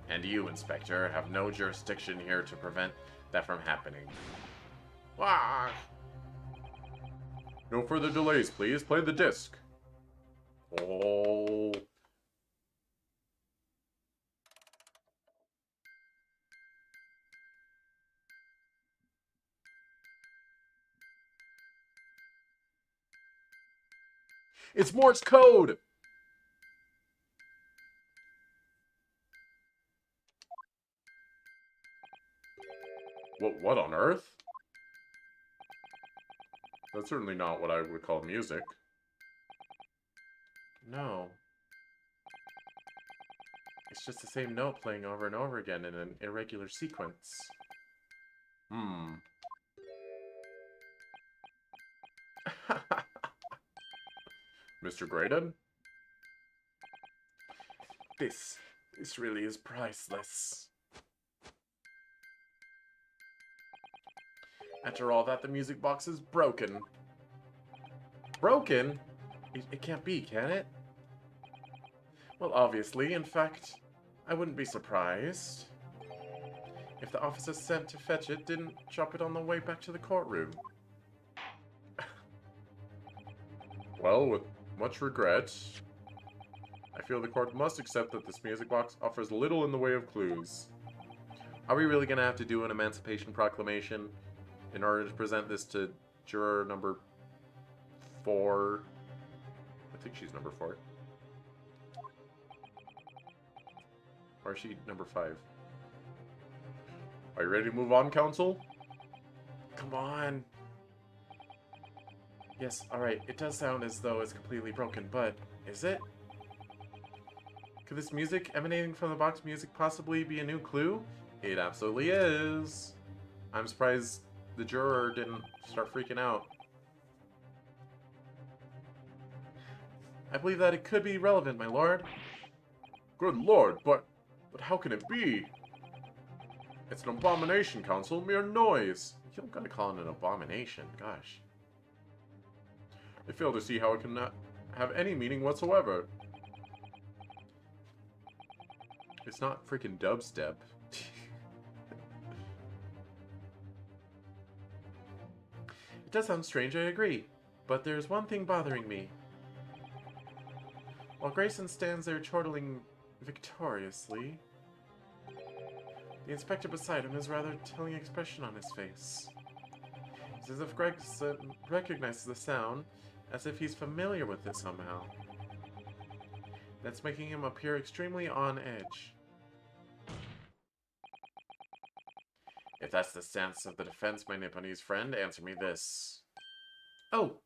Speaker 3: And you, Inspector, have no jurisdiction here to prevent that from happening.
Speaker 6: Ah! No further delays, please. Play the disc. Oh.
Speaker 1: It's Morse code!
Speaker 6: What on earth? That's certainly not what I would call music.
Speaker 1: No. It's just the same note playing over and over again in an irregular sequence.
Speaker 6: Mr. Graydon?
Speaker 3: This really is priceless. After all that, the music box is broken.
Speaker 1: Broken? It can't be, can it?
Speaker 3: Well, obviously, in fact, I wouldn't be surprised if the officer sent to fetch it didn't drop it on the way back to the courtroom.
Speaker 6: Well, with much regret, I feel the court must accept that this music box offers little in the way of clues.
Speaker 1: Are we really gonna have to do an Emancipation Proclamation in order to present this to juror number 4? I think she's number 4. Or is she number 5? Are you ready to move on, Council?
Speaker 3: Come on. Yes, alright, it does sound as though it's completely broken, but is it?
Speaker 1: Could this music emanating from the box music possibly be a new clue? It absolutely is. I'm surprised the juror didn't start freaking out. I believe that it could be relevant, my lord.
Speaker 6: Good lord, but how can it be? It's an abomination, Council, mere noise.
Speaker 1: You don't gotta call it an abomination, gosh.
Speaker 6: I fail to see how it can not have any meaning whatsoever.
Speaker 1: It's not freaking dubstep.
Speaker 3: It does sound strange, I agree. But there's one thing bothering me. While Grayson stands there chortling victoriously, the inspector beside him has rather telling expression on his face. It's as if Gregson recognizes the sound, as if he's familiar with it somehow. That's making him appear extremely on edge. If that's the stance of the defense, my Nipponese friend, answer me this. Oh!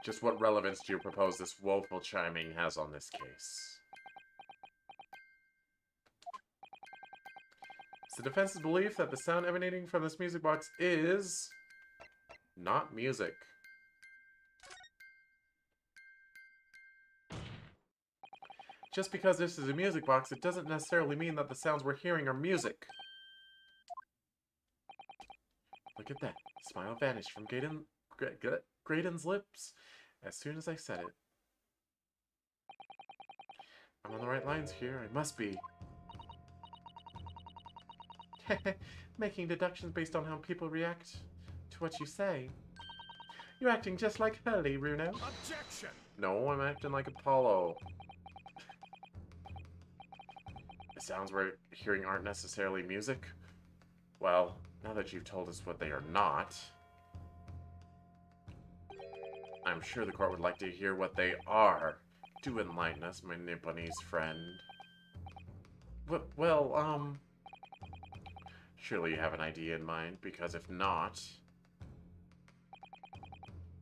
Speaker 1: Just what relevance do you propose this woeful chiming has on this case? It's the defense's belief that the sound emanating from this music box is not music. Just because this is a music box, it doesn't necessarily mean that the sounds we're hearing are music. Look at that. Smile vanished from Graydon's lips as soon as I said it. I'm on the right lines here. I must be. Making deductions based on how people react to what you say. You're acting just like Hurley, Runo.
Speaker 5: Objection!
Speaker 1: No, I'm acting like Apollo. The sounds we're hearing aren't necessarily music. Well, now that you've told us what they are not, I'm sure the court would like to hear what they are. Do enlighten us, my Nipponese friend. Well, surely you have an idea in mind, because if not,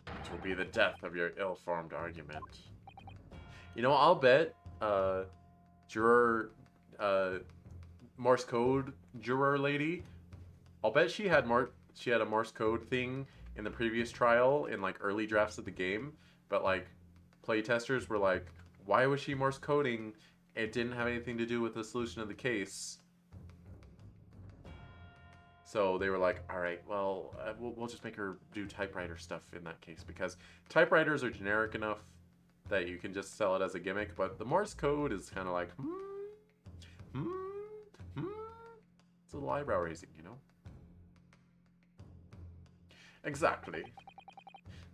Speaker 1: it will be the death of your ill-formed argument. You know, I'll bet, juror, Morse code juror lady, I'll bet she had a Morse code thing in the previous trial in like early drafts of the game, but like playtesters were like, why was she Morse coding? It didn't have anything to do with the solution of the case. So they were like, all right, well, we'll just make her do typewriter stuff in that case, because typewriters are generic enough that you can just sell it as a gimmick, but the Morse code is kind of like, it's a little eyebrow raising, you know? Exactly.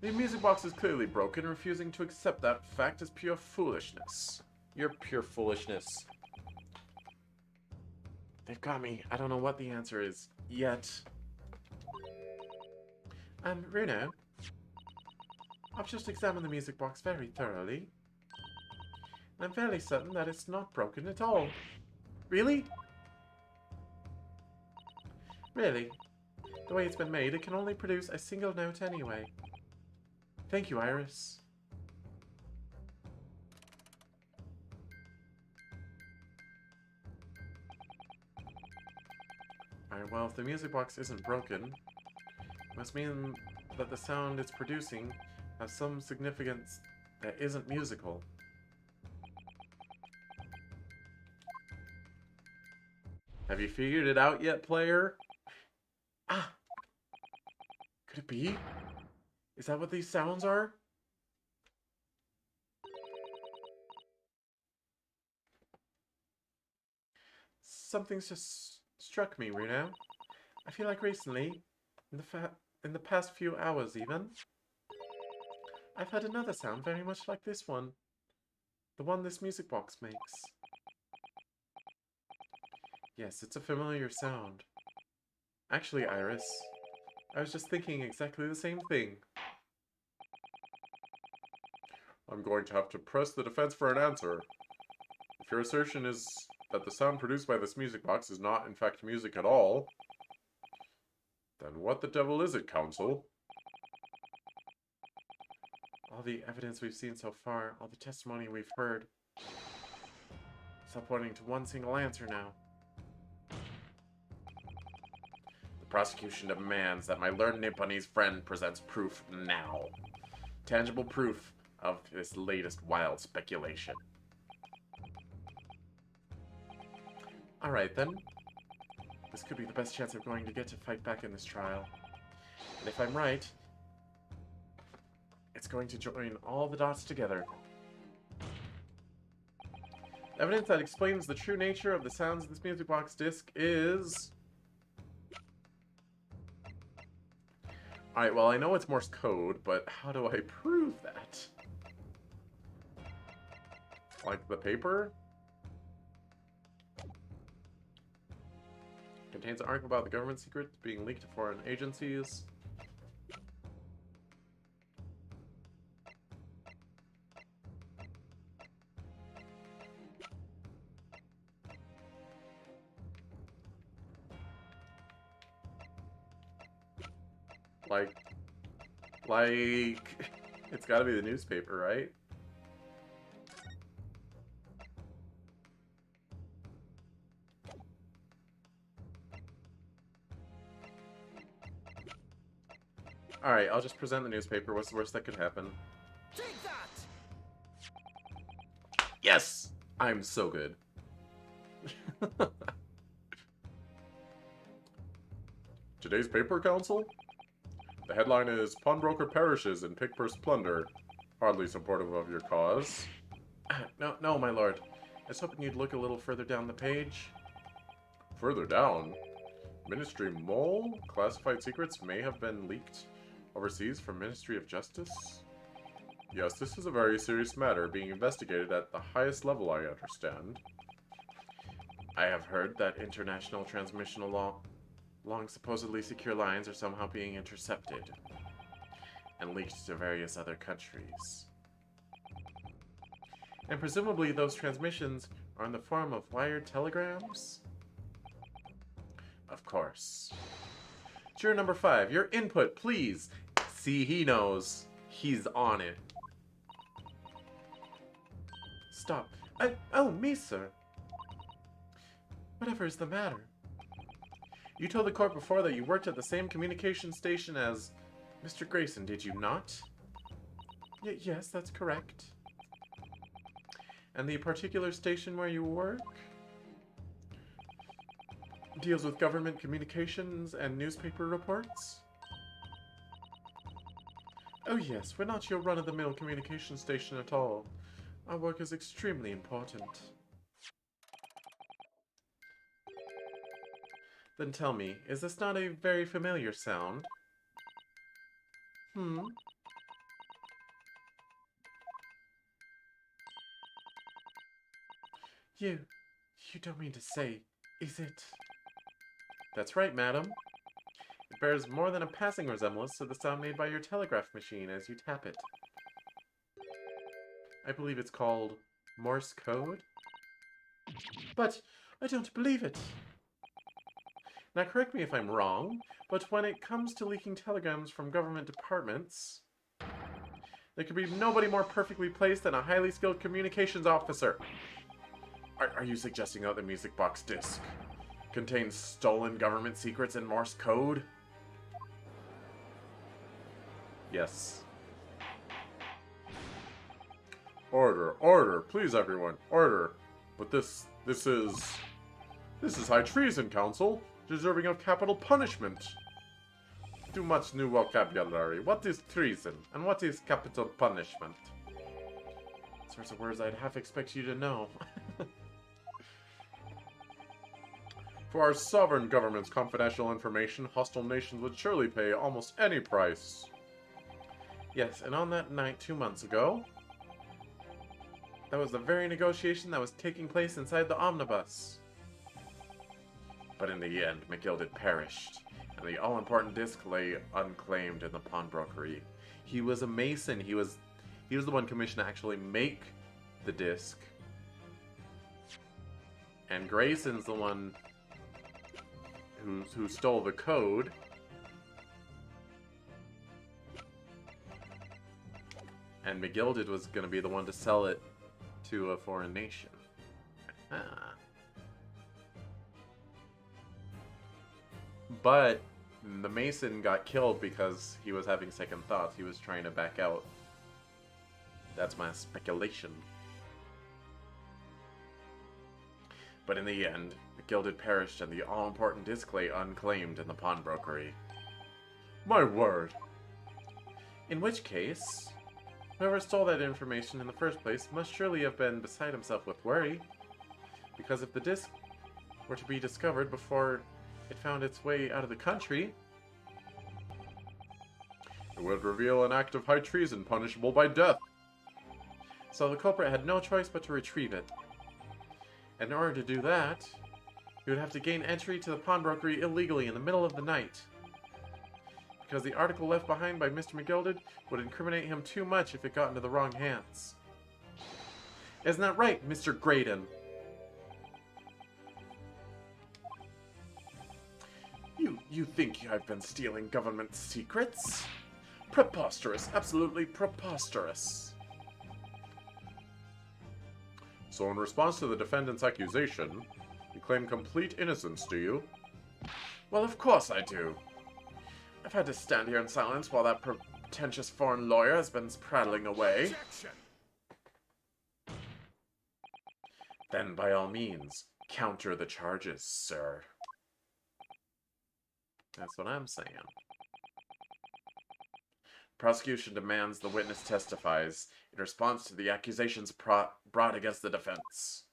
Speaker 1: The music box is clearly broken. Refusing to accept that fact is pure foolishness. You're pure foolishness. They've got me. I don't know what the answer is yet. Runo, I've just examined the music box very thoroughly. I'm fairly certain that it's not broken at all. Really? Really? The way it's been made, it can only produce a single note anyway. Thank you, Iris. Alright, well, if the music box isn't broken, it must mean that the sound it's producing has some significance that isn't musical. Have you figured it out yet, player? Ah! Could it be? Is that what these sounds are? Something's just struck me, Runo. I feel like recently, in the past few hours even, I've heard another sound very much like this one. The one this music box makes. Yes, it's a familiar sound. Actually, Iris, I was just thinking exactly the same thing.
Speaker 6: I'm going to have to press the defense for an answer. If your assertion is that the sound produced by this music box is not, in fact, music at all, then what the devil is it, counsel?
Speaker 1: All the evidence we've seen so far, all the testimony we've heard, it's all pointing to one single answer now.
Speaker 6: The prosecution demands that my learned Nipponese friend presents proof now. Tangible proof of this latest wild speculation.
Speaker 1: Alright then. This could be the best chance I'm going to get to fight back in this trial. And if I'm right, it's going to join all the dots together. Evidence that explains the true nature of the sounds of this music box disc is... Alright, well, I know it's Morse code, but how do I prove that? Like the paper? Contains an article about the government secrets being leaked to foreign agencies. Like, it's gotta be the newspaper, right? Alright, I'll just present the newspaper. What's the worst that could happen?
Speaker 5: Take that!
Speaker 1: Yes! I'm so good.
Speaker 6: Today's paper, counsel? The headline is Pawnbroker Perishes in Pickpurse Plunder. Hardly supportive of your cause.
Speaker 1: No, my lord. I was hoping you'd look a little further down the page.
Speaker 6: Further down, Ministry Mole? Classified secrets may have been leaked overseas from Ministry of Justice? Yes, this is a very serious matter being investigated at the highest level, I understand.
Speaker 1: I have heard that international transmission along supposedly secure lines are somehow being intercepted and leaked to various other countries. And presumably those transmissions are in the form of wired telegrams? Of course. Juror number 5, your input, please. See, he knows. He's on it. Stop. Oh, me, sir. Whatever is the matter? You told the court before that you worked at the same communication station as Mr. Grayson, did you not? Yes, that's correct. And the particular station where you work deals with government communications and newspaper reports? Oh yes, we're not your run-of-the-mill communication station at all. Our work is extremely important. Then tell me, is this not a very familiar sound? You don't mean to say, is it? That's right, madam. It bears more than a passing resemblance to the sound made by your telegraph machine as you tap it. I believe it's called Morse code? But I don't believe it. Now correct me if I'm wrong, but when it comes to leaking telegrams from government departments, there could be nobody more perfectly placed than a highly skilled communications officer. Are you suggesting that the music box disc contains stolen government secrets in Morse code? Yes.
Speaker 6: Order, please everyone, order. But this is high treason, counsel, deserving of capital punishment. Too much new vocabulary. What is treason, and what is capital punishment?
Speaker 1: Sorts of words I'd half expect you to know.
Speaker 6: For our sovereign government's confidential information, hostile nations would surely pay almost any price.
Speaker 1: Yes, and on that night 2 months ago, that was the very negotiation that was taking place inside the omnibus.
Speaker 3: But in the end, McGilded perished, and the all-important disc lay unclaimed in the pawnbrokery.
Speaker 1: He was a mason. He was the one commissioned to actually make the disc. And Grayson's the one who stole the code. And McGilded was going to be the one to sell it to a foreign nation. Ah. But the Mason got killed because he was having second thoughts. He was trying to back out. That's my speculation. But in the end, McGilded perished and the all-important disc lay unclaimed in the pawnbrokery.
Speaker 6: My word.
Speaker 1: In which case, whoever stole that information in the first place must surely have been beside himself with worry. Because if the disc were to be discovered before it found its way out of the country,
Speaker 6: It would reveal an act of high treason punishable by death.
Speaker 1: so the culprit had no choice but to retrieve it. And in order to do that, he would have to gain entry to the pawnbrokery illegally in the middle of the night. Because the article left behind by Mr. McGilded would incriminate him too much if it got into the wrong hands. Isn't that right, Mr. Graydon?
Speaker 3: You think I've been stealing government secrets? Preposterous, absolutely preposterous.
Speaker 6: So in response to the defendant's accusation, you claim complete innocence, do you?
Speaker 3: Well, of course I do. I've had to stand here in silence while that pretentious foreign lawyer has been prattling away.
Speaker 5: Objection!
Speaker 3: Then, by all means, counter the charges, sir.
Speaker 1: That's what I'm saying.
Speaker 3: Prosecution demands the witness testifies in response to the accusations brought against the defense.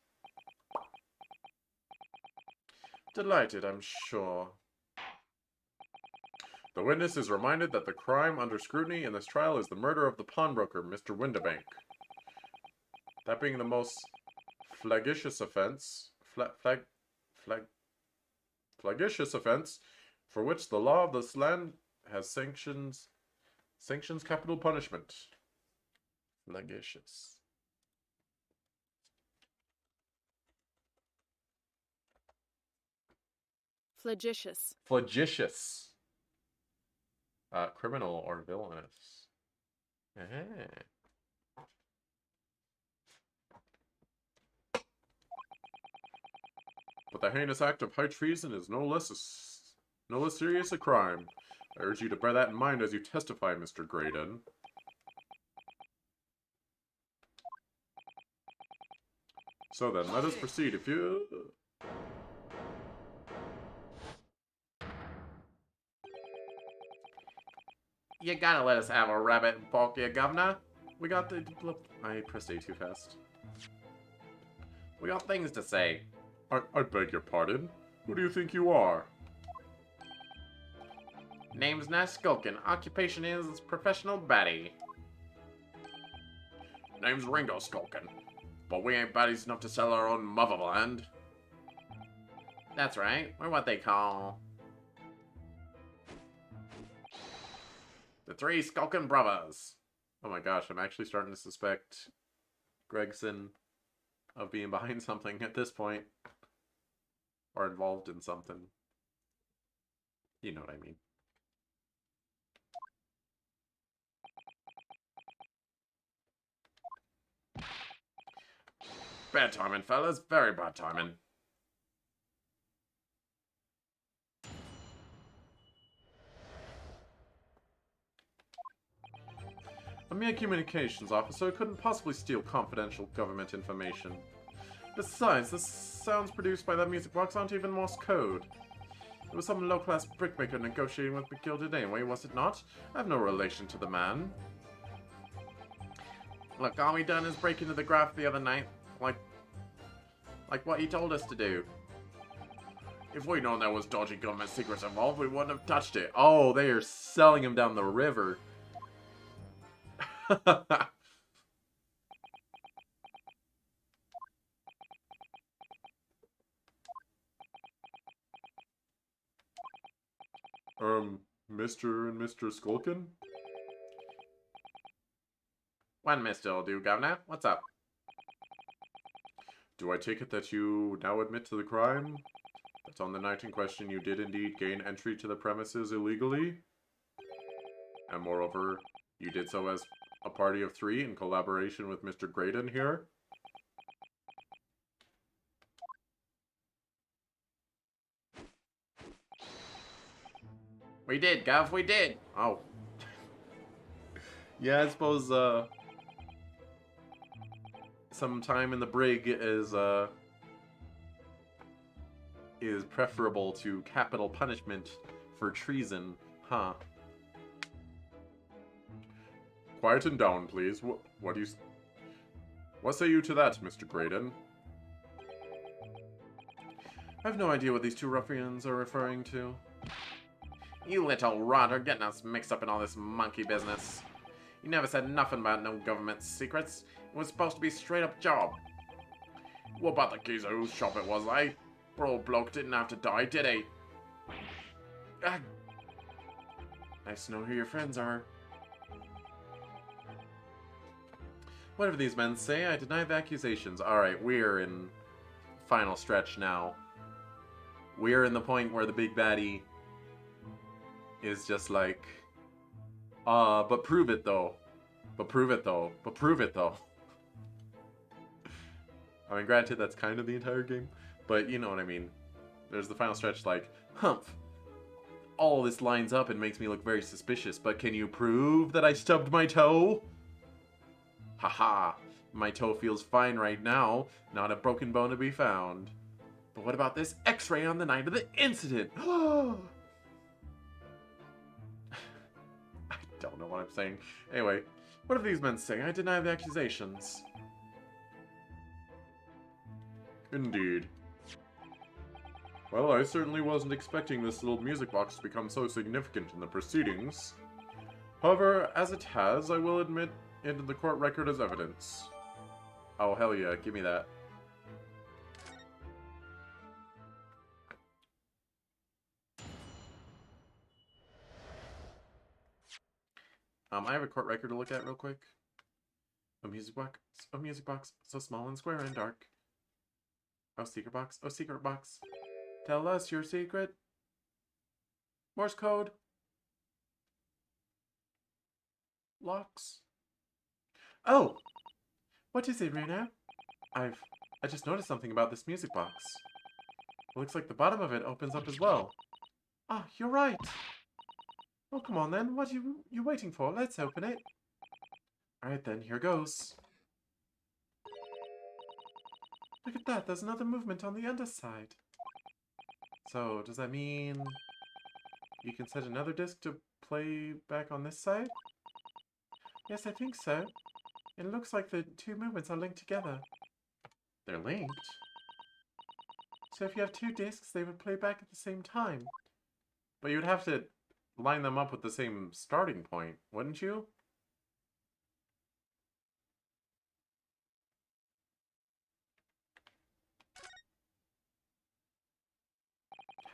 Speaker 1: Delighted, I'm sure.
Speaker 6: The witness is reminded that the crime under scrutiny in this trial is the murder of the pawnbroker, Mr. Windibank. That being the most flagitious offense, flagitious offense, for which the law of this land has sanctions capital punishment.
Speaker 1: Flagitious.
Speaker 8: Flagitious.
Speaker 1: Flagitious. Criminal or villainous.
Speaker 6: But the heinous act of high treason is no less serious a crime. I urge you to bear that in mind as you testify, Mr. Graydon. So then, let us proceed. If you...
Speaker 1: You gotta let us have a rabbit and pork here, Governor. We got the... I pressed A too fast. We got things to say.
Speaker 6: I beg your pardon. Who do you think you are?
Speaker 1: Name's Nash Skulkin. Occupation is professional baddie.
Speaker 3: Name's Ringo Skulkin, but we ain't baddies enough to sell our own motherland.
Speaker 1: That's right. We're what they call...
Speaker 3: The Three Skulkin Brothers.
Speaker 1: Oh my gosh, I'm actually starting to suspect Gregson of being behind something at this point. Or involved in something. You know what I mean.
Speaker 3: Bad timing, fellas. Very bad timing.
Speaker 1: A mere communications officer couldn't possibly steal confidential government information. Besides, the sounds produced by that music box aren't even Morse code. It was some low-class brickmaker negotiating with McGilded anyway, was it not? I have no relation to the man. Look, all we done is break into the graph the other night, like what he told us to do.
Speaker 3: If we'd known there was dodgy government secrets involved, we wouldn't have touched it.
Speaker 1: Oh, they are selling him down the river.
Speaker 6: Mr. and Mr. Skulkin?
Speaker 3: One Mr. will do, Governor. What's up?
Speaker 6: Do I take it that you now admit to the crime? That on the night in question you did indeed gain entry to the premises illegally? And moreover, you did so as a party of 3 in collaboration with Mr. Graydon here?
Speaker 3: We did, Gov, we did.
Speaker 1: Oh. Yeah, I suppose, some time in the brig is preferable to capital punishment for treason, huh?
Speaker 6: Quieten down, please. What do you... What say you to that, Mr. Graydon?
Speaker 1: I have no idea what these two ruffians are referring to.
Speaker 3: You little rotter, getting us mixed up in all this monkey business. You never said nothing about no government secrets. It was supposed to be a straight-up job. What about the geezer whose shop it was, eh? Poor old bloke didn't have to die, did he? Ah.
Speaker 1: Nice to know who your friends are. Whatever these men say, I deny the accusations. Alright, we're in final stretch now. We're in the point where the big baddie is just like, but prove it though. But prove it though. But prove it though. I mean, granted, that's kind of the entire game, but you know what I mean. There's the final stretch like, humph. All this lines up and makes me look very suspicious, but can you prove that I stubbed my toe? Haha, my toe feels fine right now, not a broken bone to be found. But what about this x-ray on the night of the incident? I don't know what I'm saying. Anyway, what are these men saying? I deny the accusations.
Speaker 6: Indeed. Well, I certainly wasn't expecting this little music box to become so significant in the proceedings. However, as it has, I will admit into the court record as evidence.
Speaker 1: Oh, hell yeah, give me that. I have a court record to look at real quick. A music box, so small and square and dark. Oh, secret box. Tell us your secret. Morse code. Locks. Oh! What is it, Rena? I just noticed something about this music box. It looks like the bottom of it opens up as well. Ah, you're right. Oh, come on then. What are you waiting for? Let's open it. Alright then, here goes. Look at that, there's another movement on the underside. So, does that mean you can set another disc to play back on this side? Yes, I think so. It looks like the two movements are linked together. They're linked? So if you have two discs, they would play back at the same time. But you would have to line them up with the same starting point, wouldn't you?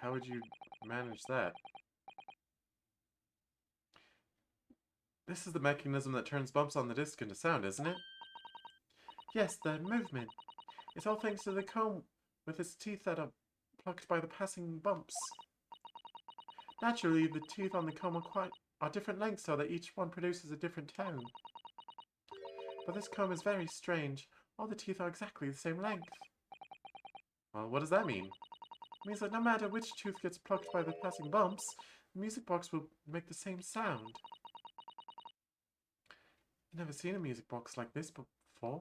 Speaker 1: How would you manage that? This is the mechanism that turns bumps on the disc into sound, isn't it? Yes, the movement. It's all thanks to the comb with its teeth that are plucked by the passing bumps. Naturally, the teeth on the comb are different lengths so that each one produces a different tone. But this comb is very strange. All the teeth are exactly the same length. Well, what does that mean? It means that no matter which tooth gets plucked by the passing bumps, the music box will make the same sound. I've never seen a music box like this before.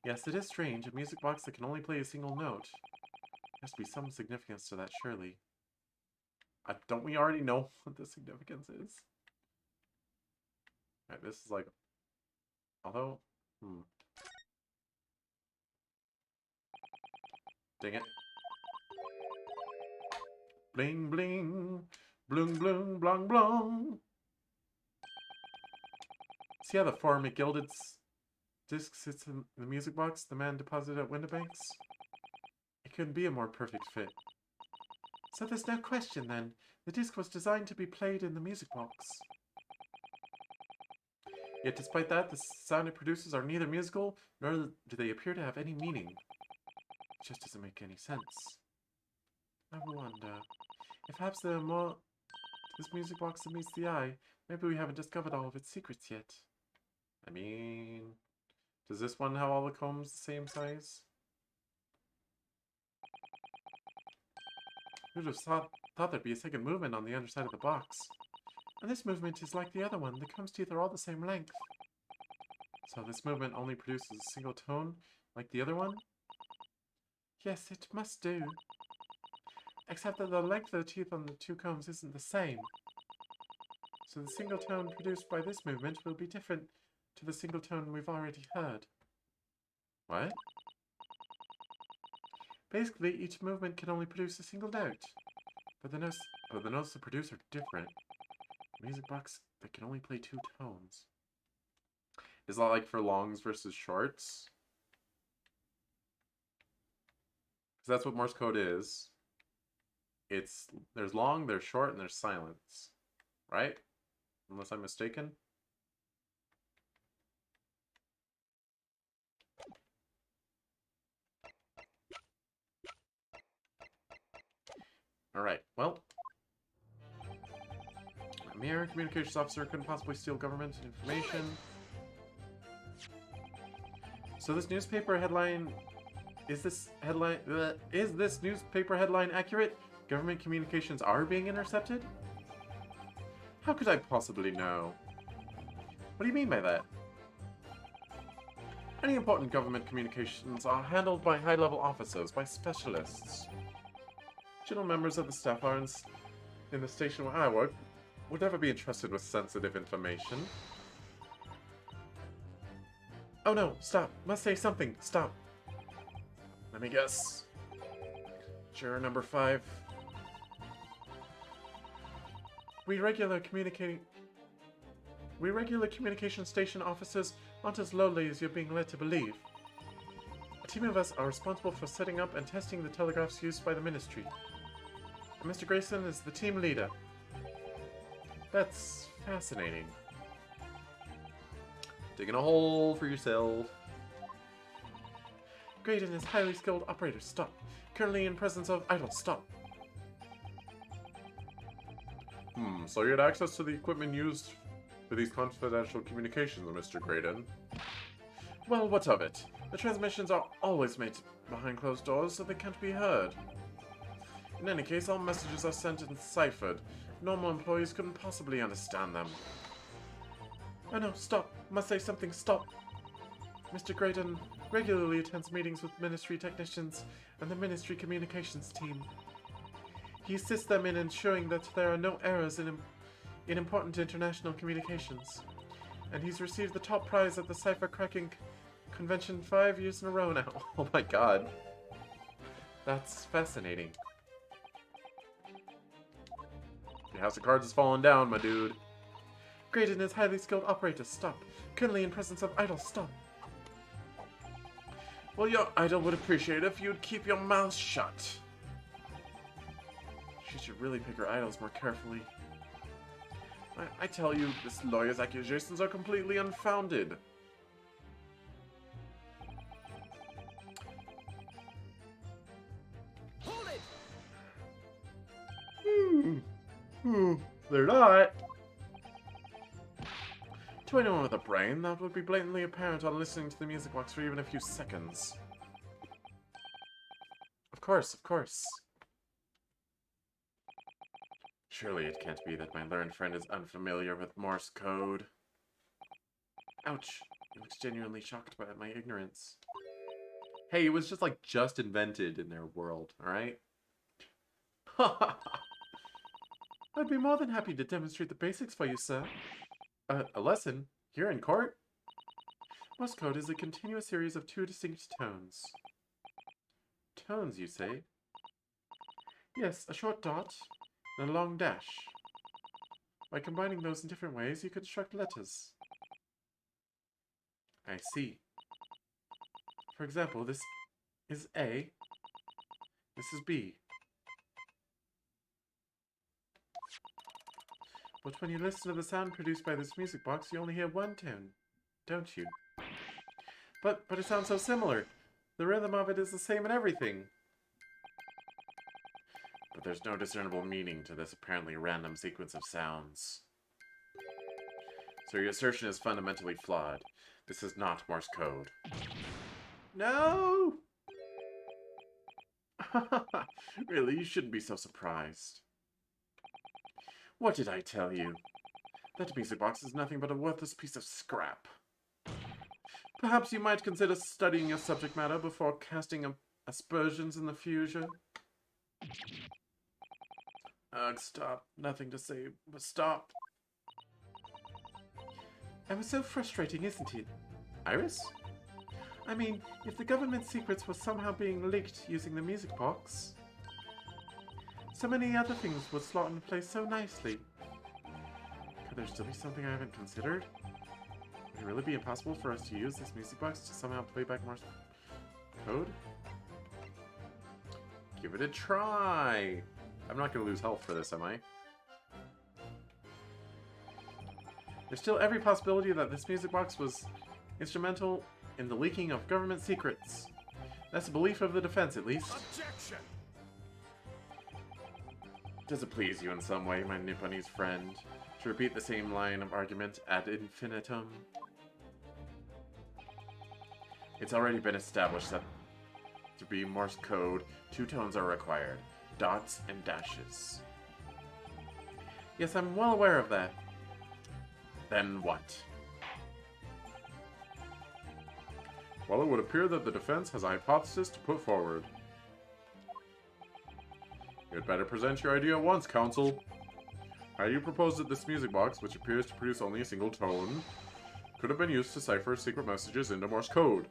Speaker 1: Yes, it is strange, a music box that can only play a single note. There has to be some significance to that, surely. Don't we already know what the significance is? Alright, this is like... Although... Dang it. Bling bling, bloom bloom, blong blong. See how the four McGilded's disc sits in the music box the man deposited at Windibanks? It couldn't be a more perfect fit.
Speaker 3: So there's no question then. The disc was designed to be played in the music box. Yet despite that, the sound it produces are neither musical, nor do they appear to have any meaning. It just doesn't make any sense. I wonder, if perhaps there are more to this music box than meets the eye, maybe we haven't discovered all of its secrets yet.
Speaker 1: I mean, does this one have all the combs the same size?
Speaker 3: Who'd have thought there'd be a second movement on the underside of the box? And this movement is like the other one. The comb's teeth are all the same length. So this movement only produces a single tone, like the other one? Yes, it must do. Except that the length of the teeth on the two combs isn't the same. So the single tone produced by this movement will be different to the single tone we've already heard.
Speaker 1: What?
Speaker 3: Basically, each movement can only produce a single note. But the notes that produce are different. Music box that can only play two tones.
Speaker 1: Is that like for longs versus shorts? Because that's what Morse code is. There's long, there's short, and there's silence. Right? Unless I'm mistaken. Alright, well. A mere communications officer couldn't possibly steal government information. So this newspaper headline... Is this newspaper headline accurate? Government communications are being intercepted? How could I possibly know? What do you mean by that? Any important government communications are handled by high-level officers, by specialists. General members of the staff are in the station where I work would never be entrusted with sensitive information. Oh no, stop. Must say something. Stop. Let me guess. Juror number 5. We regular communication station officers aren't as lowly as you're being led to believe. A team of us are responsible for setting up and testing the telegraphs used by the Ministry. And Mr. Grayson is the team leader. That's fascinating. Digging a hole for yourself. Graydon is highly skilled operator. Stop. Currently in presence of idle. Stop. So you had access to the equipment used for these confidential communications, Mr. Graydon. Well, what of it? The transmissions are always made behind closed doors, so they can't be heard. In any case, all messages are sent and ciphered. Normal employees couldn't possibly understand them. Oh no, stop. Must say something. Stop. Mr. Graydon regularly attends meetings with Ministry technicians and the Ministry communications team. He assists them in ensuring that there are no errors in important international communications. And he's received the top prize at the Cipher Cracking Convention 5 years in a row now. Oh my god. That's fascinating. Your house of cards is falling down, my dude. Graydon is highly skilled operator. Stop. Currently in presence of idol. Stop. Well, your idol would appreciate it if you'd keep your mouth shut. She should really pick her idols more carefully. I tell you, this lawyer's accusations are completely unfounded.
Speaker 5: Hold it!
Speaker 1: They're not. To anyone with a brain, that would be blatantly apparent on listening to the music box for even a few seconds. Of course, of course. Surely it can't be that my learned friend is unfamiliar with Morse code. Ouch. He looks genuinely shocked by my ignorance. Hey, it was just invented in their world, alright? I'd be more than happy to demonstrate the basics for you, sir. A lesson? Here in court? Morse code is a continuous series of 2 distinct tones. Tones, you say? Yes, a short dot and a long dash. By combining those in different ways, you construct letters. I see. For example, this is A, this is B.
Speaker 3: But when you listen to the sound produced by this music box, you only hear one tone, don't you? But it sounds so similar. The rhythm of it is the same in everything. But there's no discernible meaning to this apparently random sequence of sounds. So your assertion is fundamentally flawed. This is not Morse code. No! Really, you shouldn't be so surprised. What did I tell you? That music box is nothing but a worthless piece of scrap. Perhaps you might consider studying your subject matter before casting aspersions in the future. Ugh, stop. Nothing to say, but stop. It was so frustrating, isn't it? Iris? I mean, if the government secrets were somehow being leaked using the music box, so many other things would slot into place so nicely. Could there still be something I haven't considered? Would it really be impossible for us to use this music box to somehow play back Morse code? Give it a try! I'm not going to lose health for this, am I? There's still every possibility that this music box was instrumental in the leaking of government secrets. That's the belief of the defense, at least.
Speaker 8: Objection!
Speaker 3: Does it please you in some way, my Nipponese friend, to repeat the same line of argument ad infinitum? It's already been established that to be Morse code, 2 tones are required. Dots and dashes. Yes, I'm well aware of that. Then what?
Speaker 6: Well, it would appear that the defense has a hypothesis to put forward. You'd better present your idea at once, counsel. How you propose that this music box, which appears to produce only a single tone, could have been used to cipher secret messages into Morse code.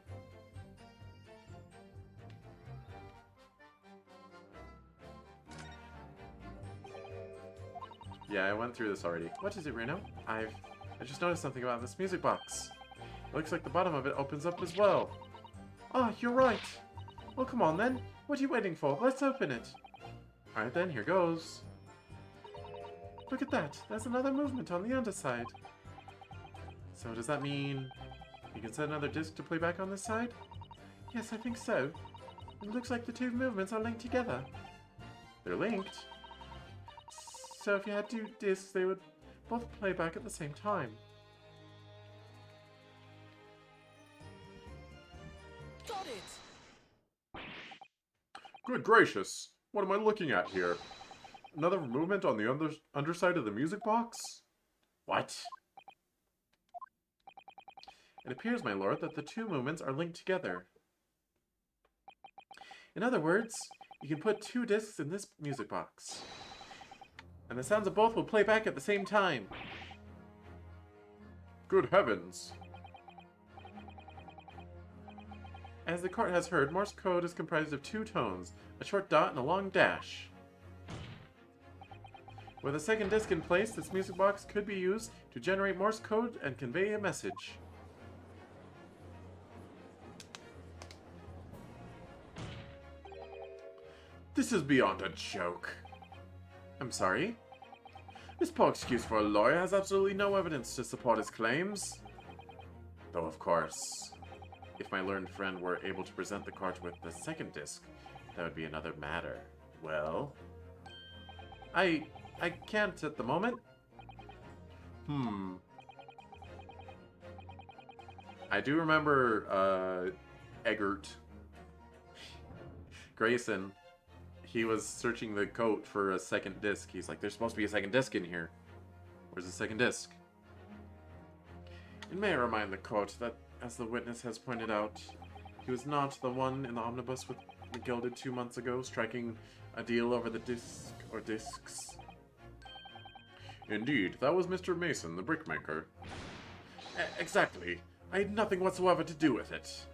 Speaker 3: Yeah, I went through this already. What is it, Reno? I just noticed something about this music box. It looks like the bottom of it opens up as well. Ah, you're right. Well, come on then. What are you waiting for? Let's open it. Alright then, here goes. Look at that. There's another movement on the underside. So does that mean you can set another disc to play back on this side? Yes, I think so. It looks like the 2 movements are linked together. They're linked? So if you had 2 discs, they would both play back at the same time.
Speaker 8: Got it!
Speaker 6: Good gracious! What am I looking at here? Another movement on the underside of the music box?
Speaker 3: What? It appears, my lord, that the 2 movements are linked together. In other words, you can put 2 discs in this music box, and the sounds of both will play back at the same time.
Speaker 6: Good heavens!
Speaker 3: As the court has heard, Morse code is comprised of 2 tones, a short dot and a long dash. With a second disc in place, this music box could be used to generate Morse code and convey a message.
Speaker 6: This is beyond a joke.
Speaker 3: I'm sorry? This poor excuse for a lawyer has absolutely no evidence to support his claims. Though, of course, if my learned friend were able to present the court with the second disc, that would be another matter. Well, I can't at the moment. I do remember, Eggert. Grayson. He was searching the coat for a second disc. He's like, there's supposed to be a second disc in here. Where's the second disc? It may remind the court that, as the witness has pointed out, he was not the one in the omnibus with the gilded 2 months ago, striking a deal over the disc or discs.
Speaker 6: Indeed, that was Mr. Mason, the brickmaker.
Speaker 3: Exactly. I had nothing whatsoever to do with it.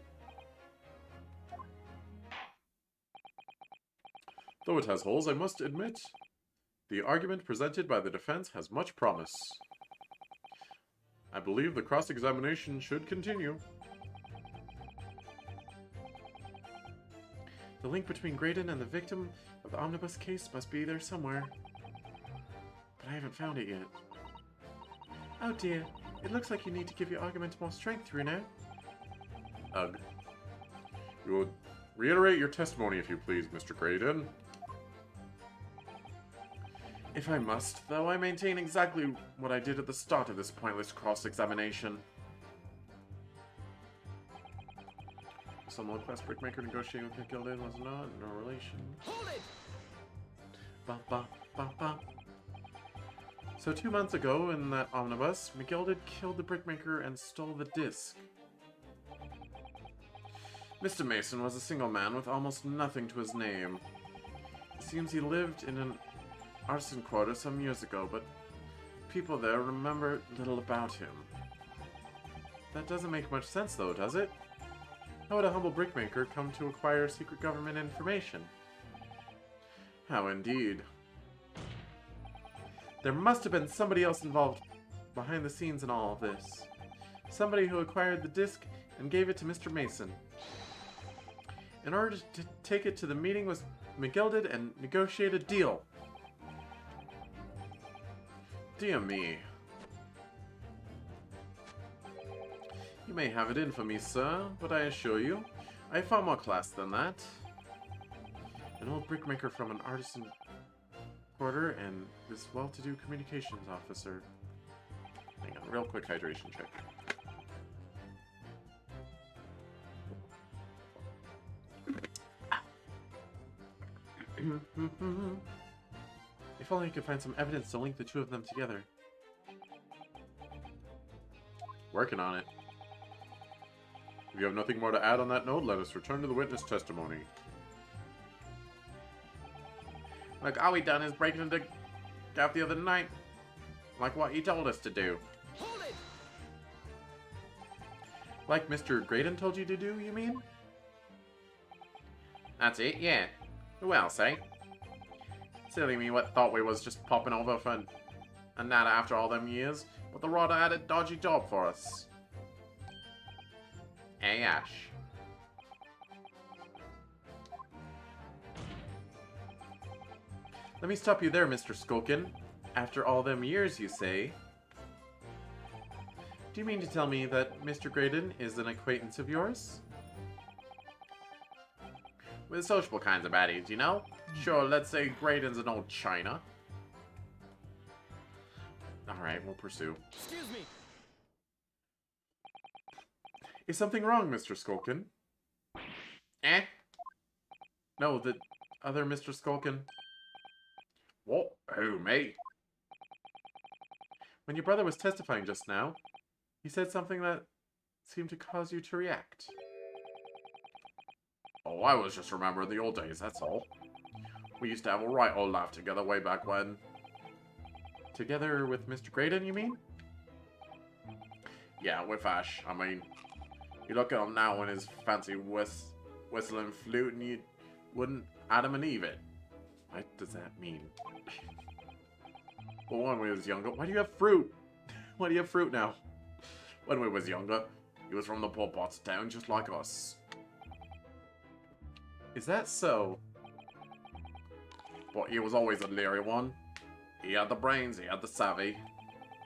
Speaker 6: Though it has holes, I must admit, the argument presented by the defense has much promise. I believe the cross-examination should continue.
Speaker 3: The link between Graydon and the victim of the omnibus case must be there somewhere. But I haven't found it yet. Oh dear, it looks like you need to give your argument more strength, Runo.
Speaker 6: Ugh. You will reiterate your testimony, if you please, Mr. Graydon.
Speaker 3: If I must, though, I maintain exactly what I did at the start of this pointless cross-examination. Some low-class brickmaker negotiating with McGilden was not no relation.
Speaker 8: Hold it!
Speaker 3: Ba ba ba ba. So 2 months ago, in that omnibus, McGilden killed the brickmaker and stole the disc. Mr. Mason was a single man with almost nothing to his name. It seems he lived in an arson quarter some years ago, but people there remember little about him. That doesn't make much sense, though, does it? How would a humble brickmaker come to acquire secret government information? How indeed. There must have been somebody else involved behind the scenes in all of this. Somebody who acquired the disc and gave it to Mr. Mason. In order to take it to the meeting with McGilded and negotiate a deal. Dear me. You may have it in for me, sir, but I assure you, I have far more class than that. An old brickmaker from an artisan quarter and this well-to-do communications officer. Hang on, real quick hydration check. If only I could find some evidence to link the two of them together.
Speaker 6: Working on it. If you have nothing more to add on that note, let us return to the witness testimony.
Speaker 3: Like, all we done is break into Gav the other night. Like what he told us to do.
Speaker 8: Hold it!
Speaker 3: Like Mr. Graydon told you to do, you mean? That's it, yeah. Who else, eh? Silly me what thought we was just popping over for a nada after all them years, but the Rodder had a dodgy job for us. Hey, Ash. Let me stop you there, Mr. Skulkin. After all them years, you say? Do you mean to tell me that Mr. Graydon is an acquaintance of yours? With sociable kinds of baddies, you know? Sure, let's say Graydon's an old China. Alright, we'll pursue.
Speaker 8: Excuse me!
Speaker 3: Is something wrong, Mr. Skulkin? Eh? No, the other Mr. Skulkin.
Speaker 6: What? Who, me?
Speaker 3: When your brother was testifying just now, he said something that seemed to cause you to react.
Speaker 6: Oh, I was just remembering the old days, that's all. We used to have a right old laugh together way back when.
Speaker 3: Together with Mr. Graydon, you mean?
Speaker 6: Yeah, with Ash. I mean, you look at him now in his fancy whistling flute and you wouldn't Adam and Eve it.
Speaker 3: What does that mean?
Speaker 6: Well, when we was younger,
Speaker 3: Why do you have fruit? Why do you have fruit now?
Speaker 6: when we was younger, he was from the poor parts of town just like us.
Speaker 3: Is that so?
Speaker 6: But he was always a leery one. He had the brains, he had the savvy.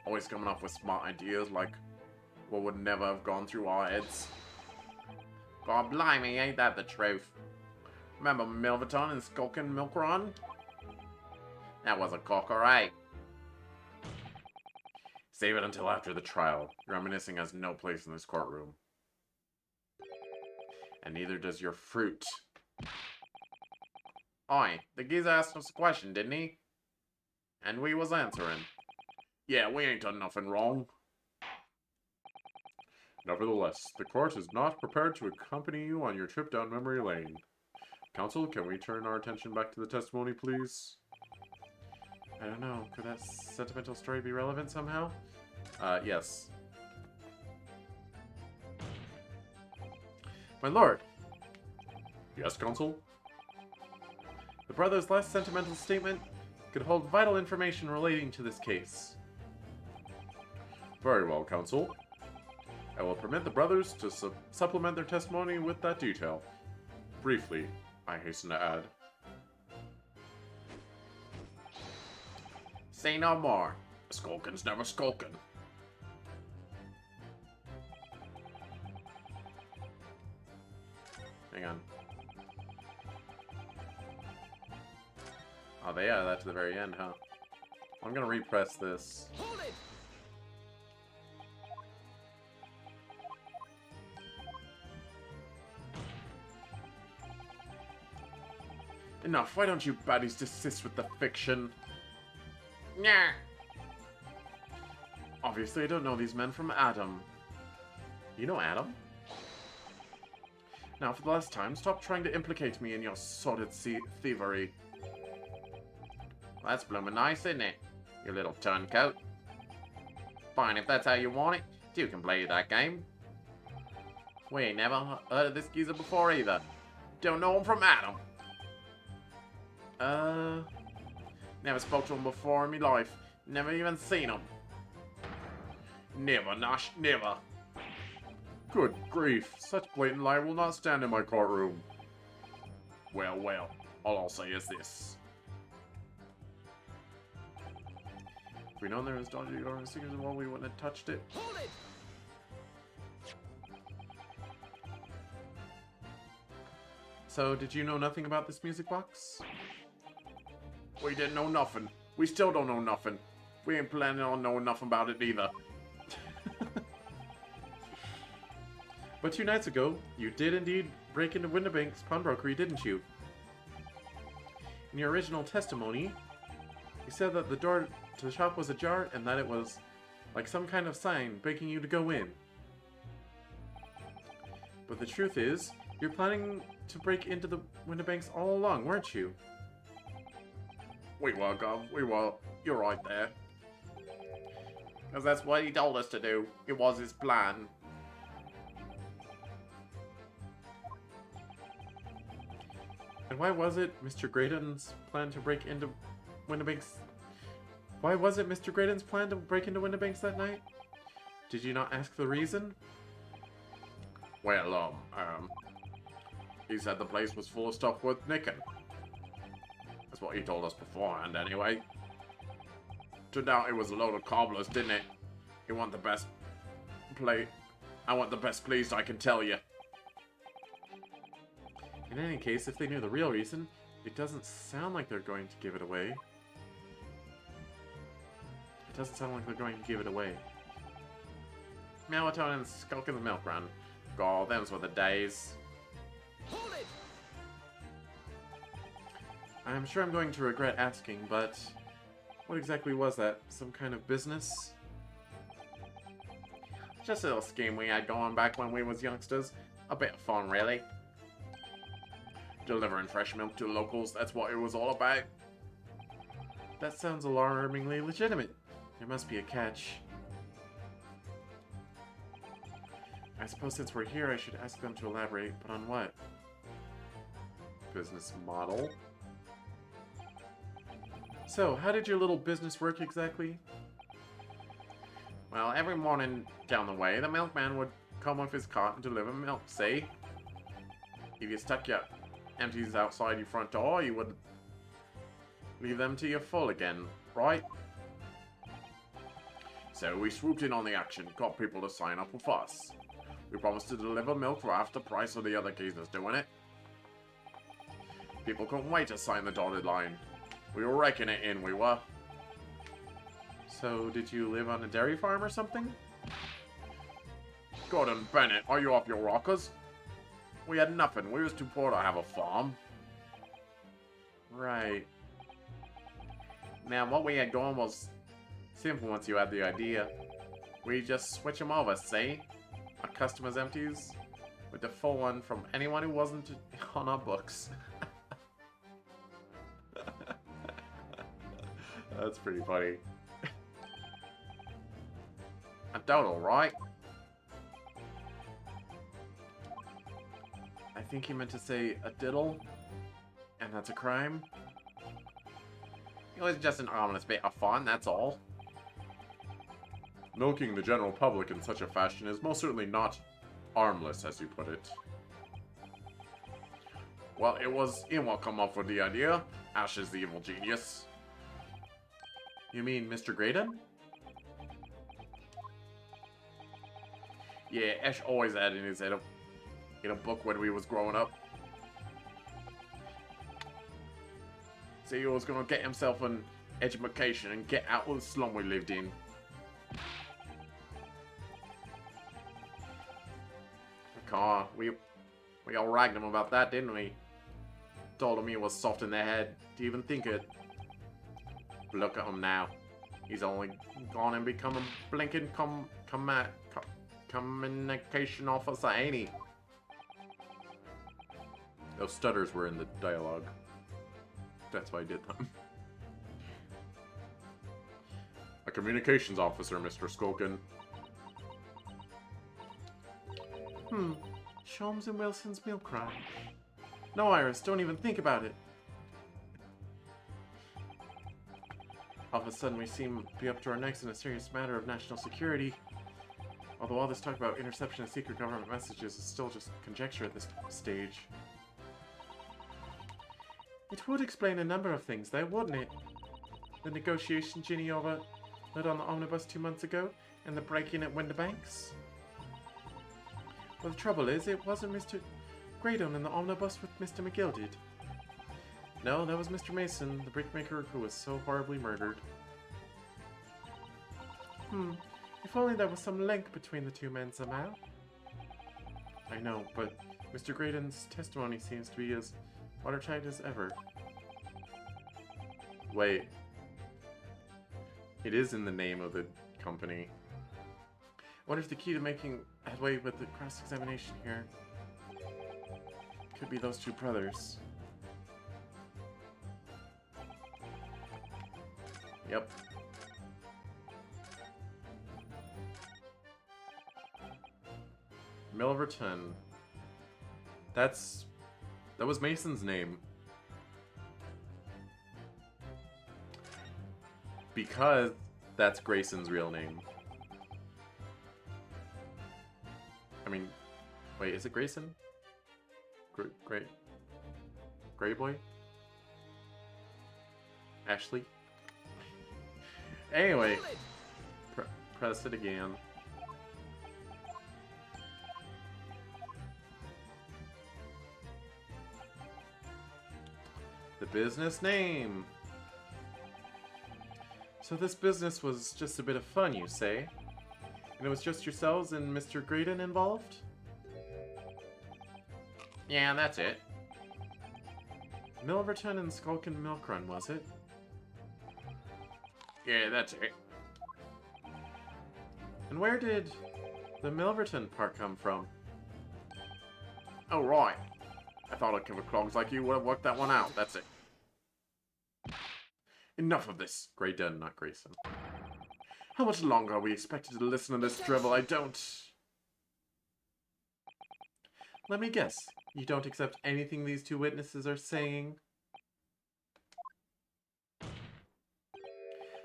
Speaker 6: Always coming up with smart ideas like what would never have gone through our heads.
Speaker 3: God blimey, ain't that the truth?
Speaker 6: Remember Milverton and Skulkin Milk Run?
Speaker 3: That was a corker, eh?
Speaker 6: Save it until after the trial. Reminiscing has no place in this courtroom.
Speaker 3: And neither does your fruit.
Speaker 6: Oi, the geezer asked us a question, didn't he? And we was answering. Yeah, we ain't done nothing wrong. Nevertheless, the court is not prepared to accompany you on your trip down memory lane. Counsel, can we turn our attention back to the testimony, please?
Speaker 3: I don't know. Could that sentimental story be relevant somehow?
Speaker 6: Yes.
Speaker 3: My lord,
Speaker 6: Yes, Counsel?
Speaker 3: the brother's last sentimental statement could hold vital information relating to this case.
Speaker 6: Very well, Counsel. I will permit the brothers to supplement their testimony with that detail. Briefly, I hasten to add.
Speaker 3: Say no more.
Speaker 6: Skulkin's never skulkin'.
Speaker 1: Hang on. Oh, they added that to the very end, huh? I'm gonna repress this.
Speaker 8: Hold it!
Speaker 1: Enough, why don't you baddies desist with the fiction?
Speaker 3: Nah.
Speaker 1: Obviously, I don't know these men from Adam. You know Adam? Now, for the last time, stop trying to implicate me in your sordid thievery.
Speaker 3: Well, that's bloomin' nice, isn't it? You little turncoat. Fine, if that's how you want it, you can play that game. We ain't never heard of this geezer before either. Don't know him from Adam. Never spoke to him before in my life. Never even seen him. Never, Nash, never.
Speaker 1: Good grief, such blatant lie will not stand in my courtroom.
Speaker 3: Well, well, all I'll say is this.
Speaker 1: If we known there was dodgy government secrets involved, we wouldn't have touched it.
Speaker 8: Hold it!
Speaker 1: So, did you know nothing about this music box?
Speaker 3: We didn't know nothing. We still don't know nothing. We ain't planning on knowing nothing about it either.
Speaker 1: But 2 nights ago, you did indeed break into Windibank's pawnbrokery, didn't you? In your original testimony, you said that the door to the shop was ajar and that it was like some kind of sign begging you to go in. But the truth is, you're planning to break into the Windibanks all along, weren't you?
Speaker 3: We were, Gov. We were. You're right there. Because that's what he told us to do. It was his plan.
Speaker 1: And why was it Mr. Graydon's plan to break into Windibanks? Why was it Mr. Graydon's plan to break into Windibanks that night? Did you not ask the reason?
Speaker 3: Well, he said the place was full of stuff worth nicking. That's what he told us beforehand, anyway. Turned out it was a load of cobblers, didn't it? You want the best I want the best pleased, I can tell you.
Speaker 1: In any case, if they knew the real reason, it doesn't sound like they're going to give it away. It doesn't sound like they're going to give it away.
Speaker 3: Melatonin and Skulk in the Milk Run. God, them's were the days.
Speaker 8: Hold it!
Speaker 1: I'm sure I'm going to regret asking, but what exactly was that? Some kind of business?
Speaker 3: Just a little scheme we had going back when we was youngsters. A bit of fun, really. Delivering fresh milk to the locals, that's what it was all about.
Speaker 1: That sounds alarmingly legitimate. There must be a catch. I suppose since we're here, I should ask them to elaborate, but on what?
Speaker 6: Business model.
Speaker 1: So, how did your little business work exactly?
Speaker 3: Well, every morning down the way, the milkman would come with his cart and deliver milk, see? If you stuck your empties outside your front door, you would leave them till you're full again, right? So we swooped in on the action, got people to sign up with us. We promised to deliver milk for half the price of the other geezers doing it. People couldn't wait to sign the dotted line. We were raking it in, we were.
Speaker 1: So, did you live on a dairy farm or something?
Speaker 3: Gordon Bennett, are you off your rockers? We had nothing. We was too poor to have a farm.
Speaker 1: Right.
Speaker 3: Now, what we had going was simple once you had the idea. We just switch them over, see? Our customers' empties with the full one from anyone who wasn't on our books.
Speaker 1: That's pretty funny.
Speaker 3: A total, right?
Speaker 1: I think he meant to say a diddle, and that's a crime.
Speaker 3: It was just an harmless bit of fun, that's all.
Speaker 6: Milking the general public in such a fashion is most certainly not harmless, as you put it.
Speaker 3: Well, it was him what come up with the idea. Ash is the evil genius.
Speaker 1: You mean Mr. Graydon?
Speaker 3: Yeah, Ash always had in his head in a book when we was growing up. Said he was gonna get himself an education and get out of the slum we lived in. God, we all ragged him about that, didn't we? Told him he was soft in the head to even think it. But look at him now. He's only gone and become a blinking communication officer, ain't he?
Speaker 1: Those stutters were in the dialogue. That's why I did them.
Speaker 6: A communications officer, Mr. Skulkin.
Speaker 3: Sholmes and Wilson's milk run. No, Iris, don't even think about it. All of a sudden, we seem to be up to our necks in a serious matter of national security. Although all this talk about interception of secret government messages is still just conjecture at this stage. It would explain a number of things, though, wouldn't it? The negotiation Ginny overheard on the omnibus 2 months ago, and the break-in at Winterbanks. Well, the trouble is, it wasn't Mr. Graydon in the omnibus with Mr. McGilded. No, that was Mr. Mason, the brickmaker who was so horribly murdered. If only there was some link between the two men somehow. I know, but Mr. Graydon's testimony seems to be as watertight as ever.
Speaker 1: Wait. It is in the name of the company.
Speaker 3: I wonder if the key to making headway with the cross-examination here could be those two brothers. Yep.
Speaker 1: Milverton. That was Mason's name. Because that's Grayson's real name. I mean, wait, is it Grayson? Gray boy? Ashley? Anyway, press it again. The business name. So this business was just a bit of fun, you say? And it was just yourselves and Mr. Graydon involved?
Speaker 3: Yeah, that's it.
Speaker 1: Milverton and Skulkin Milk Run, was it?
Speaker 3: Yeah, that's it.
Speaker 1: And where did the Milverton part come from?
Speaker 3: Oh, right. I thought a couple of clogs like you would have worked that one out. That's it. Enough of this.
Speaker 1: Graydon, not Grayson.
Speaker 3: How much longer are we expected to listen to this drivel? I don't...
Speaker 1: Let me guess. You don't accept anything these two witnesses are saying?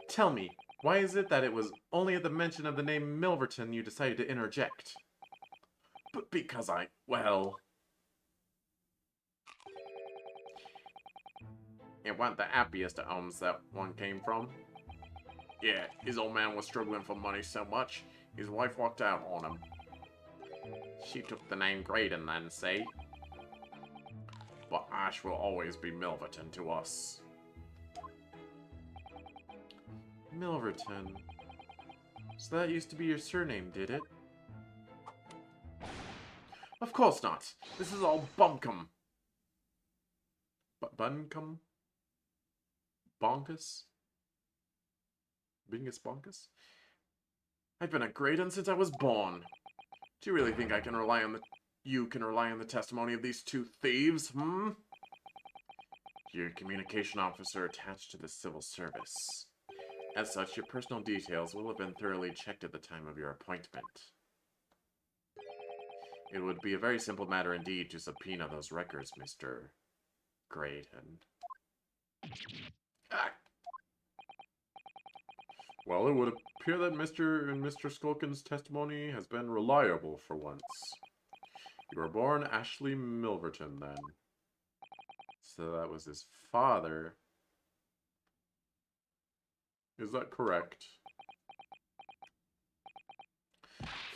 Speaker 1: Tell me, why is it that it was only at the mention of the name Milverton you decided to interject?
Speaker 3: But because well... It wasn't the happiest of homes that one came from. Yeah, his old man was struggling for money so much, his wife walked out on him. She took the name Graydon then, see? But Ash will always be Milverton to us.
Speaker 1: Milverton. So that used to be your surname, did it?
Speaker 3: Of course not. This is all bunkum.
Speaker 1: Buncombe? Bonkus? Bingus Bonkus?
Speaker 3: I've been a Graydon since I was born. Do you really think I can rely on you can rely on the testimony of these two thieves, You're a communication officer attached to the civil service. As such, your personal details will have been thoroughly checked at the time of your appointment. It would be a very simple matter indeed to subpoena those records, Mr. Graydon. Ah.
Speaker 6: Well, it would appear that Mr. Skulkin's testimony has been reliable for once. You were born Ashley Milverton, then.
Speaker 1: So that was his father.
Speaker 6: Is that correct?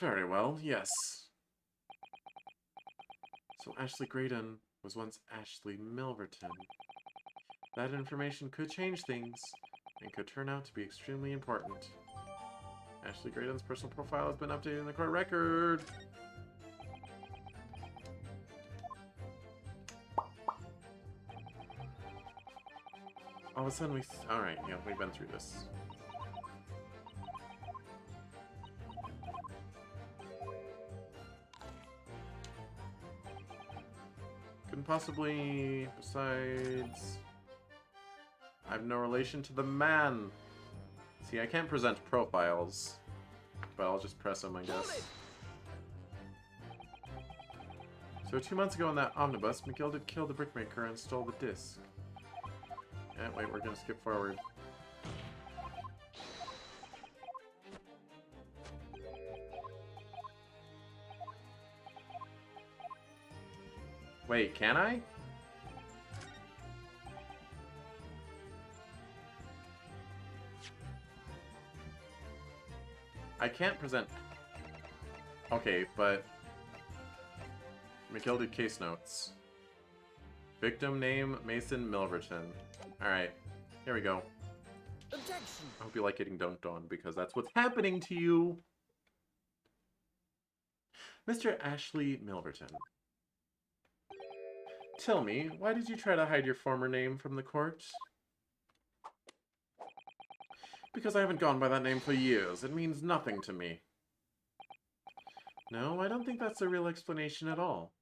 Speaker 3: Very well, yes.
Speaker 1: So Ashley Graydon was once Ashley Milverton.
Speaker 3: That information could change things, and could turn out to be extremely important. Ashley Graydon's personal profile has been updated in the court record. All of a sudden alright, yeah, we've been through this. Couldn't possibly, besides... I have no relation to the man. See, I can't present profiles, but I'll just press them, I guess. So 2 months ago in that omnibus, McGilded killed the brickmaker and stole the disc. Wait, we're gonna skip forward. Wait, can I? I can't present... Okay, but... McGilded case notes. Victim name, Mason Milverton. Alright, here we go.
Speaker 8: Objection.
Speaker 3: I hope you like getting dunked on, because that's what's happening to you! Mr. Ashley Milverton. Tell me, why did you try to hide your former name from the court? Because I haven't gone by that name for years. It means nothing to me. No, I don't think that's the real explanation at all.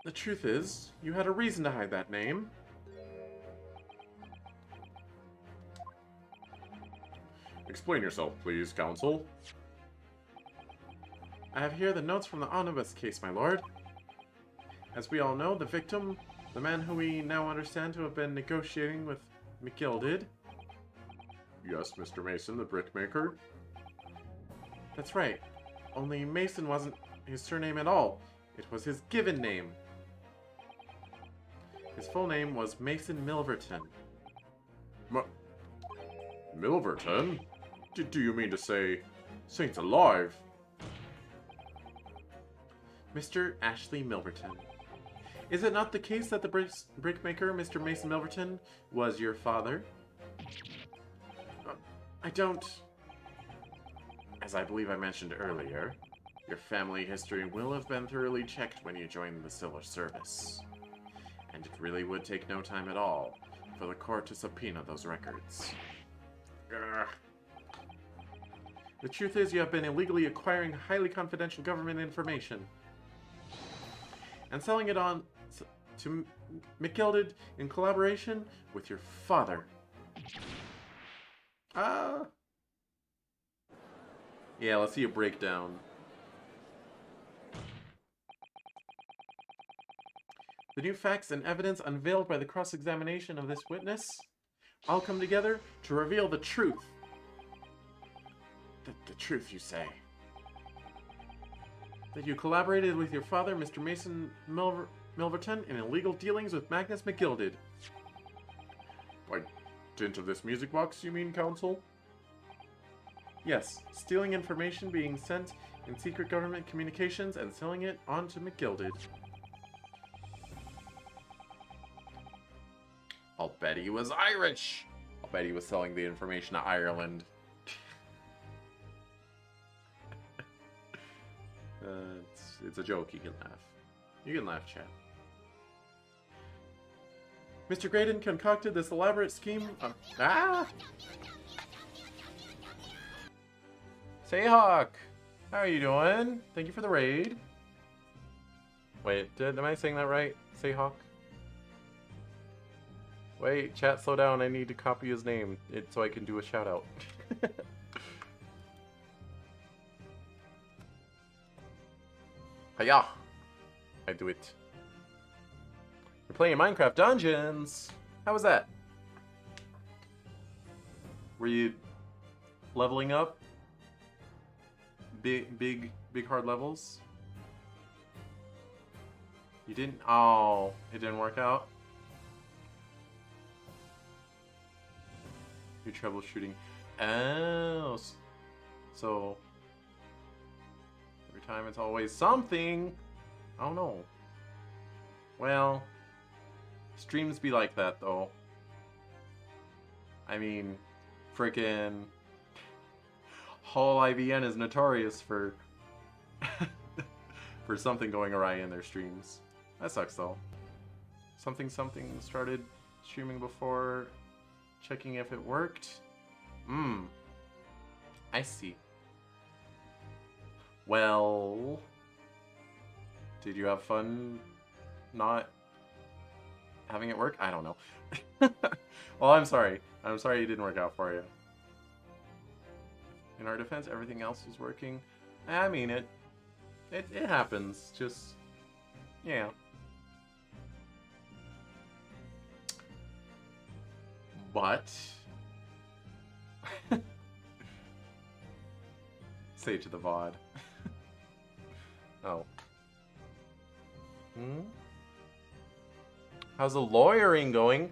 Speaker 3: The truth is, you had a reason to hide that name.
Speaker 6: Explain yourself, please, counsel.
Speaker 3: I have here the notes from the omnibus case, my lord. As we all know, the victim, the man who we now understand to have been negotiating with McGilded.
Speaker 6: Yes, Mr. Mason, the brickmaker.
Speaker 3: That's right. Only Mason wasn't his surname at all. It was his given name. His full name was Mason Milverton.
Speaker 6: Milverton? Do you mean to say... Saints alive?
Speaker 3: Mr. Ashley Milverton. Is it not the case that the brickmaker, Mr. Mason Milverton, was your father? I don't... As I believe I mentioned earlier, your family history will have been thoroughly checked when you joined the Civil Service. And it really would take no time at all for the court to subpoena those records. Ugh. The truth is, you have been illegally acquiring highly confidential government information and selling it on to McGilded in collaboration with your father. Yeah, let's see a breakdown. The new facts and evidence unveiled by the cross-examination of this witness all come together to reveal the truth. The truth, you say? That you collaborated with your father, Mr. Mason Milverton, in illegal dealings with Magnus McGilded.
Speaker 6: By dint of this music box, you mean, counsel?
Speaker 3: Yes, stealing information being sent in secret government communications and selling it on to McGilded. I'll bet he was Irish! I'll bet he was selling the information to Ireland. It's a joke, you can laugh. You can laugh, chat. Mr. Graydon concocted this elaborate scheme of... Sayhawk! How are you doing? Thank you for the raid. Wait, am I saying that right? Sayhawk? Wait, chat, slow down. I need to copy his name so I can do a shout out. Hiya! I do it. We're playing Minecraft Dungeons! How was that? Were you leveling up? Big hard levels? You didn't? Oh, it didn't work out? You're troubleshooting. Oh, so every time it's always something. I don't know. Well,
Speaker 1: Streams be like that, though. I mean, frickin' Hall IVN is notorious for for something going awry in their streams. That sucks, though. Something started streaming before checking if it worked. I see. Well, did you have fun not having it work? I don't know. Well, I'm sorry. I'm sorry it didn't work out for you. In our defense, everything else was working. I mean, it happens. Just, yeah. But say to the VOD. Oh. How's the lawyering going?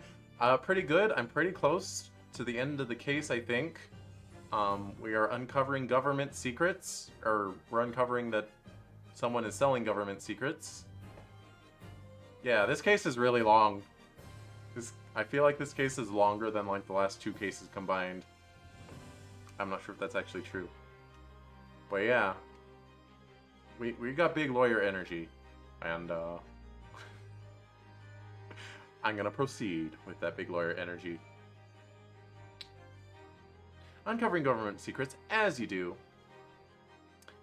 Speaker 1: Pretty good. I'm pretty close to the end of the case, I think. We are uncovering government secrets, or we're uncovering that someone is selling government secrets. Yeah, this case is really long. I feel like this case is longer than like the last 2 cases combined. I'm not sure if that's actually true. But yeah. We got big lawyer energy. And I'm gonna proceed with that big lawyer energy. Uncovering government secrets, as you do.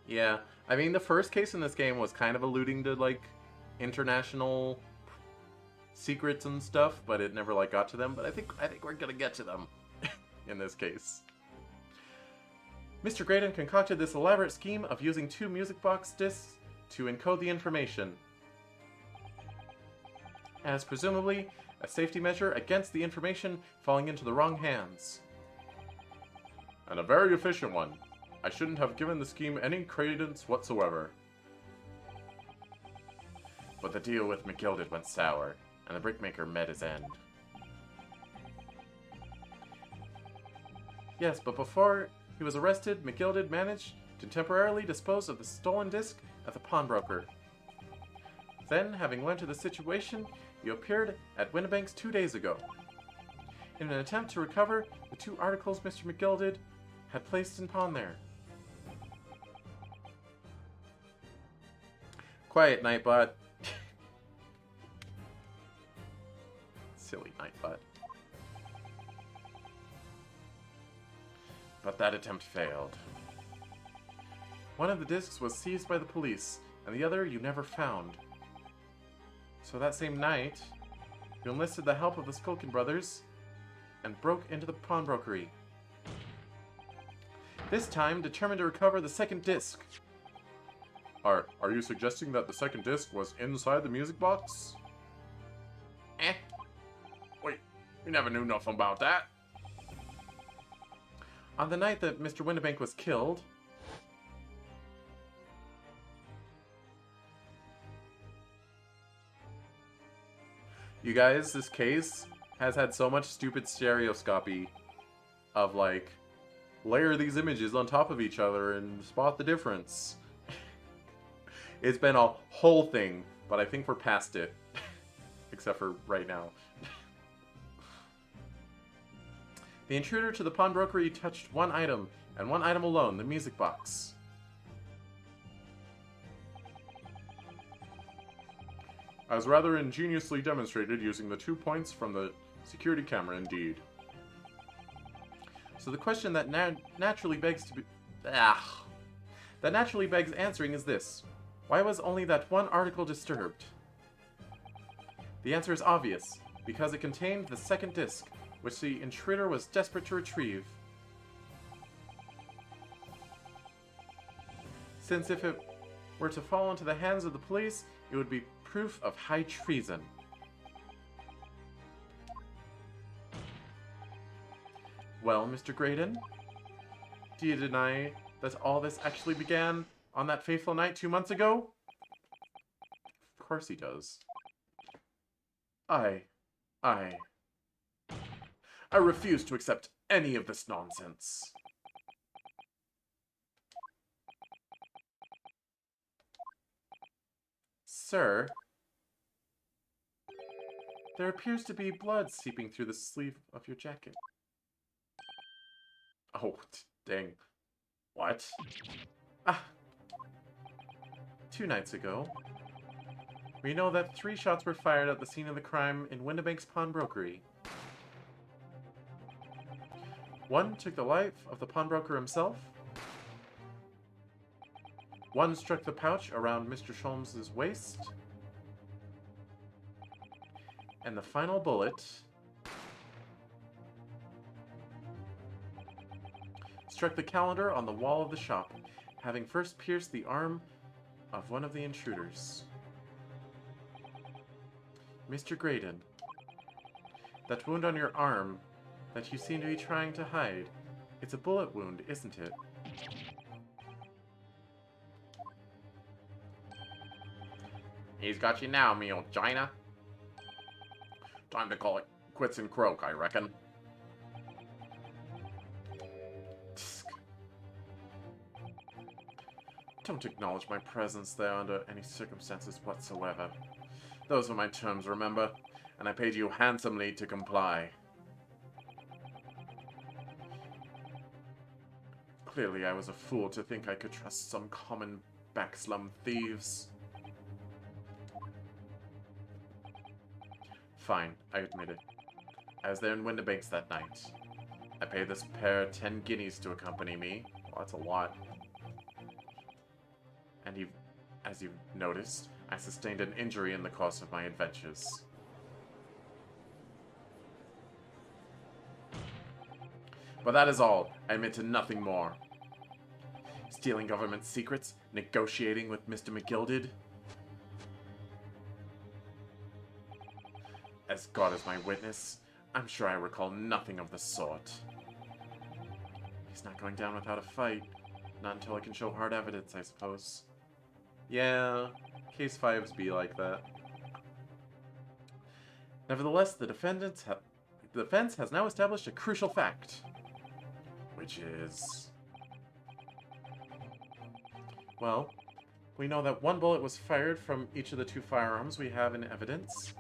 Speaker 1: Yeah, I mean, the first case in this game was kind of alluding to, like, international secrets and stuff, but it never, like, got to them. But I think we're gonna get to them in this case. Mr. Graydon concocted this elaborate scheme of using 2 music box discs to encode the information, as presumably a safety measure against the information falling into the wrong hands.
Speaker 6: And a very efficient one. I shouldn't have given the scheme any credence whatsoever.
Speaker 3: But the deal with McGilded went sour, and the brickmaker met his end.
Speaker 1: Yes, but before he was arrested, McGilded managed to temporarily dispose of the stolen disc at the pawnbroker. Then, having learned of the situation, you appeared at Winnebank's 2 days ago, in an attempt to recover the 2 articles Mr. McGilded had placed in pawn there. Quiet, Nightbot. Silly Nightbot.
Speaker 3: But that attempt failed.
Speaker 1: One of the discs was seized by the police, and the other you never found. So that same night, you enlisted the help of the Skulkin brothers and broke into the pawnbrokery. This time, determined to recover the second disc.
Speaker 6: Are you suggesting that the second disc was inside the music box?
Speaker 3: Wait, you never knew nothing about that.
Speaker 1: On the night that Mr. Winnebank was killed, you guys, this case has had so much stupid stereoscopy of, like, layer these images on top of each other and spot the difference. It's been a whole thing, but I think we're past it. Except for right now. The intruder to the pawnbrokery touched one item, and one item alone, the music box.
Speaker 6: As rather ingeniously demonstrated using the 2 points from the security camera, indeed.
Speaker 1: So the question that naturally begs answering is this: why was only that one article disturbed? The answer is obvious, because it contained the second disc, which the intruder was desperate to retrieve. Since if it were to fall into the hands of the police, it would be proof of high treason. Well, Mr. Graydon, do you deny that all this actually began on that fateful night 2 months ago? Of course he does. I refuse to accept any of this nonsense. Sir? There appears to be blood seeping through the sleeve of your jacket. Oh, dang. What? Ah! 2 nights ago, we know that 3 shots were fired at the scene of the crime in Windibank's pawnbrokery. 1 took the life of the pawnbroker himself. 1 struck the pouch around Mr. Sholmes's waist. And the final bullet struck the calendar on the wall of the shop, having first pierced the arm of one of the intruders. Mr. Graydon, that wound on your arm that you seem to be trying to hide, it's a bullet wound, isn't it?
Speaker 3: He's got you now, me old Gina. Time to call it quits and croak, I reckon.
Speaker 1: Don't acknowledge my presence there under any circumstances whatsoever. Those were my terms, remember? And I paid you handsomely to comply. Clearly I was a fool to think I could trust some common backslum thieves. Fine, I admit it. I was there in Windibanks that night. I paid this pair 10 guineas to accompany me. Well, that's a lot. And as you've noticed, I sustained an injury in the course of my adventures. But that is all. I admit to nothing more. Stealing government secrets, negotiating with Mr. McGilded. As God is my witness, I'm sure I recall nothing of the sort. He's not going down without a fight. Not until I can show hard evidence, I suppose. Yeah, case 5s be like that. Nevertheless, the defense has now established a crucial fact. Which is... Well, we know that 1 bullet was fired from each of the 2 firearms we have in evidence.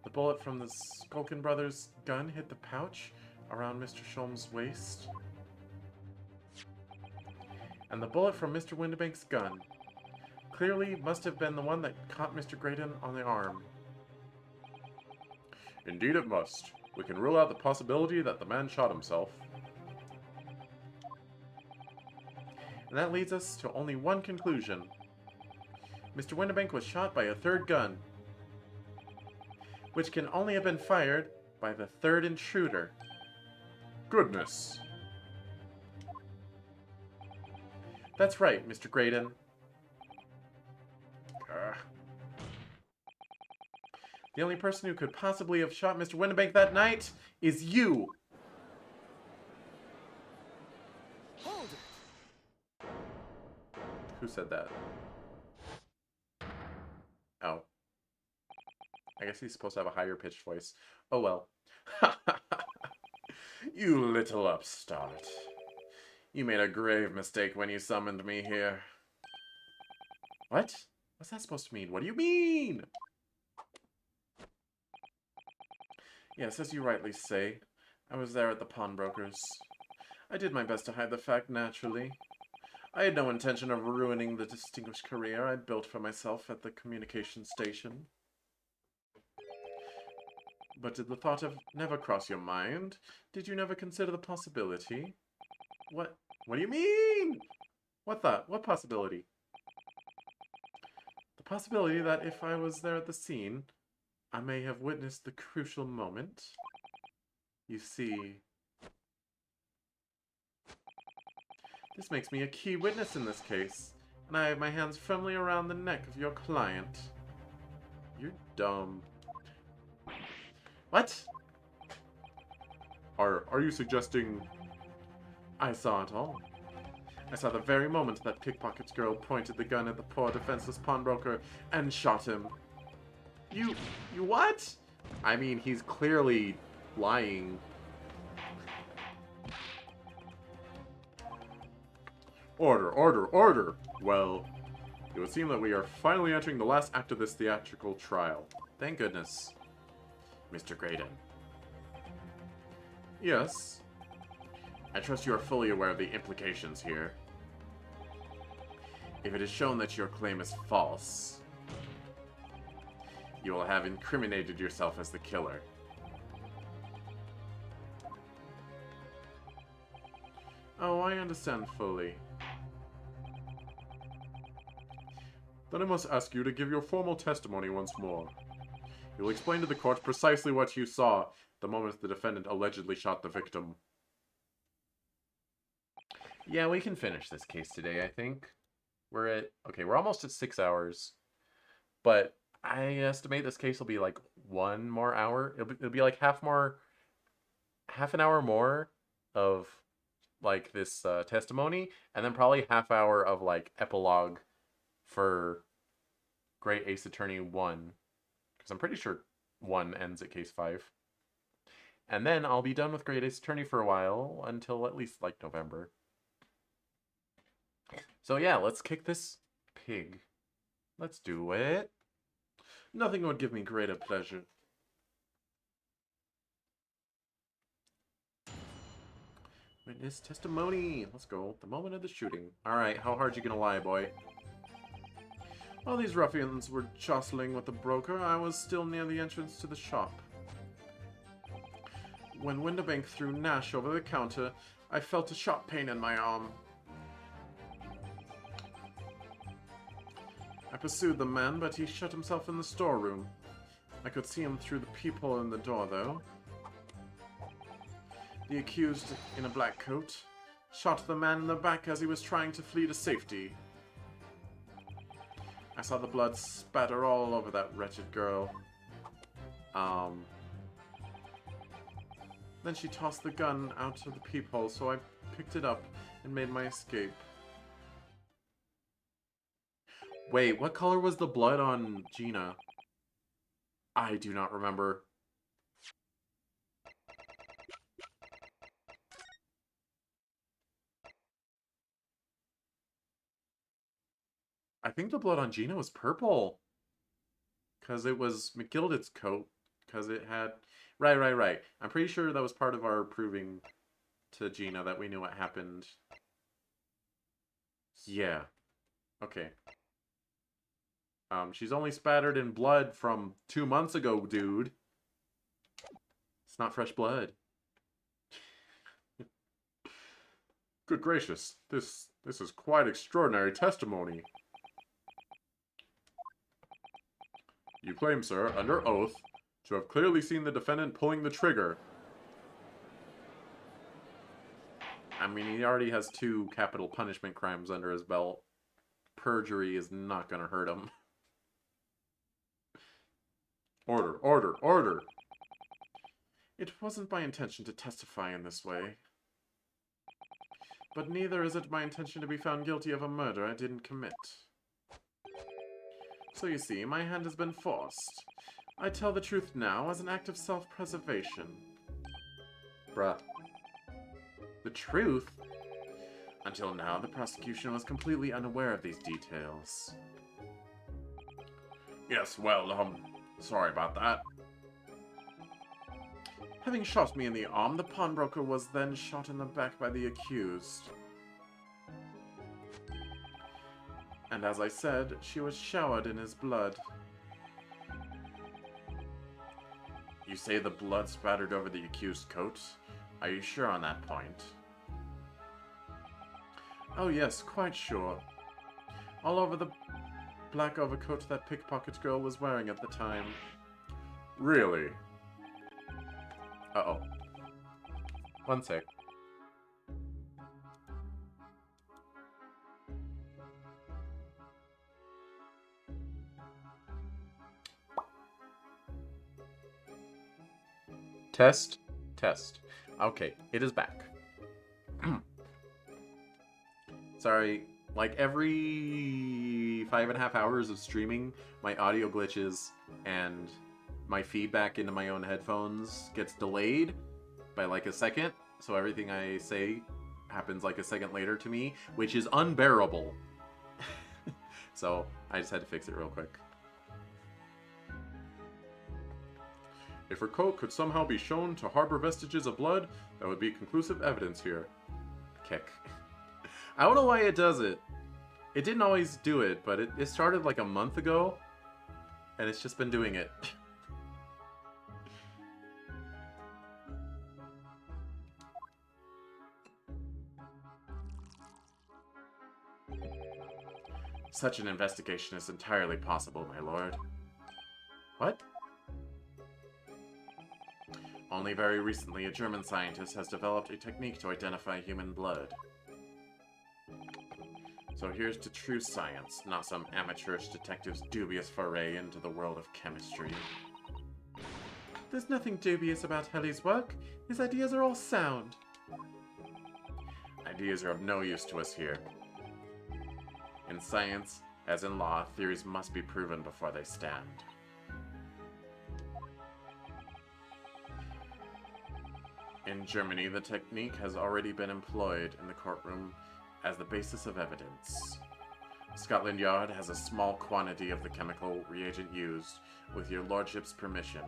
Speaker 1: The bullet from the Skulkin brothers' gun hit the pouch around Mr. Sholmes' waist. And the bullet from Mr. Windibank's gun clearly must have been the one that caught Mr. Graydon on the arm. Indeed it must. We can rule out the possibility that the man shot himself. And that leads us to only one conclusion. Mr. Windibank was shot by a 3rd gun, which can only have been fired by the 3rd intruder.
Speaker 6: Goodness.
Speaker 1: That's right, Mr. Graydon. The only person who could possibly have shot Mr. Windibank that night is you!
Speaker 8: Hold it!
Speaker 1: Who said that? Oh. I guess he's supposed to have a higher pitched voice. Oh well.
Speaker 6: You little upstart. You made a grave mistake when you summoned me here.
Speaker 1: What? What's that supposed to mean? What do you mean? Yes, as you rightly say, I was there at the pawnbroker's. I did my best to hide the fact, naturally. I had no intention of ruining the distinguished career I'd built for myself at the communication station. But did the thought of never cross your mind? Did you never consider the possibility? What do you mean? What thought? What possibility? The possibility that if I was there at the scene, I may have witnessed the crucial moment. You see, this makes me a key witness in this case, and I have my hands firmly around the neck of your client. You're dumb. What?
Speaker 6: Are you suggesting...
Speaker 1: I saw it all. I saw the very moment that pickpocket girl pointed the gun at the poor defenseless pawnbroker and shot him. You what? I mean, he's clearly lying.
Speaker 6: Order, order, order! Well, it would seem that we are finally entering the last act of this theatrical trial.
Speaker 1: Thank goodness.
Speaker 3: Mr. Graydon.
Speaker 6: Yes.
Speaker 3: I trust you are fully aware of the implications here. If it is shown that your claim is false, you will have incriminated yourself as the killer.
Speaker 6: Oh, I understand fully. Then I must ask you to give your formal testimony once more. You will explain to the court precisely what you saw the moment the defendant allegedly shot the victim.
Speaker 1: Yeah, we can finish this case today, I think. We're almost at 6 hours. But I estimate this case will be like 1 more hour. It'll be like half an hour more of like this testimony, and then probably half hour of like epilogue for Great Ace Attorney 1. Because I'm pretty sure 1 ends at case 5. And then I'll be done with Great Ace Attorney for a while, until at least like November. So yeah, let's kick this pig. Let's do it.
Speaker 6: Nothing would give me greater pleasure.
Speaker 1: Witness testimony. Let's go. The moment of the shooting. Alright, how hard you gonna lie, boy?
Speaker 6: While these ruffians were jostling with the broker, I was still near the entrance to the shop. When Winterbank threw Nash over the counter, I felt a sharp pain in my arm. I pursued the man, but he shut himself in the storeroom. I could see him through the peephole in the door, though. The accused, in a black coat, shot the man in the back as he was trying to flee to safety. I saw the blood spatter all over that wretched girl. Then she tossed the gun out of the peephole, so I picked it up and made my escape.
Speaker 1: Wait, what color was the blood on Gina? I do not remember. I think the blood on Gina was purple. Because it was McGilded's coat. Because it had... Right. I'm pretty sure that was part of our proving to Gina that we knew what happened. Yeah. Okay. She's only spattered in blood from 2 months ago, dude. It's not fresh blood.
Speaker 6: Good gracious, this is quite extraordinary testimony. You claim, sir, under oath, to have clearly seen the defendant pulling the trigger.
Speaker 1: I mean, he already has 2 capital punishment crimes under his belt. Perjury is not gonna hurt him.
Speaker 6: Order. It wasn't my intention to testify in this way. But neither is it my intention to be found guilty of a murder I didn't commit. So you see, my hand has been forced. I tell the truth now as an act of self-preservation.
Speaker 1: Bruh.
Speaker 6: The truth? Until now, the prosecution was completely unaware of these details. Yes, well, sorry about that. Having shot me in the arm, the pawnbroker was then shot in the back by the accused. And as I said, she was showered in his blood. You say the blood spattered over the accused's coat? Are you sure on that point? Oh yes, quite sure. All over the black overcoat that pickpocket girl was wearing at the time.
Speaker 1: Really? Uh-oh. One sec. Test. Okay, it is back. Sorry, like every 5.5 hours of streaming, my audio glitches and my feedback into my own headphones gets delayed by like a second. So everything I say happens like a second later to me, which is unbearable. So I just had to fix it real quick.
Speaker 6: If her coat could somehow be shown to harbor vestiges of blood, that would be conclusive evidence here.
Speaker 1: Kick. I don't know why it does it. It didn't always do it, but it started like a month ago, and it's just been doing it.
Speaker 3: Such an investigation is entirely possible, my lord.
Speaker 1: What?
Speaker 3: Only very recently, a German scientist has developed a technique to identify human blood. So here's to true science, not some amateurish detective's dubious foray into the world of chemistry.
Speaker 1: There's nothing dubious about Helly's work. His ideas are all sound.
Speaker 3: Ideas are of no use to us here. In science, as in law, theories must be proven before they stand. In Germany, the technique has already been employed in the courtroom as the basis of evidence. Scotland Yard has a small quantity of the chemical reagent used, with your lordship's permission.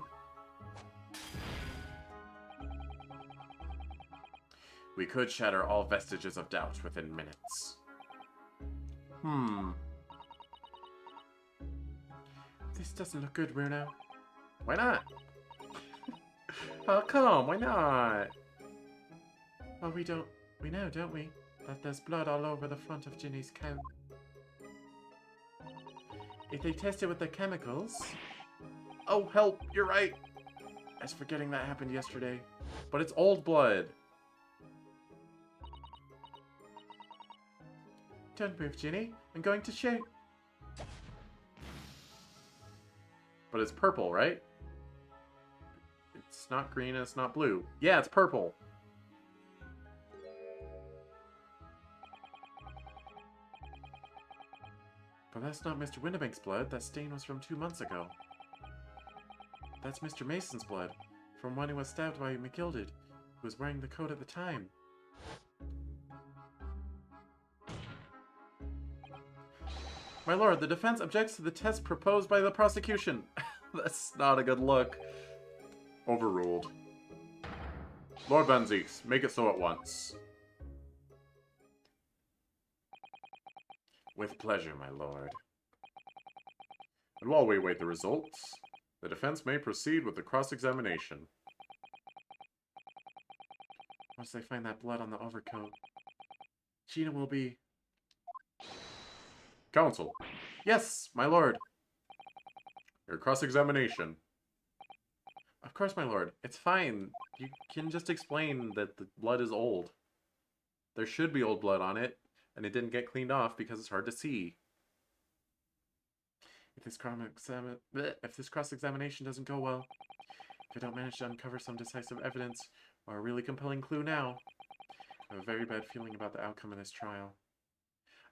Speaker 3: We could shatter all vestiges of doubt within minutes.
Speaker 1: This doesn't look good, Bruno.
Speaker 3: Why not?
Speaker 1: How come? Why not?
Speaker 2: Well, we know, don't we, that there's blood all over the front of Ginny's coat. If they test it with the chemicals...
Speaker 1: Oh, help! You're right!
Speaker 2: I was forgetting that happened yesterday.
Speaker 1: But it's old blood.
Speaker 2: Don't move, Ginny. I'm going to shoot.
Speaker 1: But it's purple, right? It's not green and it's not blue. Yeah, it's purple.
Speaker 2: But that's not Mr. Winnebank's blood. That stain was from 2 months ago. That's Mr. Mason's blood, from when he was stabbed by McGilded, who was wearing the coat at the time.
Speaker 1: My lord, the defense objects to the test proposed by the prosecution. That's not a good look.
Speaker 6: Overruled. Lord Van Zieks, make it so at once.
Speaker 3: With pleasure, my lord.
Speaker 6: And while we await the results, the defense may proceed with the cross-examination.
Speaker 2: Once they find that blood on the overcoat, Gina will be...
Speaker 6: Counsel,
Speaker 1: Yes, my lord.
Speaker 6: your cross-examination.
Speaker 1: Of course, my lord. It's fine. You can just explain that the blood is old. There should be old blood on it, and it didn't get cleaned off because it's hard to see.
Speaker 2: If this cross-examination doesn't go well, if I don't manage to uncover some decisive evidence or a really compelling clue now, I have a very bad feeling about the outcome of this trial.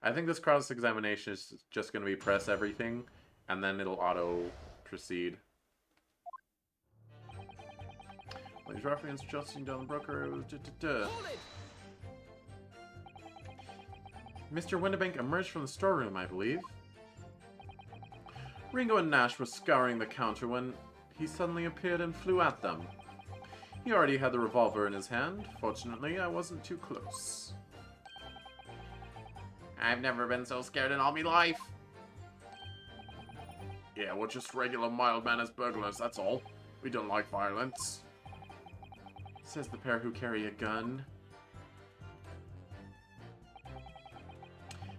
Speaker 1: I think this cross-examination is just going to be press everything, and then it'll auto-proceed.
Speaker 2: These ruffians jostling down the broker...
Speaker 1: Mr. Winnebank emerged from the storeroom, I believe. Ringo and Nash were scouring the counter when he suddenly appeared and flew at them. He already had the revolver in his hand. Fortunately, I wasn't too close.
Speaker 3: I've never been so scared in all me life.
Speaker 6: Yeah, we're just regular mild-mannered burglars, that's all. We don't like violence.
Speaker 2: Says the pair who carry a gun.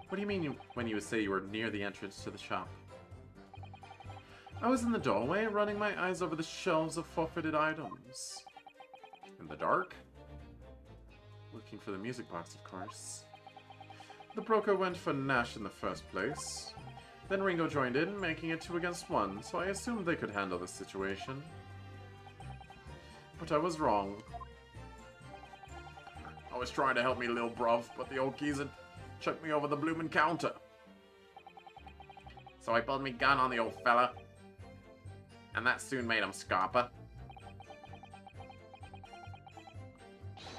Speaker 1: What do you mean when you say you were near the entrance to the shop? I was in the doorway, running my eyes over the shelves of forfeited items.
Speaker 6: In the dark?
Speaker 2: Looking for the music box, of course.
Speaker 1: The broker went for Nash in the first place. Then Ringo joined in, making it 2 against 1, so I assumed they could handle the situation. But I was wrong.
Speaker 6: I was trying to help me little bruv, but the old geezer chucked me over the bloomin' counter.
Speaker 3: So I pulled me gun on the old fella. And that soon made him scarper.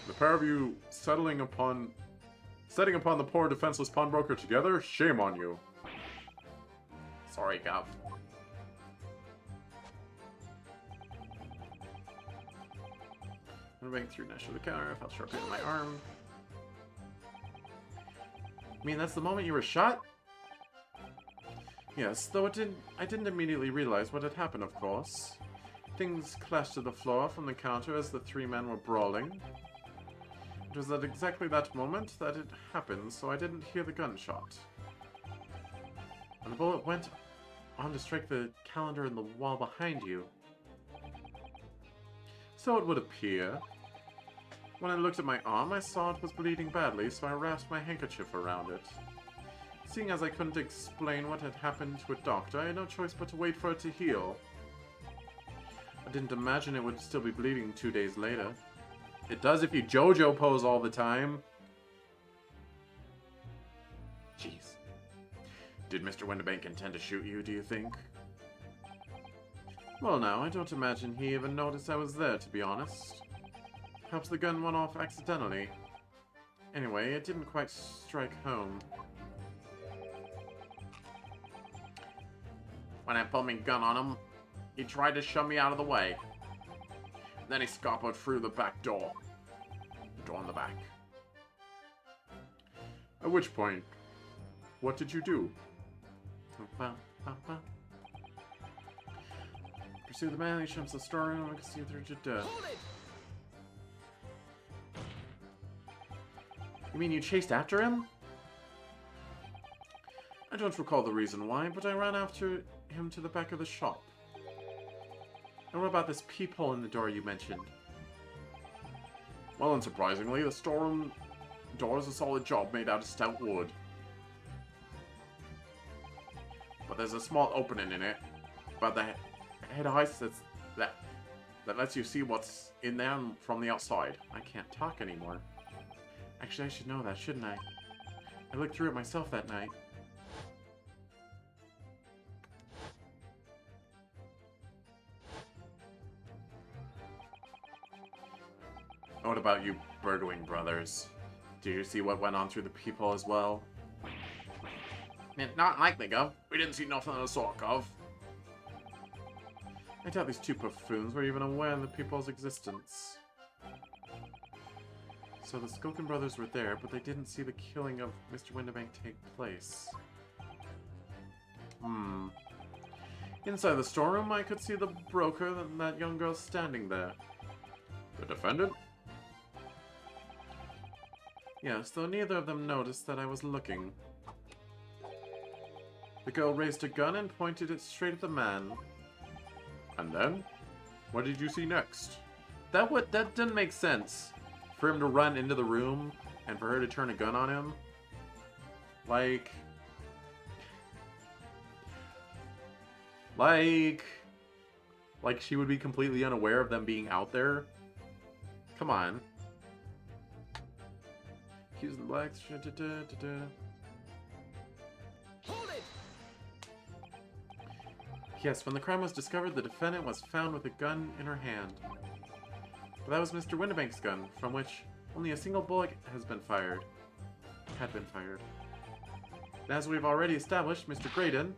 Speaker 6: The pair of you setting upon the poor defenseless pawnbroker together? Shame on you.
Speaker 3: Sorry, Gov. Winterbank threw Nash to the counter. I felt sharp pain in my arm. I mean, that's the moment you were shot? Yes, though I didn't immediately realize what had happened, of course. Things clashed to the floor from the counter as the three men were brawling. It was at exactly that moment that it happened, so I didn't hear the gunshot. And the bullet went on to strike the calendar in the wall behind you. So it would appear. When I looked at my arm, I saw it was bleeding badly, so I wrapped my handkerchief around it. Seeing as I couldn't explain what had happened to a doctor, I had no choice but to wait for it to heal. I didn't imagine it would still be bleeding 2 days later. It does if you JoJo pose all the time. Jeez. Did Mr. Winterbank intend to shoot you, do you think? Well, now, I don't imagine he even noticed I was there, to be honest. Perhaps the gun went off accidentally. Anyway, it didn't quite strike home. When I pulled my gun on him, he tried to shove me out of the way. Then he scampered through the back door. The door in the back.
Speaker 6: At which point, what did you do?
Speaker 3: Pursue the man, he jumps the storeroom, I can see through to death. You mean you chased after him? I don't recall the reason why, but I ran after him to the back of the shop. And what about this peephole in the door you mentioned?
Speaker 6: Well, unsurprisingly, the storeroom door is a solid job made out of stout wood.
Speaker 3: But there's a small opening in it. But the head heist that lets you see what's in there from the outside. I can't talk anymore. Actually, I should know that, shouldn't I? I looked through it myself that night. What about you burgling brothers? Do you see what went on through the peephole as well? Not likely, Gov. We didn't see nothing of the sort, Gov. I doubt these two buffoons were even aware of the peephole's existence. So the Skokin brothers were there, but they didn't see the killing of Mr. Winterbank take place. Inside the storeroom, I could see the broker and that young girl standing there.
Speaker 6: The defendant?
Speaker 3: Yes, though neither of them noticed that I was looking. The girl raised a gun and pointed it straight at the man.
Speaker 6: And then? What did you see next?
Speaker 3: That didn't make sense. For him to run into the room and for her to turn a gun on him. Like she would be completely unaware of them being out there. Come on. Accused in the blacks. Yes, when the crime was discovered, the defendant was found with a gun in her hand. But that was Mr. Winterbank's gun, from which only a single bullet had been fired. And as we've already established, Mr. Graydon,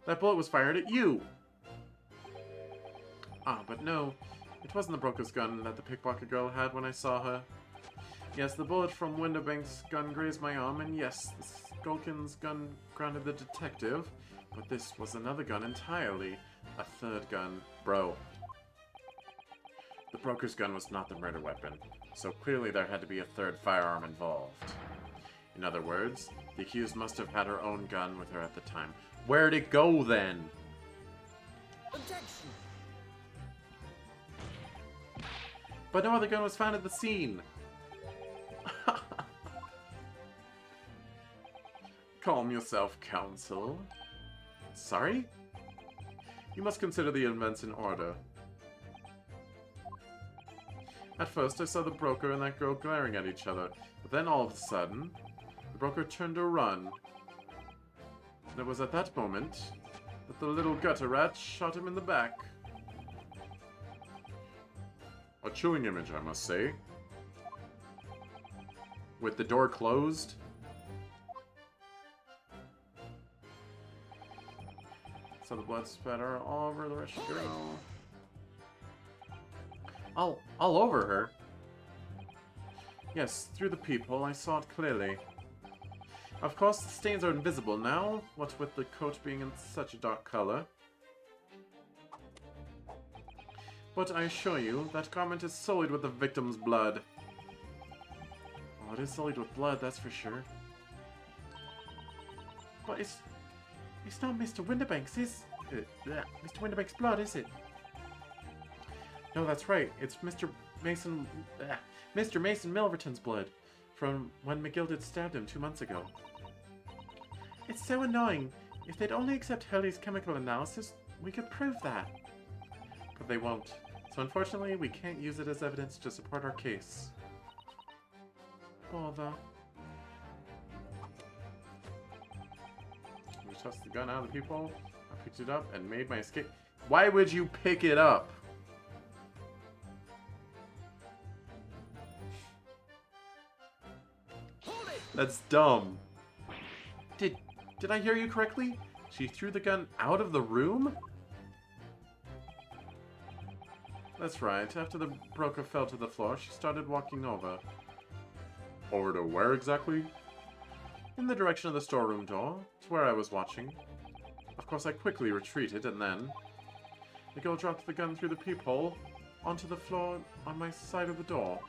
Speaker 3: that bullet was fired at you! Ah, but no, it wasn't the broker's gun that the pickpocket girl had when I saw her. Yes, the bullet from Winterbank's gun grazed my arm, and yes, the Skulkin's gun grounded the detective, but this was another gun entirely. A third gun. Bro. The broker's gun was not the murder weapon, so clearly there had to be a third firearm involved. In other words, the accused must have had her own gun with her at the time. Where'd it go then?
Speaker 8: Objection.
Speaker 3: But no other gun was found at the scene. Calm yourself, counsel. Sorry? You must consider the events in order. At first, I saw the broker and that girl glaring at each other, but then all of a sudden, the broker turned to run. And it was at that moment that the little gutter rat shot him in the back.
Speaker 6: A chilling image, I must say.
Speaker 3: With the door closed. So the blood spatter all over the rest of the girl. All over her? Yes, through the peephole, I saw it clearly. Of course, the stains are invisible now, what with the coat being in such a dark color. But I assure you, that garment is sullied with the victim's blood. Oh, it is sullied with blood, that's for sure. But it's not Mr. Winterbank's, is it? Mr. Winterbank's blood, is it? No, that's right. It's Mr. Mason Milverton's blood from when McGilded stabbed him 2 months ago. It's so annoying. If they'd only accept Hurley's chemical analysis, we could prove that. But they won't. So unfortunately, we can't use it as evidence to support our case. Bother.
Speaker 1: We tossed the gun out of the people. I picked it up and made my escape. Why would you pick it up? That's dumb. Did I hear you correctly? She threw the gun out of the room? That's right. After the broker fell to the floor, she started walking over. Over to where exactly? In the direction of the storeroom door, to where I was watching. Of course, I quickly retreated, and then the girl dropped the gun through the peephole onto the floor on my side of the door.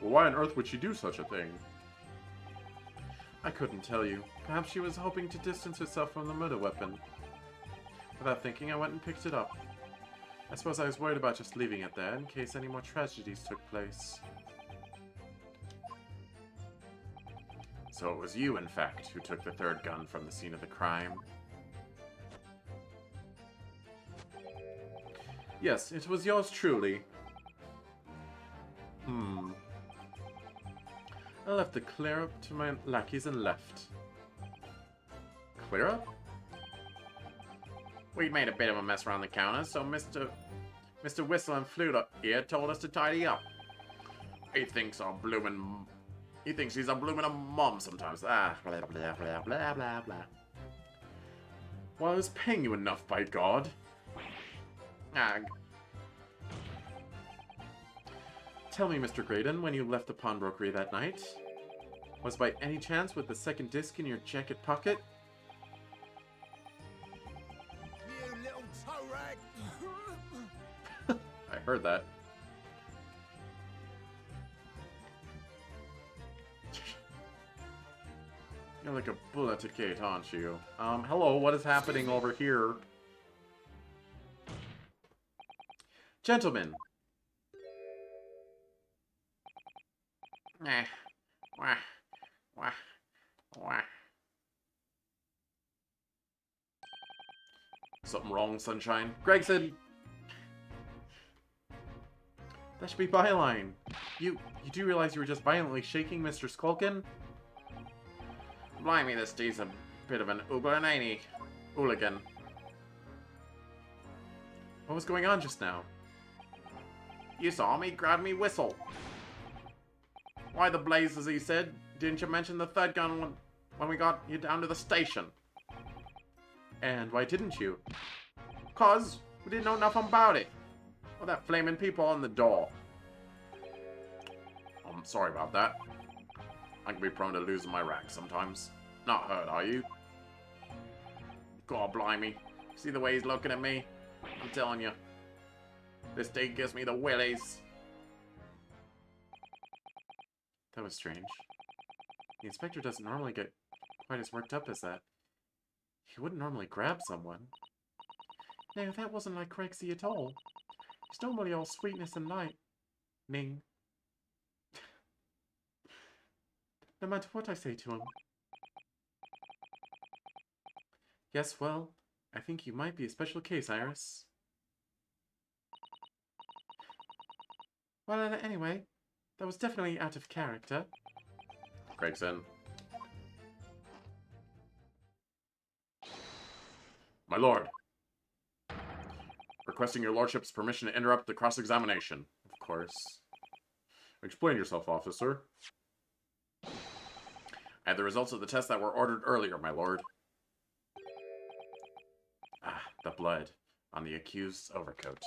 Speaker 1: Well, why on earth would she do such a thing? I couldn't tell you. Perhaps she was hoping to distance herself from the murder weapon. Without thinking, I went and picked it up. I suppose I was worried about just leaving it there in case any more tragedies took place. So it was you, in fact, who took the third gun from the scene of the crime? Yes, it was yours truly. I left the clear up to my lackeys and left. Clear up?
Speaker 3: We made a bit of a mess around the counter, so Mr. Whistle and Flute here told us to tidy up. He thinks he's a bloomin' mom sometimes. Blah, blah, blah, blah, blah, blah.
Speaker 1: Well, I was paying you enough, by God. Tell me, Mr. Graydon, when you left the pawnbrokery that night, was by any chance with the second disc in your jacket pocket?
Speaker 8: You little toe rag!
Speaker 1: I heard that. You're like a bull at a gate, aren't you? Hello, what is happening over here? Gentlemen. Something wrong, Sunshine? Gregson! That should be byline. You do realize you were just violently shaking Mr. Skulkin?
Speaker 3: Blimey, this dude's a bit of an oogler, ain't he? Hooligan.
Speaker 1: What was going on just now?
Speaker 3: You saw me grab me whistle. Why the blazes, he said. Didn't you mention the third gun when we got you down to the station?
Speaker 1: And why didn't you?
Speaker 3: 'Cause we didn't know nothing about it. Well, that flaming people on the door. I'm sorry about that. I can be prone to losing my rag sometimes. Not hurt, are you? God blimey. See the way he's looking at me? I'm telling you. This dude gives me the willies.
Speaker 1: That was strange. The inspector doesn't normally get quite as worked up as that. He wouldn't normally grab someone. No, that wasn't like Craigsy at all. He's normally all sweetness and light. Ming. No matter what I say to him. Yes, well, I think you might be a special case, Iris. Well, anyway, that was definitely out of character.
Speaker 6: Gregson. My lord. Requesting your lordship's permission to interrupt the cross-examination.
Speaker 1: Of course.
Speaker 6: Explain yourself, officer.
Speaker 3: I have the results of the tests that were ordered earlier, my lord.
Speaker 1: Ah, the blood on the accused's overcoat.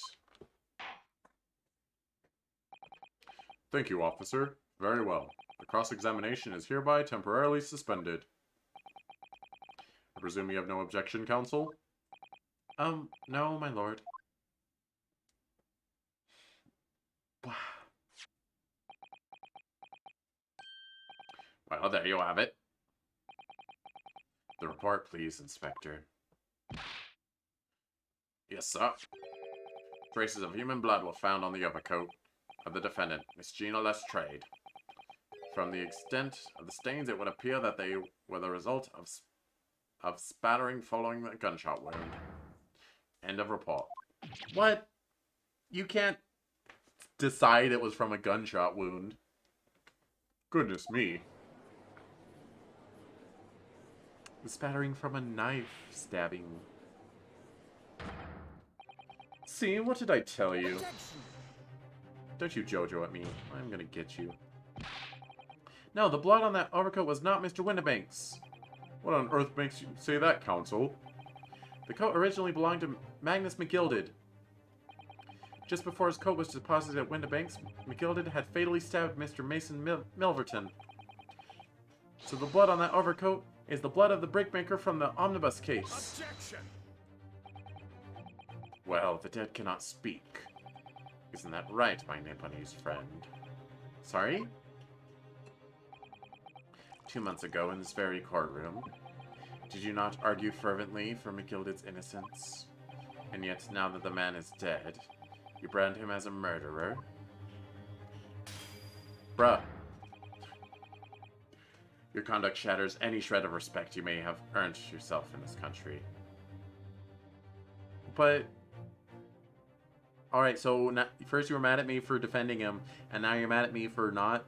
Speaker 6: Thank you, officer. Very well. The cross-examination is hereby temporarily suspended. I presume you have no objection, counsel?
Speaker 3: No, my lord. Well, there you have it. The report, please, Inspector. Yes, sir. Traces of human blood were found on the overcoat of the defendant, Miss Gina Lestrade. From the extent of the stains, it would appear that they were the result of spattering following a gunshot wound. End of report.
Speaker 1: What? You can't decide it was from a gunshot wound.
Speaker 6: Goodness me.
Speaker 1: The spattering from a knife stabbing. See, what did I tell you? Don't you JoJo at me. I'm gonna get you. No, the blood on that overcoat was not Mr. Windibank's.
Speaker 6: What on earth makes you say that, counsel?
Speaker 1: The coat originally belonged to Magnus McGilded. Just before his coat was deposited at Windibank's, McGilded had fatally stabbed Mr. Mason Milverton. So the blood on that overcoat is the blood of the brickmaker from the omnibus case.
Speaker 8: Objection!
Speaker 3: Well, the dead cannot speak. Isn't that right, my Nipponese friend? Sorry? 2 months ago in this very courtroom, did you not argue fervently for McGilded's innocence? And yet, now that the man is dead, you brand him as a murderer? Bruh. Your conduct shatters any shred of respect you may have earned yourself in this country.
Speaker 1: But... Alright, so first you were mad at me for defending him, and now you're mad at me for not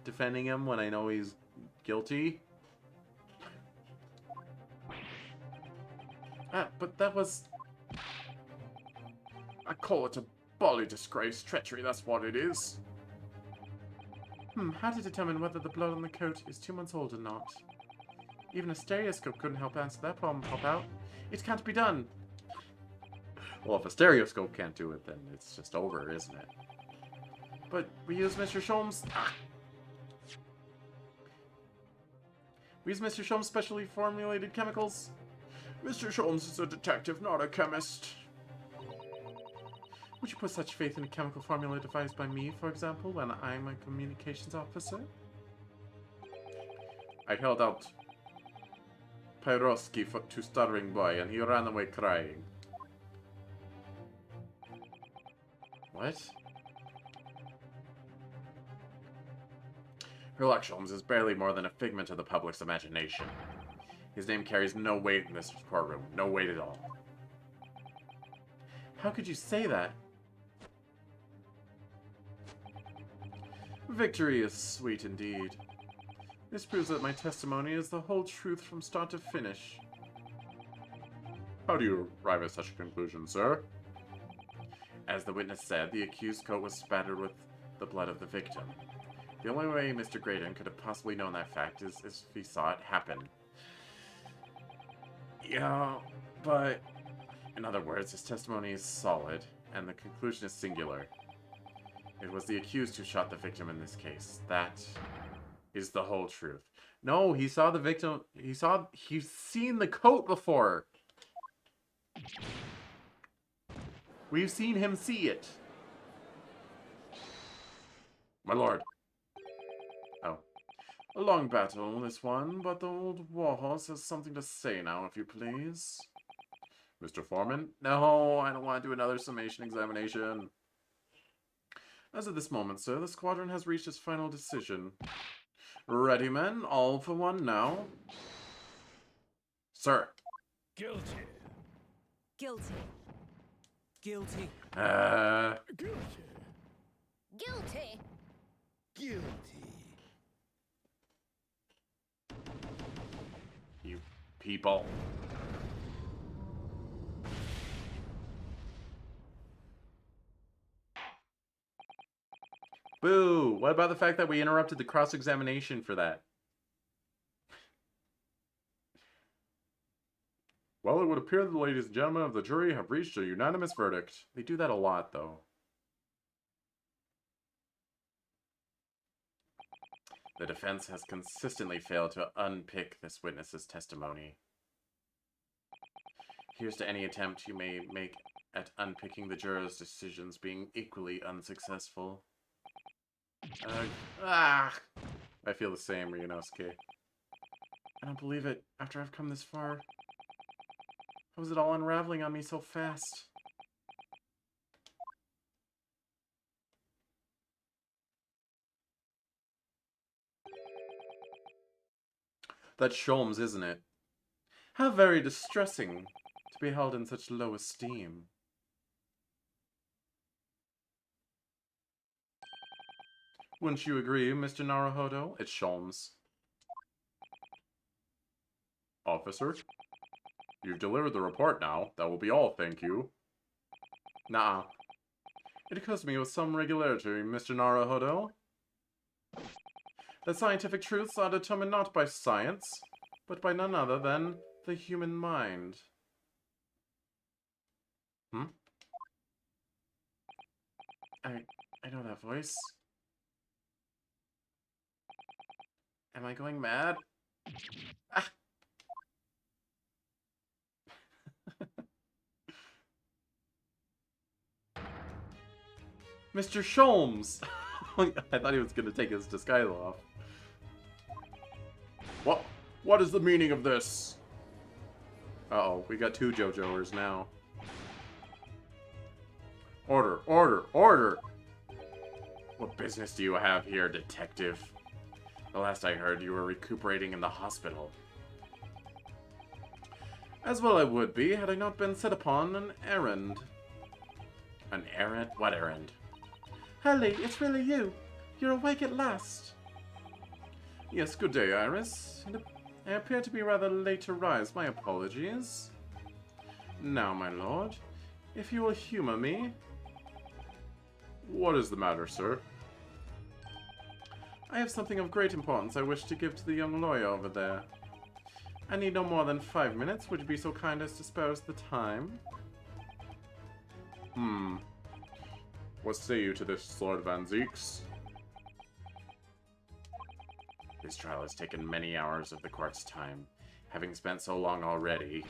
Speaker 1: defending him when I know he's guilty? But that was...
Speaker 6: I call it a bally disgrace. Treachery, that's what it is.
Speaker 1: How to determine whether the blood on the coat is 2 months old or not? Even a stereoscope couldn't help answer that problem, Pop Out. It can't be done. Well, if a stereoscope can't do it, then it's just over, isn't it? But we use Mr. Sholmes... We use Mr. Sholmes' specially formulated chemicals.
Speaker 6: Mr. Sholmes is a detective, not a chemist.
Speaker 1: Would you put such faith in a chemical formula devised by me, for example, when I'm a communications officer?
Speaker 6: I held out Pyroski to Stuttering Boy, and he ran away crying.
Speaker 1: What?
Speaker 3: Sherlock Holmes is barely more than a figment of the public's imagination. His name carries no weight in this courtroom. No weight at all.
Speaker 1: How could you say that? Victory is sweet indeed. This proves that my testimony is the whole truth from start to finish.
Speaker 6: How do you arrive at such a conclusion, sir?
Speaker 3: As the witness said, the accused's coat was spattered with the blood of the victim. The only way Mr. Graydon could have possibly known that fact is if he saw it happen.
Speaker 1: Yeah, but...
Speaker 3: In other words, his testimony is solid, and the conclusion is singular. It was the accused who shot the victim in this case. That is the whole truth.
Speaker 1: No, he saw the victim... He's seen the coat before! We've seen him see it.
Speaker 3: My lord.
Speaker 1: Oh. A long battle, this one, but the old warhorse has something to say now, if you please.
Speaker 6: Mr. Foreman?
Speaker 1: No, I don't want to do another summation examination. As of this moment, sir, the squadron has reached its final decision. Ready, men? All for one now?
Speaker 3: Sir.
Speaker 8: Guilty.
Speaker 4: Guilty.
Speaker 8: Guilty. Guilty.
Speaker 4: Guilty.
Speaker 8: Guilty.
Speaker 3: You people.
Speaker 1: Boo! What about the fact that we interrupted the cross-examination for that?
Speaker 6: Well, it would appear that the ladies and gentlemen of the jury have reached a unanimous verdict.
Speaker 1: They do that a lot, though.
Speaker 3: The defense has consistently failed to unpick this witness's testimony. Here's to any attempt you may make at unpicking the jurors' decisions being equally unsuccessful. I feel the same, Ryunosuke. I don't believe it. After I've come this far, how is it all unraveling on me so fast? That's Sholmes, isn't it? How very distressing to be held in such low esteem. Wouldn't you agree, Mr. Naruhodo? It's Sholmes.
Speaker 6: Officer, you've delivered the report now. That will be all, thank you.
Speaker 3: Nah. It occurs to me with some regularity, Mr. Naruhodo, that scientific truths are determined not by science, but by none other than the human mind. I know that voice. Am I going mad? Ah! Mr. Sholmes! I thought he was going to take his disguise off.
Speaker 6: What is the meaning of this?
Speaker 3: Uh-oh, we got two JoJoers now.
Speaker 6: Order, order, order!
Speaker 3: What business do you have here, detective? The last I heard, you were recuperating in the hospital. As well I would be, had I not been set upon an errand. An errand? What errand? Helly, it's really you. You're awake at last. Yes, good day, Iris. I appear to be rather late to rise. My apologies. Now, my lord, if you will humor me.
Speaker 6: What is the matter, sir?
Speaker 3: I have something of great importance I wish to give to the young lawyer over there. I need no more than 5 minutes. Would you be so kind as to spare us the time?
Speaker 6: What say you to this, Lord Van Zeeks?
Speaker 3: This trial has taken many hours of the court's time, having spent so long already.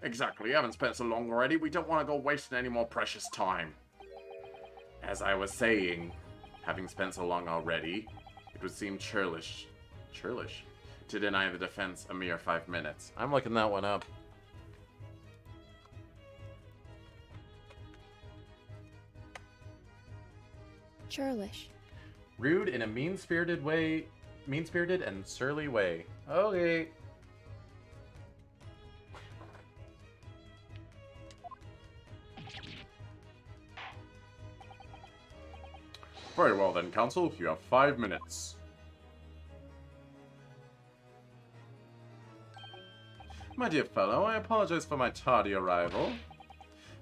Speaker 3: Exactly, haven't spent so long already. We don't want to go wasting any more precious time. As I was saying, having spent so long already, it would seem churlish to deny the defense a mere 5 minutes. I'm looking that one up.
Speaker 9: Churlish.
Speaker 3: Rude in a mean-spirited and surly way. Okay.
Speaker 6: Very well then, counsel. You have 5 minutes.
Speaker 3: My dear fellow, I apologize for my tardy arrival.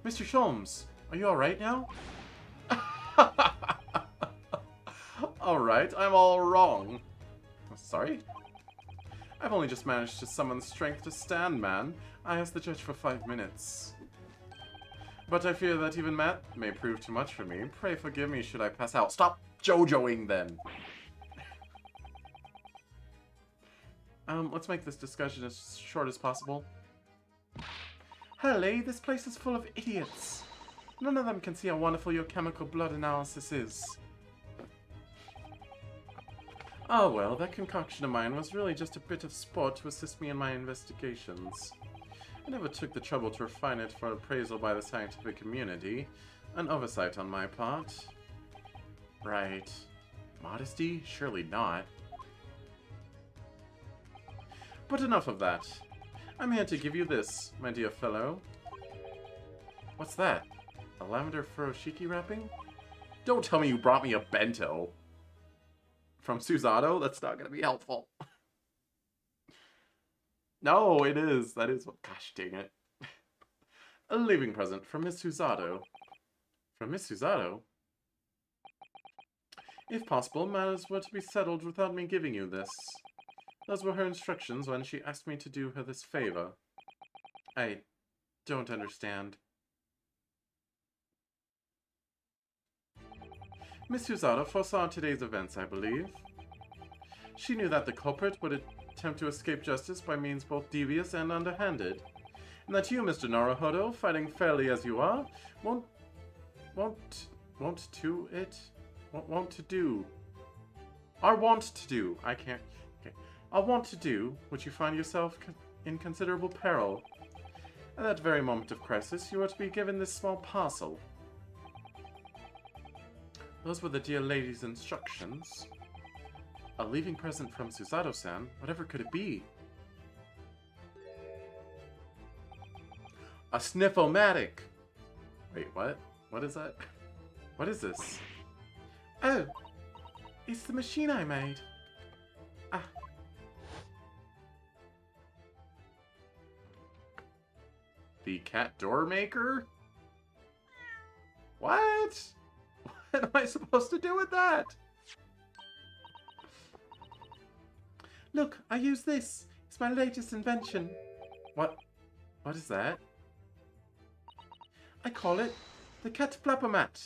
Speaker 3: Mr. Sholmes, are you alright now? Alright, I'm all wrong. Sorry? I've only just managed to summon strength to stand, man. I asked the judge for 5 minutes. But I fear that even that may prove too much for me. Pray forgive me should I pass out. Stop JoJoing then! Let's make this discussion as short as possible. Helly, this place is full of idiots. None of them can see how wonderful your chemical blood analysis is. Oh well, that concoction of mine was really just a bit of sport to assist me in my investigations. I never took the trouble to refine it for appraisal by the scientific community. An oversight on my part. Right. Modesty? Surely not. But enough of that. I'm here to give you this, my dear fellow. What's that? A lavender furoshiki wrapping? Don't tell me you brought me a bento. From Susato? That's not gonna be helpful. No, it is. That is what. Gosh dang it. A leaving present from Miss Susato. From Miss Susato? If possible, matters were to be settled without me giving you this. Those were her instructions when she asked me to do her this favor. I don't understand. Miss Susato foresaw today's events, I believe.
Speaker 2: She knew that the culprit would attempt to escape justice by means both devious and underhanded, and that you, Mr. Naruhodo, fighting fairly as you are, won't to do what you find yourself in considerable peril. At that very moment of crisis, you are to be given this small parcel. Those were the dear lady's instructions. A leaving present from Susato-san. Whatever could it be? A sniff-o-matic! Wait, what? What is that? What is this? Oh! It's the machine I made. Ah. The cat door maker? What? What am I supposed to do with that? Look, I use this. It's my latest invention. What? What is that? I call it the cat flapper-mat.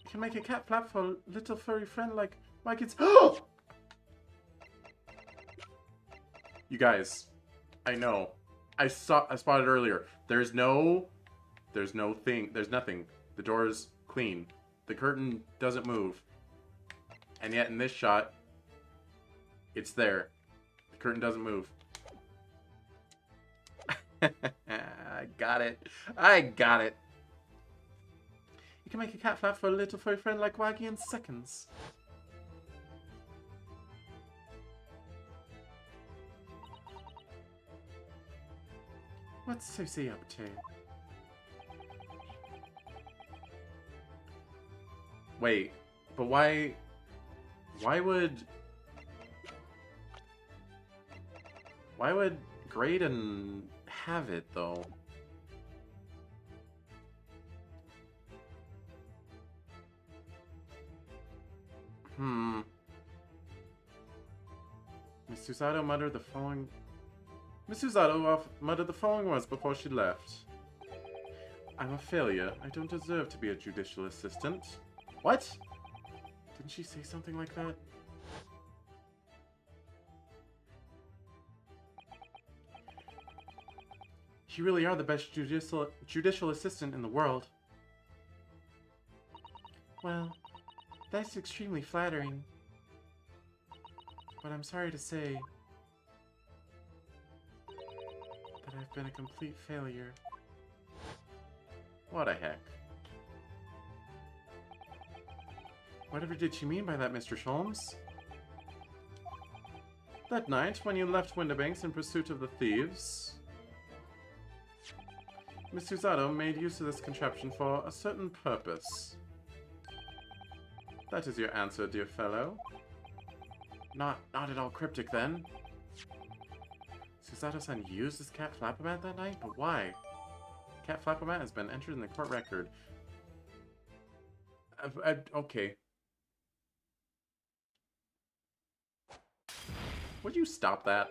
Speaker 2: You can make a cat flap for a little furry friend like my kids. Oh! You guys, I know. I spotted earlier. There's nothing. The door is clean. The curtain doesn't move. And yet in this shot, it's there. The curtain doesn't move. I got it. I got it. You can make a cat flap for a little furry friend like Waggy in seconds. What's Susie up to? Wait, but why would Graydon have it, though? Miss Susato muttered the following words before she left. I'm a failure. I don't deserve to be a judicial assistant. What? Didn't she say something like that? You really are the best judicial assistant in the world. Well, that's extremely flattering. But I'm sorry to say that I've been a complete failure. What a heck. Whatever did she mean by that, Mr. Sholmes? That night, when you left Winterbanks in pursuit of the thieves, Miss Susato made use of this contraption for a certain purpose. That is your answer, dear fellow. Not at all cryptic, then. Susato-san used this cat flapper-mat that night? But why? Cat flapper-mat has been entered in the court record. Okay. Would you stop that?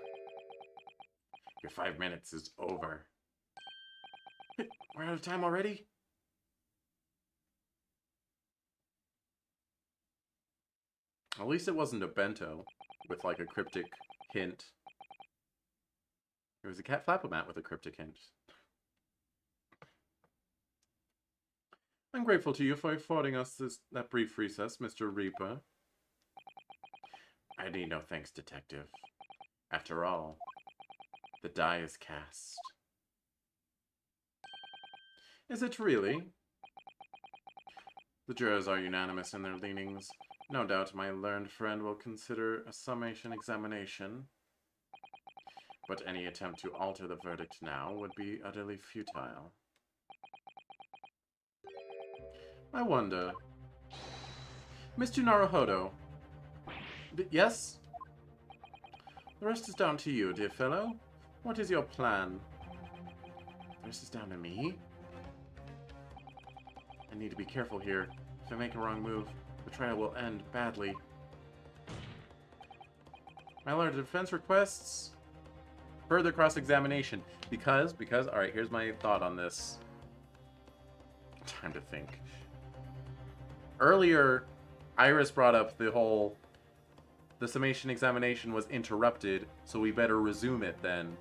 Speaker 2: Your 5 minutes is over. We're out of time already? At least it wasn't a bento with like a cryptic hint. It was a cat flapper-mat with a cryptic hint. I'm grateful to you for affording us that brief recess, Mr. Reaper. I need no thanks, Detective. After all, the die is cast. Is it really? The jurors are unanimous in their leanings. No doubt my learned friend will consider a summation examination. But any attempt to alter the verdict now would be utterly futile. I wonder. Mr. Naruhodo. Yes? The rest is down to you, dear fellow. What is your plan? The rest is down to me? I need to be careful here. If I make a wrong move, the trial will end badly. My lord, the defense requests further cross-examination. Because, alright, here's my thought on this. Time to think. Earlier, Iris brought up the whole
Speaker 1: the summation examination was interrupted, so we better resume it then.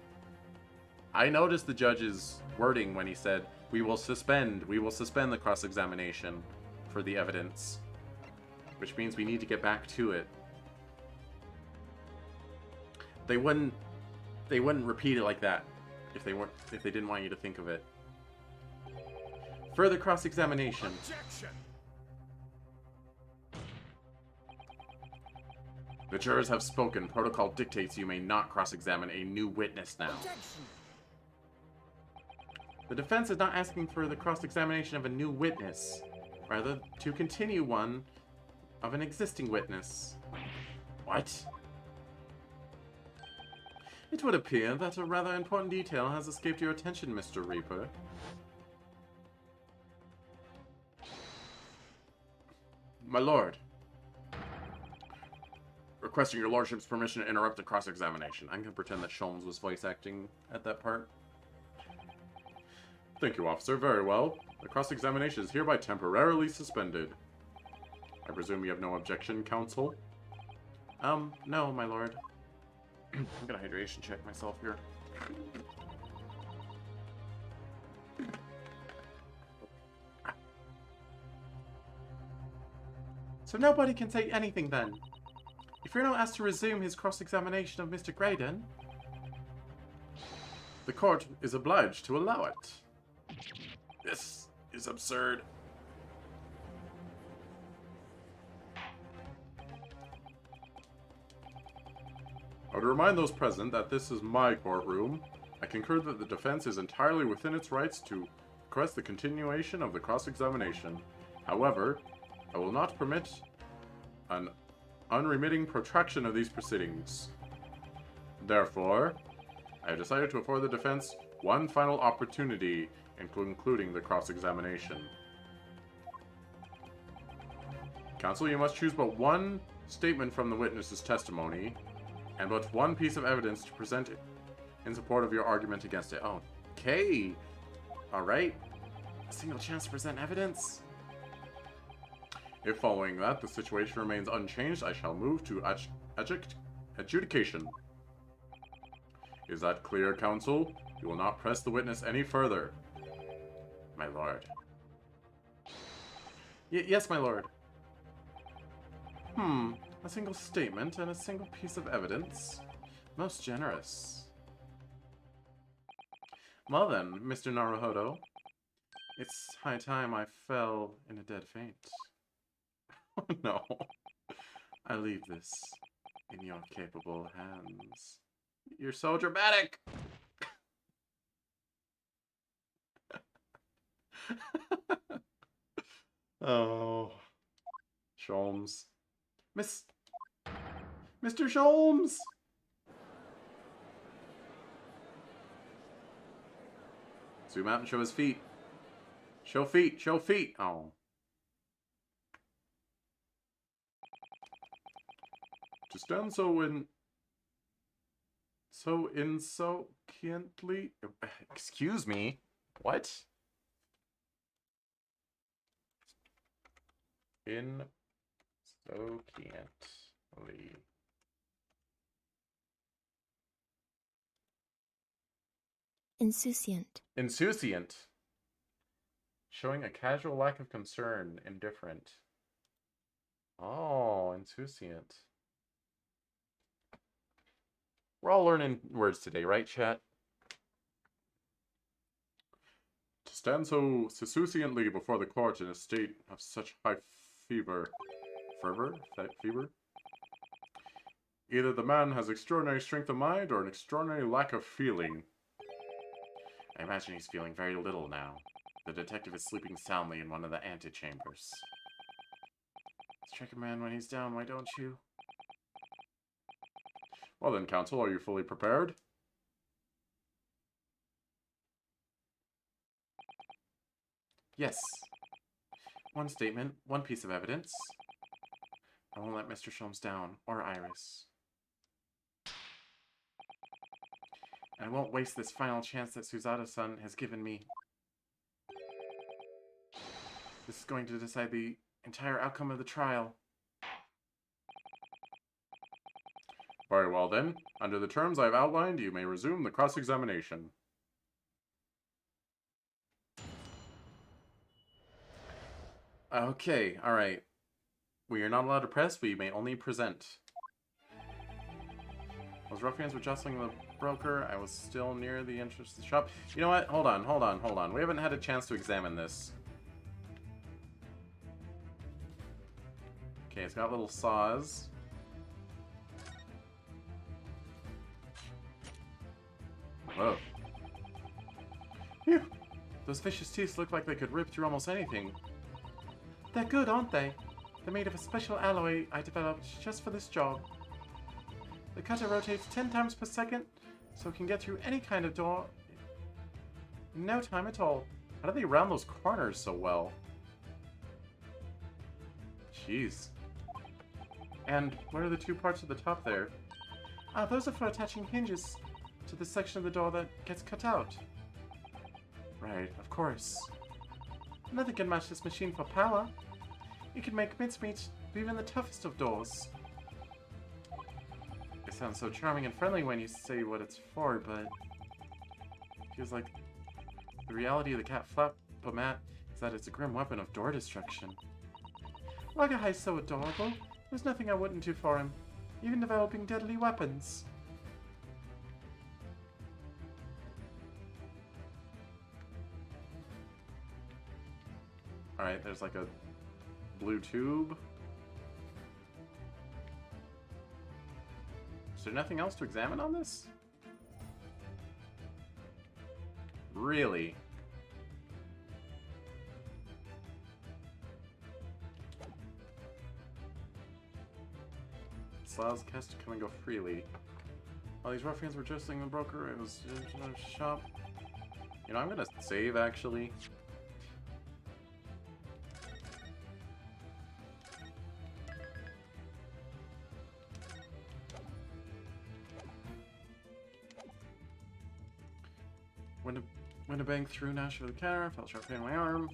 Speaker 1: I noticed the judge's wording when he said, we will suspend the cross-examination for the evidence. Which means we need to get back to it. They wouldn't repeat it like that if they didn't want you to think of it. Further cross-examination.
Speaker 8: Objection!
Speaker 1: The jurors have spoken. Protocol dictates you may not cross-examine a new witness now.
Speaker 8: Objection!
Speaker 1: The defense is not asking for the cross-examination of a new witness, rather to continue one of an existing witness. What? It would appear that a rather important detail has escaped your attention, Mr. Reaper. My lord. Requesting your lordship's permission to interrupt the cross-examination. I'm going to pretend that Sholmes was voice acting at that part.
Speaker 6: Thank you, officer. Very well. The cross-examination is hereby temporarily suspended. I presume you have no objection, counsel?
Speaker 1: No, my lord. I'm gonna hydration check myself here. So nobody can say anything then? If you're not asked to resume his cross-examination of Mr. Graydon,
Speaker 6: The court is obliged to allow it. This is absurd. I would remind those present that this is my courtroom. I concur that the defense is entirely within its rights to request the continuation of the cross-examination. However, I will not permit an unremitting protraction of these proceedings. Therefore, I have decided to afford the defense one final opportunity in concluding the cross-examination. Counsel, you must choose but one statement from the witness's testimony and but one piece of evidence to present in support of your argument against it. Okay. Alright. A single chance to present evidence? If following that, the situation remains unchanged, I shall move to adjudication. Is that clear, counsel? You will not press the witness any further. My lord.
Speaker 1: Yes, my lord. A single statement and a single piece of evidence. Most generous. Well then, Mr. Naruhodo, it's high time I fell in a dead faint. Oh no. I leave this in your capable hands. You're so dramatic! Oh. Sholmes. Mr. Sholmes! Zoom out and show his feet. Show feet, show feet! Oh.
Speaker 6: To stand so insouciantly...
Speaker 1: Excuse me? What?
Speaker 6: Insouciantly.
Speaker 9: Insouciant.
Speaker 1: Insouciant. Showing a casual lack of concern, indifferent. Oh, insouciant. We're all learning words today, right, chat?
Speaker 6: To stand so insouciantly before the court in a state of such high fever. Fever? Either the man has extraordinary strength of mind or an extraordinary lack of feeling.
Speaker 1: I imagine he's feeling very little now. The detective is sleeping soundly in one of the antechambers. Strike a man when he's down, why don't you?
Speaker 6: Well then, counsel, are you fully prepared?
Speaker 1: Yes. One statement, one piece of evidence. I won't let Mr. Sholmes down, or Iris. And I won't waste this final chance that Suzada-san has given me. This is going to decide the entire outcome of the trial.
Speaker 6: Very well then. Under the terms I've outlined, you may resume the cross-examination.
Speaker 1: Okay, alright. We are not allowed to press, we may only present. Those ruffians were jostling the broker. I was still near the entrance to the shop. You know what? Hold on. We haven't had a chance to examine this. Okay, it's got little saws. Whoa. Phew. Those vicious teeth look like they could rip through almost anything. They're good, aren't they? They're made of a special alloy I developed just for this job. The cutter rotates 10 times per second, so it can get through any kind of door in no time at all. How do they round those corners so well? Jeez. And what are the two parts at the top there? Ah, those are for attaching hinges to the section of the door that gets cut out. Right, of course. Nothing can match this machine for power. It can make mincemeat of even the toughest of doors. It sounds so charming and friendly when you say what it's for, but it feels like the reality of the cat flap-o-mat is that it's a grim weapon of door destruction. Wagahai's so adorable. There's nothing I wouldn't do for him, even developing deadly weapons. Alright, there's like a blue tube. Is there nothing else to examine on this? Really? This allows guests to come and go freely. While these ruffians were jostling the broker, it was in a shop. You know, I'm gonna save actually. Went a bang through Nash over the counter, felt a sharp pain in my arm.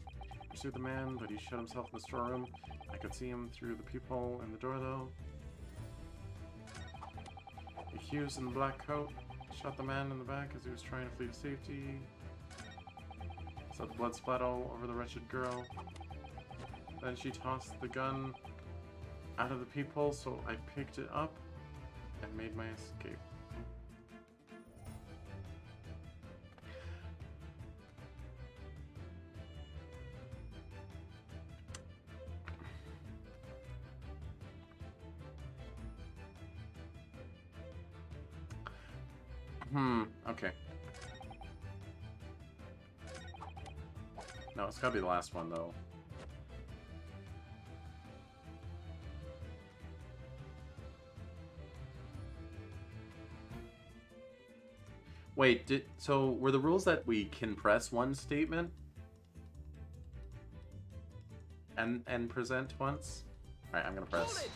Speaker 1: Pursued the man, but he shut himself in the storeroom. I could see him through the peephole in the door, though. The Hughes in the black coat shot the man in the back as he was trying to flee to safety. Saw the blood splat all over the wretched girl. Then she tossed the gun out of the peephole, so I picked it up and made my escape. Okay. No, it's gotta be the last one, though. Wait, so were the rules that we can press one statement? And present once? Alright, I'm gonna press.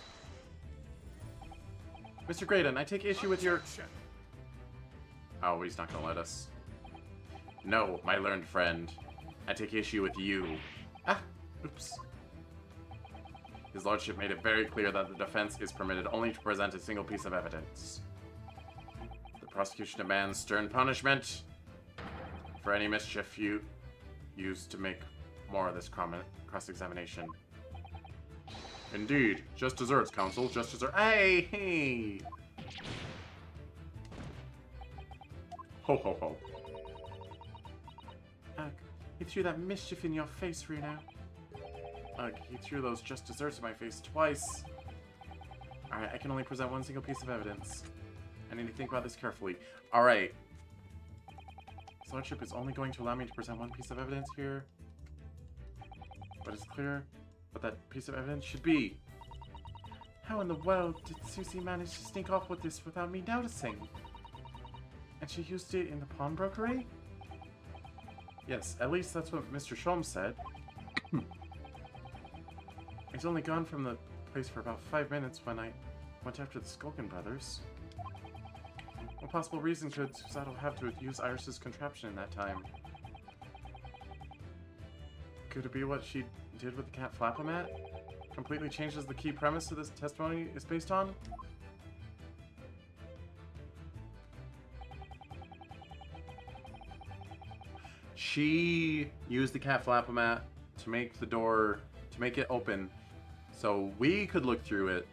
Speaker 1: Mr. Graydon, I take issue with your... Oh, he's not gonna let us. No, my learned friend. I take issue with you. Ah, oops. His lordship made it very clear that the defense is permitted only to present a single piece of evidence. The prosecution demands stern punishment for any mischief you used to make more of this cross-examination. Indeed. Just desserts, counsel. Just desserts. Hey! Ho ho ho. Ugh, he threw that mischief in your face, Reno. Ugh, he threw those just desserts in my face twice. Alright, I can only present one single piece of evidence. I need to think about this carefully. Alright. His lordship is only going to allow me to present one piece of evidence here. But it's clear what that piece of evidence should be. How in the world did Susie manage to sneak off with this without me noticing? And she used it in the pawnbrokery? Yes, at least that's what Mr. Sholmes said. He's only gone from the place for about 5 minutes when I went after the Skulkin brothers. What possible reason could Susato have to use Iris's contraption in that time? Could it be what she did with the cat Flap-O-Mat? Completely changes the key premise of this testimony is based on? She used the cat flapomat to make the door, to make it open, so we could look through it.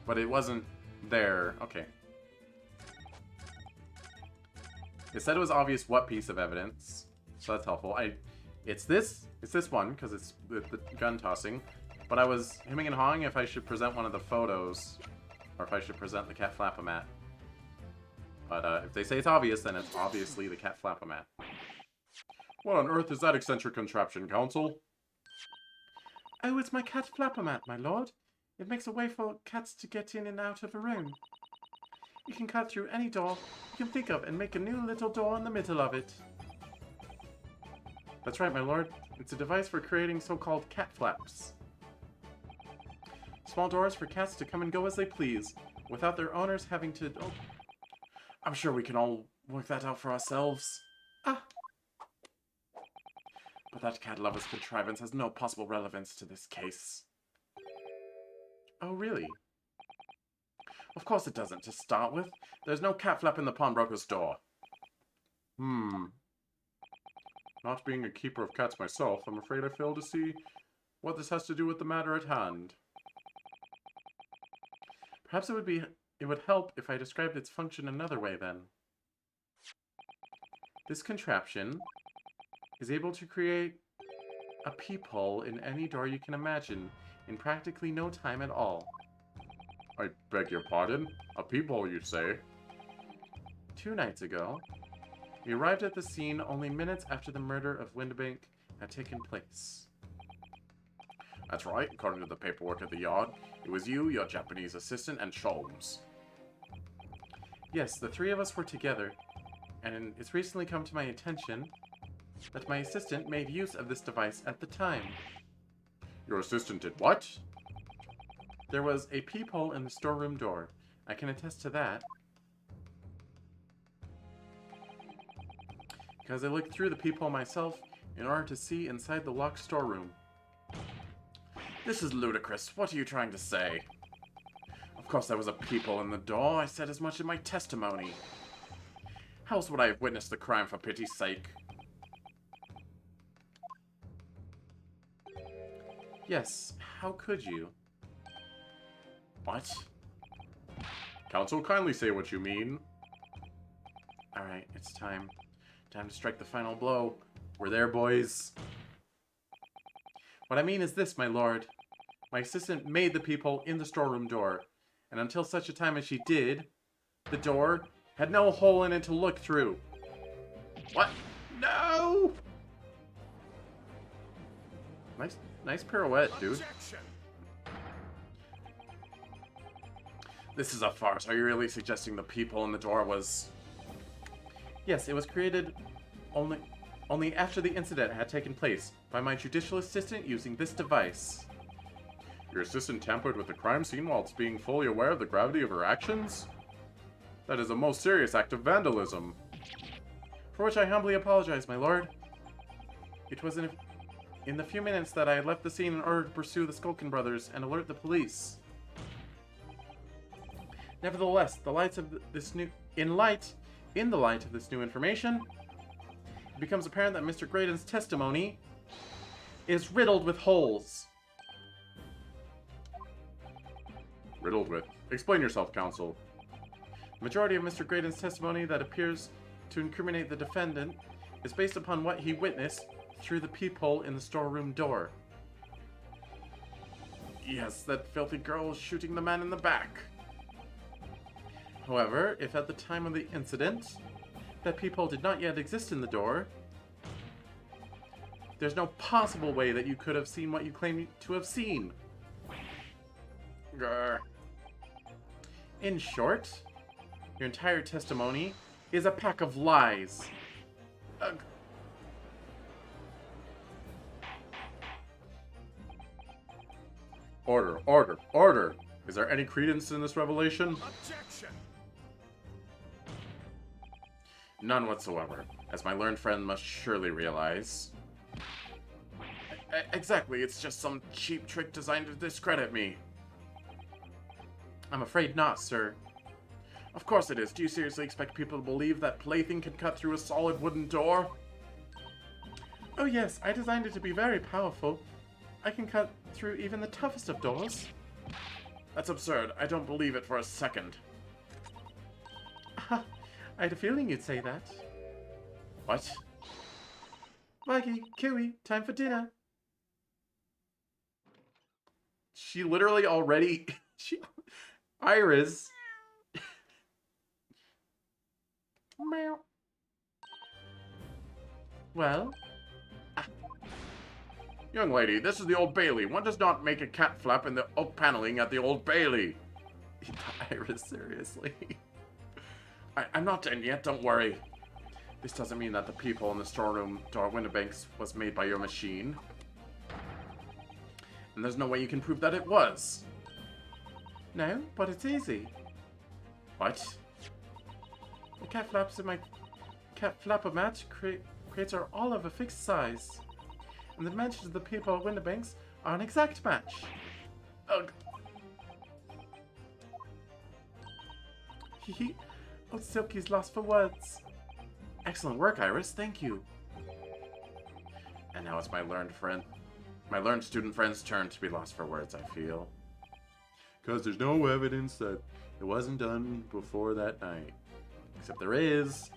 Speaker 1: But it wasn't there. Okay. It said it was obvious what piece of evidence, so that's helpful. It's this one, because it's the gun tossing. But I was hemming and hawing if I should present one of the photos, or if I should present the cat flapomat. But if they say it's obvious, then it's obviously the cat flapomat.
Speaker 6: What on earth is that eccentric contraption, Counsel?
Speaker 1: Oh, it's my cat flapomat, my lord. It makes a way for cats to get in and out of a room. You can cut through any door you can think of and make a new little door in the middle of it. That's right, my lord. It's a device for creating so-called cat flaps. Small doors for cats to come and go as they please, without their owners having to... Oh, I'm sure we can all work that out for ourselves. Ah! But that cat lover's contrivance has no possible relevance to this case. Oh, really? Of course it doesn't, to start with. There's no cat flap in the pawnbroker's door.
Speaker 6: Not being a keeper of cats myself, I'm afraid I fail to see what this has to do with the matter at hand.
Speaker 1: Perhaps it would help if I described its function another way, then. This contraption is able to create a peephole in any door you can imagine in practically no time at all.
Speaker 6: I beg your pardon? A peephole, you say?
Speaker 1: 2 nights ago, we arrived at the scene only minutes after the murder of Windbank had taken place.
Speaker 6: That's right, according to the paperwork at the yard. It was you, your Japanese assistant, and Sholmes.
Speaker 1: Yes, the 3 of us were together, and it's recently come to my attention that my assistant made use of this device at the time.
Speaker 6: Your assistant did what?
Speaker 1: There was a peephole in the storeroom door. I can attest to that. Because I looked through the peephole myself in order to see inside the locked storeroom.
Speaker 6: This is ludicrous. What are you trying to say? Of course there was a peephole in the door. I said as much in my testimony. How else would I have witnessed the crime, for pity's sake?
Speaker 1: Yes, how could you?
Speaker 6: What? Counsel, kindly say what you mean.
Speaker 1: Alright, it's time. Time to strike the final blow. We're there, boys. What I mean is this, my lord. My assistant made the peephole in the storeroom door, and until such a time as she did, the door had no hole in it to look through. What? No! Nice pirouette, dude.
Speaker 8: Objection.
Speaker 6: This is a farce. Are you really suggesting the peephole in the door was...
Speaker 1: Yes, it was created only after the incident had taken place by my judicial assistant using this device.
Speaker 6: Your assistant tampered with the crime scene whilst being fully aware of the gravity of her actions? That is a most serious act of vandalism.
Speaker 1: For which I humbly apologize, my lord. It was in the few minutes that I had left the scene in order to pursue the Skulkin brothers and alert the police. Nevertheless, in the light of this new information, it becomes apparent that Mr. Graydon's testimony is riddled with holes.
Speaker 6: Riddled with? Explain yourself, counsel.
Speaker 1: The majority of Mr. Graydon's testimony that appears to incriminate the defendant is based upon what he witnessed through the peephole in the storeroom door. Yes, that filthy girl was shooting the man in the back. However, if at the time of the incident, that peephole did not yet exist in the door, there's no possible way that you could have seen what you claim to have seen. Grr. In short, your entire testimony is a pack of lies. Ugh.
Speaker 6: Order, order, order! Is there any credence in this revelation?
Speaker 8: Objection.
Speaker 6: None whatsoever, as my learned friend must surely realize.
Speaker 1: Exactly, it's just some cheap trick designed to discredit me. I'm afraid not, sir.
Speaker 3: Of course it is. Do you seriously expect people to believe that plaything can cut through a solid wooden door? Oh yes, I designed it to be very powerful. I can cut through even the toughest of doors. That's absurd. I don't believe it for a second. I had a feeling you'd say that. What? Maggie, Kiwi, time for dinner. She literally already... Iris... Meow. Well? Young lady, this is the Old Bailey. One does not make a cat flap in the oak paneling at the Old Bailey. Iris, seriously. I'm not done yet, don't worry. This doesn't mean that the people in the storeroom door window banks was made by your machine. And there's no way you can prove that it was. No, but it's easy. What? The cat flaps in my cat flapper mat creates are all of a fixed size. And the dimensions of the people at window banks are an exact match. Ugh. Hehe. Oh, Silky's lost for words. Excellent work, Iris. Thank you. And now it's my learned student friend's turn to be lost for words, I feel.
Speaker 6: Because there's no evidence that it wasn't done before that night.
Speaker 3: Except there is.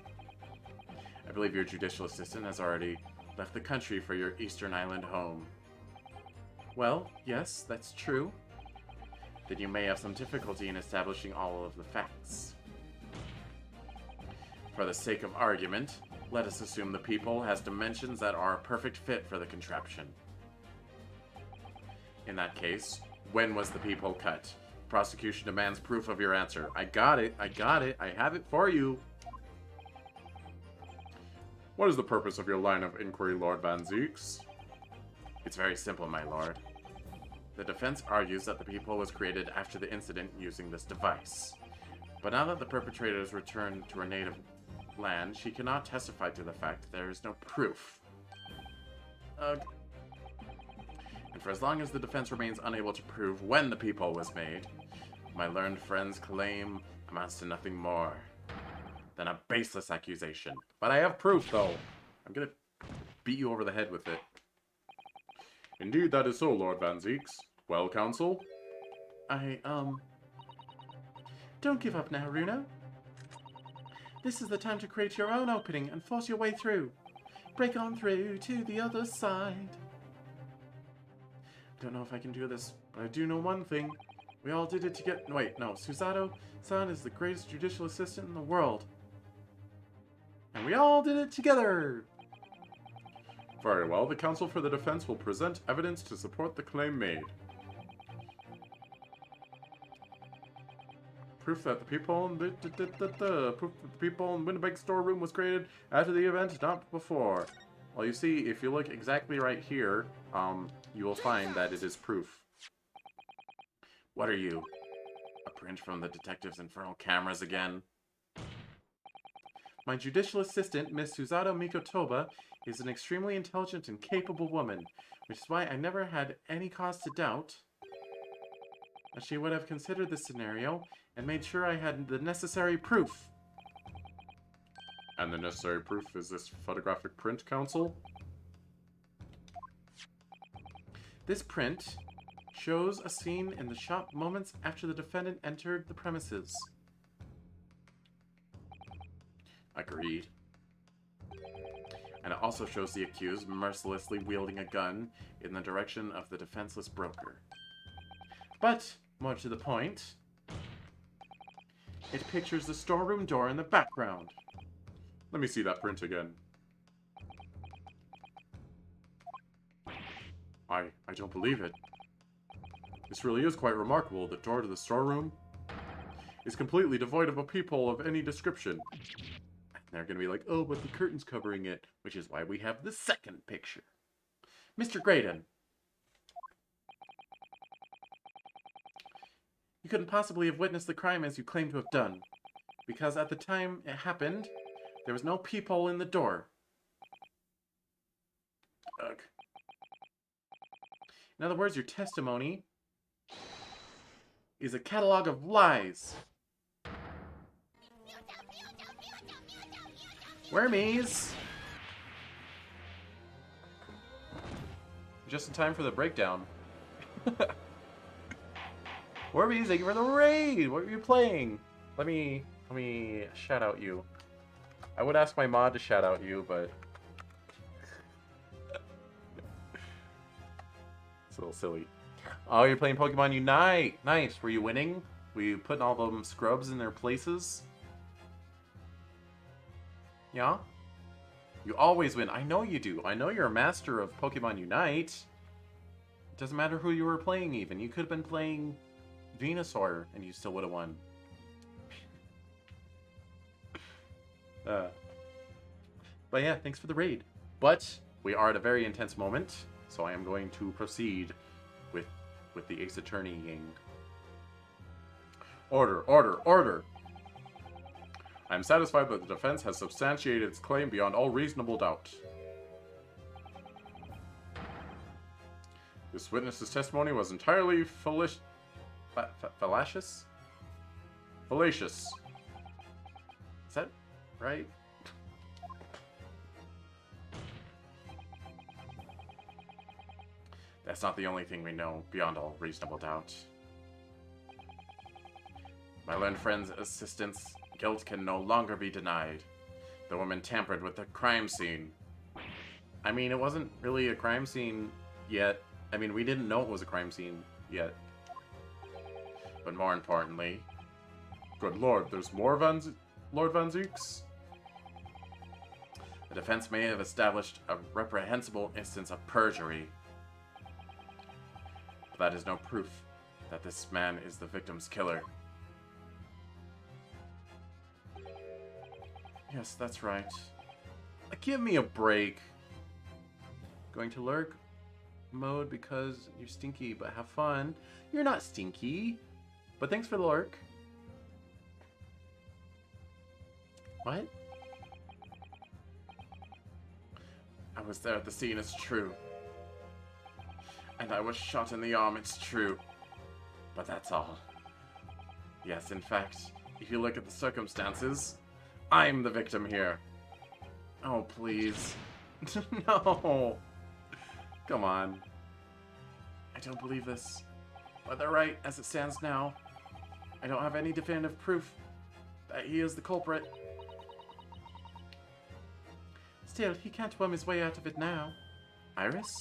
Speaker 3: I believe your judicial assistant has already left the country for your Eastern Island home. Well, yes, that's true. Then you may have some difficulty in establishing all of the facts. For the sake of argument, let us assume the people has dimensions that are a perfect fit for the contraption. In that case, when was the people cut? Prosecution demands proof of your answer. I got it. I have it for you.
Speaker 6: What is the purpose of your line of inquiry, Lord Van Zeeks?
Speaker 3: It's very simple, my lord. The defense argues that the people was created after the incident using this device. But now that the perpetrator has returned to her native land, she cannot testify to the fact that there is no proof. Ugh. And for as long as the defense remains unable to prove when the people was made, my learned friend's claim amounts to nothing more than a baseless accusation. But I have proof, though. I'm gonna beat you over the head with it.
Speaker 6: Indeed, that is so, Lord Van Zeeks. Well, counsel?
Speaker 3: Don't give up now, Runo. This is the time to create your own opening and force your way through. Break on through to the other side. I don't know if I can do this, but I do know one thing. We all did it to get... Wait, no. Susato-san is the greatest judicial assistant in the world. And we all did it together!
Speaker 6: Very well, the counsel for the defense will present evidence to support the claim made. Proof that the people in Winnebago storeroom was created after the event, not before. Well, you see, if you look exactly right here, you will find that it is proof. What are you? A print from the detective's infernal cameras again? My judicial assistant, Miss Susato Mikotoba, is an extremely intelligent and capable woman, which is why I never had any cause to doubt that she would have considered this scenario and made sure I had the necessary proof. And the necessary proof is this photographic print, counsel?
Speaker 3: This print shows a scene in the shop moments after the defendant entered the premises. Agreed. And it also shows the accused mercilessly wielding a gun in the direction of the defenseless broker. But, more to the point, it pictures the storeroom door in the background.
Speaker 6: Let me see that print again. I don't believe it. This really is quite remarkable. The door to the storeroom is completely devoid of a peephole of any description. And they're going to be like, oh, but the curtain's covering it, which is why we have the second picture.
Speaker 3: Mr. Graydon, you couldn't possibly have witnessed the crime as you claim to have done, because at the time it happened, there was no peephole in the door. Ugh. In other words, your testimony is a catalog of lies.
Speaker 1: Wormies! Just in time for the breakdown. Wormies, thank you for the raid! What were you playing? Let me shout out you. I would ask my mod to shout out you, but it's a little silly. Oh, you're playing Pokemon Unite! Nice. Were you winning? Were you putting all them scrubs in their places? Yeah? You always win. I know you do. I know you're a master of Pokemon Unite. It doesn't matter who you were playing even. You could have been playing Venusaur and you still would have won. But yeah, thanks for the raid. But we are at a very intense moment, so I am going to proceed with the Ace Attorneying. Order, order, order! I am satisfied that the defense has substantiated its claim beyond all reasonable doubt. This witness's testimony was entirely fallacious? Fallacious. Is that right? That's not the only thing we know beyond all reasonable doubt. My learned friend's assistance, guilt can no longer be denied. The woman tampered with the crime scene. I mean, it wasn't really a crime scene yet. I mean, we didn't know it was a crime scene yet. But more importantly...
Speaker 6: Good lord, there's more Lord Van Zeeks?
Speaker 1: The defense may have established a reprehensible instance of perjury. But that is no proof that this man is the victim's killer. Yes, that's right. Give me a break. Going to lurk mode because you're stinky, but have fun. You're not stinky. But thanks for the lurk. What? I was there at the scene, it's true. And I was shot in the arm, it's true. But that's all. Yes, in fact, if you look at the circumstances, I'm the victim here. Oh, please. No. Come on. I don't believe this. But they're right, as it stands now. I don't have any definitive proof that he is the culprit. Still, he can't worm his way out of it now. Iris?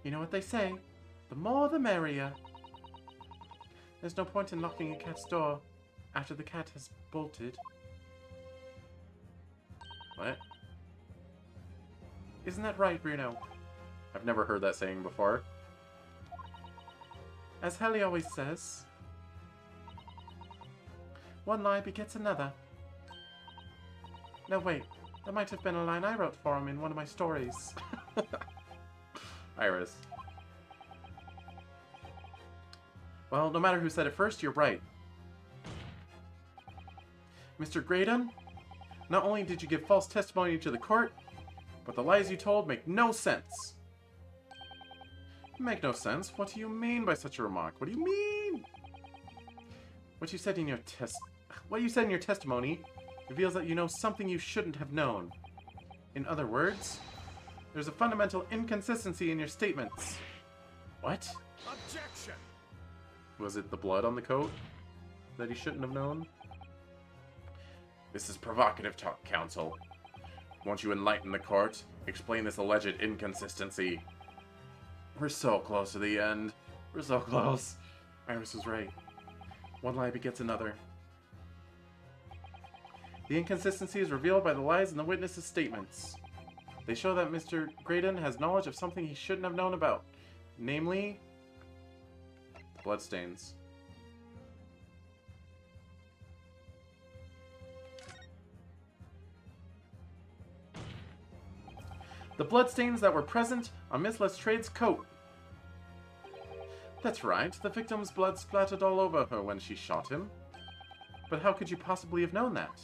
Speaker 1: You know what they say? The more the merrier. There's no point in locking a cat's door after the cat has bolted. What? Isn't that right, Bruno? I've never heard that saying before. As Helly always says, one lie begets another. No, wait. That might have been a line I wrote for him in one of my stories. Iris. Well, no matter who said it first, you're right. Mr. Graydon, not only did you give false testimony to the court, but the lies you told make no sense. Make no sense? What do you mean by such a remark? What do you mean? What you said in your testimony reveals that you know something you shouldn't have known. In other words, there's a fundamental inconsistency in your statements. What?
Speaker 8: Objection!
Speaker 1: Was it the blood on the coat that he shouldn't have known? This is provocative talk, counsel. Won't you enlighten the court? Explain this alleged inconsistency. We're so close to the end. We're so close. Iris was right. One lie begets another. The inconsistency is revealed by the lies in the witnesses' statements. They show that Mr. Graydon has knowledge of something he shouldn't have known about. Namely, bloodstains. The bloodstains that were present on Miss Lestrade's coat. That's right, the victim's blood splattered all over her when she shot him. But how could you possibly have known that?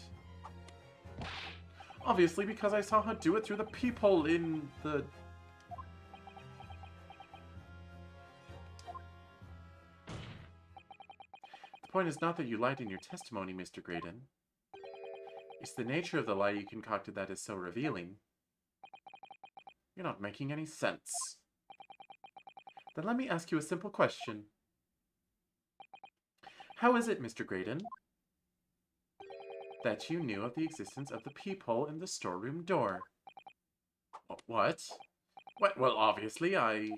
Speaker 1: Obviously, because I saw her do it through the peephole in the... The point is not that you lied in your testimony, Mr. Graydon.
Speaker 3: It's the nature of the lie you concocted that is so revealing. You're not making any sense. Then let me ask you a simple question. How is it, Mr. Graydon, that you knew of the existence of the peephole in the storeroom door? What? What? Well, obviously, I...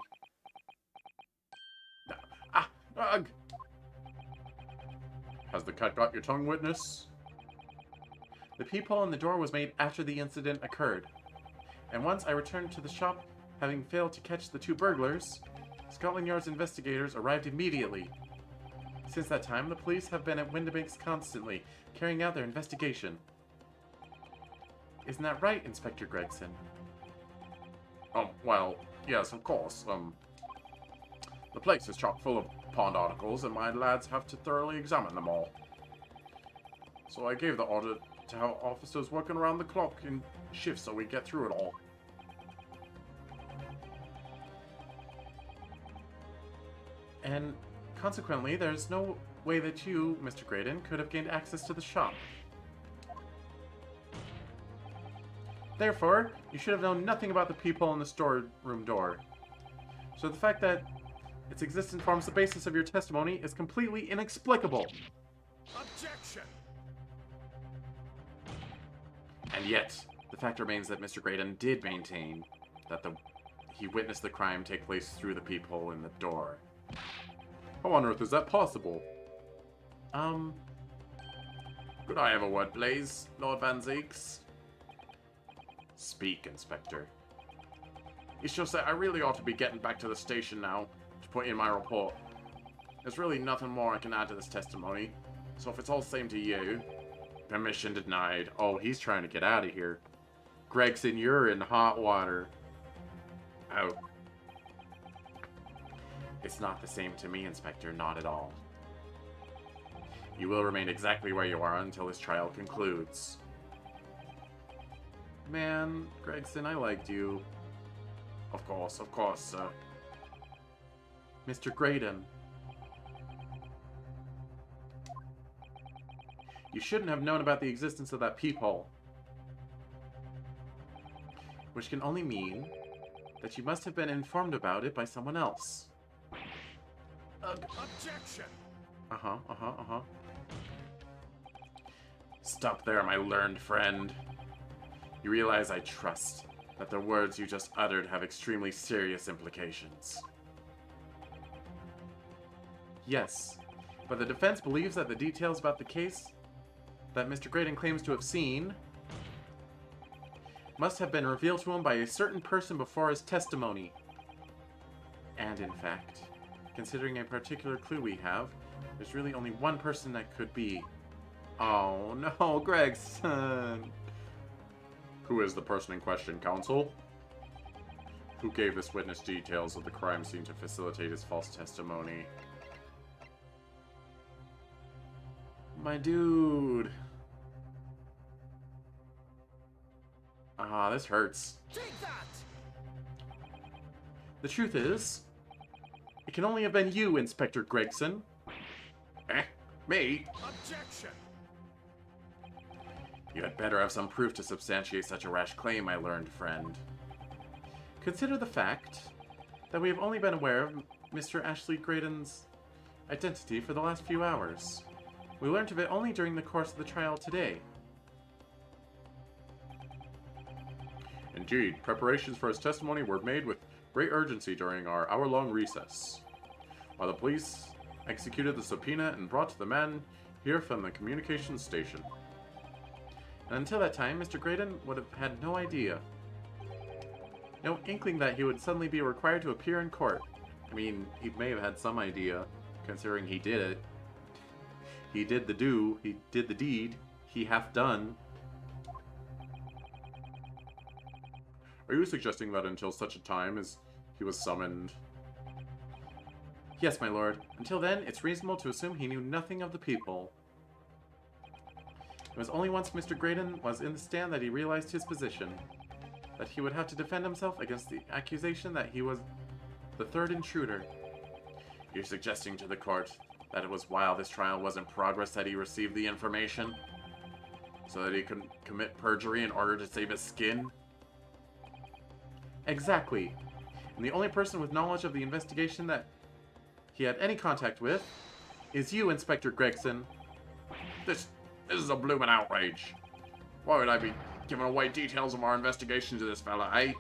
Speaker 3: Ugh!
Speaker 6: Has the cat got your tongue, witness?
Speaker 3: The peephole in the door was made after the incident occurred. And once I returned to the shop, having failed to catch the two burglars, Scotland Yard's investigators arrived immediately. Since that time, the police have been at Windibanks constantly, carrying out their investigation. Isn't that right, Inspector Gregson?
Speaker 6: Well, yes, of course. The place is chock full of pawned articles, and my lads have to thoroughly examine them all. So I gave the order to have officers working around the clock in shifts so we get through it all.
Speaker 3: And consequently, there's no way that you, Mr. Graydon, could have gained access to the shop. Therefore, you should have known nothing about the peephole in the storeroom door. So the fact that its existence forms the basis of your testimony is completely inexplicable.
Speaker 8: Objection!
Speaker 3: And yet, the fact remains that Mr. Graydon did maintain that he witnessed the crime take place through the peephole in the door.
Speaker 6: How on earth is that possible?
Speaker 3: Could I have a word, please, Lord Van Zeeks? Speak, Inspector.
Speaker 6: It's just that I really ought to be getting back to the station now to put in my report. There's really nothing more I can add to this testimony, so if it's all same to you...
Speaker 3: Permission denied. Oh, he's trying to get out of here. Gregson, you're in hot water. Oh. It's not the same to me, Inspector, not at all. You will remain exactly where you are until this trial concludes. Man, Gregson, I liked you.
Speaker 6: Of course, sir.
Speaker 3: Mr. Graydon. You shouldn't have known about the existence of that peephole. Which can only mean that you must have been informed about it by someone else.
Speaker 8: Objection!
Speaker 3: Stop there, my learned friend. You realize I trust that the words you just uttered have extremely serious implications. Yes, but the defense believes that the details about the case that Mr. Graydon claims to have seen must have been revealed to him by a certain person before his testimony. And in fact, considering a particular clue we have, there's really only one person that could be. Oh no, Gregson!
Speaker 6: Who is the person in question, counsel? Who gave this witness details of the crime scene to facilitate his false testimony?
Speaker 3: My dude. This hurts.
Speaker 8: Take that!
Speaker 3: The truth is, it can only have been you, Inspector Gregson.
Speaker 6: Me?
Speaker 8: Objection!
Speaker 3: You had better have some proof to substantiate such a rash claim, my learned friend. Consider the fact that we have only been aware of Mr. Ashley Graydon's identity for the last few hours. We learned of it only during the course of the trial today.
Speaker 6: Indeed, preparations for his testimony were made with great urgency during our hour-long recess, while the police executed the subpoena and brought the man here from the communications station.
Speaker 3: And until that time, Mr. Graydon would have had no idea. No inkling that he would suddenly be required to appear in court. I mean, he may have had some idea, considering he did it. He did the do, he did the deed, he hath done.
Speaker 6: Are you suggesting that until such a time as he was summoned?
Speaker 3: Yes, my lord. Until then, it's reasonable to assume he knew nothing of the people. It was only once Mr. Graydon was in the stand that he realized his position. That he would have to defend himself against the accusation that he was the third intruder.
Speaker 6: You're suggesting to the court that it was while this trial was in progress that he received the information?
Speaker 3: So that he can commit perjury in order to save his skin?
Speaker 1: Exactly. And the only person with knowledge of the investigation that he had any contact with is you, Inspector Gregson.
Speaker 3: This is a bloomin' outrage. Why would I be giving away details of our investigation to this fella, eh?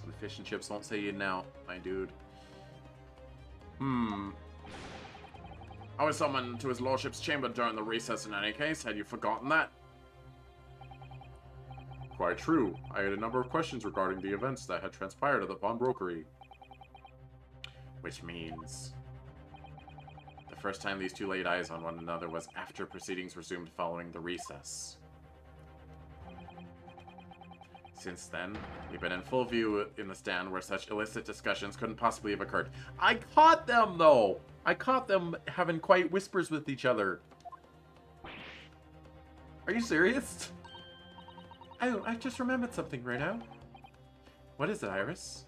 Speaker 1: The fish and chips won't say you now, my dude.
Speaker 3: I was summoned to his lordship's chamber during the recess in any case. Had you forgotten that?
Speaker 6: Quite true. I had a number of questions regarding the events that had transpired at the pawnbrokery.
Speaker 3: Which means... the first time these two laid eyes on one another was after proceedings resumed following the recess. Since then, we've been in full view in the stand where such illicit discussions couldn't possibly have occurred.
Speaker 1: I caught them, though! I caught them having quiet whispers with each other. Are you serious? Oh, I just remembered something right now. What is it, Iris?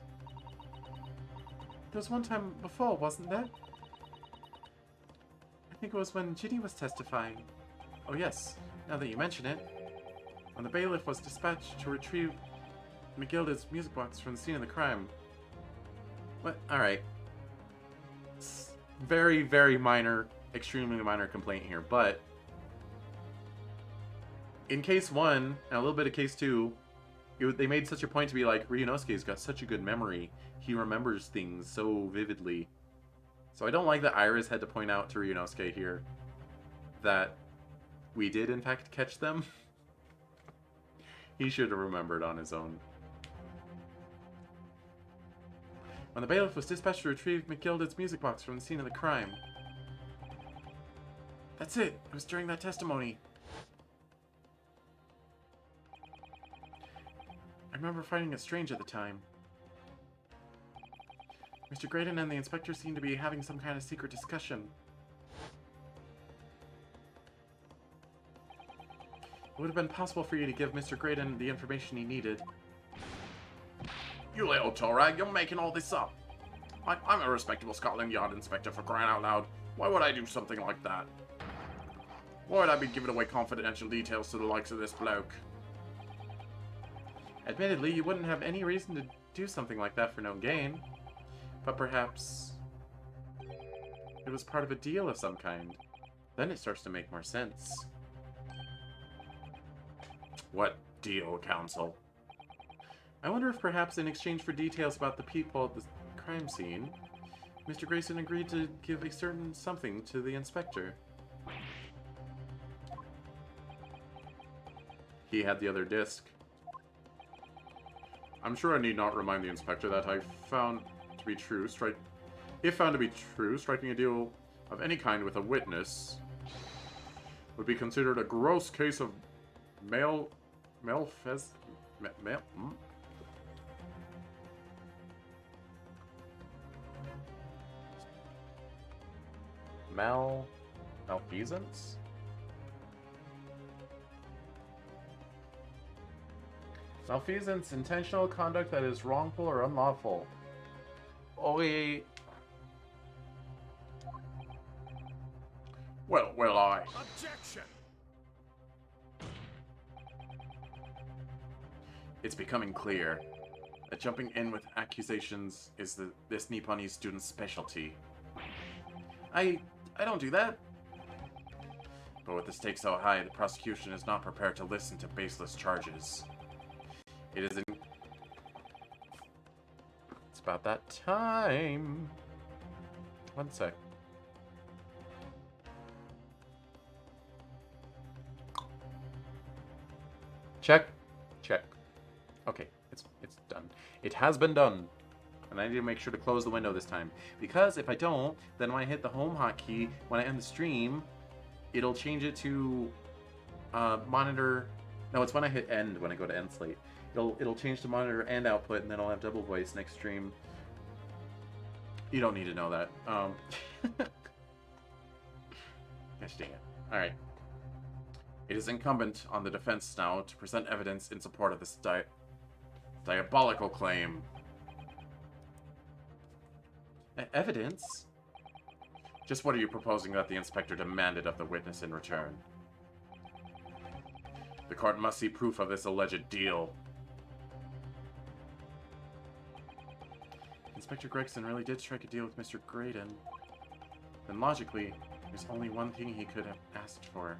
Speaker 1: There was one time before, wasn't there? I think it was when Ginny was testifying. Oh yes, now that you mention it. When the bailiff was dispatched to retrieve McGilda's music box from the scene of the crime. What? Alright. Very, very minor, extremely minor complaint here, but in case 1, and a little bit of case 2, they made such a point to be like, Ryunosuke's got such a good memory. He remembers things so vividly. So I don't like that Iris had to point out to Ryunosuke here that we did in fact catch them. He should have remembered on his own. When the bailiff was dispatched to retrieve McGilda's music box from the scene of the crime. That's it. It was during that testimony. I remember finding it strange at the time. Mr. Graydon and the inspector seemed to be having some kind of secret discussion. It would have been possible for you to give Mr. Graydon the information he needed.
Speaker 3: You little Torag, you're making all this up. I'm a respectable Scotland Yard inspector, for crying out loud. Why would I do something like that? Why would I be giving away confidential details to the likes of this bloke?
Speaker 1: Admittedly, you wouldn't have any reason to do something like that for no gain. But perhaps it was part of a deal of some kind. Then it starts to make more sense.
Speaker 3: What deal, Counsel?
Speaker 1: I wonder if perhaps in exchange for details about the people at the crime scene, Mr. Grayson agreed to give a certain something to the inspector. He had the other disc.
Speaker 6: I'm sure I need not remind the inspector that I found to be true, if found to be true, striking a deal of any kind with a witness would be considered a gross case of malfeasance? Malfeasance, intentional conduct that is wrongful or unlawful. Okay.
Speaker 3: Well, I...
Speaker 8: Objection!
Speaker 3: It's becoming clear that jumping in with accusations is this Nipponese student's specialty.
Speaker 1: I don't do that.
Speaker 3: But with the stakes so high, the prosecution is not prepared to listen to baseless charges. It's
Speaker 1: about that time. One sec. Check. Check. Okay, it's done. It has been done. And I need to make sure to close the window this time. Because if I don't, then when I hit the home hotkey, when I end the stream, it'll change it to monitor. No, it's when I hit end, when I go to end slate. It'll change to monitor and output, and then I'll have double voice next stream. You don't need to know that. Gosh dang it. Alright. It is incumbent on the defense now to present evidence in support of this diabolical claim. Evidence? Just what are you proposing that the inspector demanded of the witness in return?
Speaker 3: The court must see proof of this alleged deal. Inspector Gregson really did strike a deal with Mr. Graydon. Then logically, there's only one thing he could have asked for.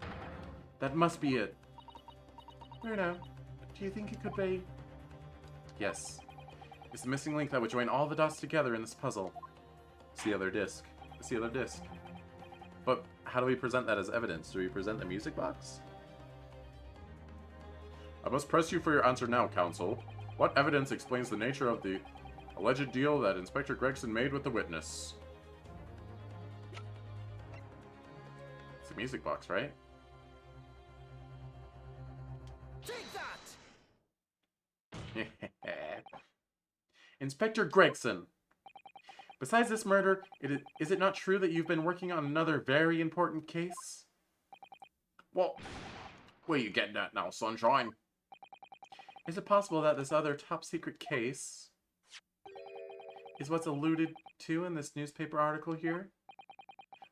Speaker 3: That must be it. Bruno, do you think it could be? Yes. It's the missing link that would join all the dots together in this puzzle.
Speaker 1: It's the other disc.
Speaker 3: It's the other disc. But how do we present that as evidence? Do we present the music box?
Speaker 6: I must press you for your answer now, counsel. What evidence explains the nature of the alleged deal that Inspector Gregson made with the witness?
Speaker 3: It's the music box, right?
Speaker 8: Take that!
Speaker 3: Inspector Gregson! Besides this murder, is it not true that you've been working on another very important case?
Speaker 6: What? Where you getting at now, sunshine?
Speaker 3: Is it possible that this other top-secret case is what's alluded to in this newspaper article here?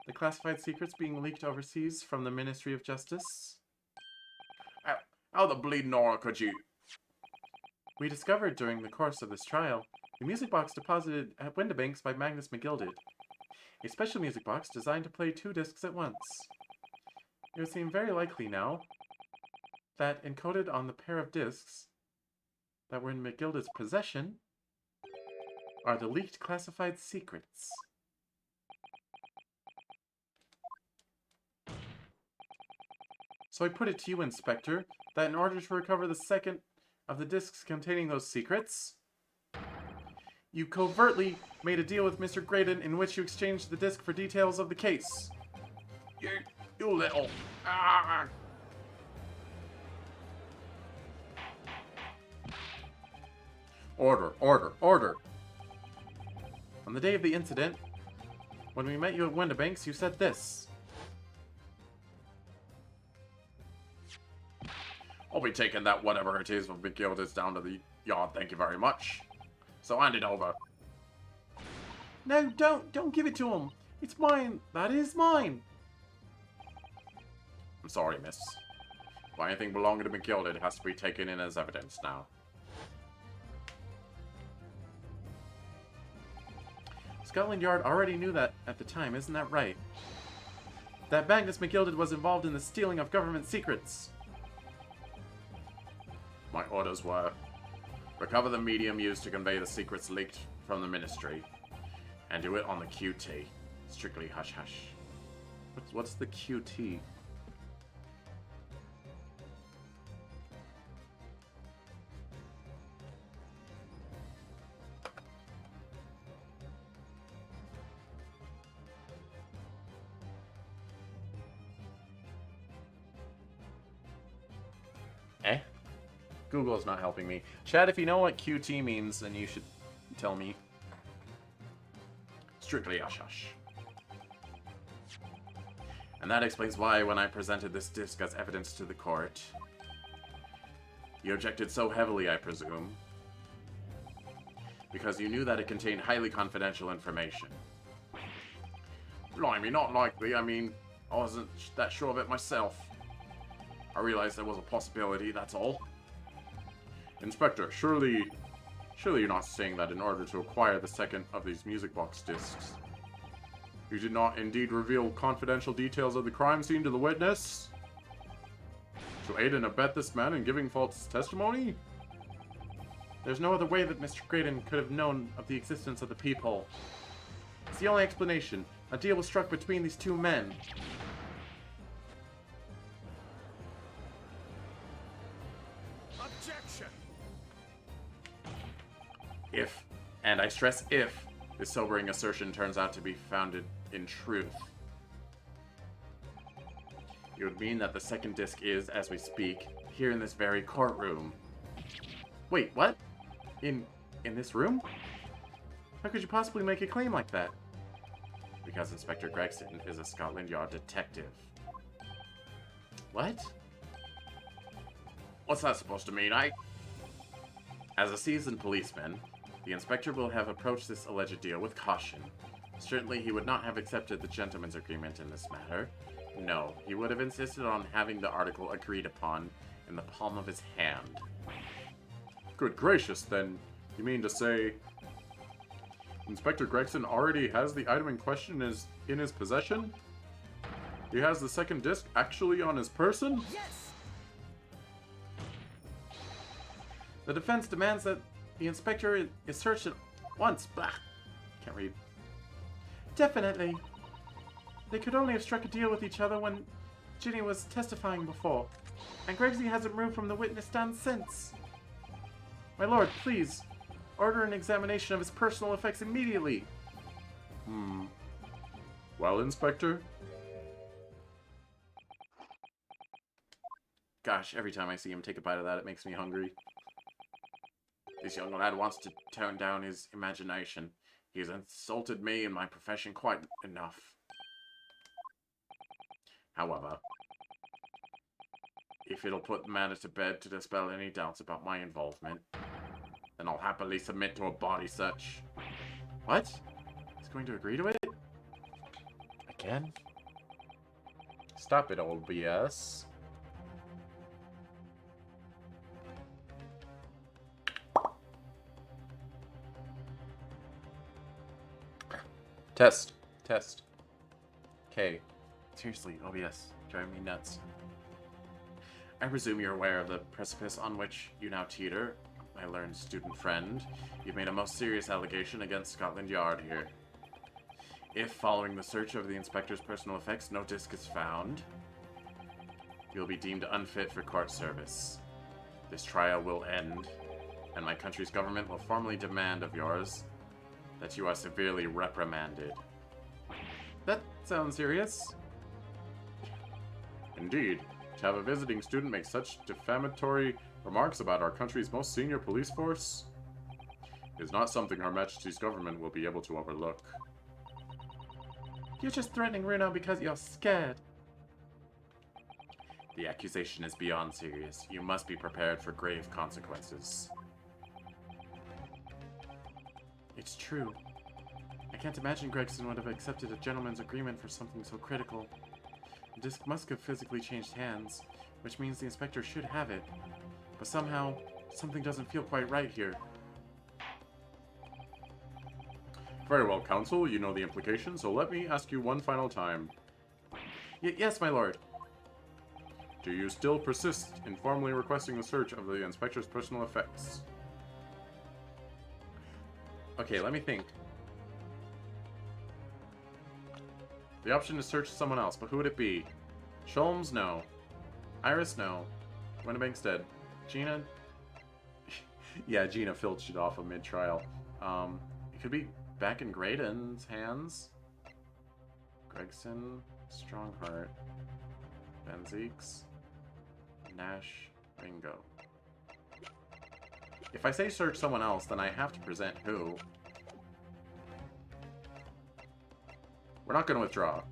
Speaker 3: The classified secrets being leaked overseas from the Ministry of Justice?
Speaker 6: How the bleeding aura could you...
Speaker 3: We discovered during the course of this trial the music box deposited at Windibanks by Magnus McGilded. A special music box designed to play 2 discs at once. It would seem very likely now that encoded on the pair of discs that were in McGilded's possession are the leaked classified secrets. So I put it to you, Inspector, that in order to recover the second of the discs containing those secrets, you covertly made a deal with Mr. Graydon in which you exchanged the disc for details of the case.
Speaker 6: You little... Ah!
Speaker 3: Order, order, order! On the day of the incident, when we met you at Windibanks, you said this.
Speaker 6: I'll be taking that whatever it is from McGilded's down to the yard, thank you very much. So hand it over.
Speaker 3: No, don't give it to him. It's mine. That is mine.
Speaker 6: I'm sorry, miss. But anything belonging to McGilded has to be taken in as evidence now.
Speaker 3: Scotland Yard already knew that at the time, isn't that right? That Magnus McGilded was involved in the stealing of government secrets.
Speaker 6: My orders were, recover the medium used to convey the secrets leaked from the ministry, and do it on the QT. Strictly hush-hush.
Speaker 3: What's the QT? Google's not helping me. Chad, if you know what QT means, then you should tell me.
Speaker 6: Strictly hush-hush. And that explains why, when I presented this disc as evidence to the court, you objected so heavily, I presume, because you knew that it contained highly confidential information. Blimey, not likely. I mean, I wasn't that sure of it myself. I realized there was a possibility, that's all. Inspector, surely you're not saying that in order to acquire the second of these music box discs, you did not indeed reveal confidential details of the crime scene to the witness? To aid and abet this man in giving false testimony?
Speaker 3: There's no other way that Mr. Graydon could have known of the existence of the peephole. It's the only explanation. A deal was struck between these 2 men.
Speaker 8: Objection!
Speaker 6: If, and I stress if, this sobering assertion turns out to be founded in truth, it would mean that the second disc is, as we speak, here in this very courtroom.
Speaker 3: Wait, what? In this room? How could you possibly make a claim like that?
Speaker 6: Because Inspector Gregson is a Scotland Yard detective.
Speaker 3: What?
Speaker 6: What's that supposed to mean, As a seasoned policeman, the inspector will have approached this alleged deal with caution. Certainly he would not have accepted the gentleman's agreement in this matter. No, he would have insisted on having the article agreed upon
Speaker 3: in the palm of his hand.
Speaker 6: Good gracious, then. You mean to say... Inspector Gregson already has the item in question in his possession? He has the second disc actually on his person?
Speaker 8: Yes!
Speaker 3: The defense demands that the inspector is searched at once. Blah. Can't read. Definitely. They could only have struck a deal with each other when Ginny was testifying before. And Gregsy hasn't moved from the witness stand since. My lord, please, order an examination of his personal effects immediately.
Speaker 6: Well, Inspector?
Speaker 3: Gosh, every time I see him take a bite of that, it makes me hungry. This young lad wants to tone down his imagination. He has insulted me and my profession quite enough. However, if it'll put the matter to bed to dispel any doubts about my involvement, then I'll happily submit to a body search. What? He's going to agree to it? Again?
Speaker 1: Stop it, old BS. Test. Test. Okay.
Speaker 3: Seriously, OBS, driving me nuts. I presume you're aware of the precipice on which you now teeter, my learned student friend. You've made a most serious allegation against Scotland Yard here. If, following the search of the inspector's personal effects, no disc is found, you'll be deemed unfit for court service. This trial will end, and my country's government will formally demand of yours that you are severely reprimanded. That sounds serious.
Speaker 6: Indeed. To have a visiting student make such defamatory remarks about our country's most senior police force is not something Her Majesty's government will be able to overlook.
Speaker 3: You're just threatening Runo because you're scared. The accusation is beyond serious. You must be prepared for grave consequences. It's true. I can't imagine Gregson would have accepted a gentleman's agreement for something so critical. The disc must have physically changed hands, which means the inspector should have it. But somehow, something doesn't feel quite right here.
Speaker 6: Very well, counsel. You know the implications, so let me ask you one final time.
Speaker 3: Yes, my lord.
Speaker 6: Do you still persist in formally requesting the search of the inspector's personal effects?
Speaker 3: Okay, let me think. The option is search someone else, but who would it be? Sholmes? No. Iris? No. Winnebank's dead. Gina? Yeah, Gina filched it off of mid-trial. It could be back in Graydon's hands. Gregson, Strongheart, Benzeeks, Nash, Ringo. If I say search someone else, then I have to present who. We're not going to withdraw.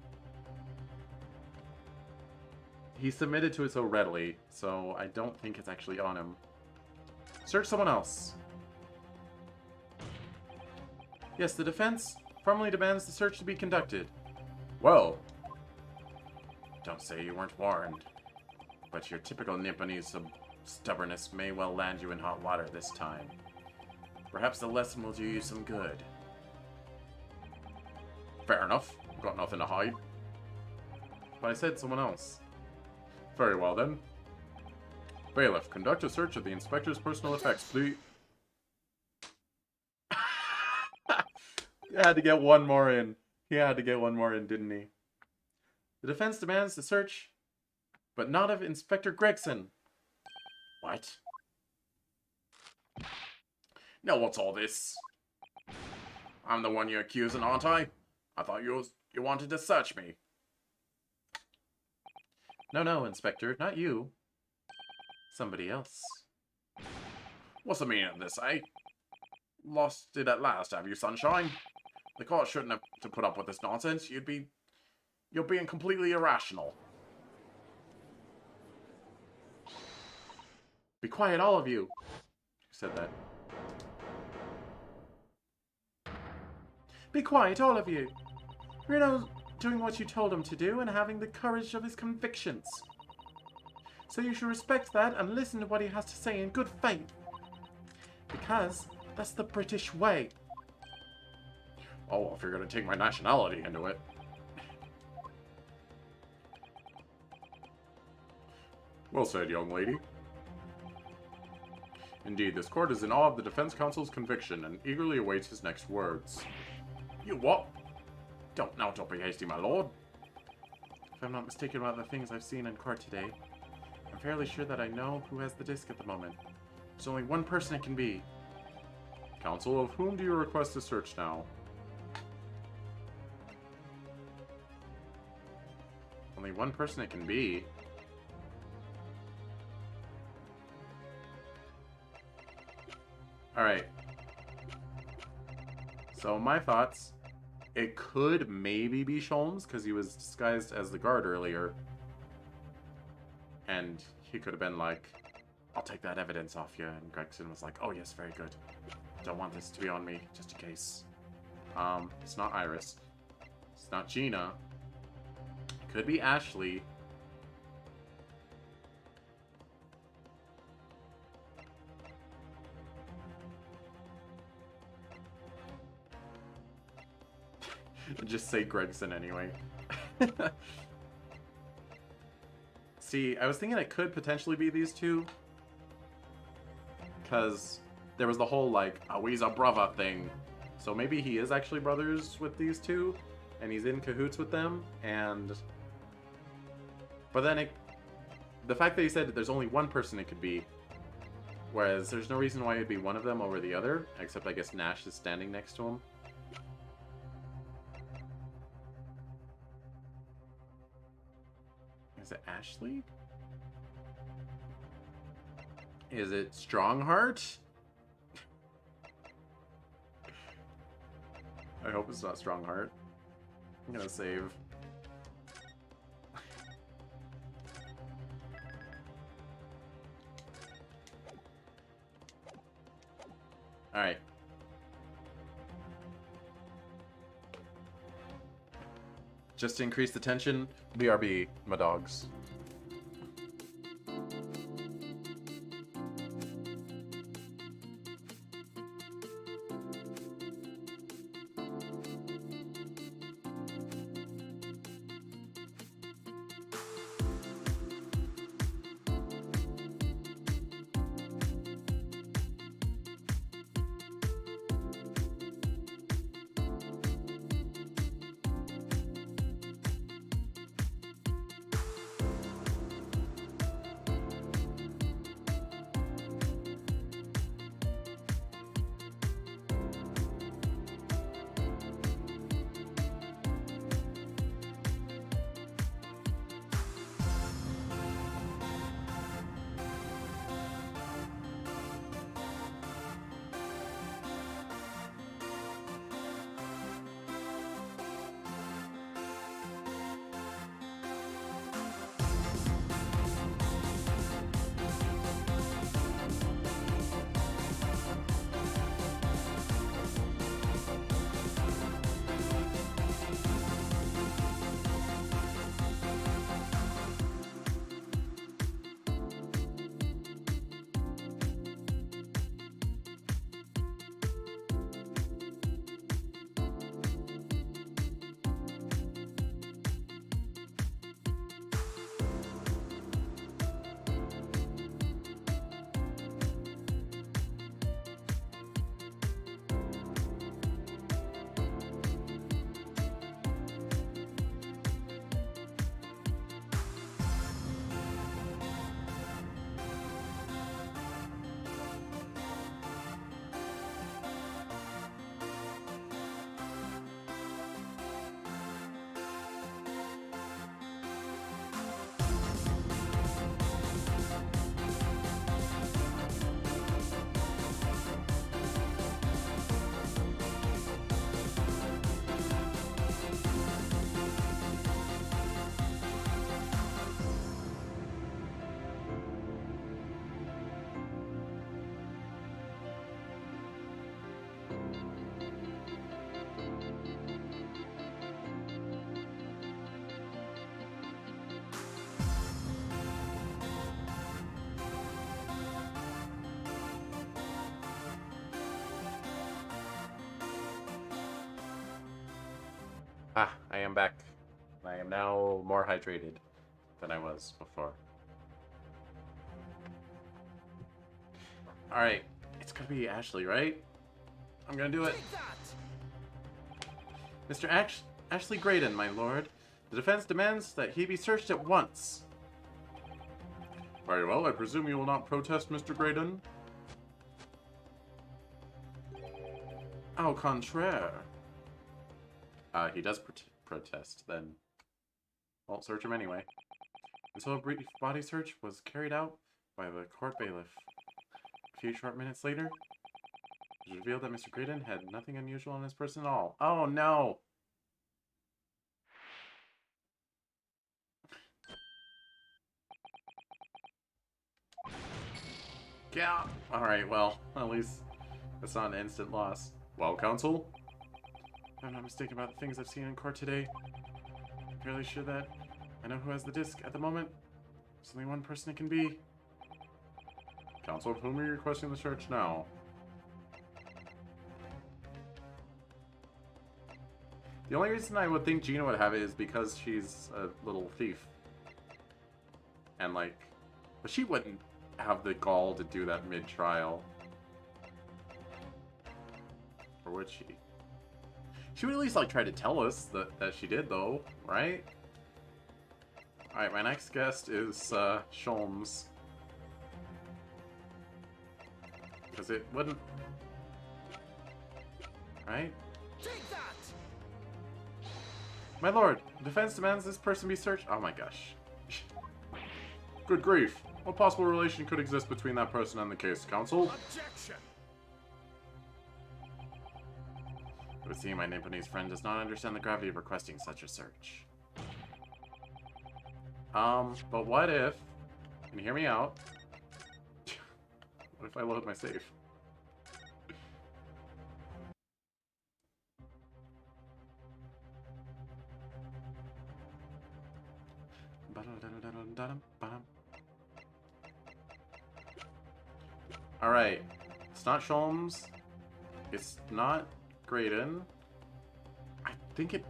Speaker 3: He submitted to it so readily, so I don't think it's actually on him. Search someone else. Yes, the defense formally demands the search to be conducted.
Speaker 6: Well,
Speaker 3: Don't say you weren't warned, but your typical Nipponese stubbornness may well land you in hot water this time. Perhaps the lesson will do you some good.
Speaker 6: fair enough. Got nothing to hide.
Speaker 3: But I said someone else.
Speaker 6: Very well, then. Bailiff, conduct a search of the inspector's personal effects, please.
Speaker 3: He had to get one more in. He had to get one more in, didn't he? The defense demands the search, but not of Inspector Gregson.
Speaker 6: What?
Speaker 3: Now what's all this? I'm the one you're accusing, aren't I? I thought you wanted to search me. No, Inspector, not you. Somebody else. What's the meaning of this, eh? Lost it at last, have you, Sunshine? The court shouldn't have to put up with this nonsense. You're being completely irrational. Be quiet, all of you. Who said that? Be quiet, all of you. Reno's doing what you told him to do and having the courage of his convictions. So you should respect that and listen to what he has to say in good faith. Because that's the British way.
Speaker 6: Oh, well, if you're gonna take my nationality into it. Well said, young lady. Indeed, this court is in awe of the defense counsel's conviction and eagerly awaits his next words. You what? Don't be hasty, my lord.
Speaker 3: If I'm not mistaken about the things I've seen in court today, I'm fairly sure that I know who has the disc at the moment. There's only one person it can be.
Speaker 6: Counsel, of whom do you request a search now?
Speaker 3: Only one person it can be. Alright. So, my thoughts. It could maybe be Sholmes, because he was disguised as the guard earlier. And he could have been like, I'll take that evidence off you. And Gregson was like, oh yes, very good. Don't want this to be on me, just in case. It's not Iris. It's not Gina. It could be Ashley. Just say Gregson anyway. See, I was thinking it could potentially be these two. Because there was the whole, like, oh, he's a brother thing. So maybe he is actually brothers with these two. And he's in cahoots with them. And... But then the fact that he said that there's only one person it could be. Whereas there's no reason why it'd be one of them over the other. Except I guess Nash is standing next to him. Is it Ashley? Is it Strongheart? I hope it's not Strongheart. I'm gonna save. Alright. Just to increase the tension, BRB, my dogs.
Speaker 1: I am back. I am now more hydrated than I was before. Alright, it's gonna be Ashley, right? I'm gonna do it. Mr. Ashley Graydon, my lord. The defense demands that he be searched at once.
Speaker 6: Very well, I presume you will not protest, Mr. Graydon?
Speaker 1: Au contraire. He does protest, then. Won't search him anyway. And so a brief body search was carried out by the court bailiff. A few short minutes later, it was revealed that Mr. Graydon had nothing unusual on his person at all. Oh no! Yeah! Alright, well, at least that's not an instant loss.
Speaker 6: Well, counsel?
Speaker 1: If I'm not mistaken about the things I've seen in court today, I'm fairly sure that I know who has the disc at the moment. There's only one person it can be.
Speaker 6: Counsel, of whom are you requesting the search now?
Speaker 1: The only reason I would think Gina would have it is because she's a little thief. And like, but she wouldn't have the gall to do that mid-trial. Or would she? She would at least like try to tell us that she did though, right? Alright, my next guest is Sholmes. Because it wouldn't... Right?
Speaker 8: Take that!
Speaker 1: My lord, defense demands this person be searched. Oh my gosh.
Speaker 6: Good grief. What possible relation could exist between that person and the case, counsel?
Speaker 8: Objection!
Speaker 1: It would seem my Nipponese friend does not understand the gravity of requesting such a search. But what if... Can you hear me out? What if I load my save? Alright. It's not Sholmes. It's not Graydon. I think it...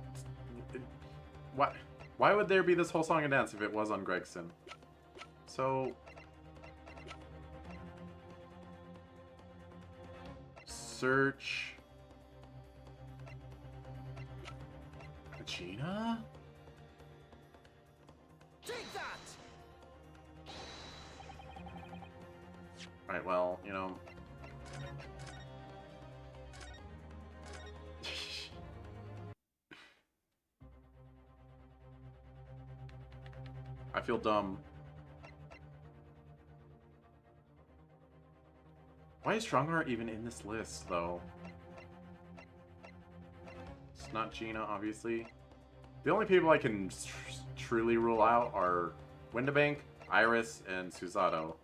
Speaker 1: What? Why would there be this whole song and dance if it was on Gregson? So... Search... Gina?
Speaker 8: Take that!
Speaker 1: Alright, well, you know... I feel dumb. Why is Strongheart even in this list, though? It's not Gina, obviously. The only people I can truly rule out are Windabank, Iris, and Susato.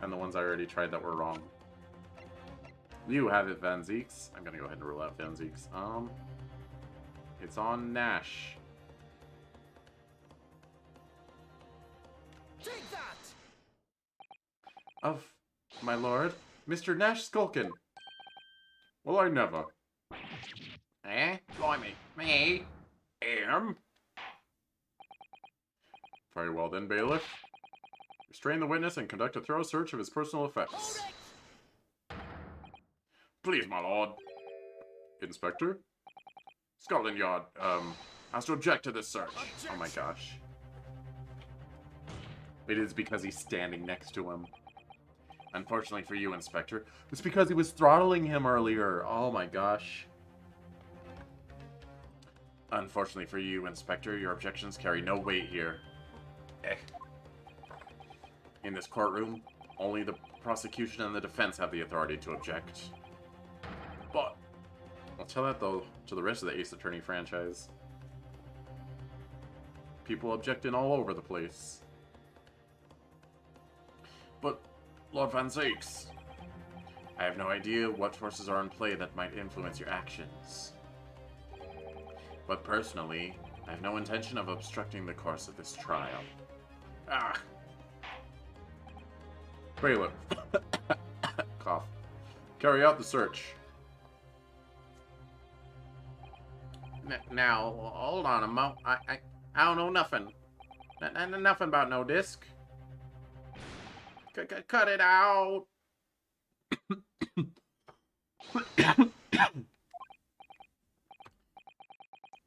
Speaker 1: And the ones I already tried that were wrong. You have it, Van Zeeks. I'm gonna go ahead and rule out Van Zeeks. It's on Nash.
Speaker 8: Take that!
Speaker 1: Of my lord, Mr. Nash Skulkin.
Speaker 6: Well, I never.
Speaker 1: Eh? Blimey. Me?
Speaker 6: Very well then, bailiff. Restrain the witness and conduct a thorough search of his personal effects.
Speaker 8: Hold it!
Speaker 6: Please, my lord. Inspector? Scotland Yard, has to object to this search.
Speaker 1: Oh my gosh. It is because he's standing next to him. Unfortunately for you, Inspector, it's because he was throttling him earlier. Oh my gosh. Unfortunately for you, Inspector, your objections carry no weight here. In this courtroom, only the prosecution and the defense have the authority to object. But, I'll tell that though to the rest of the Ace Attorney franchise. People objecting all over the place. But, Lord Van Zeeks, I have no idea what forces are in play that might influence your actions. But personally, I have no intention of obstructing the course of this trial. Ah!
Speaker 6: Bailiff,
Speaker 1: Cough.
Speaker 6: carry out the search.
Speaker 3: Now, hold on a mo. I don't know nothing. Nothing about no disc. Cut it out.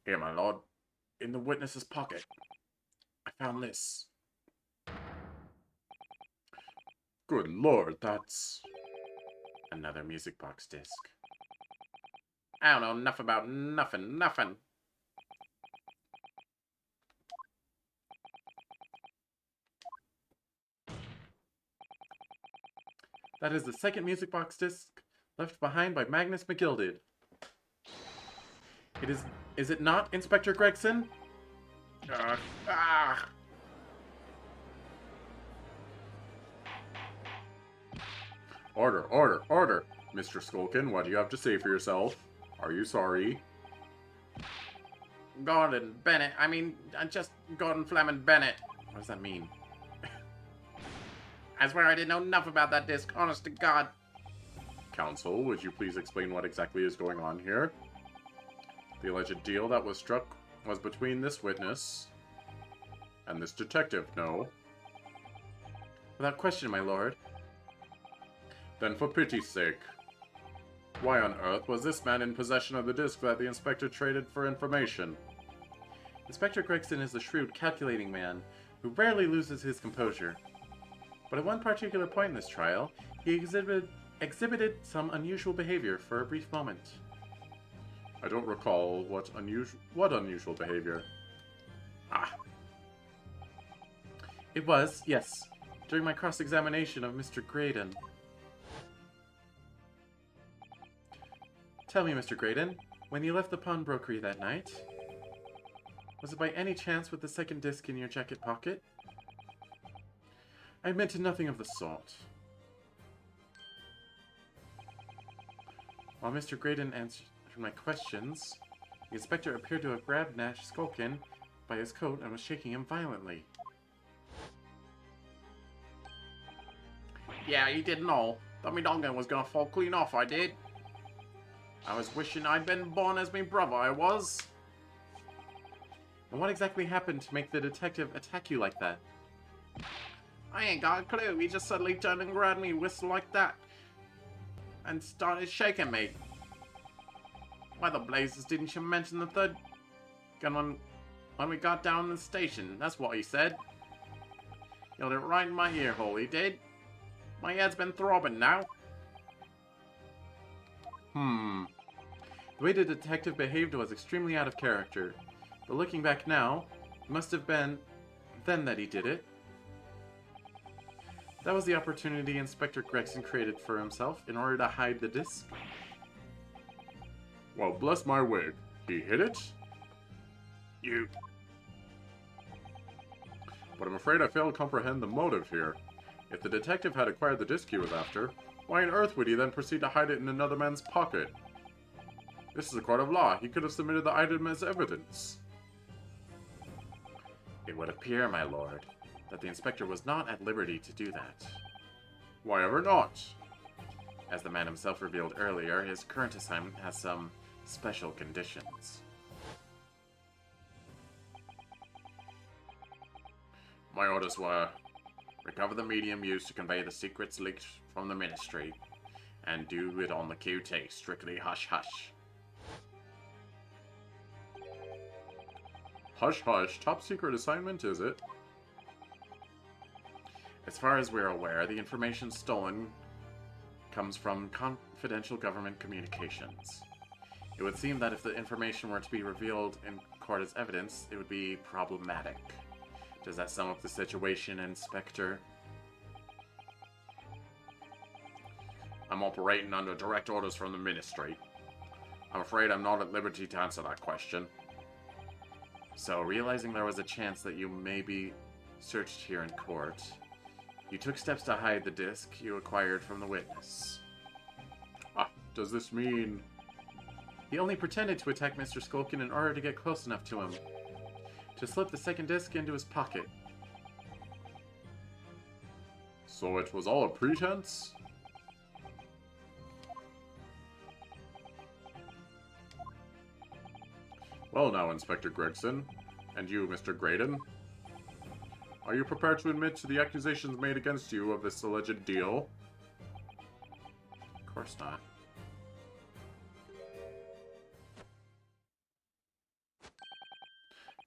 Speaker 3: Here, my lord. In the witness's pocket, I found this.
Speaker 6: Good lord, that's...
Speaker 3: Another music box disc. I don't know enough about nothing. That is the second music box disc left behind by Magnus McGilded. Is it not, Inspector Gregson?
Speaker 6: Order! Mr. Skulkin, what do you have to say for yourself? Are you sorry?
Speaker 3: Gordon Bennett. Just Gordon Fleming Bennett. What does that mean? I swear I didn't know enough about that disc, honest to God.
Speaker 6: Counsel, would you please explain what exactly is going on here? The alleged deal that was struck was between this witness and this detective, no?
Speaker 3: Without question, my lord.
Speaker 6: Then for pity's sake, why on earth was this man in possession of the disc that the inspector traded for information?
Speaker 3: Inspector Gregson is a shrewd, calculating man who rarely loses his composure. But at one particular point in this trial, he exhibited some unusual behavior for a brief moment.
Speaker 6: I don't recall what unusual behavior.
Speaker 3: It was, yes, during my cross-examination of Mr. Graydon. Tell me, Mr. Graydon, when you left the pawnbrokery that night, was it by any chance with the second disc in your jacket pocket? I admit to nothing of the sort. While Mr. Graydon answered my questions, the inspector appeared to have grabbed Nash Skulkin by his coat and was shaking him violently. Yeah, he didn't know. Thought me doggun was gonna fall clean off, I did. I was wishing I'd been born as me brother, I was. And what exactly happened to make the detective attack you like that? I ain't got a clue. He just suddenly turned and grabbed me, whistled like that, and started shaking me. Why the blazes didn't you mention the third gun when we got down to the station? That's what he said. Yelled it right in my ear hole, he did. My head's been throbbing now. The way the detective behaved was extremely out of character. But looking back now, it must have been then that he did it. That was the opportunity Inspector Gregson created for himself in order to hide the disc.
Speaker 6: Well, bless my wig. He hid it?
Speaker 3: You...
Speaker 6: But I'm afraid I fail to comprehend the motive here. If the detective had acquired the disc he was after, why on earth would he then proceed to hide it in another man's pocket? This is a court of law. He could have submitted the item as evidence.
Speaker 3: It would appear, my lord, that the inspector was not at liberty to do that.
Speaker 6: Why ever not?
Speaker 3: As the man himself revealed earlier, his current assignment has some special conditions.
Speaker 6: My orders were, recover the medium used to convey the secrets leaked from the Ministry, and do it on the QT, strictly hush-hush. Hush-hush, top secret assignment, is it?
Speaker 3: As far as we're aware, the information stolen comes from confidential government communications. It would seem that if the information were to be revealed in court as evidence, it would be problematic. Does that sum up the situation, Inspector?
Speaker 6: I'm operating under direct orders from the Ministry. I'm afraid I'm not at liberty to answer that question.
Speaker 3: So, realizing there was a chance that you may be searched here in court, you took steps to hide the disc you acquired from the witness.
Speaker 6: Does this mean...
Speaker 3: He only pretended to attack Mr. Skulkin in order to get close enough to him, to slip the second disc into his pocket.
Speaker 6: So it was all a pretense? Well now, Inspector Gregson, and you, Mr. Graydon, are you prepared to admit to the accusations made against you of this alleged deal?
Speaker 3: Of course not.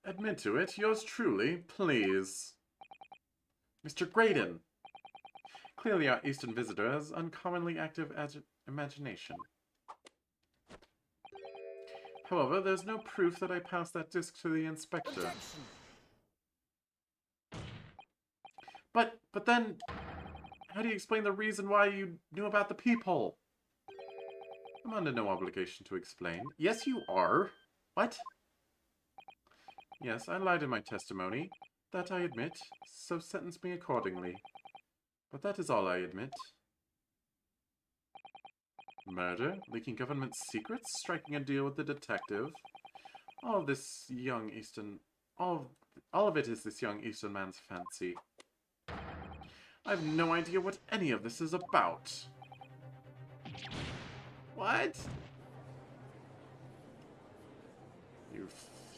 Speaker 6: Admit to it, yours truly, please.
Speaker 3: Mr. Graydon! Clearly our Eastern visitor has uncommonly active imagination. However, there's no proof that I passed that disc to the inspector.
Speaker 8: Objection.
Speaker 3: But then, how do you explain the reason why you knew about the peephole? I'm under no obligation to explain. Yes, you are. What? Yes, I lied in my testimony. That I admit, so sentence me accordingly. But that is all I admit. Murder, leaking government secrets, striking a deal with the detective. All of it is this young Eastern man's fancy. I have no idea what any of this is about. What? You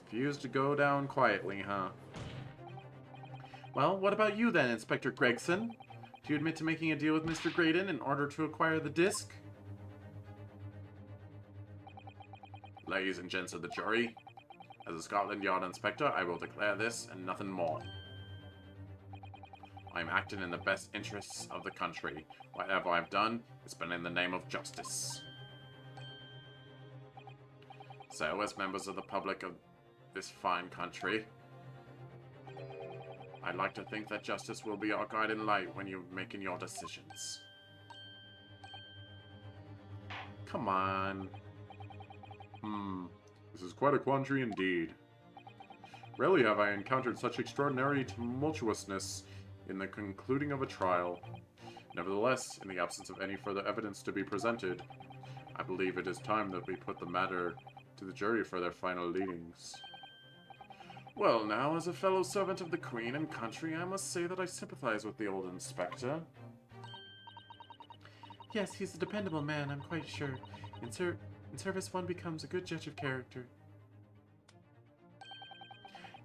Speaker 3: refuse to go down quietly, huh? Well, what about you then, Inspector Gregson? Do you admit to making a deal with Mr. Graydon in order to acquire the disc?
Speaker 6: Ladies and gents of the jury, as a Scotland Yard inspector, I will declare this and nothing more. I am acting in the best interests of the country. Whatever I've done, it's been in the name of justice. So, as members of the public of this fine country, I'd like to think that justice will be your guiding light when you're making your decisions.
Speaker 3: Come on.
Speaker 6: This is quite a quandary indeed. Rarely have I encountered such extraordinary tumultuousness in the concluding of a trial. Nevertheless, in the absence of any further evidence to be presented, I believe it is time that we put the matter to the jury for their final leadings.
Speaker 3: Well now, as a fellow servant of the Queen and country, I must say that I sympathize with the old inspector. Yes, he's a dependable man, I'm quite sure. In service, one becomes a good judge of character.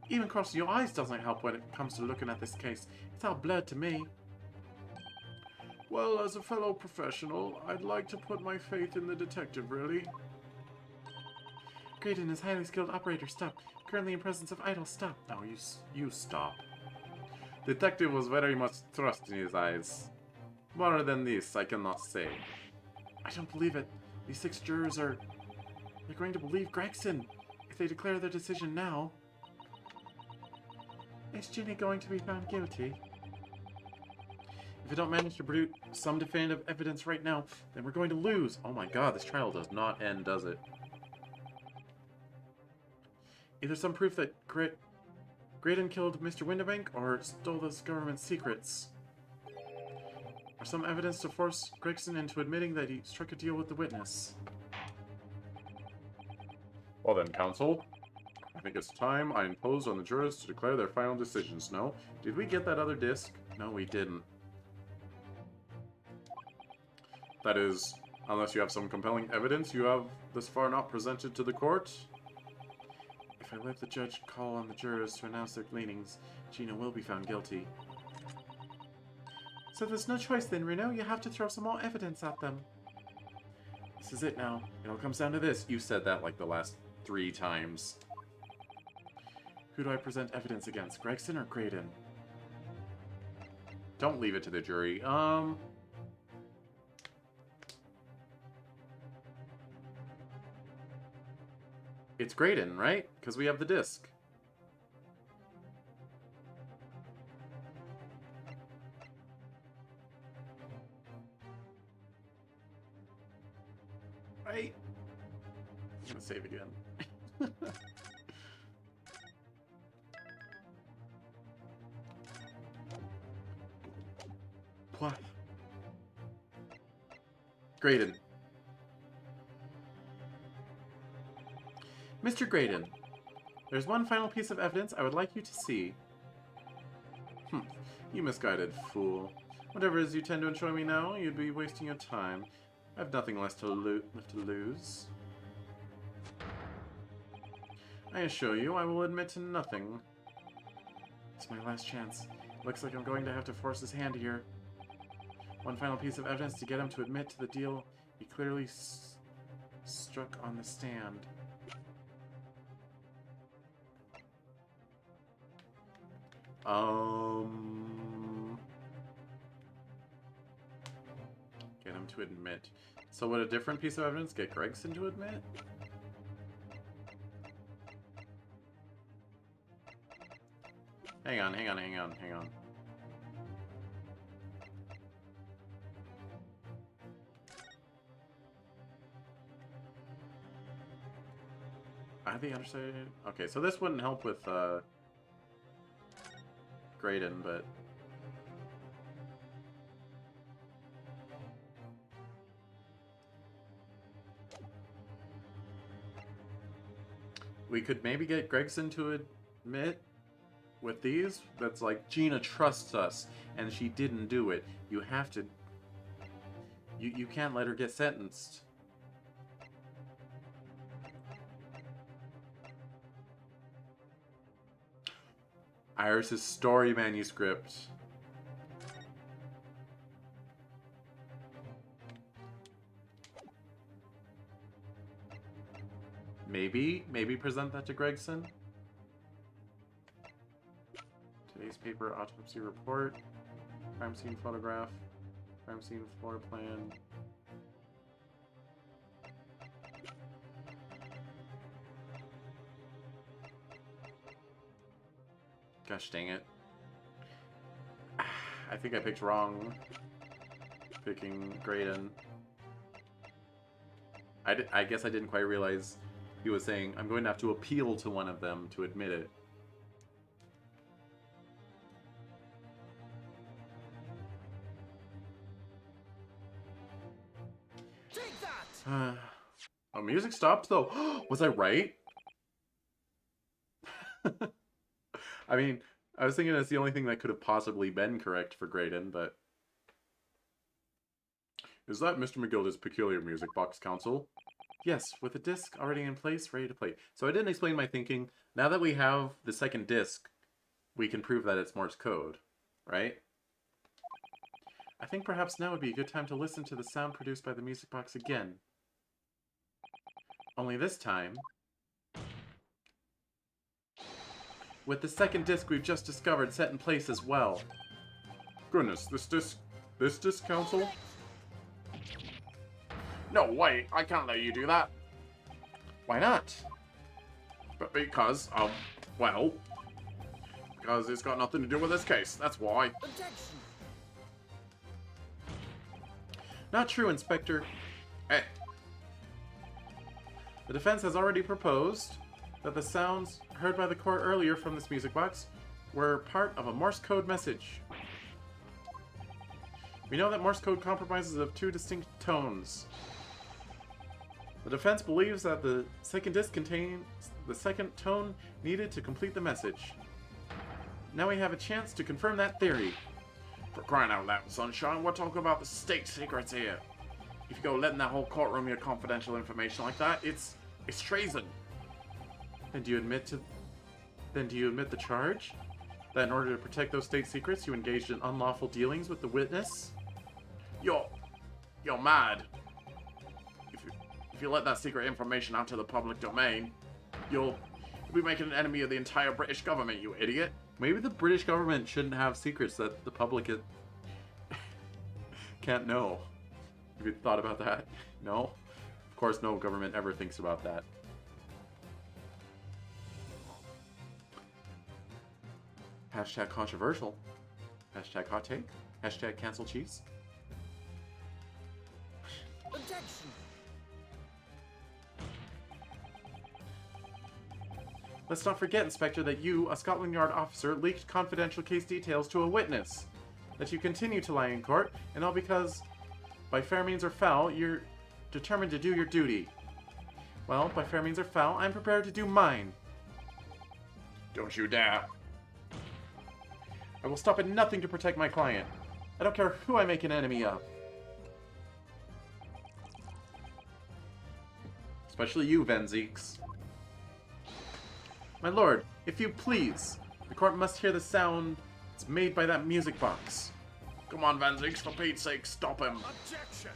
Speaker 3: Even crossing your eyes doesn't help when it comes to looking at this case. It's all blurred to me.
Speaker 6: Well, as a fellow professional, I'd like to put my faith in the detective, really.
Speaker 3: Graydon is highly skilled operator. Stop. Currently in presence of idol. Stop.
Speaker 6: Now you stop. Detective was very much trust in his eyes. More than this, I cannot say.
Speaker 3: I don't believe it. These 6 jurors are... They're going to believe Gregson if they declare their decision now. Is Ginny going to be found guilty? If I don't manage to produce some definitive evidence right now, then we're going to lose.
Speaker 6: Oh my god, this trial does not end, does it?
Speaker 3: Either some proof that Graydon killed Mr. Windibank or stole those government secrets. Or some evidence to force Gregson into admitting that he struck a deal with the witness.
Speaker 6: Well then, counsel, I think it's time I impose on the jurors to declare their final decisions. No? Did we get that other disc? No, we didn't. That is, unless you have some compelling evidence you have thus far not presented to the court.
Speaker 3: If I let the judge call on the jurors to announce their leanings, Gina will be found guilty. So there's no choice then, Reno. You have to throw some more evidence at them. This is it now. It all comes down to this.
Speaker 6: You said that like the last 3 times.
Speaker 3: Who do I present evidence against, Gregson or Graydon?
Speaker 6: Don't leave it to the jury.
Speaker 3: It's Graydon, right? Because we have the disc. Right? I'm gonna save again. What? Graydon. Mr. Graydon, there's one final piece of evidence I would like you to see. You misguided fool. Whatever it is you tend to show me now, you'd be wasting your time. I have nothing left to lose. I assure you, I will admit to nothing. It's my last chance. Looks like I'm going to have to force his hand here. One final piece of evidence to get him to admit to the deal he clearly struck on the stand. Get him to admit. So would a different piece of evidence get Gregson to admit? Hang on. I the underside. Okay, so this wouldn't help with Graydon, but we could maybe get Gregson to admit with these. That's like, Gina trusts us, and she didn't do it. You have to... You can't let her get sentenced. Iris's story manuscript. Maybe present that to Gregson. Today's paper, autopsy report, crime scene photograph, crime scene floor plan. Gosh dang it. I think I picked wrong. Picking Graydon. I guess I didn't quite realize he was saying, I'm going to have to appeal to one of them to admit it.
Speaker 8: Take that!
Speaker 3: Oh, music stopped though. Was I right? I mean, I was thinking that's the only thing that could have possibly been correct for Graydon, but...
Speaker 6: Is that Mr. McGilda's peculiar music box, Counsel?
Speaker 3: Yes, with the disc already in place, ready to play. So I didn't explain my thinking. Now that we have the second disc, we can prove that it's Morse code, right? I think perhaps now would be a good time to listen to the sound produced by the music box again. Only this time, with the second disc we've just discovered set in place as well.
Speaker 6: Goodness, this disc, Counsel?
Speaker 3: No, wait, I can't let you do that. Why not?
Speaker 6: But because, well... Because it's got nothing to do with this case, that's why.
Speaker 8: Objection!
Speaker 3: Not true, Inspector. The defense has already proposed that the sounds heard by the court earlier from this music box were part of a Morse code message. We know that Morse code comprises of two distinct tones. The defense believes that the second disc contains the second tone needed to complete the message. Now we have a chance to confirm that theory.
Speaker 6: For crying out loud, Sunshine, we're talking about the state secrets here. If you go letting that whole courtroom your confidential information like that, it's treason.
Speaker 3: Then do you admit the charge? That in order to protect those state secrets, you engaged in unlawful dealings with the witness?
Speaker 6: You're mad. If you let that secret information out to the public domain, you'll be making an enemy of the entire British government, you idiot.
Speaker 3: Maybe the British government shouldn't have secrets that the public can't know. Have you thought about that? No? Of course no government ever thinks about that. Hashtag controversial. Hashtag hot take. Hashtag cancel cheese.
Speaker 8: Objection!
Speaker 3: Let's not forget, Inspector, that you, a Scotland Yard officer, leaked confidential case details to a witness. That you continue to lie in court, and all because, by fair means or foul, you're determined to do your duty. Well, by fair means or foul, I'm prepared to do mine.
Speaker 6: Don't you dare.
Speaker 3: I will stop at nothing to protect my client. I don't care who I make an enemy of. Especially you, Venzeeks. My lord, if you please, the court must hear the sound it's made by that music box.
Speaker 2: Come on, Van Zinks, for Pete's sake, stop him.
Speaker 8: Objection!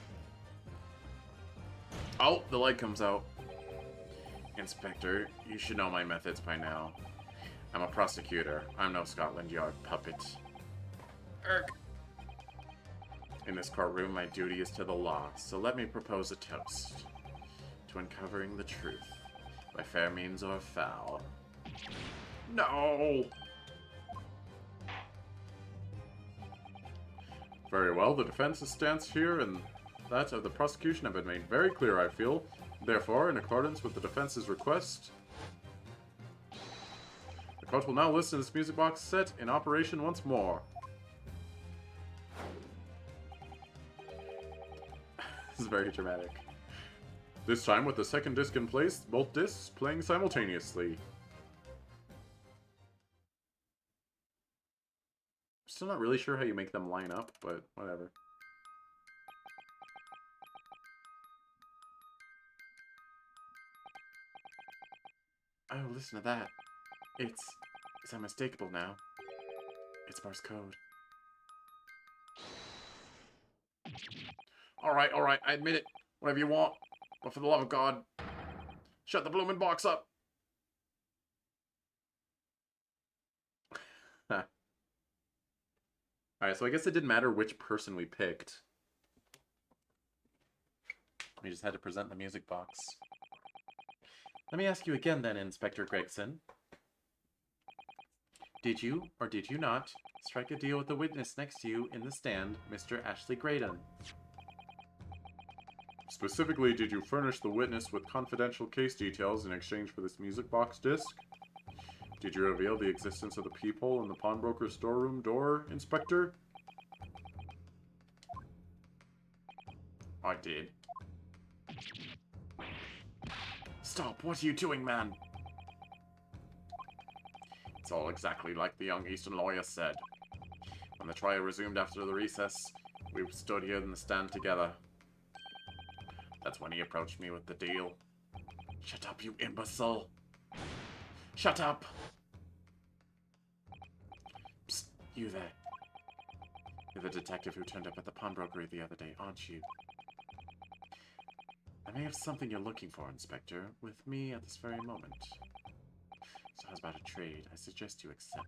Speaker 3: Oh, the light comes out. Inspector, you should know my methods by now. I'm a prosecutor. I'm no Scotland Yard puppet. Erk. In this courtroom, my duty is to the law, so let me propose a toast. To uncovering the truth, by fair means or foul.
Speaker 2: No!
Speaker 6: Very well, the defense's stance here and that of the prosecution have been made very clear, I feel. Therefore, in accordance with the defense's request, the court will now listen to this music box set in operation once more.
Speaker 3: This is very dramatic.
Speaker 6: This time with the second disc in place, both discs playing simultaneously.
Speaker 3: Still not really sure how you make them line up, but whatever. Oh, listen to that. It's unmistakable now. It's Morse code.
Speaker 2: Alright, I admit it. Whatever you want. But for the love of God, shut the blooming box up.
Speaker 3: Alright, so I guess it didn't matter which person we picked. We just had to present the music box. Let me ask you again then, Inspector Gregson. Did you, or did you not, strike a deal with the witness next to you in the stand, Mr. Ashley Graydon?
Speaker 6: Specifically, did you furnish the witness with confidential case details in exchange for this music box disc? Did you reveal the existence of the people in the pawnbroker's storeroom door, Inspector?
Speaker 2: I did. Stop, what are you doing, man? It's all exactly like the young Eastern lawyer said. When the trial resumed after the recess, we stood here in the stand together. That's when he approached me with the deal. Shut up, you imbecile! Shut up! Psst, you there. You're the detective who turned up at the pawnbrokery the other day, aren't you? I may have something you're looking for, Inspector, with me at this very moment. So how's about a trade? I suggest you accept.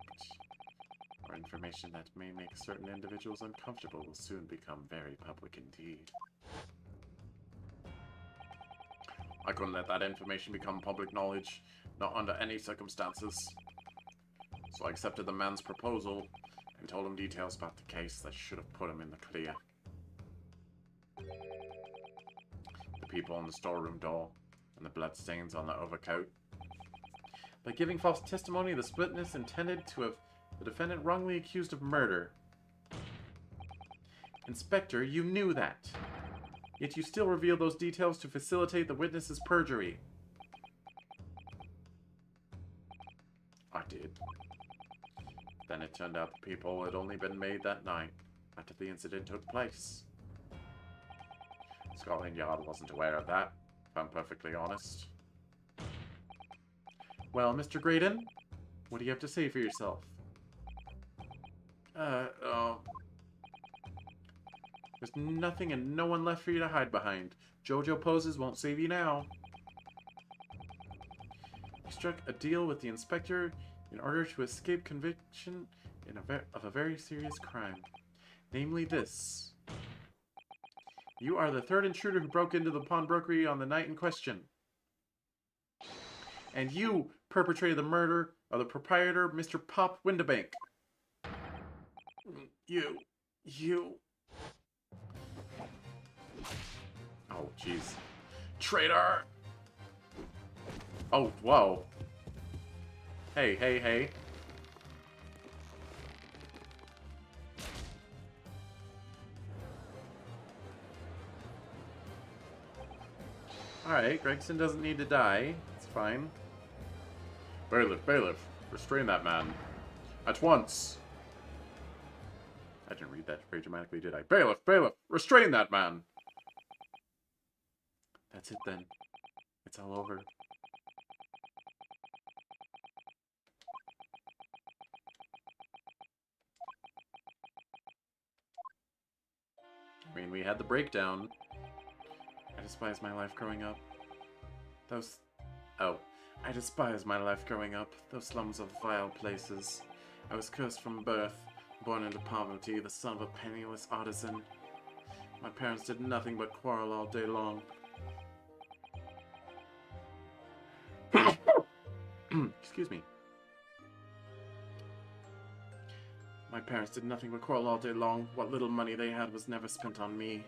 Speaker 2: Or information that may make certain individuals uncomfortable will soon become very public indeed. I couldn't let that information become public knowledge, not under any circumstances. So I accepted the man's proposal and told him details about the case that should have put him in the clear. The people on the storeroom door, and the bloodstains on the overcoat. By giving false testimony, the witness intended to have the defendant wrongly accused of murder. Inspector, you knew that. Yet you still revealed those details to facilitate the witness's perjury. I did. Then it turned out the people had only been made that night, after the incident took place. Scotland Yard wasn't aware of that, if I'm perfectly honest. Well, Mr. Graydon, what do you have to say for yourself? There's nothing and no one left for you to hide behind. JoJo poses won't save you now. You struck a deal with the inspector in order to escape conviction of a very serious crime. Namely this. You are the third intruder who broke into the pawnbrokery on the night in question. And you perpetrated the murder of the proprietor, Mr. Pop Windabank. You... Oh, jeez. Traitor! Oh, whoa. Hey. Alright, Gregson doesn't need to die. It's fine.
Speaker 6: Bailiff, restrain that man. At once.
Speaker 3: I didn't read that very dramatically, did I?
Speaker 6: Bailiff, restrain that man.
Speaker 3: That's it then. It's all over. I mean, we had the breakdown. I despise my life growing up. I despise my life growing up. Those slums are vile places. I was cursed from birth, born into poverty, the son of a penniless artisan. My parents did nothing but quarrel all day long. Excuse me. My parents did nothing but quarrel all day long. What little money they had was never spent on me.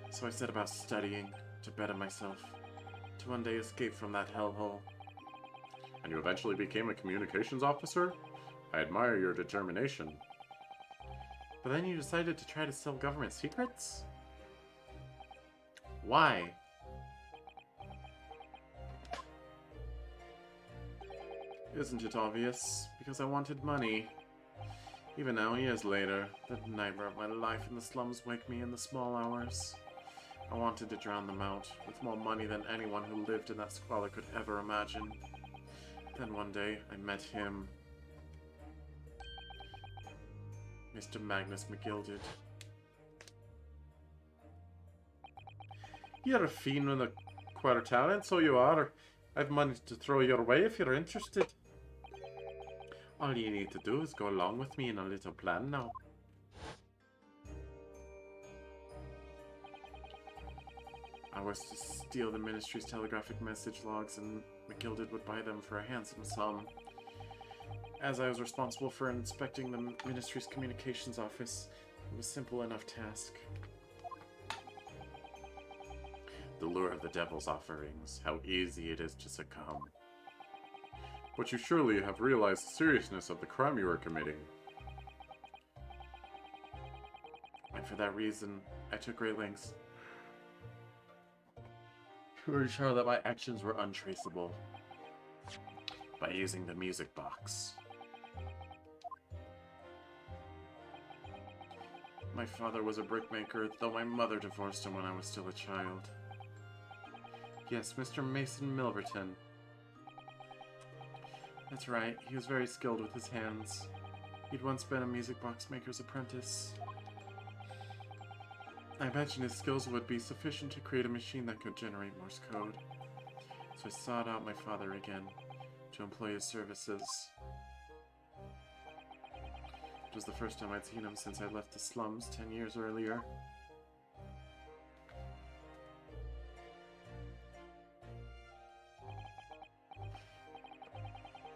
Speaker 3: So I set about studying to better myself, to one day escape from that hellhole.
Speaker 6: And you eventually became a communications officer? I admire your determination.
Speaker 3: But then you decided to try to steal government secrets? Why? Isn't it obvious? Because I wanted money. Even now, years later, the nightmare of my life in the slums wake me in the small hours. I wanted to drown them out, with more money than anyone who lived in that squalor could ever imagine. Then one day, I met him. Mr. Magnus McGilded. You're a fiend with a queer talent, so you are. I've money to throw your way if you're interested. All you need to do is go along with me in a little plan now. I was to steal the Ministry's telegraphic message logs, and McGilded would buy them for a handsome sum. As I was responsible for inspecting the Ministry's communications office, it was a simple enough task. The lure of the devil's offerings, how easy it is to succumb.
Speaker 6: But you surely have realized the seriousness of the crime you are committing.
Speaker 3: And for that reason, I took great lengths to ensure that my actions were untraceable by using the music box. My father was a brickmaker, though my mother divorced him when I was still a child. Yes, Mr. Mason Milverton. That's right, he was very skilled with his hands. He'd once been a music box maker's apprentice. I imagined his skills would be sufficient to create a machine that could generate Morse code. So I sought out my father again, to employ his services. It was the first time I'd seen him since I left the slums 10 years earlier.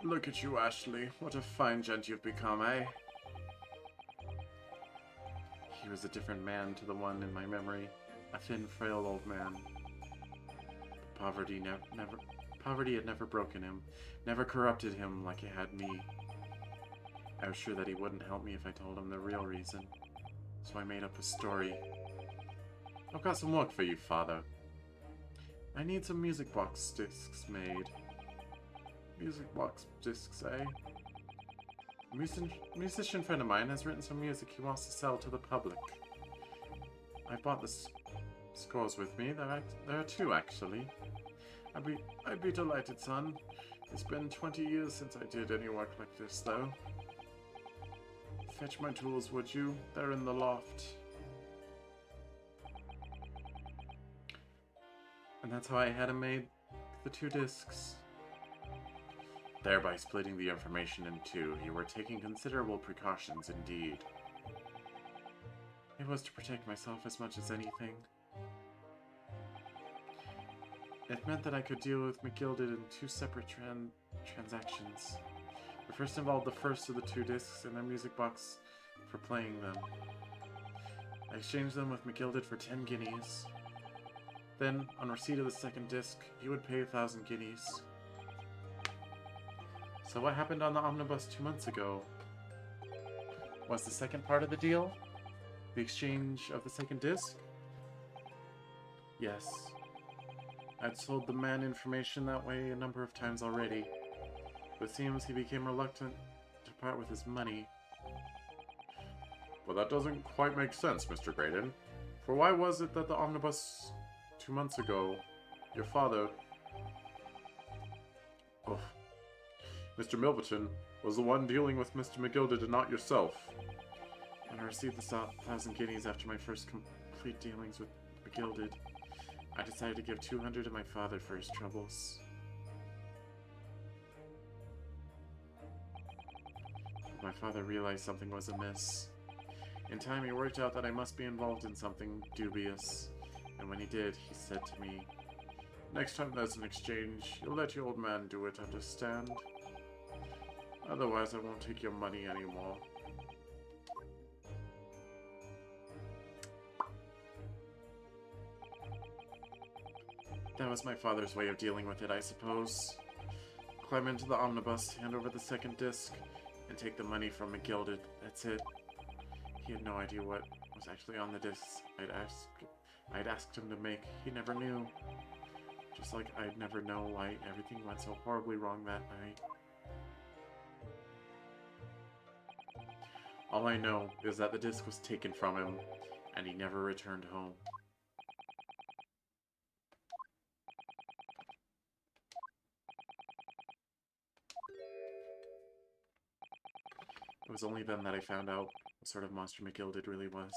Speaker 3: Look at you, Ashley. What a fine gent you've become, eh? He was a different man to the one in my memory. A thin, frail old man. But poverty had never broken him, never corrupted him like it had me. I was sure that he wouldn't help me if I told him the real reason. So I made up a story. I've got some work for you, Father. I need some music box discs made. Music box discs, eh? A musician friend of mine has written some music he wants to sell to the public. I bought the scores with me. There are two, actually. I'd be delighted, son. It's been 20 years since I did any work like this, though. Fetch my tools, would you? They're in the loft. And that's how I had him made the two discs. Thereby splitting the information in two, you were taking considerable precautions indeed. It was to protect myself as much as anything. It meant that I could deal with McGilded in two separate transactions. The first involved the first of the two discs and their music box for playing them. I exchanged them with McGilded for 10 guineas. Then, on receipt of the second disc, he would pay 1,000 guineas. So what happened on the omnibus 2 months ago? Was the second part of the deal the exchange of the second disc? Yes. I'd sold the man information that way a number of times already. But it seems he became reluctant to part with his money.
Speaker 6: Well, that doesn't quite make sense, Mr. Graydon. For why was it that the omnibus 2 months ago, your father... Oh. Mr. Milverton was the one dealing with Mr. McGilded and not yourself.
Speaker 3: When I received the 1,000 guineas after my first complete dealings with McGilded, I decided to give 200 to my father for his troubles. My father realized something was amiss. In time, he worked out that I must be involved in something dubious, and when he did, he said to me, "Next time there's an exchange, you'll let your old man do it, understand? Otherwise, I won't take your money anymore." That was my father's way of dealing with it, I suppose. Climb into the omnibus, hand over the second disc, and take the money from McGilded. That's it. He had no idea what was actually on the discs I'd asked him to make. He never knew. Just like I'd never know why everything went so horribly wrong that night. All I know is that the disc was taken from him, and he never returned home. It was only then that I found out what sort of monster McGilded really was.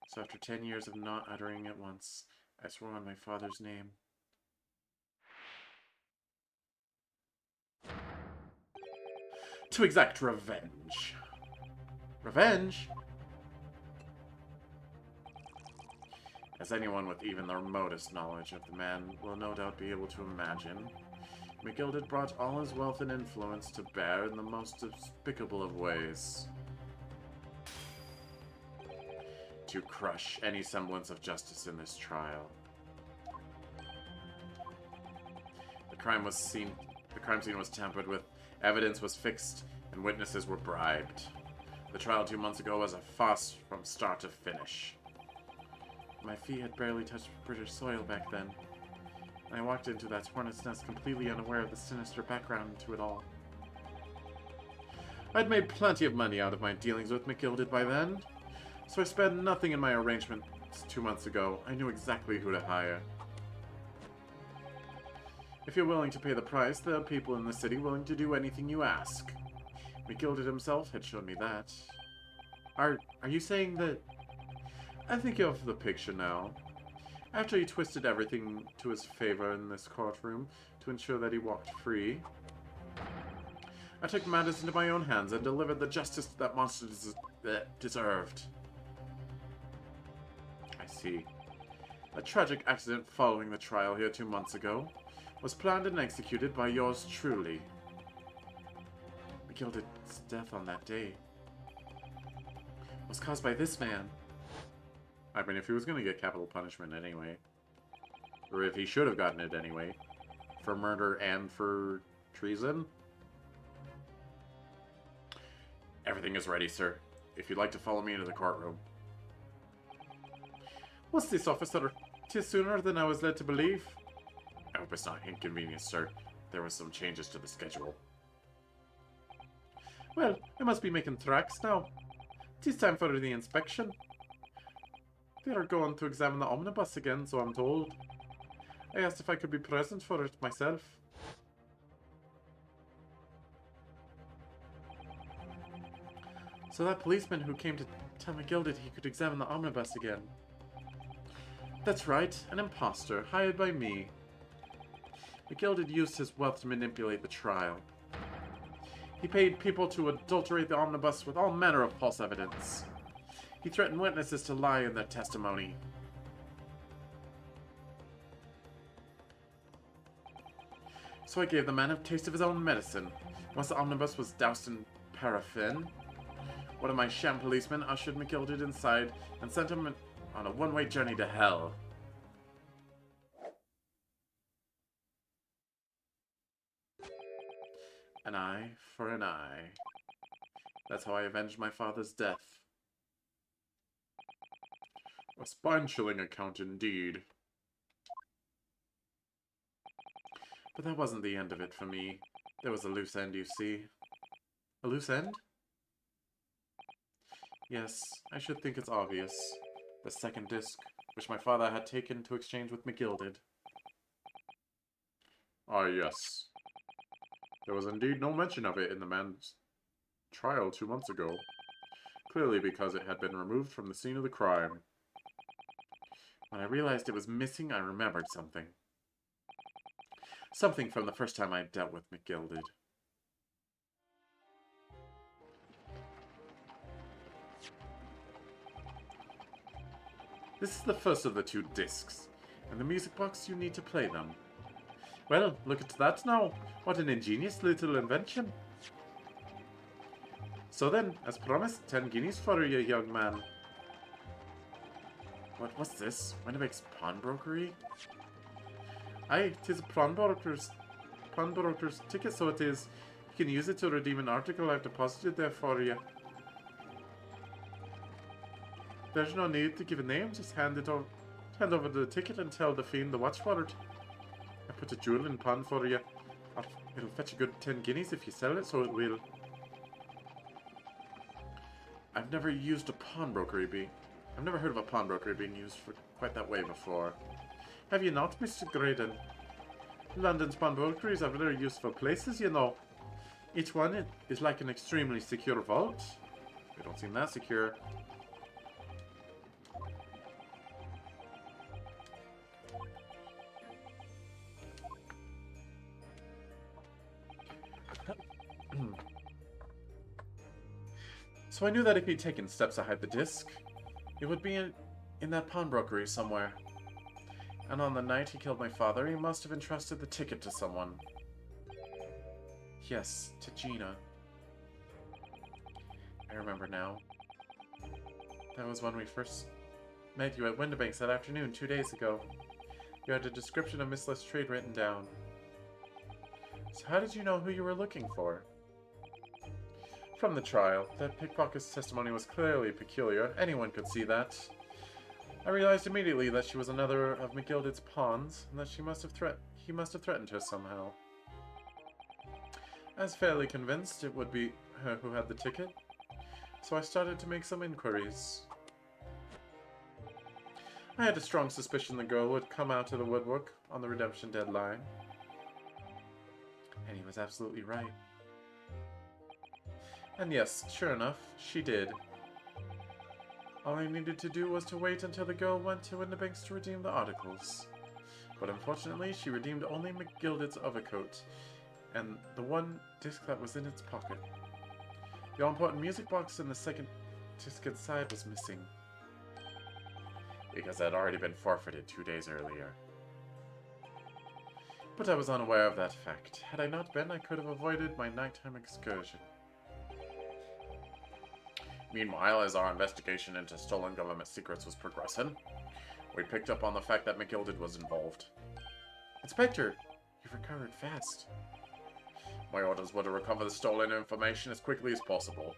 Speaker 3: So after 10 years of not uttering it once, I swore on my father's name. To exact revenge. Revenge? As anyone with even the remotest knowledge of the man will no doubt be able to imagine, McGilded brought all his wealth and influence to bear in the most despicable of ways. To crush any semblance of justice in this trial. The crime scene was tampered with, evidence was fixed, and witnesses were bribed. The trial 2 months ago was a farce from start to finish. My feet had barely touched British soil back then. I walked into that hornet's nest completely unaware of the sinister background to it all. I'd made plenty of money out of my dealings with McGilded by then, so I spent nothing in my arrangements 2 months ago. I knew exactly who to hire. If you're willing to pay the price, there are people in the city willing to do anything you ask. McGilded himself had shown me that. Are you saying that...
Speaker 6: I think you have the picture now. After he twisted everything to his favor in this courtroom to ensure that he walked free, I took matters into my own hands and delivered the justice that monster deserved. I see. A tragic accident following the trial here 2 months ago was planned and executed by yours truly. McGilded's death on that day was caused by this man. I mean, if he was going to get capital punishment anyway, or if he should have gotten it anyway, for murder and for treason. Everything is ready, sir. If you'd like to follow me into the courtroom.
Speaker 3: What's this, officer? 'Tis sooner than I was led to believe.
Speaker 6: I hope it's not inconvenient, sir. There were some changes to the schedule.
Speaker 3: Well, I must be making tracks now. 'Tis time for the inspection. They are going to examine the omnibus again, so I'm told. I asked if I could be present for it myself. So that policeman who came to tell McGilded he could examine the omnibus again. That's right, an imposter, hired by me. McGilded used his wealth to manipulate the trial. He paid people to adulterate the omnibus with all manner of false evidence. He threatened witnesses to lie in their testimony. So I gave the man a taste of his own medicine. Once the omnibus was doused in paraffin, one of my sham policemen ushered McGilded inside and sent him on a one-way journey to hell. An eye for an eye. That's how I avenged my father's death.
Speaker 6: A spine-chilling account indeed.
Speaker 3: But that wasn't the end of it for me. There was a loose end, you see. A loose end? Yes, I should think it's obvious. The second disc, which my father had taken to exchange with McGilded.
Speaker 6: Ah, yes. There was indeed no mention of it in the man's trial 2 months ago. Clearly because it had been removed from the scene of the crime. When I realized it was missing, I remembered something. Something from the first time I dealt with McGilded. This is the first of the 2 discs, and the music box you need to play them. Well, look at that now. What an ingenious little invention. So then, as promised, 10 guineas for you, young man. What's this? Winnipegg's pawnbrokery? Aye, 'tis a pawnbroker's ticket, so it is. You can use it to redeem an article I've deposited there for you. There's no need to give a name, just hand over the ticket and tell the fiend the watch for it. I put a jewel in pawn for you. It'll fetch a good 10 guineas if you sell it, so it will. I've never heard of a pawnbrokery being used for quite that way before. Have you not, Mr. Graydon? London's pawnbrokeries are very useful places, you know. Each one is like an extremely secure vault. They don't seem that secure. So I knew that if he'd taken steps to hide the disc, it would be in that pawnbrokery somewhere. And on the night he killed my father, he must have entrusted the ticket to someone. Yes, to Gina. I remember now. That was when we first met you at Windibanks that afternoon 2 days ago. You had a description of Miss Lestrade written down. So how did you know who you were looking for? From the trial, that pickpocket's testimony was clearly peculiar. Anyone could see that. I realized immediately that she was another of McGilded's pawns, and that he must have threatened her somehow. I was fairly convinced it would be her who had the ticket, so I started to make some inquiries. I had a strong suspicion the girl would come out of the woodwork on the redemption deadline. And he was absolutely right. And yes, sure enough, she did. All I needed to do was to wait until the girl went to Windibanks to redeem the articles. But unfortunately, she redeemed only McGilded's overcoat, and the one disc that was in its pocket. The all-important music box in the second disc inside was missing. Because it had already been forfeited 2 days earlier. But I was unaware of that fact. Had I not been, I could have avoided my nighttime excursion. Meanwhile, as our investigation into stolen government secrets was progressing, we picked up on the fact that McGilded was involved. Inspector, you've recovered fast. My orders were to recover the stolen information as quickly as possible.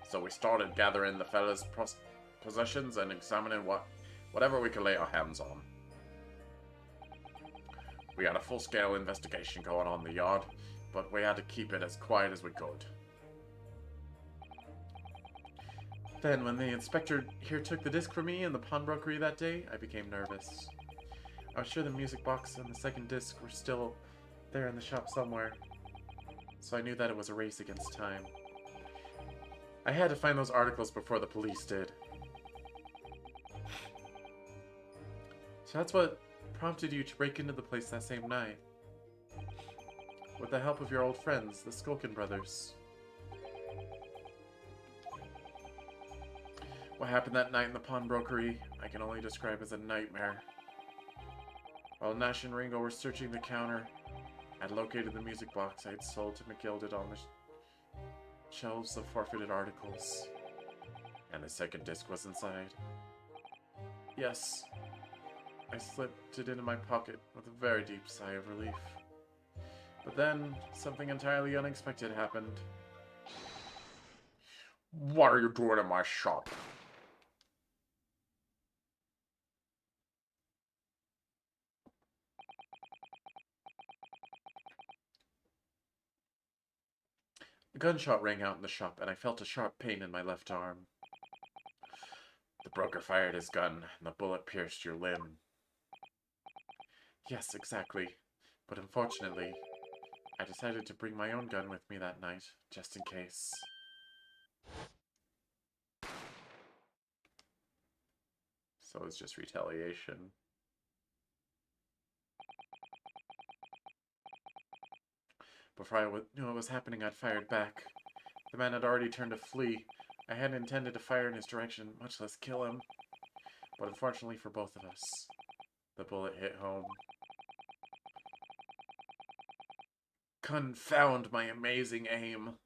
Speaker 6: So we started gathering the fella's possessions and examining whatever we could lay our hands on. We had a full-scale investigation going on in the yard, but we had to keep it as quiet as we could. Then, when the inspector here took the disc from me in the pawnbrokery that day, I became nervous. I was sure the music box and the second disc were still there in the shop somewhere, so I knew that it was a race against time. I had to find those articles before the police did. So that's what prompted you to break into the place that same night. With the help of your old friends, the Skulkin brothers. What happened that night in the pawnbrokery, I can only describe as a nightmare. While Nash and Ringo were searching the counter, I'd located the music box I had sold to McGilded on the shelves of forfeited articles. And the second disc was inside. Yes, I slipped it into my pocket with a very deep sigh of relief. But then, something entirely unexpected happened.
Speaker 2: What are you doing in my shop?
Speaker 3: A gunshot rang out in the shop, and I felt a sharp pain in my left arm. The broker fired his gun, and the bullet pierced your limb. Yes, exactly. But unfortunately, I decided to bring my own gun with me that night, just in case.
Speaker 1: So it's just retaliation.
Speaker 3: Before I knew what was happening, I'd fired back. The man had already turned to flee. I hadn't intended to fire in his direction, much less kill him. But unfortunately for both of us, the bullet hit home. Confound my amazing aim!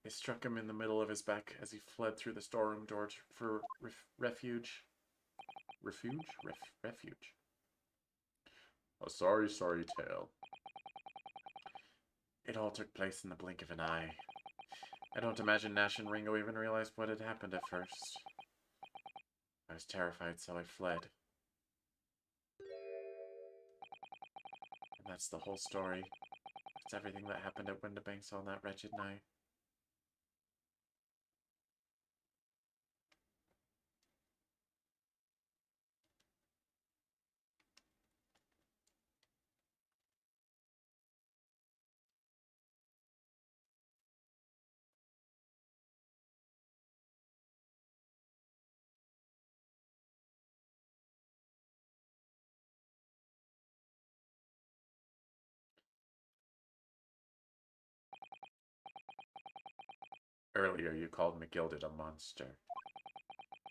Speaker 3: It struck him in the middle of his back as he fled through the storeroom door for refuge. Refuge.
Speaker 6: A sorry, sorry tale.
Speaker 3: It all took place in the blink of an eye. I don't imagine Nash and Ringo even realized what had happened at first. I was terrified, so I fled. And that's the whole story. It's everything that happened at Windibanks on that wretched night. Earlier, you called McGilded a monster.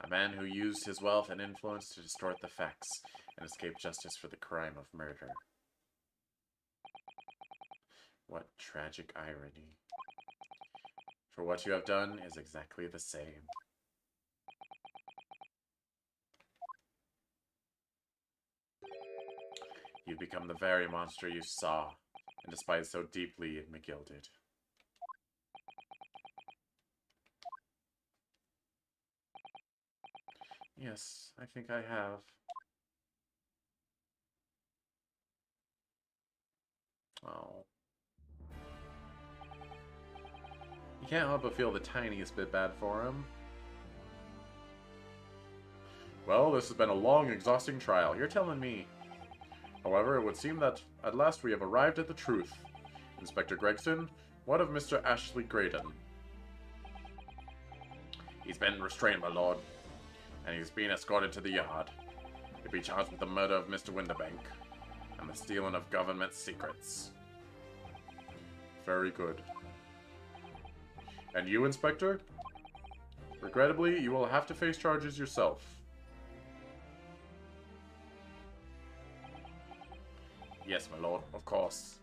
Speaker 3: A man who used his wealth and influence to distort the facts and escape justice for the crime of murder. What tragic irony. For what you have done is exactly the same. You've become the very monster you saw and despised so deeply in McGilded. Yes, I think I have.
Speaker 1: Oh. You can't help but feel the tiniest bit bad for him.
Speaker 6: Well, this has been a long, exhausting trial. You're telling me. However, it would seem that at last we have arrived at the truth. Inspector Gregson, what of Mr. Ashley Graydon?
Speaker 3: He's been restrained, my lord, and he's been escorted to the yard. He'll be charged with the murder of Mr. Windibank and the stealing of government secrets.
Speaker 6: Very good. And you, Inspector? Regrettably, you will have to face charges yourself.
Speaker 3: Yes, my lord, of course.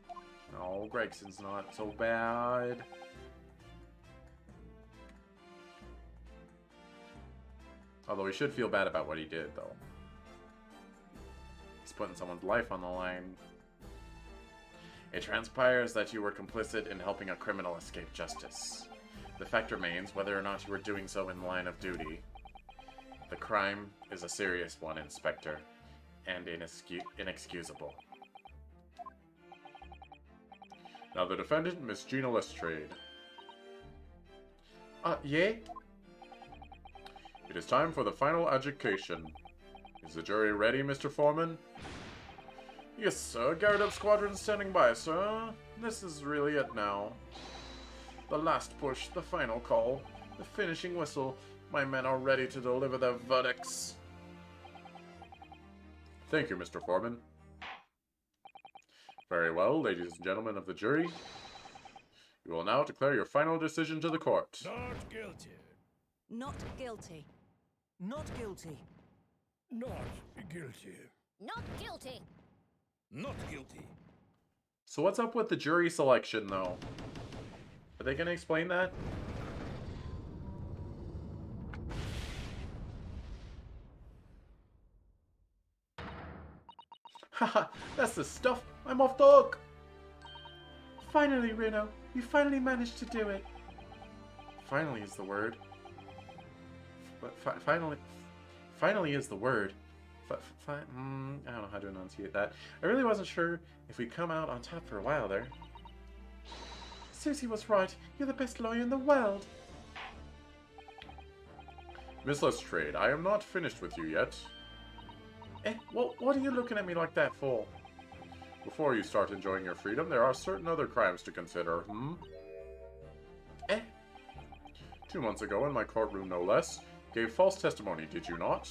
Speaker 1: No, Gregson's not so bad. Although he should feel bad about what he did, though. He's putting someone's life on the line.
Speaker 3: It transpires that you were complicit in helping a criminal escape justice. The fact remains whether or not you were doing so in the line of duty. The crime is a serious one, Inspector, and inexcusable.
Speaker 6: Now the defendant, Miss Gina Lestrade.
Speaker 3: Yeah?
Speaker 6: It is time for the final adjudication. Is the jury ready, Mr. Foreman?
Speaker 2: Yes, sir. Garrett up squadron standing by, sir. This is really it now. The last push, the final call, the finishing whistle. My men are ready to deliver their verdicts.
Speaker 6: Thank you, Mr. Foreman. Very well, ladies and gentlemen of the jury. You will now declare your final decision to the court.
Speaker 8: Not guilty.
Speaker 4: Not guilty.
Speaker 8: Not guilty.
Speaker 5: Not guilty.
Speaker 4: Not guilty.
Speaker 8: Not guilty.
Speaker 1: So what's up with the jury selection, though? Are they going to explain that?
Speaker 2: Haha, that's the stuff. I'm off the hook. Finally, Reno. You finally managed to do it.
Speaker 3: Finally is the word. But finally is the word. I don't know how to enunciate that. I really wasn't sure if we'd come out on top for a while there.
Speaker 2: Susie was right. You're the best lawyer in the world.
Speaker 6: Miss Lestrade, I am not finished with you yet.
Speaker 2: What are you looking at me like that for?
Speaker 6: Before you start enjoying your freedom, there are certain other crimes to consider, Eh? 2 months ago, in my courtroom no less, gave false testimony, did you not?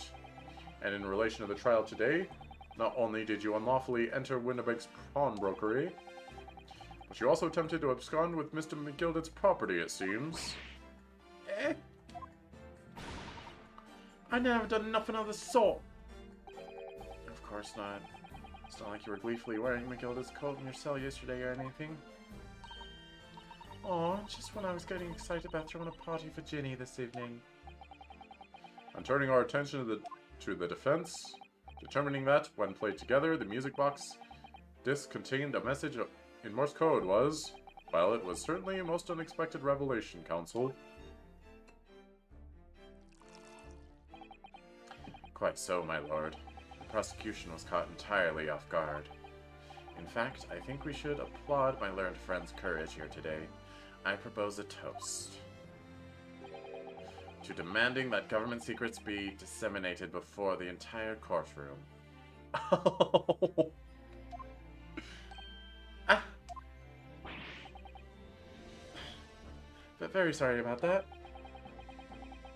Speaker 6: And in relation to the trial today, not only did you unlawfully enter Winnebake's pawnbrokery, but you also attempted to abscond with Mr. McGilded's property, it seems. Eh? I never done nothing of the sort. Of course not. It's not like you were gleefully wearing McGilded's coat in your cell yesterday or anything. Aw, just when I was getting excited about throwing a party for Ginny this evening. And turning our attention to the defense, determining that, when played together, the music box disc contained a message in Morse code was, well, it was certainly a most unexpected revelation, counsel. Quite so, my lord. The prosecution was caught entirely off guard. In fact, I think we should applaud my learned friend's courage here today. I propose a toast to demanding that government secrets be disseminated before the entire courtroom. Ah. But very sorry about that.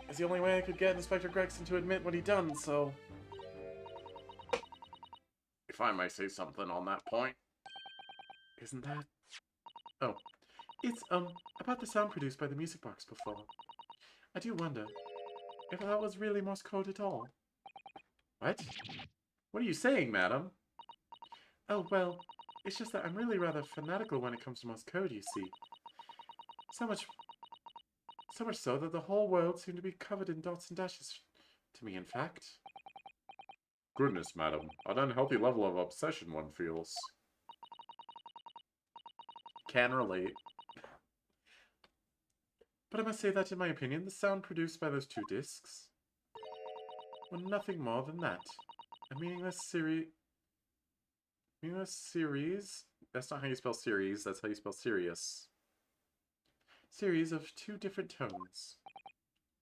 Speaker 6: It's the only way I could get Inspector Gregson to admit what he done, so... If I may say something on that point. Isn't that... Oh. It's, about the sound produced by the music box before. I do wonder if that was really Morse code at all. What? What are you saying, madam? Oh, well, it's just that I'm really rather fanatical when it comes to Morse code, you see. So much so that the whole world seemed to be covered in dots and dashes. To me, in fact. Goodness, madam. An unhealthy level of obsession one feels. Can relate. But I must say that, in my opinion, the sound produced by those 2 discs were nothing more than that. A meaningless series... That's not how you spell series, that's how you spell serious. Series of 2 different tones.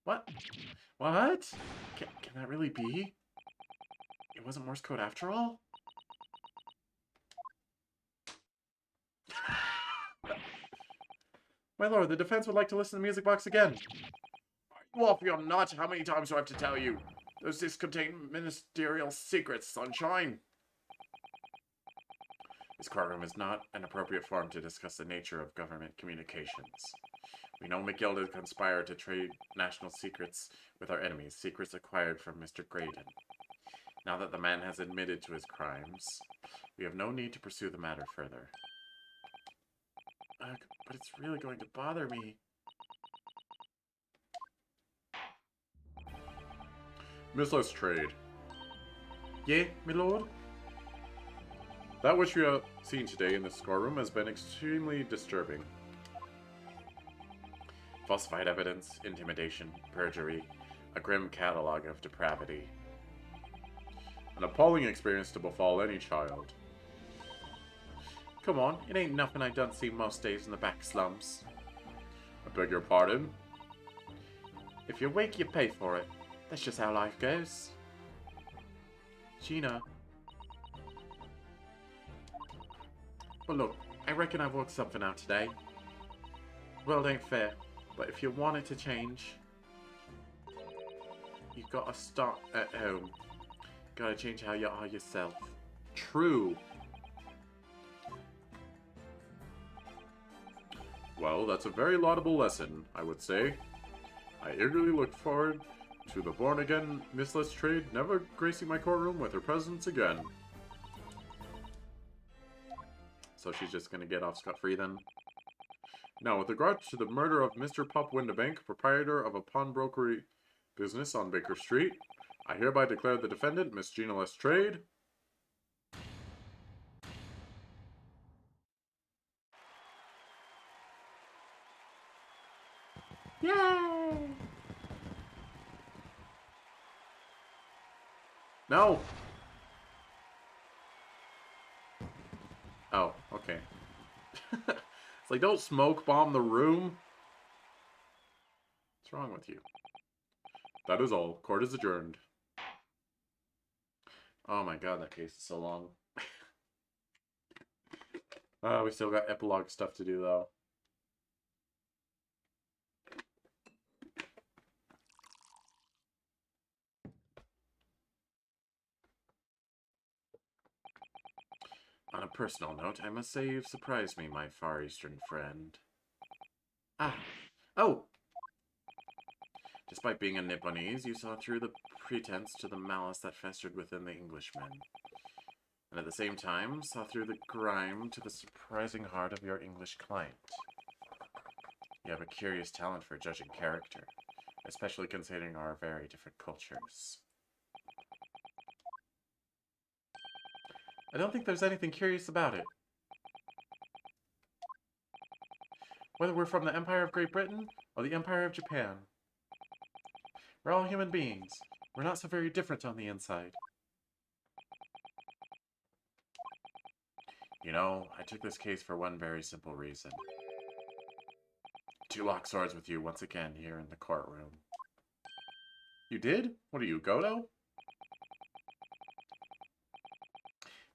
Speaker 6: What? What? Can that really be? It wasn't Morse code after all? My lord, the defense would like to listen to the music box again. Well, if you're not, how many times do I have to tell you? Those discs contain ministerial secrets, sunshine. This courtroom is not an appropriate forum to discuss the nature of government communications. We know McGilded conspired to trade national secrets with our enemies, secrets acquired from Mr. Graydon. Now that the man has admitted to his crimes, we have no need to pursue the matter further. But it's really going to bother me. Miss Lestrade. Yea, my lord? That which you have seen today in the scoreroom has been extremely disturbing. Falsified evidence, intimidation, perjury, a grim catalogue of depravity. An appalling experience to befall any child. Come on, it ain't nothing I done see most days in the back slums. I beg your pardon? If you wake, you pay for it. That's just how life goes. Gina. Well look, I reckon I've worked something out today. World ain't fair, but if you want it to change, you've got to start at home. Gotta change how you are yourself. True. Well, that's a very laudable lesson, I would say. I eagerly look forward to the born-again Miss Lestrade never gracing my courtroom with her presence again. So she's just gonna get off scot-free then? Now, with regard to the murder of Mr. Pop Windebank, proprietor of a pawnbrokery business on Baker Street, I hereby declare the defendant, Miss Gina Lestrade, yay! No! Oh, okay. It's like, don't smoke bomb the room. What's wrong with you? That is all. Court is adjourned. Oh my god, that case is so long.
Speaker 1: We still got epilogue stuff to do, though.
Speaker 3: On a personal note, I must say you've surprised me, my Far Eastern friend. Ah! Oh! Despite being a Nipponese, you saw through the pretense to the malice that festered within the Englishmen. And at the same time, saw through the grime to the surprising heart of your English client. You have a curious talent for judging character, especially considering our very different cultures. I don't think there's anything curious about it. Whether we're from the Empire of Great Britain or the Empire of Japan, we're all human beings. We're not so very different on the inside. You know, I took this case for one very simple reason. To lock swords with you once again here in the courtroom.
Speaker 1: You did? What are you, Godo?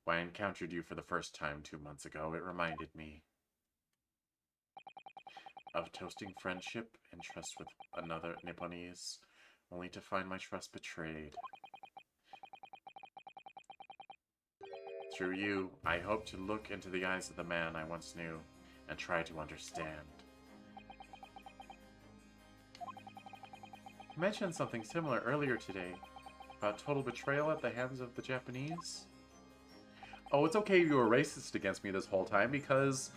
Speaker 3: When I encountered you for the first time 2 months ago, it reminded me of toasting friendship and trust with another Nipponese, only to find my trust betrayed. Through you, I hope to look into the eyes of the man I once knew and try to understand.
Speaker 1: You mentioned something similar earlier today, about total betrayal at the hands of the Japanese. Oh, it's okay you were racist against me this whole time, because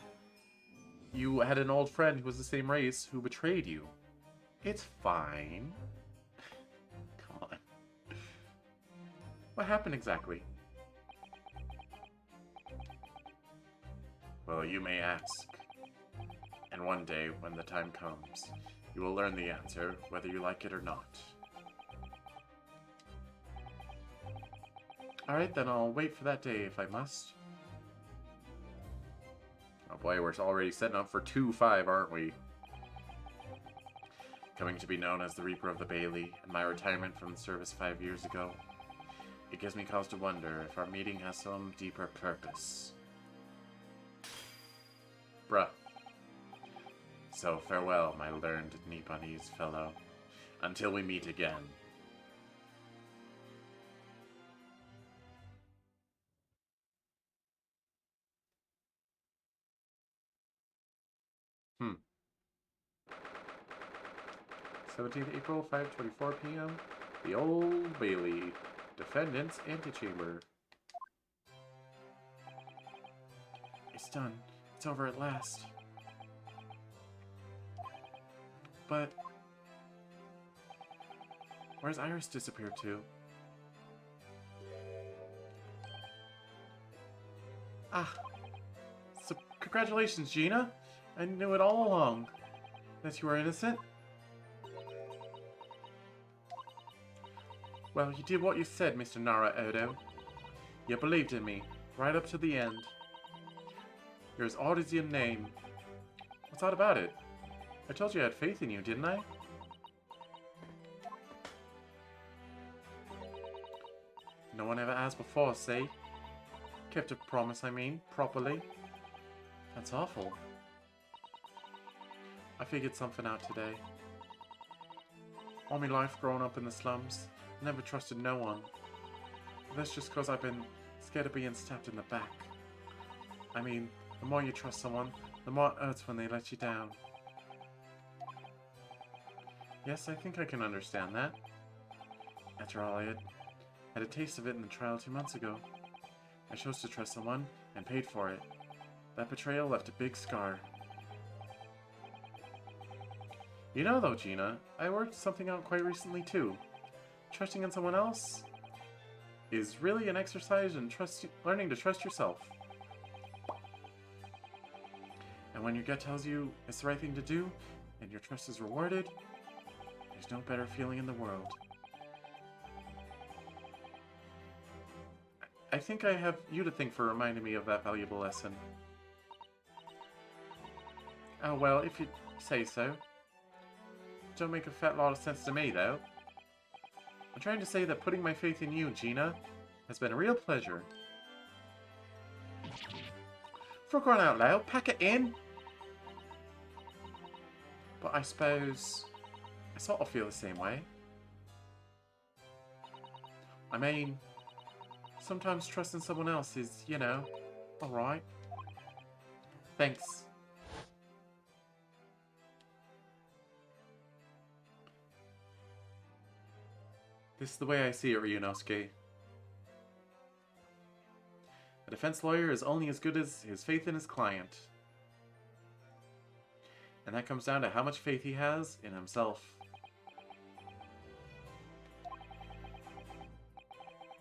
Speaker 1: you had an old friend who was the same race who betrayed you. It's fine. Come on. What happened exactly?
Speaker 3: Well, you may ask. And one day, when the time comes, you will learn the answer, whether you like it or not.
Speaker 1: Alright, then I'll wait for that day if I must. Oh boy, we're already setting up for 2-5, aren't we?
Speaker 3: Coming to be known as the Reaper of the Bailey, and my retirement from the service 5 years ago, it gives me cause to wonder if our meeting has some deeper purpose. Bruh. So farewell, my learned Nipponese fellow, until we meet again.
Speaker 1: Hmm. 17th April, 5:24 p.m. The Old Bailey. Defendant's Antechamber.
Speaker 3: It's done. It's over at last.
Speaker 1: But where's Iris disappeared to? Ah. So, congratulations, Gina. I knew it all along. That you were innocent. Well, you did what you said, Mr. Nara Odo. You believed in me, right up to the end. You're as odd as your name. What's odd about it? I told you I had faith in you, didn't I? No one ever has before, see? Kept a promise, I mean, properly. That's awful. I figured something out today. All my life growing up in the slums, I never trusted no one. But that's just because I've been scared of being stabbed in the back. I mean, the more you trust someone, the more it hurts when they let you down. Yes, I think I can understand that. After all, I had a taste of it in the trial 2 months ago. I chose to trust someone and paid for it. That betrayal left a big scar. You know though, Gina, I worked something out quite recently too. Trusting in someone else is really an exercise in learning to trust yourself. And when your gut tells you it's the right thing to do, and your trust is rewarded, there's no better feeling in the world. I think I have you to thank for reminding me of that valuable lesson. Oh well, if you say so. Don't make a fat lot of sense to me, though. I'm trying to say that putting my faith in you, Gina, has been a real pleasure.
Speaker 3: For crying out loud, pack it in! But I suppose I sort of feel the same way. I mean, sometimes trusting someone else is, you know, alright. Thanks. This is the way I see it, Ryunosuke. A defense lawyer is only as good as his faith in his client. And that comes down to how much faith he has in himself.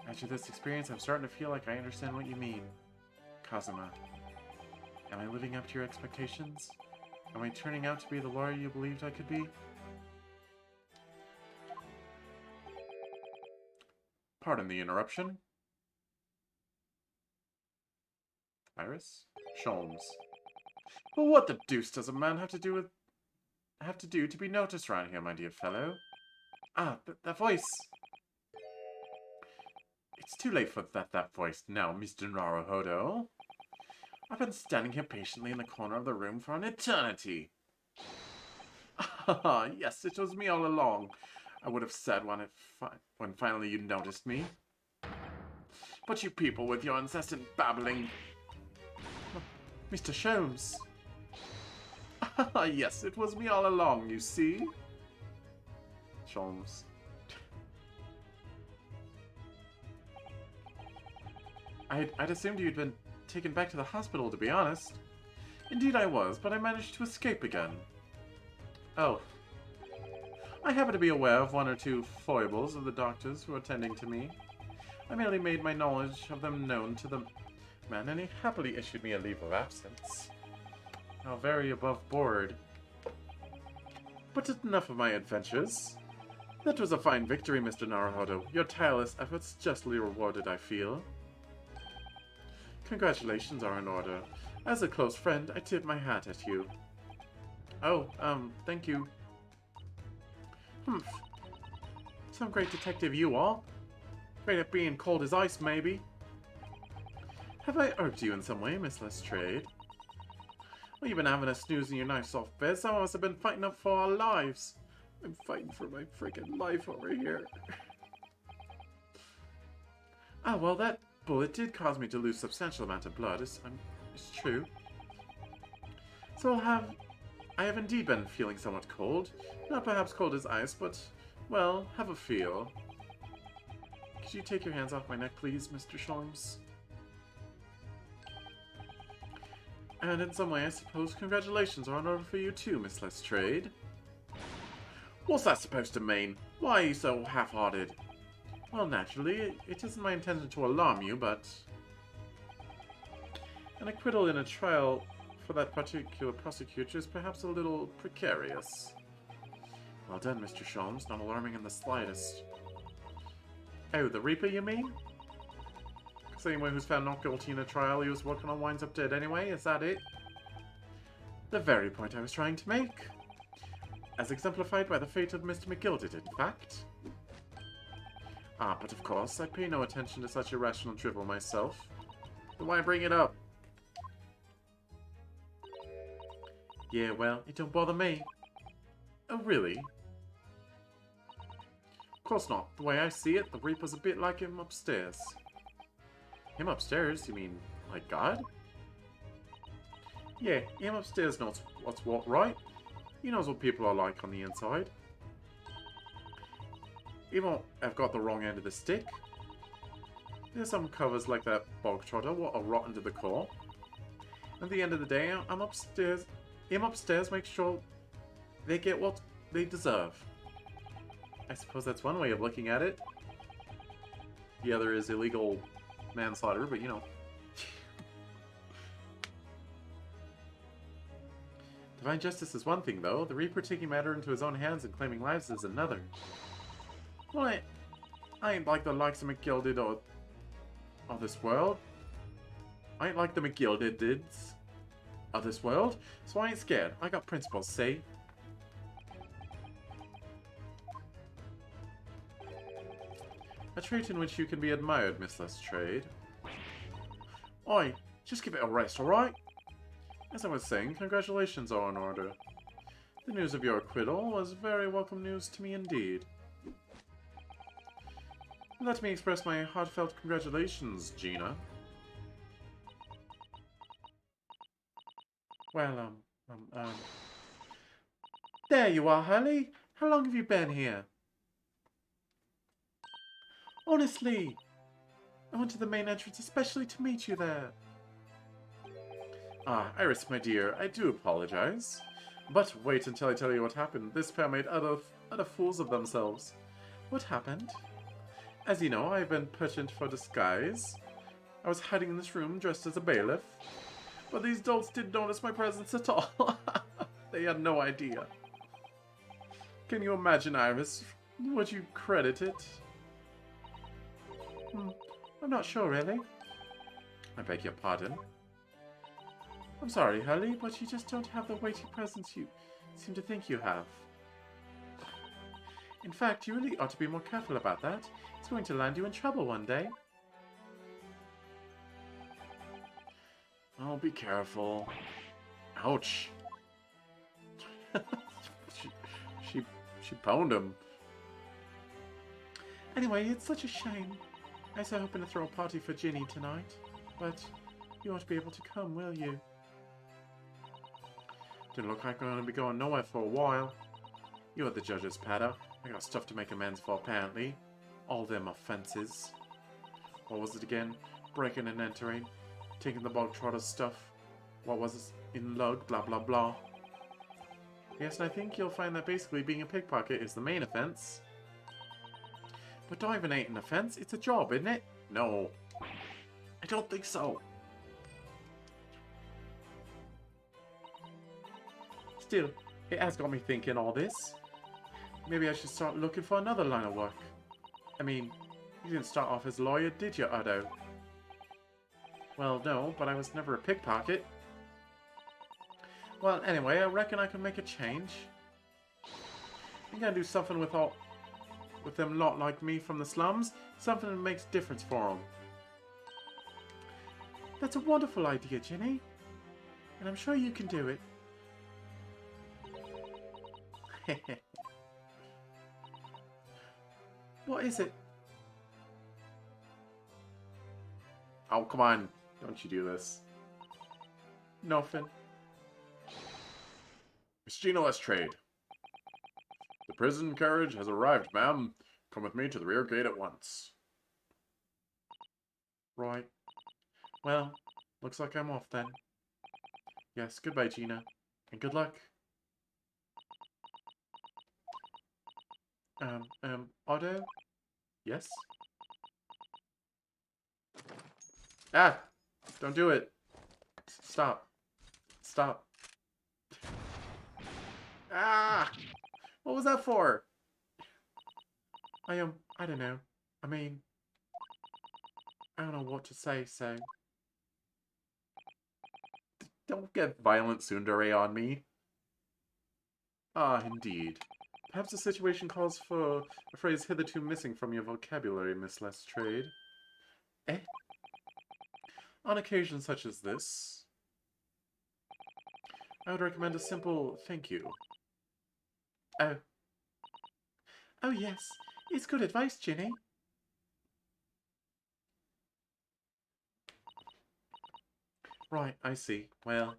Speaker 3: After this experience, I'm starting to feel like I understand what you mean, Kazuma. Am I living up to your expectations? Am I turning out to be the lawyer you believed I could be?
Speaker 1: Pardon the interruption. Iris? Sholmes.
Speaker 3: But what the deuce does a man have to do to be noticed around here, my dear fellow? Ah, that voice! It's too late for that voice now, Mr. Naruhodo. I've been standing here patiently in the corner of the room for an eternity. Ah, yes, it was me all along, I would have said when finally you noticed me. But you people with your incessant babbling... Mr. Sholmes. Ah, yes, it was me all along, you see.
Speaker 1: Sholmes.
Speaker 3: I'd assumed you'd been taken back to the hospital, to be honest. Indeed I was, but I managed to escape again. Oh. I happen to be aware of one or two foibles of the doctors who are tending to me. I merely made my knowledge of them known to the man, and he happily issued me a leave of absence. How very above board. But enough of my adventures. That was a fine victory, Mr. Naruhodo. Your tireless efforts justly rewarded, I feel. Congratulations are in order. As a close friend, I tip my hat at you. Oh, thank you. Humph. Some great detective you are. Great at being cold as ice, maybe. Have I irked you in some way, Miss Lestrade? Well, you've been having a snooze in your nice soft bed. Some of us have been fighting up for our lives. I'm fighting for my freaking life over here. Ah, well, that bullet did cause me to lose a substantial amount of blood. It's true. So I have indeed been feeling somewhat cold. Not perhaps cold as ice, but, well, have a feel. Could you take your hands off my neck, please, Mr. Sholmes? And in some way, I suppose congratulations are in order for you too, Miss Lestrade. What's that supposed to mean? Why are you so half-hearted? Well, naturally, it isn't my intention to alarm you, but... an acquittal in a trial for that particular prosecutor is perhaps a little precarious. Well done, Mr. Sholmes, not alarming in the slightest. Oh, the Reaper, you mean? Same way who's found not guilty in a trial he was working on winds up dead anyway, is that it? The very point I was trying to make. As exemplified by the fate of Mr. McGilded, in fact. Ah, but of course, I pay no attention to such irrational drivel myself. Then why bring it up? Yeah, well, it don't bother me. Oh, really? Of course not. The way I see it, the Reaper's a bit like him upstairs. Him upstairs? You mean, like God? Yeah, him upstairs knows what's what, right? He knows what people are like on the inside. He won't have got the wrong end of the stick. There's some covers like that bog trotter what are rotten to the core. At the end of the day, I'm upstairs. Him upstairs makes sure they get what they deserve. I suppose that's one way of looking at it. The other is illegal manslaughter, but you know. Divine justice is one thing, though. The Reaper taking matter into his own hands and claiming lives is another. Well, I ain't like the likes of McGilded or this world. I ain't like the McGildedids of this world, so I ain't scared. I got principles, see? A trait in which you can be admired, Miss Lestrade. Oi, just give it a rest, alright?
Speaker 2: As I was saying, congratulations are in order. The news of your acquittal was very welcome news to me indeed. Let me express my heartfelt congratulations, Gina. Well, there you are, Hurley. How long have you been here? Honestly, I went to the main entrance especially to meet you there. Ah, Iris, my dear, I do apologize. But wait until I tell you what happened. This pair made utter fools of themselves. What happened? As you know, I've been put in for disguise. I was hiding in this room dressed as a bailiff. But these dolts didn't notice my presence at all. They had no idea. Can you imagine, Iris? Would you credit it? I'm not sure, really. I beg your pardon. I'm sorry, Hurley, but you just don't have the weighty presence you seem to think you have. In fact, you really ought to be more careful about that. It's going to land you in trouble one day. Oh, be careful. Ouch. she pwned him. Anyway, it's such a shame. I was hoping to throw a party for Ginny tonight, but you won't be able to come, will you? Didn't look like I'm going to be going nowhere for a while. You are the judge's patter. I got stuff to make amends for, apparently. All them offences. What was it again? Breaking and entering. Taking the bog trotter's stuff. What was it? In lug, blah blah blah. Yes, and I think you'll find that basically being a pickpocket is the main offence. But diving ain't an offence, it's a job, isn't it? No. I don't think so. Still, it has got me thinking all this. Maybe I should start looking for another line of work. I mean, you didn't start off as a lawyer, did you, Otto? Well, no, but I was never a pickpocket. Well, anyway, I reckon I can make a change. I'm gonna do something with them lot like me from the slums. Something that makes a difference for them. That's a wonderful idea, Ginny. And I'm sure you can do it. What is it? Oh, come on. Don't you do this. Nothing.
Speaker 6: Miss Gina Lestrade. The prison carriage has arrived, ma'am. Come with me to the rear gate at once.
Speaker 2: Right. Well, looks like I'm off then. Yes, goodbye, Gina. And good luck. Otto? Yes? Ah! Don't do it. Stop. Stop. Ah! What was that for? I don't know. I mean, I don't know what to say, so...
Speaker 6: Don't get violent tsundere on me.
Speaker 2: Ah, indeed. Perhaps the situation calls for a phrase hitherto missing from your vocabulary, Miss Lestrade. Eh? On occasions such as this, I would recommend a simple thank you. Oh. Oh yes, it's good advice, Ginny. Right, I see. Well...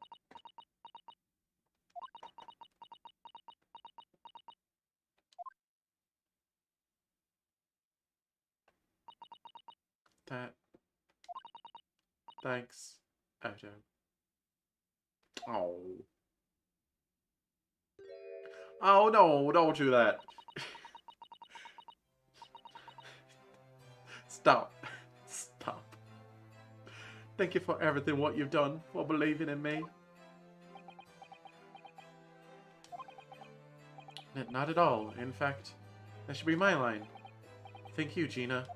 Speaker 2: Thanks, Otto.
Speaker 6: Oh. Oh no, don't do that.
Speaker 2: Stop. Stop. Thank you for everything what you've done, for believing in me. Not at all. In fact, that should be my line. Thank you, Gina.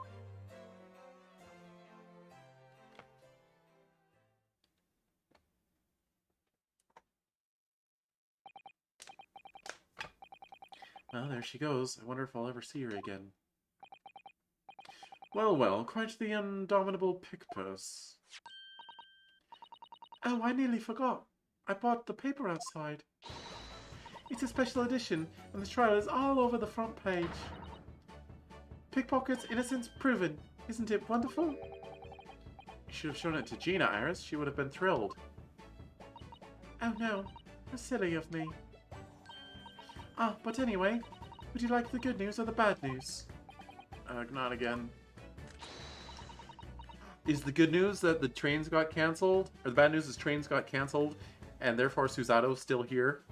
Speaker 2: Well, there she goes. I wonder if I'll ever see her again. Well, well, quite the indomitable pickpurse. Oh, I nearly forgot.
Speaker 3: I bought the paper outside. It's a special edition, and the trial is all over the front page. Pickpockets, innocence proven. Isn't it wonderful? You should have shown it to Gina, Iris. She would have been thrilled. Oh no, how silly of me. Ah, but anyway, would you like the good news or the bad news? Not again. Is the good news that the trains got cancelled? Or the bad news is trains got cancelled, and therefore Susato's still here?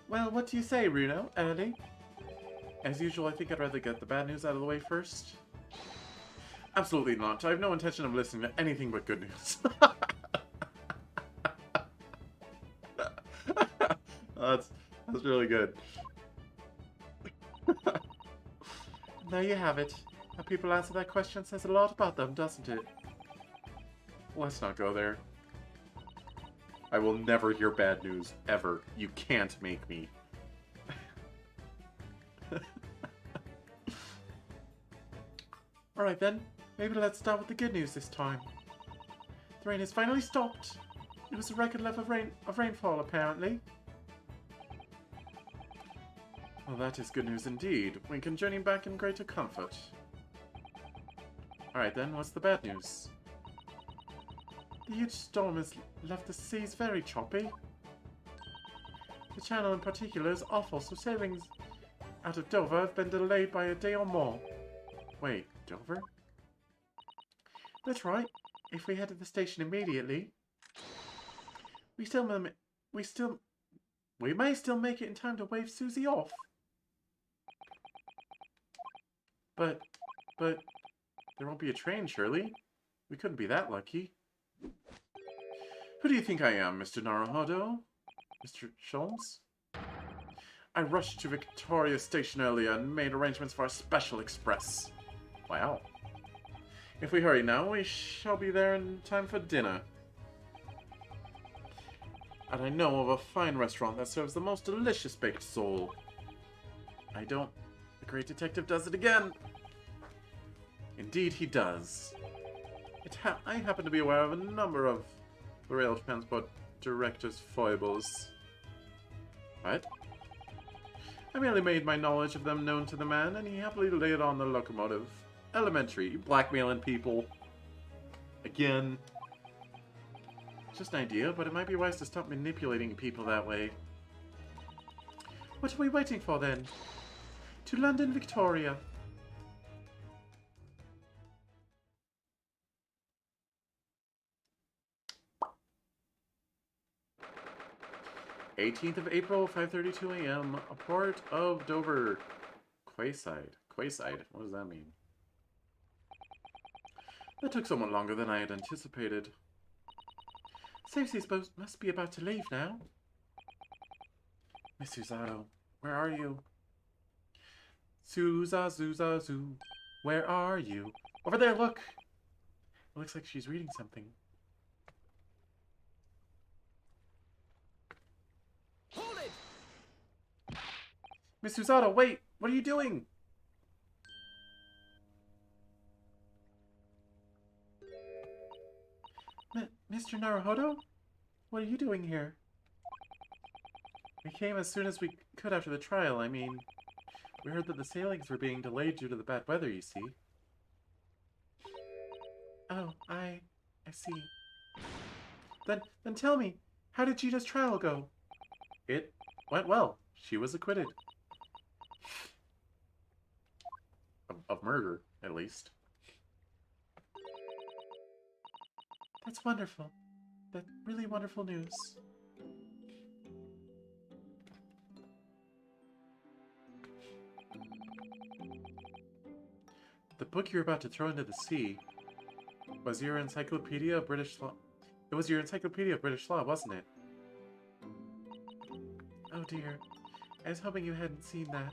Speaker 3: Well, what do you say, Runo? Early? As usual, I think I'd rather get the bad news out of the way first. Absolutely not. I have no intention of listening to anything but good news. That's really good. There you have it. How people answer that question says a lot about them, doesn't it? Let's not go there. I will never hear bad news, ever. You can't make me. Alright then, maybe let's start with the good news this time. The rain has finally stopped. It was a record level of rainfall, apparently. Well, that is good news indeed. We can journey back in greater comfort. Alright then, what's the bad news? The huge storm has left the seas very choppy. The channel in particular is awful, so sailings out of Dover have been delayed by a day or more. Wait, Dover? That's right. If we head to the station immediately, we may still make it in time to wave Susie off. But there won't be a train, surely? We couldn't be that lucky. Who do you think I am, Mr. Naruhodo? Mr. Sholmes? I rushed to Victoria Station earlier and made arrangements for a special express. Wow. If we hurry now, we shall be there in time for dinner. And I know of a fine restaurant that serves the most delicious baked sole. I don't... The great detective does it again! Indeed he does. I happen to be aware of a number of the rail transport director's foibles. What? I merely made my knowledge of them known to the man, and he happily laid on the locomotive. Elementary. Blackmailing people. Again. Just an idea, but it might be wise to stop manipulating people that way. What are we waiting for, then? To London, Victoria. 18th of April, 5:32 a.m. A port of Dover. Quayside. Quayside? What does that mean? That took somewhat longer than I had anticipated. Stacey's boat must be about to leave now. Miss Susato, where are you? Suza, where are you? Over there, look! It looks like she's reading something.
Speaker 8: Hold it!
Speaker 3: Miss Susato, wait! What are you doing? Mr. Naruhodo? What are you doing here? We came as soon as we could after the trial. I mean, we heard that the sailings were being delayed due to the bad weather, you see. Oh, I see. Then tell me, how did Gina's trial go? It went well. She was acquitted. Of murder, at least. That's wonderful. That's really wonderful news. The book you're about to throw into the sea was your Encyclopedia of British Law. It was your Encyclopedia of British Law, wasn't it? Oh dear. I was hoping you hadn't seen that.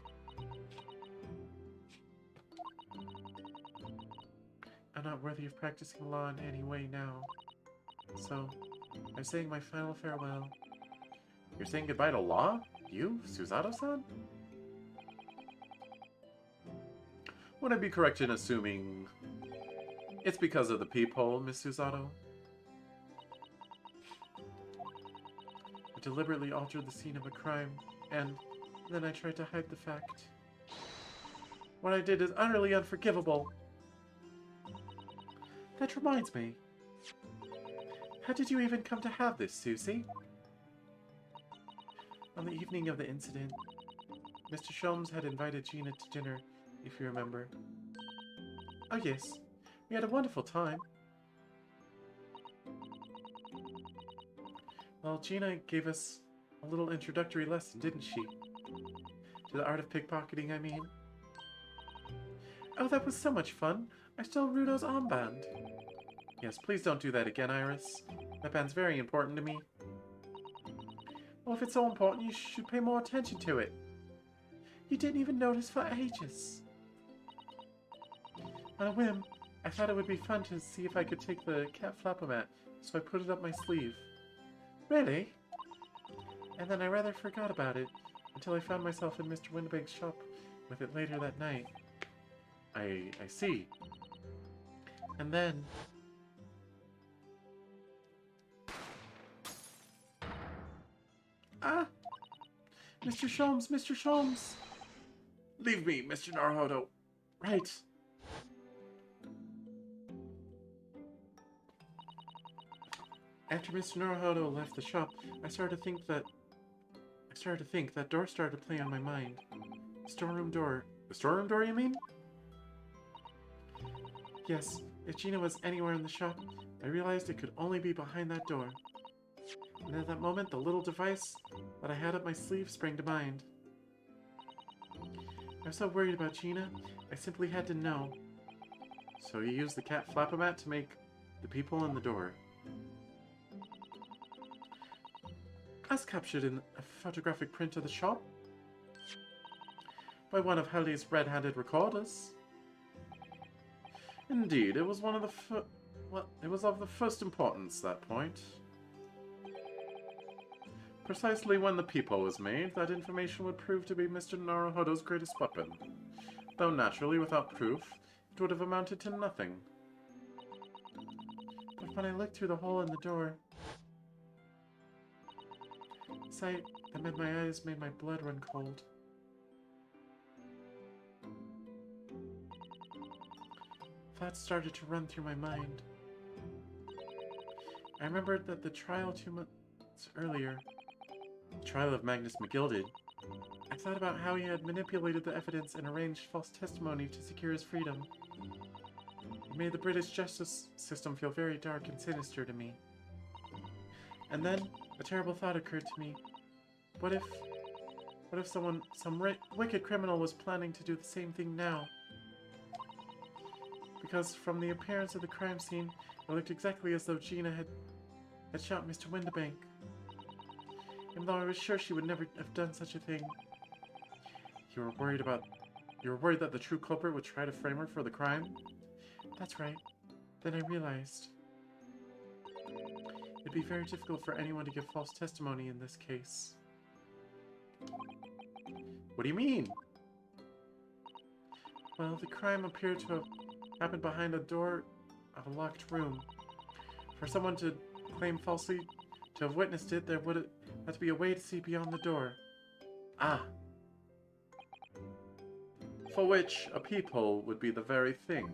Speaker 3: I'm not worthy of practicing law in any way now. So, I'm saying my final farewell. You're saying goodbye to law? You, Susato-san? Would I be correct in assuming it's because of the peephole, Miss Susato? deliberately altered the scene of a crime, and then I tried to hide the fact. What I did is utterly unforgivable. That reminds me. How did you even come to have this, Susie? On the evening of the incident, Mr. Sholmes had invited Gina to dinner, if you remember. Oh yes, we had a wonderful time. Well, Gina gave us a little introductory lesson, didn't she? To the art of pickpocketing, I mean. Oh, that was so much fun. I stole Rudo's armband. Yes, please don't do that again, Iris. That band's very important to me. Well, if it's so important, you should pay more attention to it. You didn't even notice for ages. On a whim, I thought it would be fun to see if I could take the cat flapper-mat, so I put it up my sleeve. Really? And then I rather forgot about it, until I found myself in Mr. Windibank's shop with it later that night. I see. And then... Ah! Mr. Sholmes! Mr. Sholmes!
Speaker 2: Leave me, Mr. Naruhodo.
Speaker 3: Right. After Mr. Naruhodo left the shop, I started to think that door started to play on my mind. Storeroom door. The storeroom door, you mean? Yes, if Gina was anywhere in the shop, I realized it could only be behind that door. And at that moment, the little device that I had up my sleeve sprang to mind. I was so worried about Gina, I simply had to know. So you used the cat flap-o-mat to make the people in the door. As captured in a photographic print of the shop by one of Hallie's red-handed recorders.
Speaker 2: Indeed, it was one of the it was of the first importance, that point. Precisely when the peephole was made, that information would prove to be Mr. Naruhodo's greatest weapon. Though naturally, without proof, it would have amounted to nothing.
Speaker 3: But when I looked through the hole in the door, the sight that met my eyes made my blood run cold. Thoughts started to run through my mind. I remembered that the trial 2 months earlier, the trial of Magnus McGilded, I thought about how he had manipulated the evidence and arranged false testimony to secure his freedom. It made the British justice system feel very dark and sinister to me. And then, a terrible thought occurred to me. What if some wicked criminal was planning to do the same thing now? Because from the appearance of the crime scene, it looked exactly as though Gina had shot Mr. Windibank. Even though I was sure she would never have done such a thing. You were worried that the true culprit would try to frame her for the crime? That's right. Then I realized. It'd be very difficult for anyone to give false testimony in this case.
Speaker 2: What do you mean?
Speaker 3: Well, the crime appeared to have happened behind a door of a locked room. For someone to claim falsely to have witnessed it, there would have to be a way to see beyond the door.
Speaker 2: Ah. For which a peephole would be the very thing.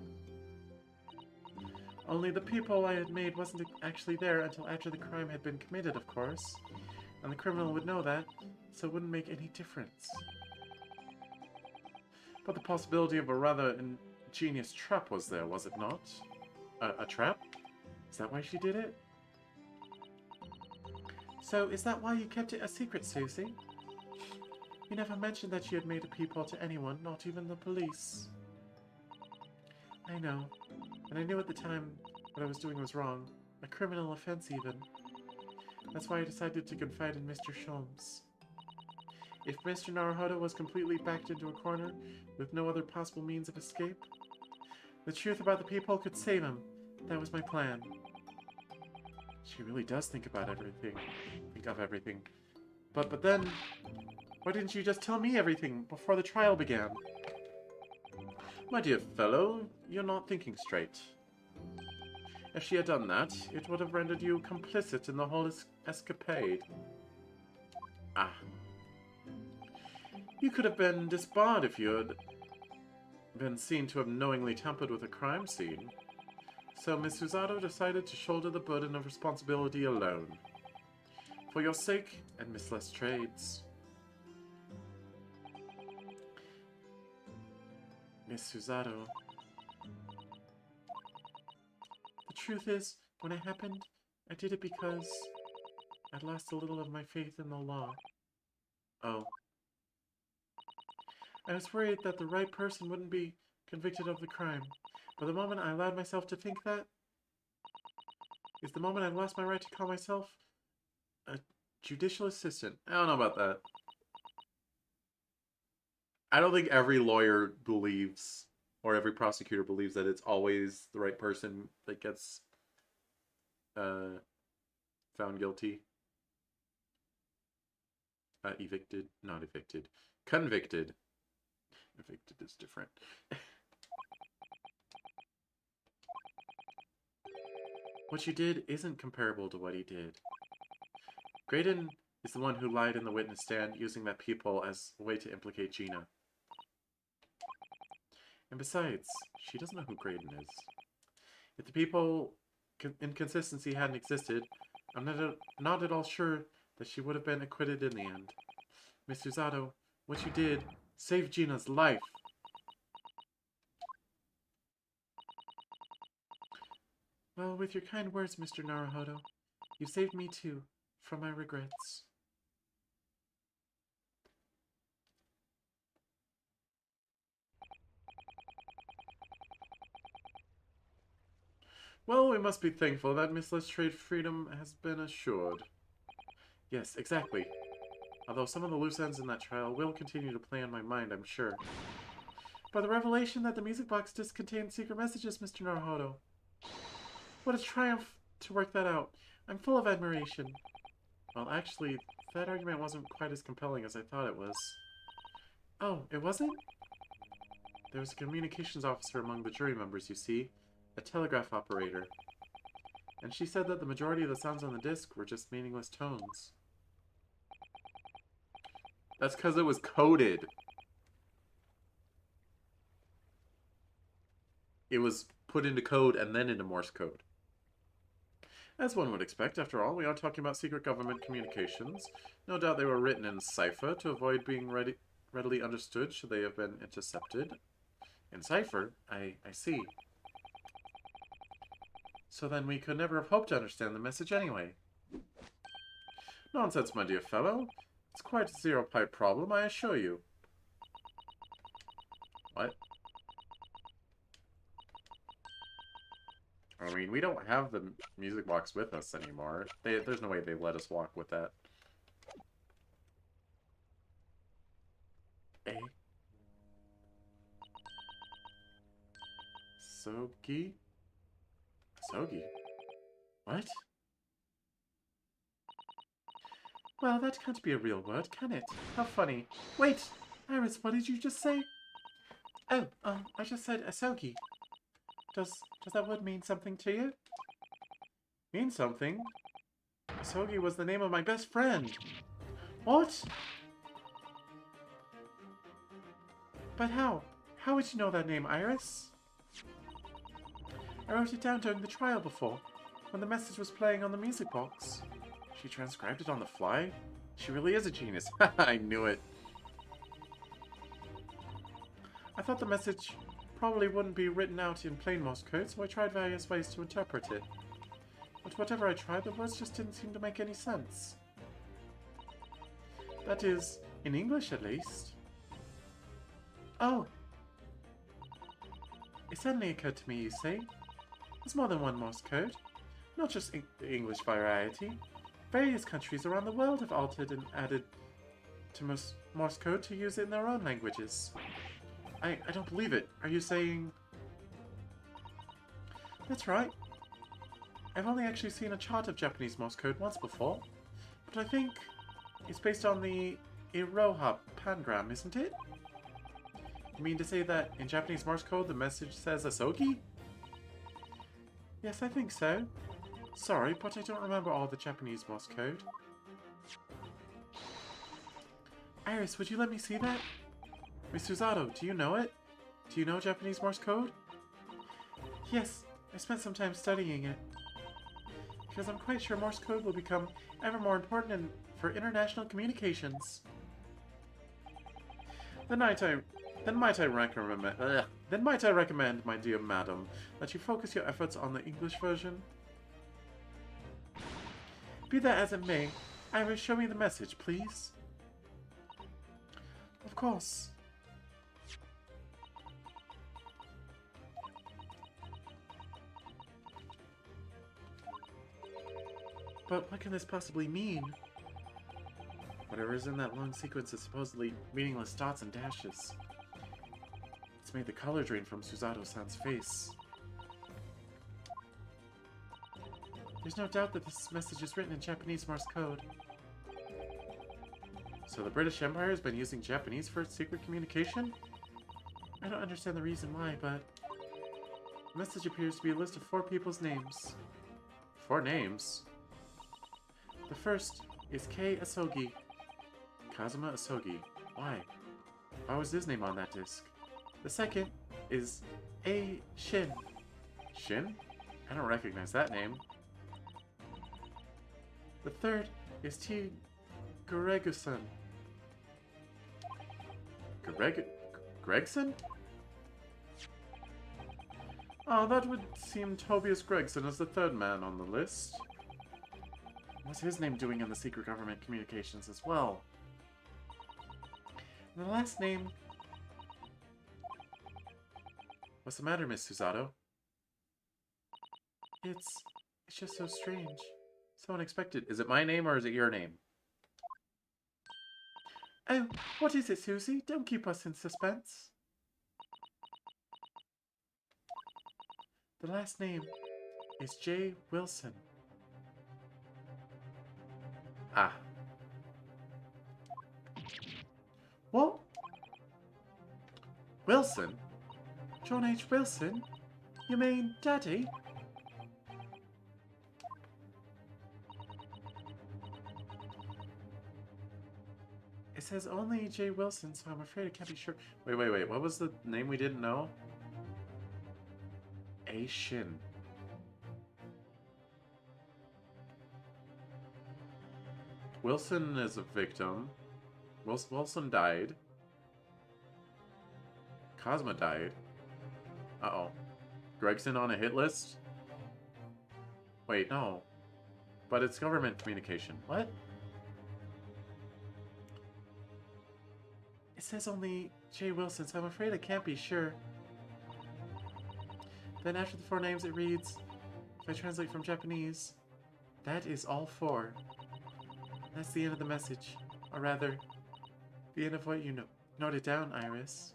Speaker 3: Only the peephole I had made wasn't actually there until after the crime had been committed, of course. And the criminal would know that, so it wouldn't make any difference.
Speaker 2: But the possibility of a rather ingenious trap was there, was it not?
Speaker 3: A trap? Is that why she did it? So, is that why you kept it a secret, Susie? You never mentioned that you had made a peephole to anyone, not even the police. I know. And I knew at the time what I was doing was wrong. A criminal offense, even. That's why I decided to confide in Mr. Sholmes. If Mr. Naruhodo was completely backed into a corner with no other possible means of escape, the truth about the peephole could save him. That was my plan. She really does think of everything. But then, why didn't you just tell me everything before the trial began?
Speaker 2: My dear fellow, you're not thinking straight. If she had done that, it would have rendered you complicit in the whole escapade.
Speaker 3: Ah. You could have been disbarred if you had been seen to have knowingly tampered with a crime scene. So Miss Susato decided to shoulder the burden of responsibility alone. For your sake and Miss Lestrade's. Miss Susato. The truth is, when it happened, I did it because I'd lost a little of my faith in the law. Oh. I was worried that the right person wouldn't be convicted of the crime. But the moment I allowed myself to think that is the moment I lost my right to call myself a judicial assistant. I don't know about that. I don't think every lawyer believes, or every prosecutor believes, that it's always the right person that gets found guilty. Evicted. Not evicted. Convicted. Evicted is different. What you did isn't comparable to what he did. Graydon is the one who lied in the witness stand, using that peephole as a way to implicate Gina. And besides, she doesn't know who Graydon is. If the peephole inconsistency hadn't existed, I'm not at all sure that she would have been acquitted in the end. Miss Susato, what you did saved Gina's life. Well, with your kind words, Mr. Naruhodo, you saved me too, from my regrets. Well, we must be thankful that Miss Lestrade's freedom has been assured. Yes, exactly. Although some of the loose ends in that trial will continue to play on my mind, I'm sure. By the revelation that the music box disc contained secret messages, Mr. Naruhodo. What a triumph to work that out. I'm full of admiration. Well, actually, that argument wasn't quite as compelling as I thought it was. Oh, it wasn't? There was a communications officer among the jury members, you see. A telegraph operator. And she said that the majority of the sounds on the disc were just meaningless tones. That's because it was coded. It was put into code and then into Morse code. As one would expect, after all, we are talking about secret government communications. No doubt they were written in cipher to avoid being readily understood should they have been intercepted. In cipher? I see. So then we could never have hoped to understand the message anyway. Nonsense, my dear fellow. It's quite a zero-pipe problem, I assure you. What? I mean, we don't have the music box with us anymore. There's no way they let us walk with that. Eh? Sogi? Sogi? What? Well, that can't be a real word, can it? How funny. Wait! Iris, what did you just say? Oh, I just said asogi. Does that word mean something to you? Mean something? Asogi was the name of my best friend. What? But how? How would you know that name, Iris? I wrote it down during the trial before, when the message was playing on the music box. She transcribed it on the fly? She really is a genius. I knew it. I thought the message probably wouldn't be written out in plain Morse code, so I tried various ways to interpret it. But whatever I tried, the words just didn't seem to make any sense. That is, in English at least. Oh! It suddenly occurred to me, you see. There's more than one Morse code. Not just the English variety. Various countries around the world have altered and added to Morse code to use it in their own languages. I don't believe it. Are you saying... That's right. I've only actually seen a chart of Japanese Morse code once before, but I think it's based on the Iroha pangram, isn't it? You mean to say that in Japanese Morse code the message says asogi? Yes, I think so. Sorry, but I don't remember all the Japanese Morse code. Iris, would you let me see that? Miss Susato, do you know it? Do you know Japanese Morse code? Yes, I spent some time studying it. Because I'm quite sure Morse code will become ever more important for international communications. Then might I recommend, my dear madam, that you focus your efforts on the English version? Be that as it may, Iris, show me the message, please. Of course. But what can this possibly mean? Whatever is in that long sequence is supposedly meaningless dots and dashes. It's made the color drain from Susato-san's face. There's no doubt that this message is written in Japanese Morse code. So the British Empire has been using Japanese for its secret communication? I don't understand the reason why, but the message appears to be a list of 4 people's names. 4 names? The first is Kei Asogi. Kazuma Asogi. Why? Why was his name on that disc? The second is A. Shin. Shin? I don't recognize that name. The third is T. Greguson. Gregson? Oh, that would seem Tobias Gregson as the third man on the list. What's his name doing in the secret government communications as well? And the last name... What's the matter, Miss Susato? It's just so strange. So unexpected. Is it my name or is it your name? Oh, what is it, Susie? Don't keep us in suspense. The last name is J. Wilson. Ah. What? Wilson? John H. Wilson? You mean Daddy? It says only J. Wilson, so I'm afraid I can't be sure. Wait. What was the name we didn't know? A. Shin. Wilson is a victim. Wilson died. Cosma died. Uh-oh. Gregson on a hit list? Wait, no. But it's government communication. What? It says only J. Wilson, so I'm afraid I can't be sure. Then after the 4 names it reads, if I translate from Japanese, that is all 4. That's the end of the message. Or rather, the end of what you noted down, Iris.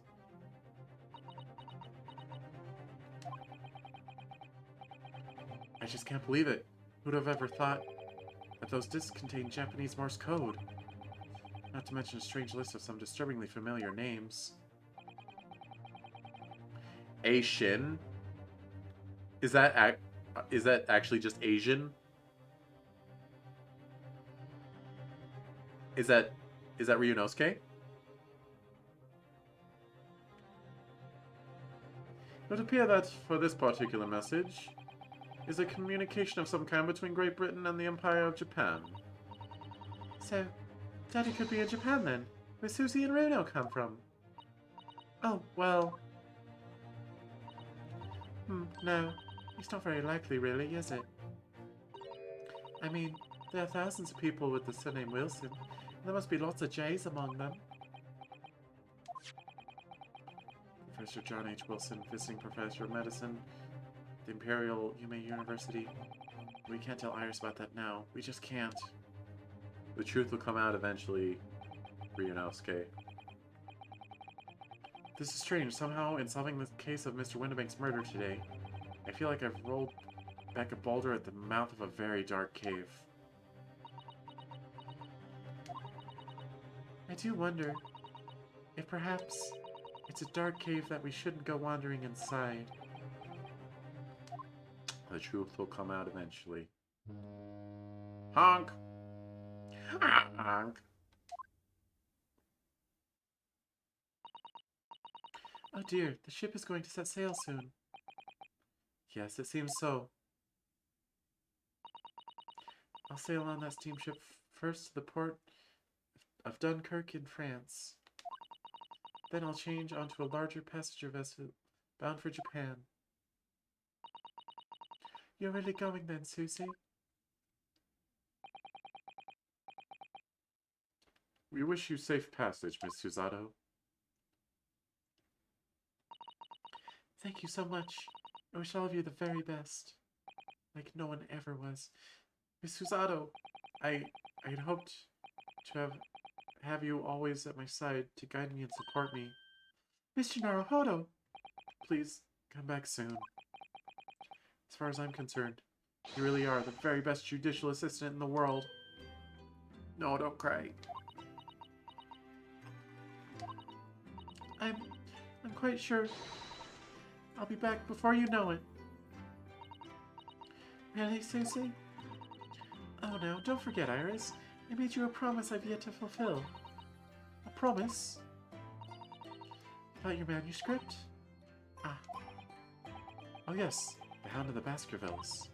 Speaker 3: I just can't believe it. Who'd have ever thought that those discs contain Japanese Morse code? Not to mention a strange list of some disturbingly familiar names. A. Shin? Is that actually just Asian? Is that Ryunosuke? It would appear that for this particular message is a communication of some kind between Great Britain and the Empire of Japan. So, Daddy could be in Japan then, where Susie and Runo come from. Oh, well... no. It's not very likely, really, is it? I mean, there are thousands of people with the surname Wilson, and there must be lots of J's among them. Professor John H. Wilson, visiting professor of medicine, at the Imperial Yume University. We can't tell Iris about that now. We just can't. The truth will come out eventually, Ryunosuke. This is strange. Somehow, in solving the case of Mr. Winterbank's murder today, I feel like I've rolled back a boulder at the mouth of a very dark cave. I do wonder if perhaps it's a dark cave that we shouldn't go wandering inside. The truth will come out eventually. Honk! Honk! Oh dear, the ship is going to set sail soon. Yes, it seems so. I'll sail on that steamship first to the port of Dunkirk in France. Then I'll change onto a larger passenger vessel bound for Japan. You're really going then, Susie?
Speaker 6: We wish you safe passage, Miss Susato.
Speaker 3: Thank you so much. I wish all of you the very best. Like no one ever was. Miss Susato, I had hoped to have you always at my side to guide me and support me. Mr. Naruhodo, please come back soon. As far as I'm concerned, you really are the very best judicial assistant in the world. No, don't cry. I'm quite sure I'll be back before you know it. Really, Susie? Oh no, don't forget, Iris. I made you a promise I've yet to fulfill. A promise? About your manuscript? Ah. Oh yes, the Hound of the Baskervilles.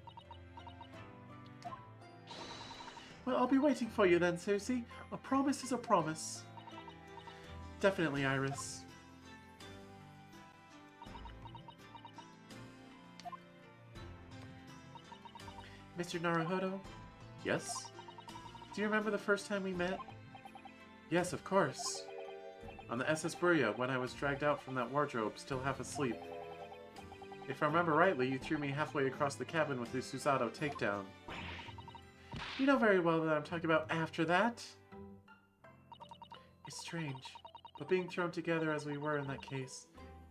Speaker 3: Well, I'll be waiting for you then, Susie. A promise is a promise. Definitely, Iris. Mr. Naruhodo? Yes? Do you remember the first time we met? Yes, of course. On the SS Burya, when I was dragged out from that wardrobe, still half asleep. If I remember rightly, you threw me halfway across the cabin with the Susato takedown. You know very well that I'm talking about after that. It's strange, but being thrown together as we were in that case,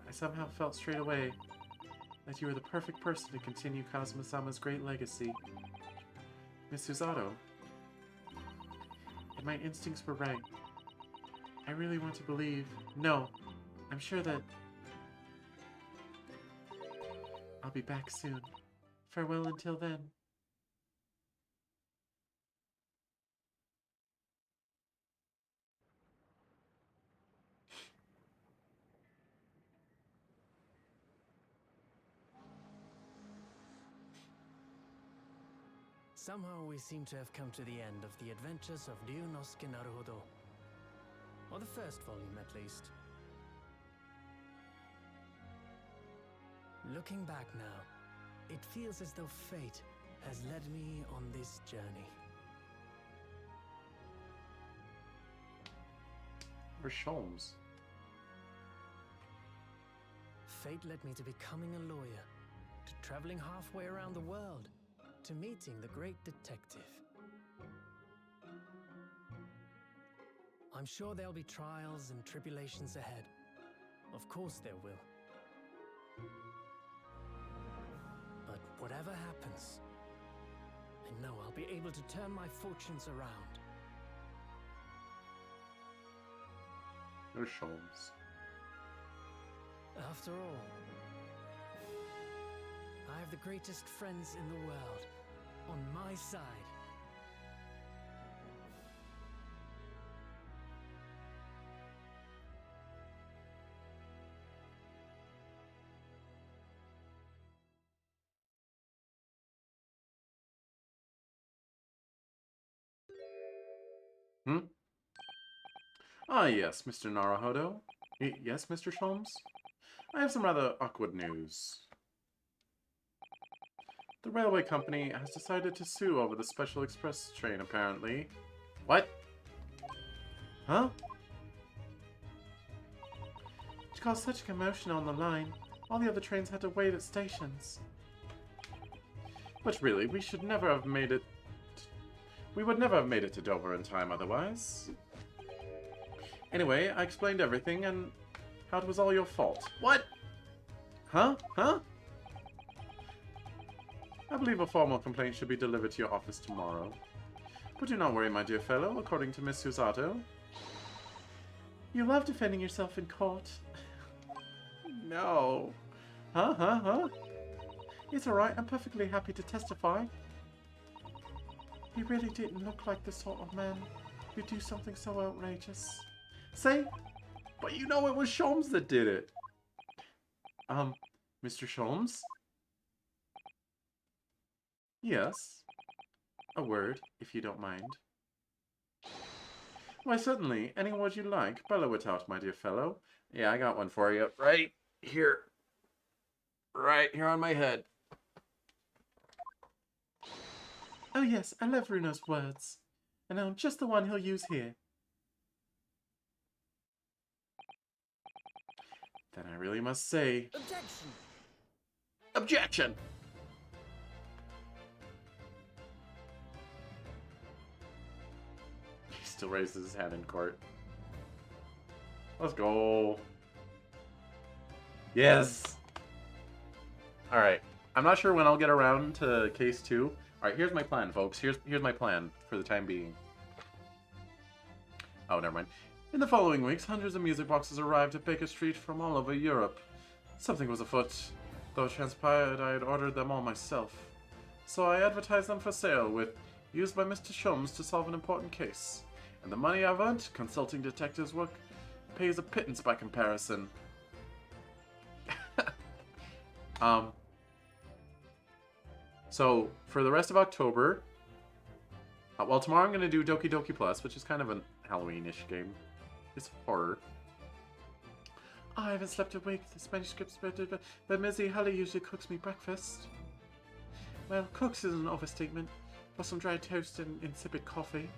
Speaker 3: I somehow felt straight away that you were the perfect person to continue Kazuma-sama's great legacy. Miss Susato, and my instincts were right. I really want to believe... No, I'm sure that... I'll be back soon. Farewell until then.
Speaker 8: Somehow we seem to have come to the end of the adventures of Ryunosuke Naruhodo. Or the first volume, at least. Looking back now, it feels as though fate has led me on this journey.
Speaker 6: Where's Sholmes?
Speaker 8: Fate led me to becoming a lawyer, to traveling halfway around the world, to meeting the great detective. I'm sure there'll be trials and tribulations ahead. Of course there will. But whatever happens, I know I'll be able to turn my fortunes around.
Speaker 6: Where's Sholmes?
Speaker 8: After all, I have the greatest friends in the world on my side.
Speaker 6: Ah, yes, Mr. Naruhodo. Yes, Mr. Sholmes? I have some rather awkward news. The railway company has decided to sue over the special express train, apparently. What? Huh?
Speaker 3: It caused such a commotion on the line. All the other trains had to wait at stations.
Speaker 6: But really, we should never have made it... We would never have made it to Dover in time otherwise. Anyway, I explained everything and how it was all your fault. What? Huh? Huh? I believe a formal complaint should be delivered to your office tomorrow. But do not worry, my dear fellow, according to Miss Susato.
Speaker 3: You love defending yourself in court.
Speaker 6: No.
Speaker 3: Huh? It's alright, I'm perfectly happy to testify. He really didn't look like the sort of man who'd do something so outrageous.
Speaker 6: Say, but you know it was Sholmes that did it.
Speaker 3: Mr. Sholmes? Yes? A word, if you don't mind. Why, certainly. Any word you like. Bellow it out, my dear fellow. Yeah, I got one for you. Right here. Right here on my head. Oh yes, I love Runo's words. And now just the one he'll use here. Then I really must say...
Speaker 8: Objection!
Speaker 3: Objection! He still raises his hand in court. Let's go. Yes! Alright. I'm not sure when I'll get around to case 2. Alright, here's my plan, folks. Here's my plan for the time being. Oh, never mind. In the following weeks, hundreds of music boxes arrived at Baker Street from all over Europe. Something was afoot. Though it transpired, I had ordered them all myself. So I advertised them for sale, with used by Mr. Sholmes to solve an important case. And the money I've earned, consulting detectives' work, pays a pittance by comparison. So, for the rest of October... well, tomorrow I'm going to do Doki Doki Plus, which is kind of a Halloween-ish game. It's horror. Oh, I haven't slept a week. This manuscript's but Mizzy Holly usually cooks me breakfast. Well, cooks is an overstatement. For some dry toast and insipid coffee.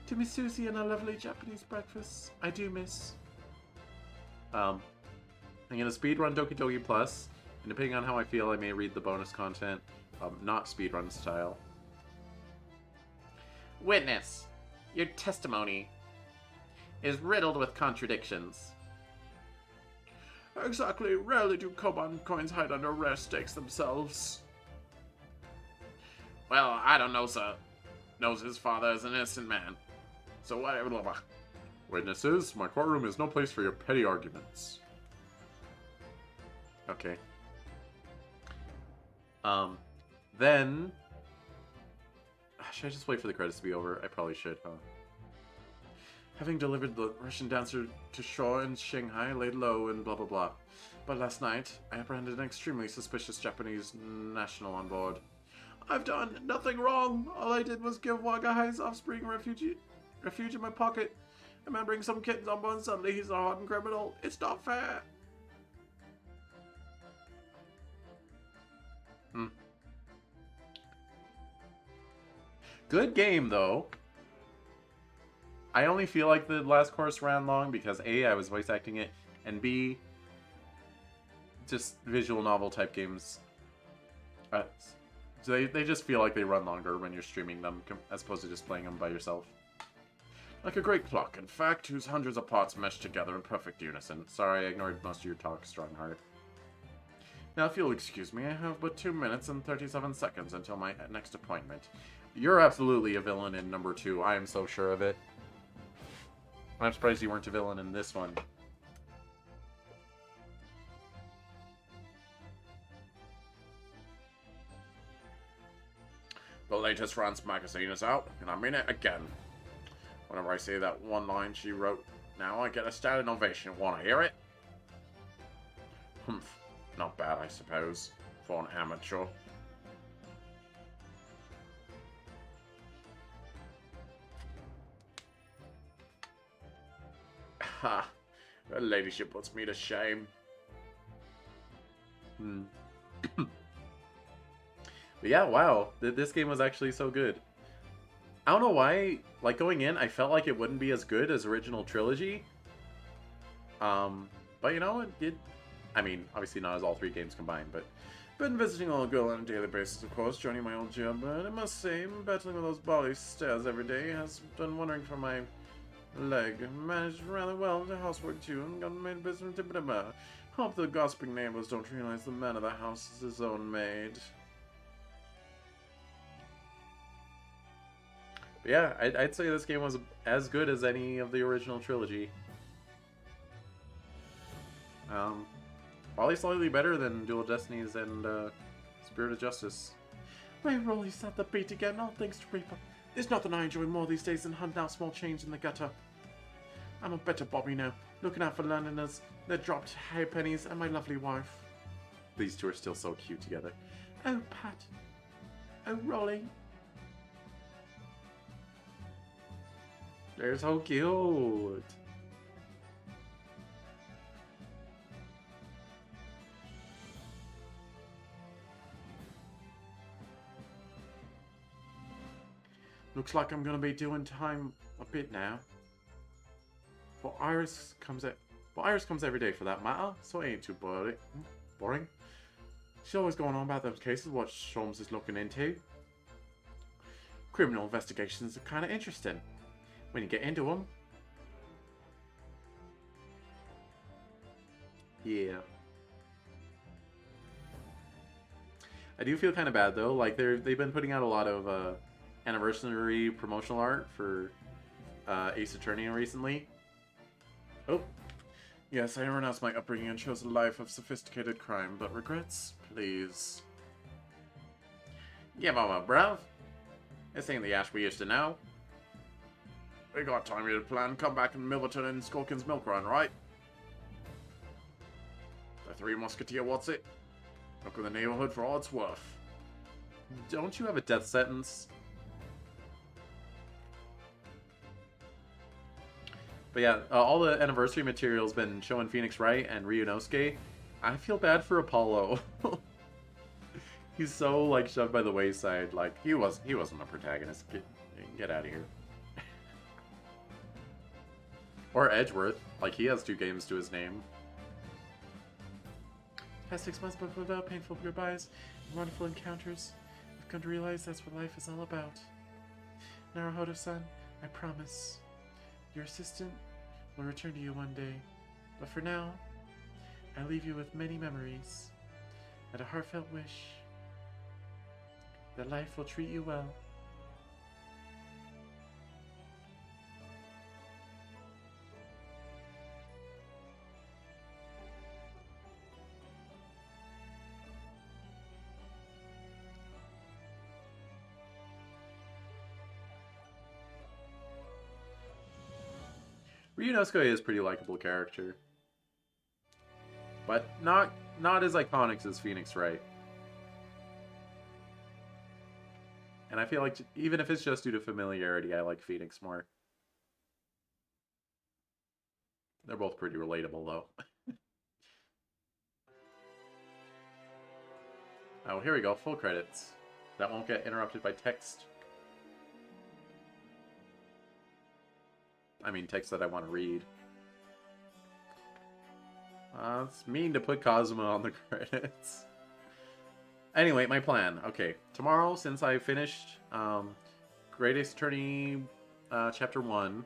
Speaker 3: To Miss Susie and a lovely Japanese breakfast. I do miss. I'm going to speedrun Doki Doki Plus, and depending on how I feel, I may read the bonus content. Not speedrun style. Witness, your testimony is riddled with contradictions. Exactly. Rarely do Koban coins hide under rare stakes themselves. Well, I don't know, sir. Knows his father is an innocent man. So whatever.
Speaker 6: Witnesses, my courtroom is no place for your petty arguments.
Speaker 3: Okay. Then... Should I just wait for the credits to be over? I probably should, huh? Having delivered the Russian dancer to shore in Shanghai, laid low and blah blah blah. But last night, I apprehended an extremely suspicious Japanese national on board. I've done nothing wrong. All I did was give Wagahai's offspring refuge in my pocket. A man brings some kittens on board and suddenly he's a hardened criminal. It's not fair. Good game, though. I only feel like the last course ran long because A, I was voice acting it, and B, just visual novel type games. So they just feel like they run longer when you're streaming them as opposed to just playing them by yourself. Like a great clock, in fact, whose hundreds of parts mesh together in perfect unison. Sorry, I ignored most of your talk, Strongheart. Now, if you'll excuse me, I have but 2 minutes and 37 seconds until my next appointment. You're absolutely a villain in number 2. I am so sure of it. I'm surprised you weren't a villain in this one. The latest France magazine is out, and I mean it again. Whenever I see that one line she wrote, now I get a standing ovation. Want to hear it? Humph. Not bad, I suppose, for an amateur. Ha! Her ladyship puts me to shame. But yeah, wow. This game was actually so good. I don't know why, like, going in, I felt like it wouldn't be as good as original trilogy. But you know, I mean, obviously not as all 3 games combined, but... Been visiting old girl on a daily basis, of course, joining my old job, but I must say, battling with those bally stairs every day has done wondering for my leg. Managed rather well the housework too, and got made business to blah. Hope the gossiping neighbors don't realize the man of the house is his own maid. But yeah, I'd say this game was as good as any of the original trilogy. Probably slightly better than Dual Destinies and Spirit of Justice. My Rolly's at the beat again, all thanks to Reaper. There's nothing I enjoy more these days than hunting out small change in the gutter. I'm a better Bobby now, looking out for Londoners, their dropped halfpennies, and my lovely wife. These two are still so cute together. Oh, Pat. Oh, Rolly. They're so cute. Looks like I'm gonna be doing time a bit now. But Iris comes every day for that matter, so it ain't too boring. She's always going on about those cases what Sholmes is looking into. Criminal investigations are kind of interesting when you get into them. Yeah. I do feel kind of bad though. Like they've been putting out a lot of anniversary promotional art for Ace Attorney recently. Oh, yes, I renounced my upbringing and chose a life of sophisticated crime, but regrets, please. Give on, bruv. This ain't the Ash we used to know. We got time to plan. Come back in Milverton and Skulkin's Milk Run, right? The Three Musketeer, what's it? Look at the neighborhood for all it's worth. Don't you have a death sentence? But yeah, all the anniversary material's been showing Phoenix Wright and Ryunosuke. I feel bad for Apollo. He's so like shoved by the wayside. Like he wasn't a protagonist. Get out of here. Or Edgeworth. Like he has 2 games to his name. Past 6 months, but without painful goodbyes and wonderful encounters, I've come to realize that's what life is all about. Naruhodo-san, I promise. Your assistant will return to you one day, but for now, I leave you with many memories and a heartfelt wish that life will treat you well. Ryunosuke is a pretty likable character. But not as iconic as Phoenix Wright. And I feel like even if it's just due to familiarity, I like Phoenix more. They're both pretty relatable though. Oh, here we go, full credits. That won't get interrupted by text. I mean, text that I want to read. It's mean to put Cosmo on the credits. Anyway, my plan. Okay, tomorrow, since I finished Great Ace Attorney Chapter 1,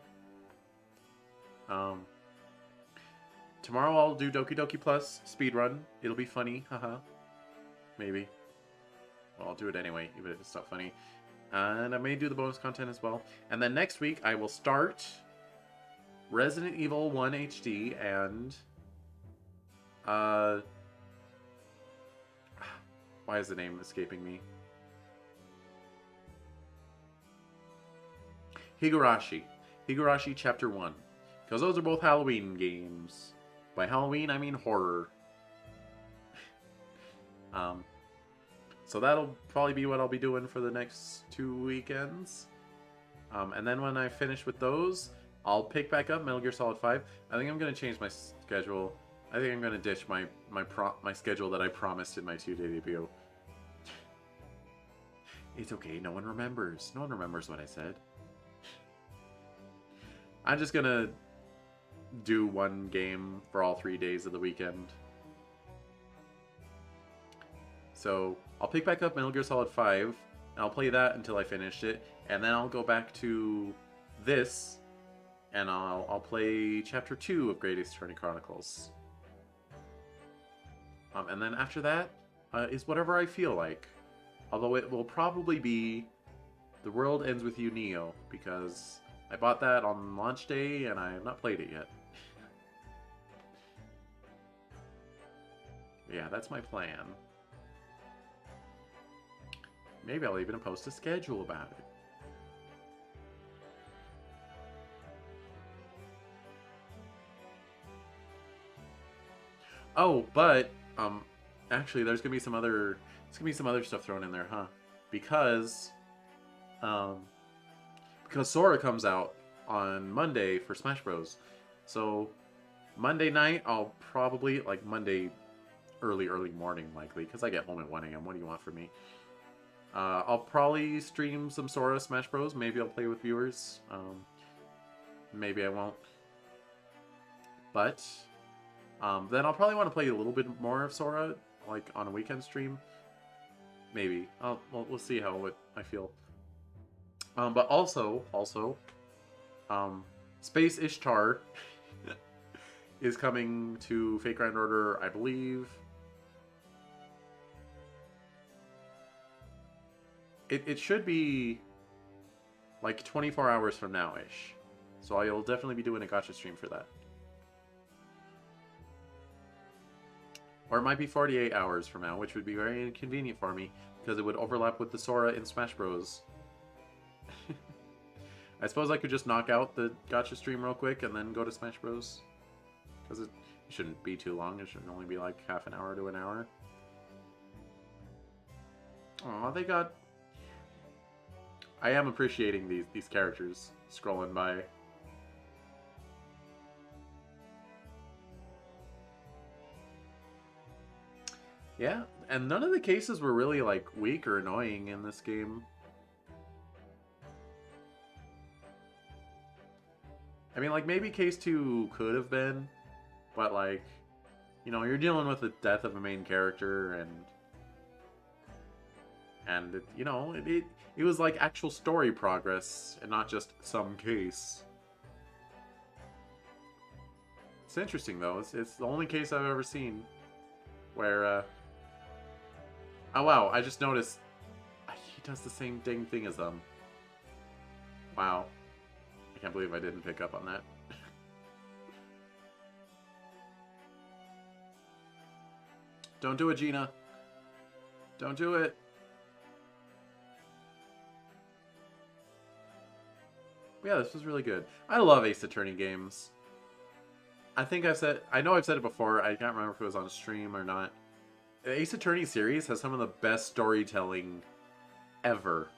Speaker 3: tomorrow I'll do Doki Doki Plus speedrun. It'll be funny, haha. Maybe. Well, I'll do it anyway, even if it's not funny. And I may do the bonus content as well. And then next week, I will start Resident Evil 1 HD and... why is the name escaping me? Higurashi. Higurashi Chapter 1. Because those are both Halloween games. By Halloween, I mean horror. So that'll probably be what I'll be doing for the next 2 weekends. And then when I finish with those, I'll pick back up Metal Gear Solid 5. I think I'm going to change my schedule. I think I'm going to ditch my schedule that I promised in my 2-day debut. It's okay, no one remembers. No one remembers what I said. I'm just going to do one game for all 3 days of the weekend. So, I'll pick back up Metal Gear Solid 5, and I'll play that until I finish it, and then I'll go back to this, and I'll play Chapter 2 of Great Ace Attorney Chronicles. And then after that is whatever I feel like. Although it will probably be The World Ends With You Neo, because I bought that on launch day and I have not played it yet. Yeah, that's my plan. Maybe I'll even post a schedule about it. Oh, but actually, there's gonna be some other stuff thrown in there, huh? Because um, Sora comes out on Monday for Smash Bros. So Monday night, I'll probably like Monday early morning likely because I get home at 1 a.m. What do you want from me? I'll probably stream some Sora Smash Bros. Maybe I'll play with viewers. Maybe I won't. But then I'll probably want to play a little bit more of Sora, like on a weekend stream. Maybe. We'll see how I feel. But also, Space Ishtar is coming to Fate Grand Order, I believe. It should be like 24 hours from now-ish. So I'll definitely be doing a gacha stream for that. Or it might be 48 hours from now, which would be very inconvenient for me, because it would overlap with the Sora in Smash Bros. I suppose I could just knock out the gacha stream real quick and then go to Smash Bros. Because it shouldn't be too long. It should only be like half an hour to an hour. Aw, they got... I am appreciating these characters scrolling by. Yeah, and none of the cases were really, like, weak or annoying in this game. I mean, like, maybe Case 2 could have been, but, like, you know, you're dealing with the death of a main character, and it, you know, it was, like, actual story progress, and not just some case. It's interesting, though. It's the only case I've ever seen where, oh, wow, I just noticed he does the same dang thing as them. Wow. I can't believe I didn't pick up on that. Don't do it, Gina. Don't do it. Yeah, this was really good. I love Ace Attorney games. I know I've said it before. I can't remember if it was on stream or not. The Ace Attorney series has some of the best storytelling ever,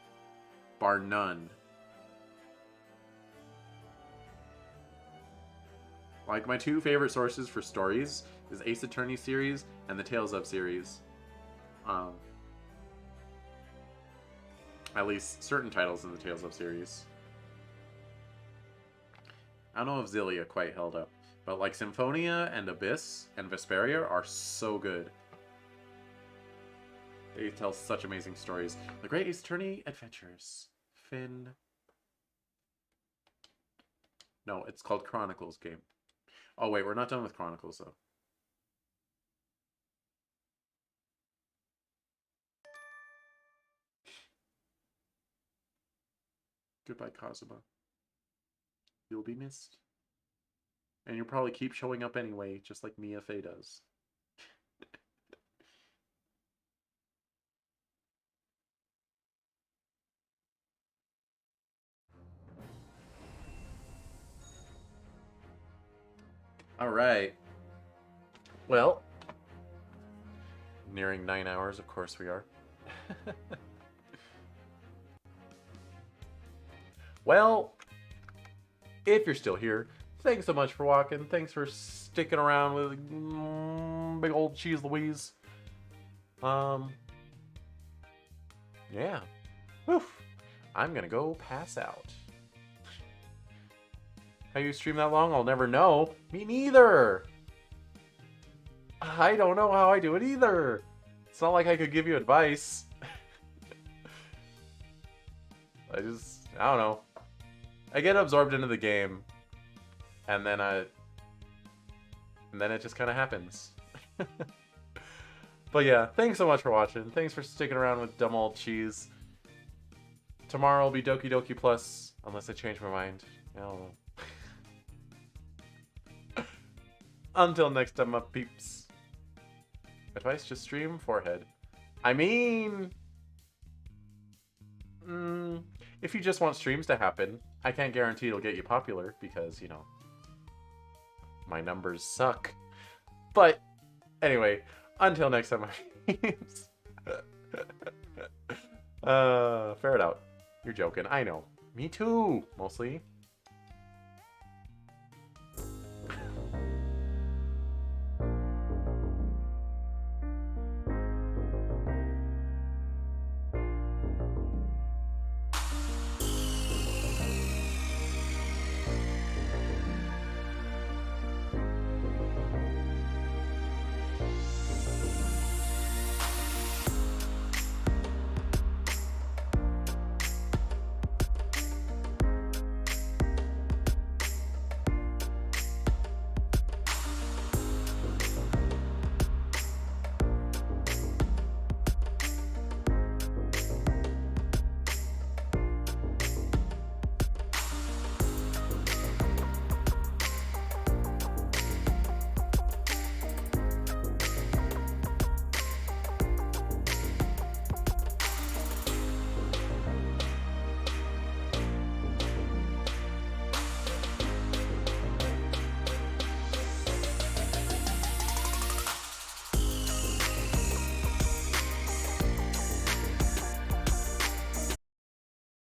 Speaker 3: bar none. Like, my two favorite sources for stories is Ace Attorney series and the Tales of series. At least certain titles in the Tales of series. I don't know if Zillia quite held up, but like Symphonia and Abyss and Vesperia are so good. They tell such amazing stories. The Great Ace Attorney Adventures. Finn. No, it's called Chronicles game. Oh wait, we're not done with Chronicles though. Goodbye, Kazuma. You'll be missed. And you'll probably keep showing up anyway, just like Mia Fey does. Alright. Well, nearing 9 hours, of course we are. Well, if you're still here, thanks so much for watching. Thanks for sticking around with big old Cheese Louise. Yeah. Woof. I'm gonna go pass out. How you stream that long? I'll never know. Me neither. I don't know how I do it either. It's not like I could give you advice. I don't know. I get absorbed into the game, and then it just kind of happens. But yeah, thanks so much for watching. Thanks for sticking around with dumb old Cheese. Tomorrow will be Doki Doki Plus, unless I change my mind. I don't know. Until next time, my peeps. Advice, just stream forehead. I mean... if you just want streams to happen, I can't guarantee it'll get you popular, because, you know, my numbers suck. But
Speaker 1: Anyway, until next time, my peeps. Fair it out. You're joking. I know. Me too, mostly.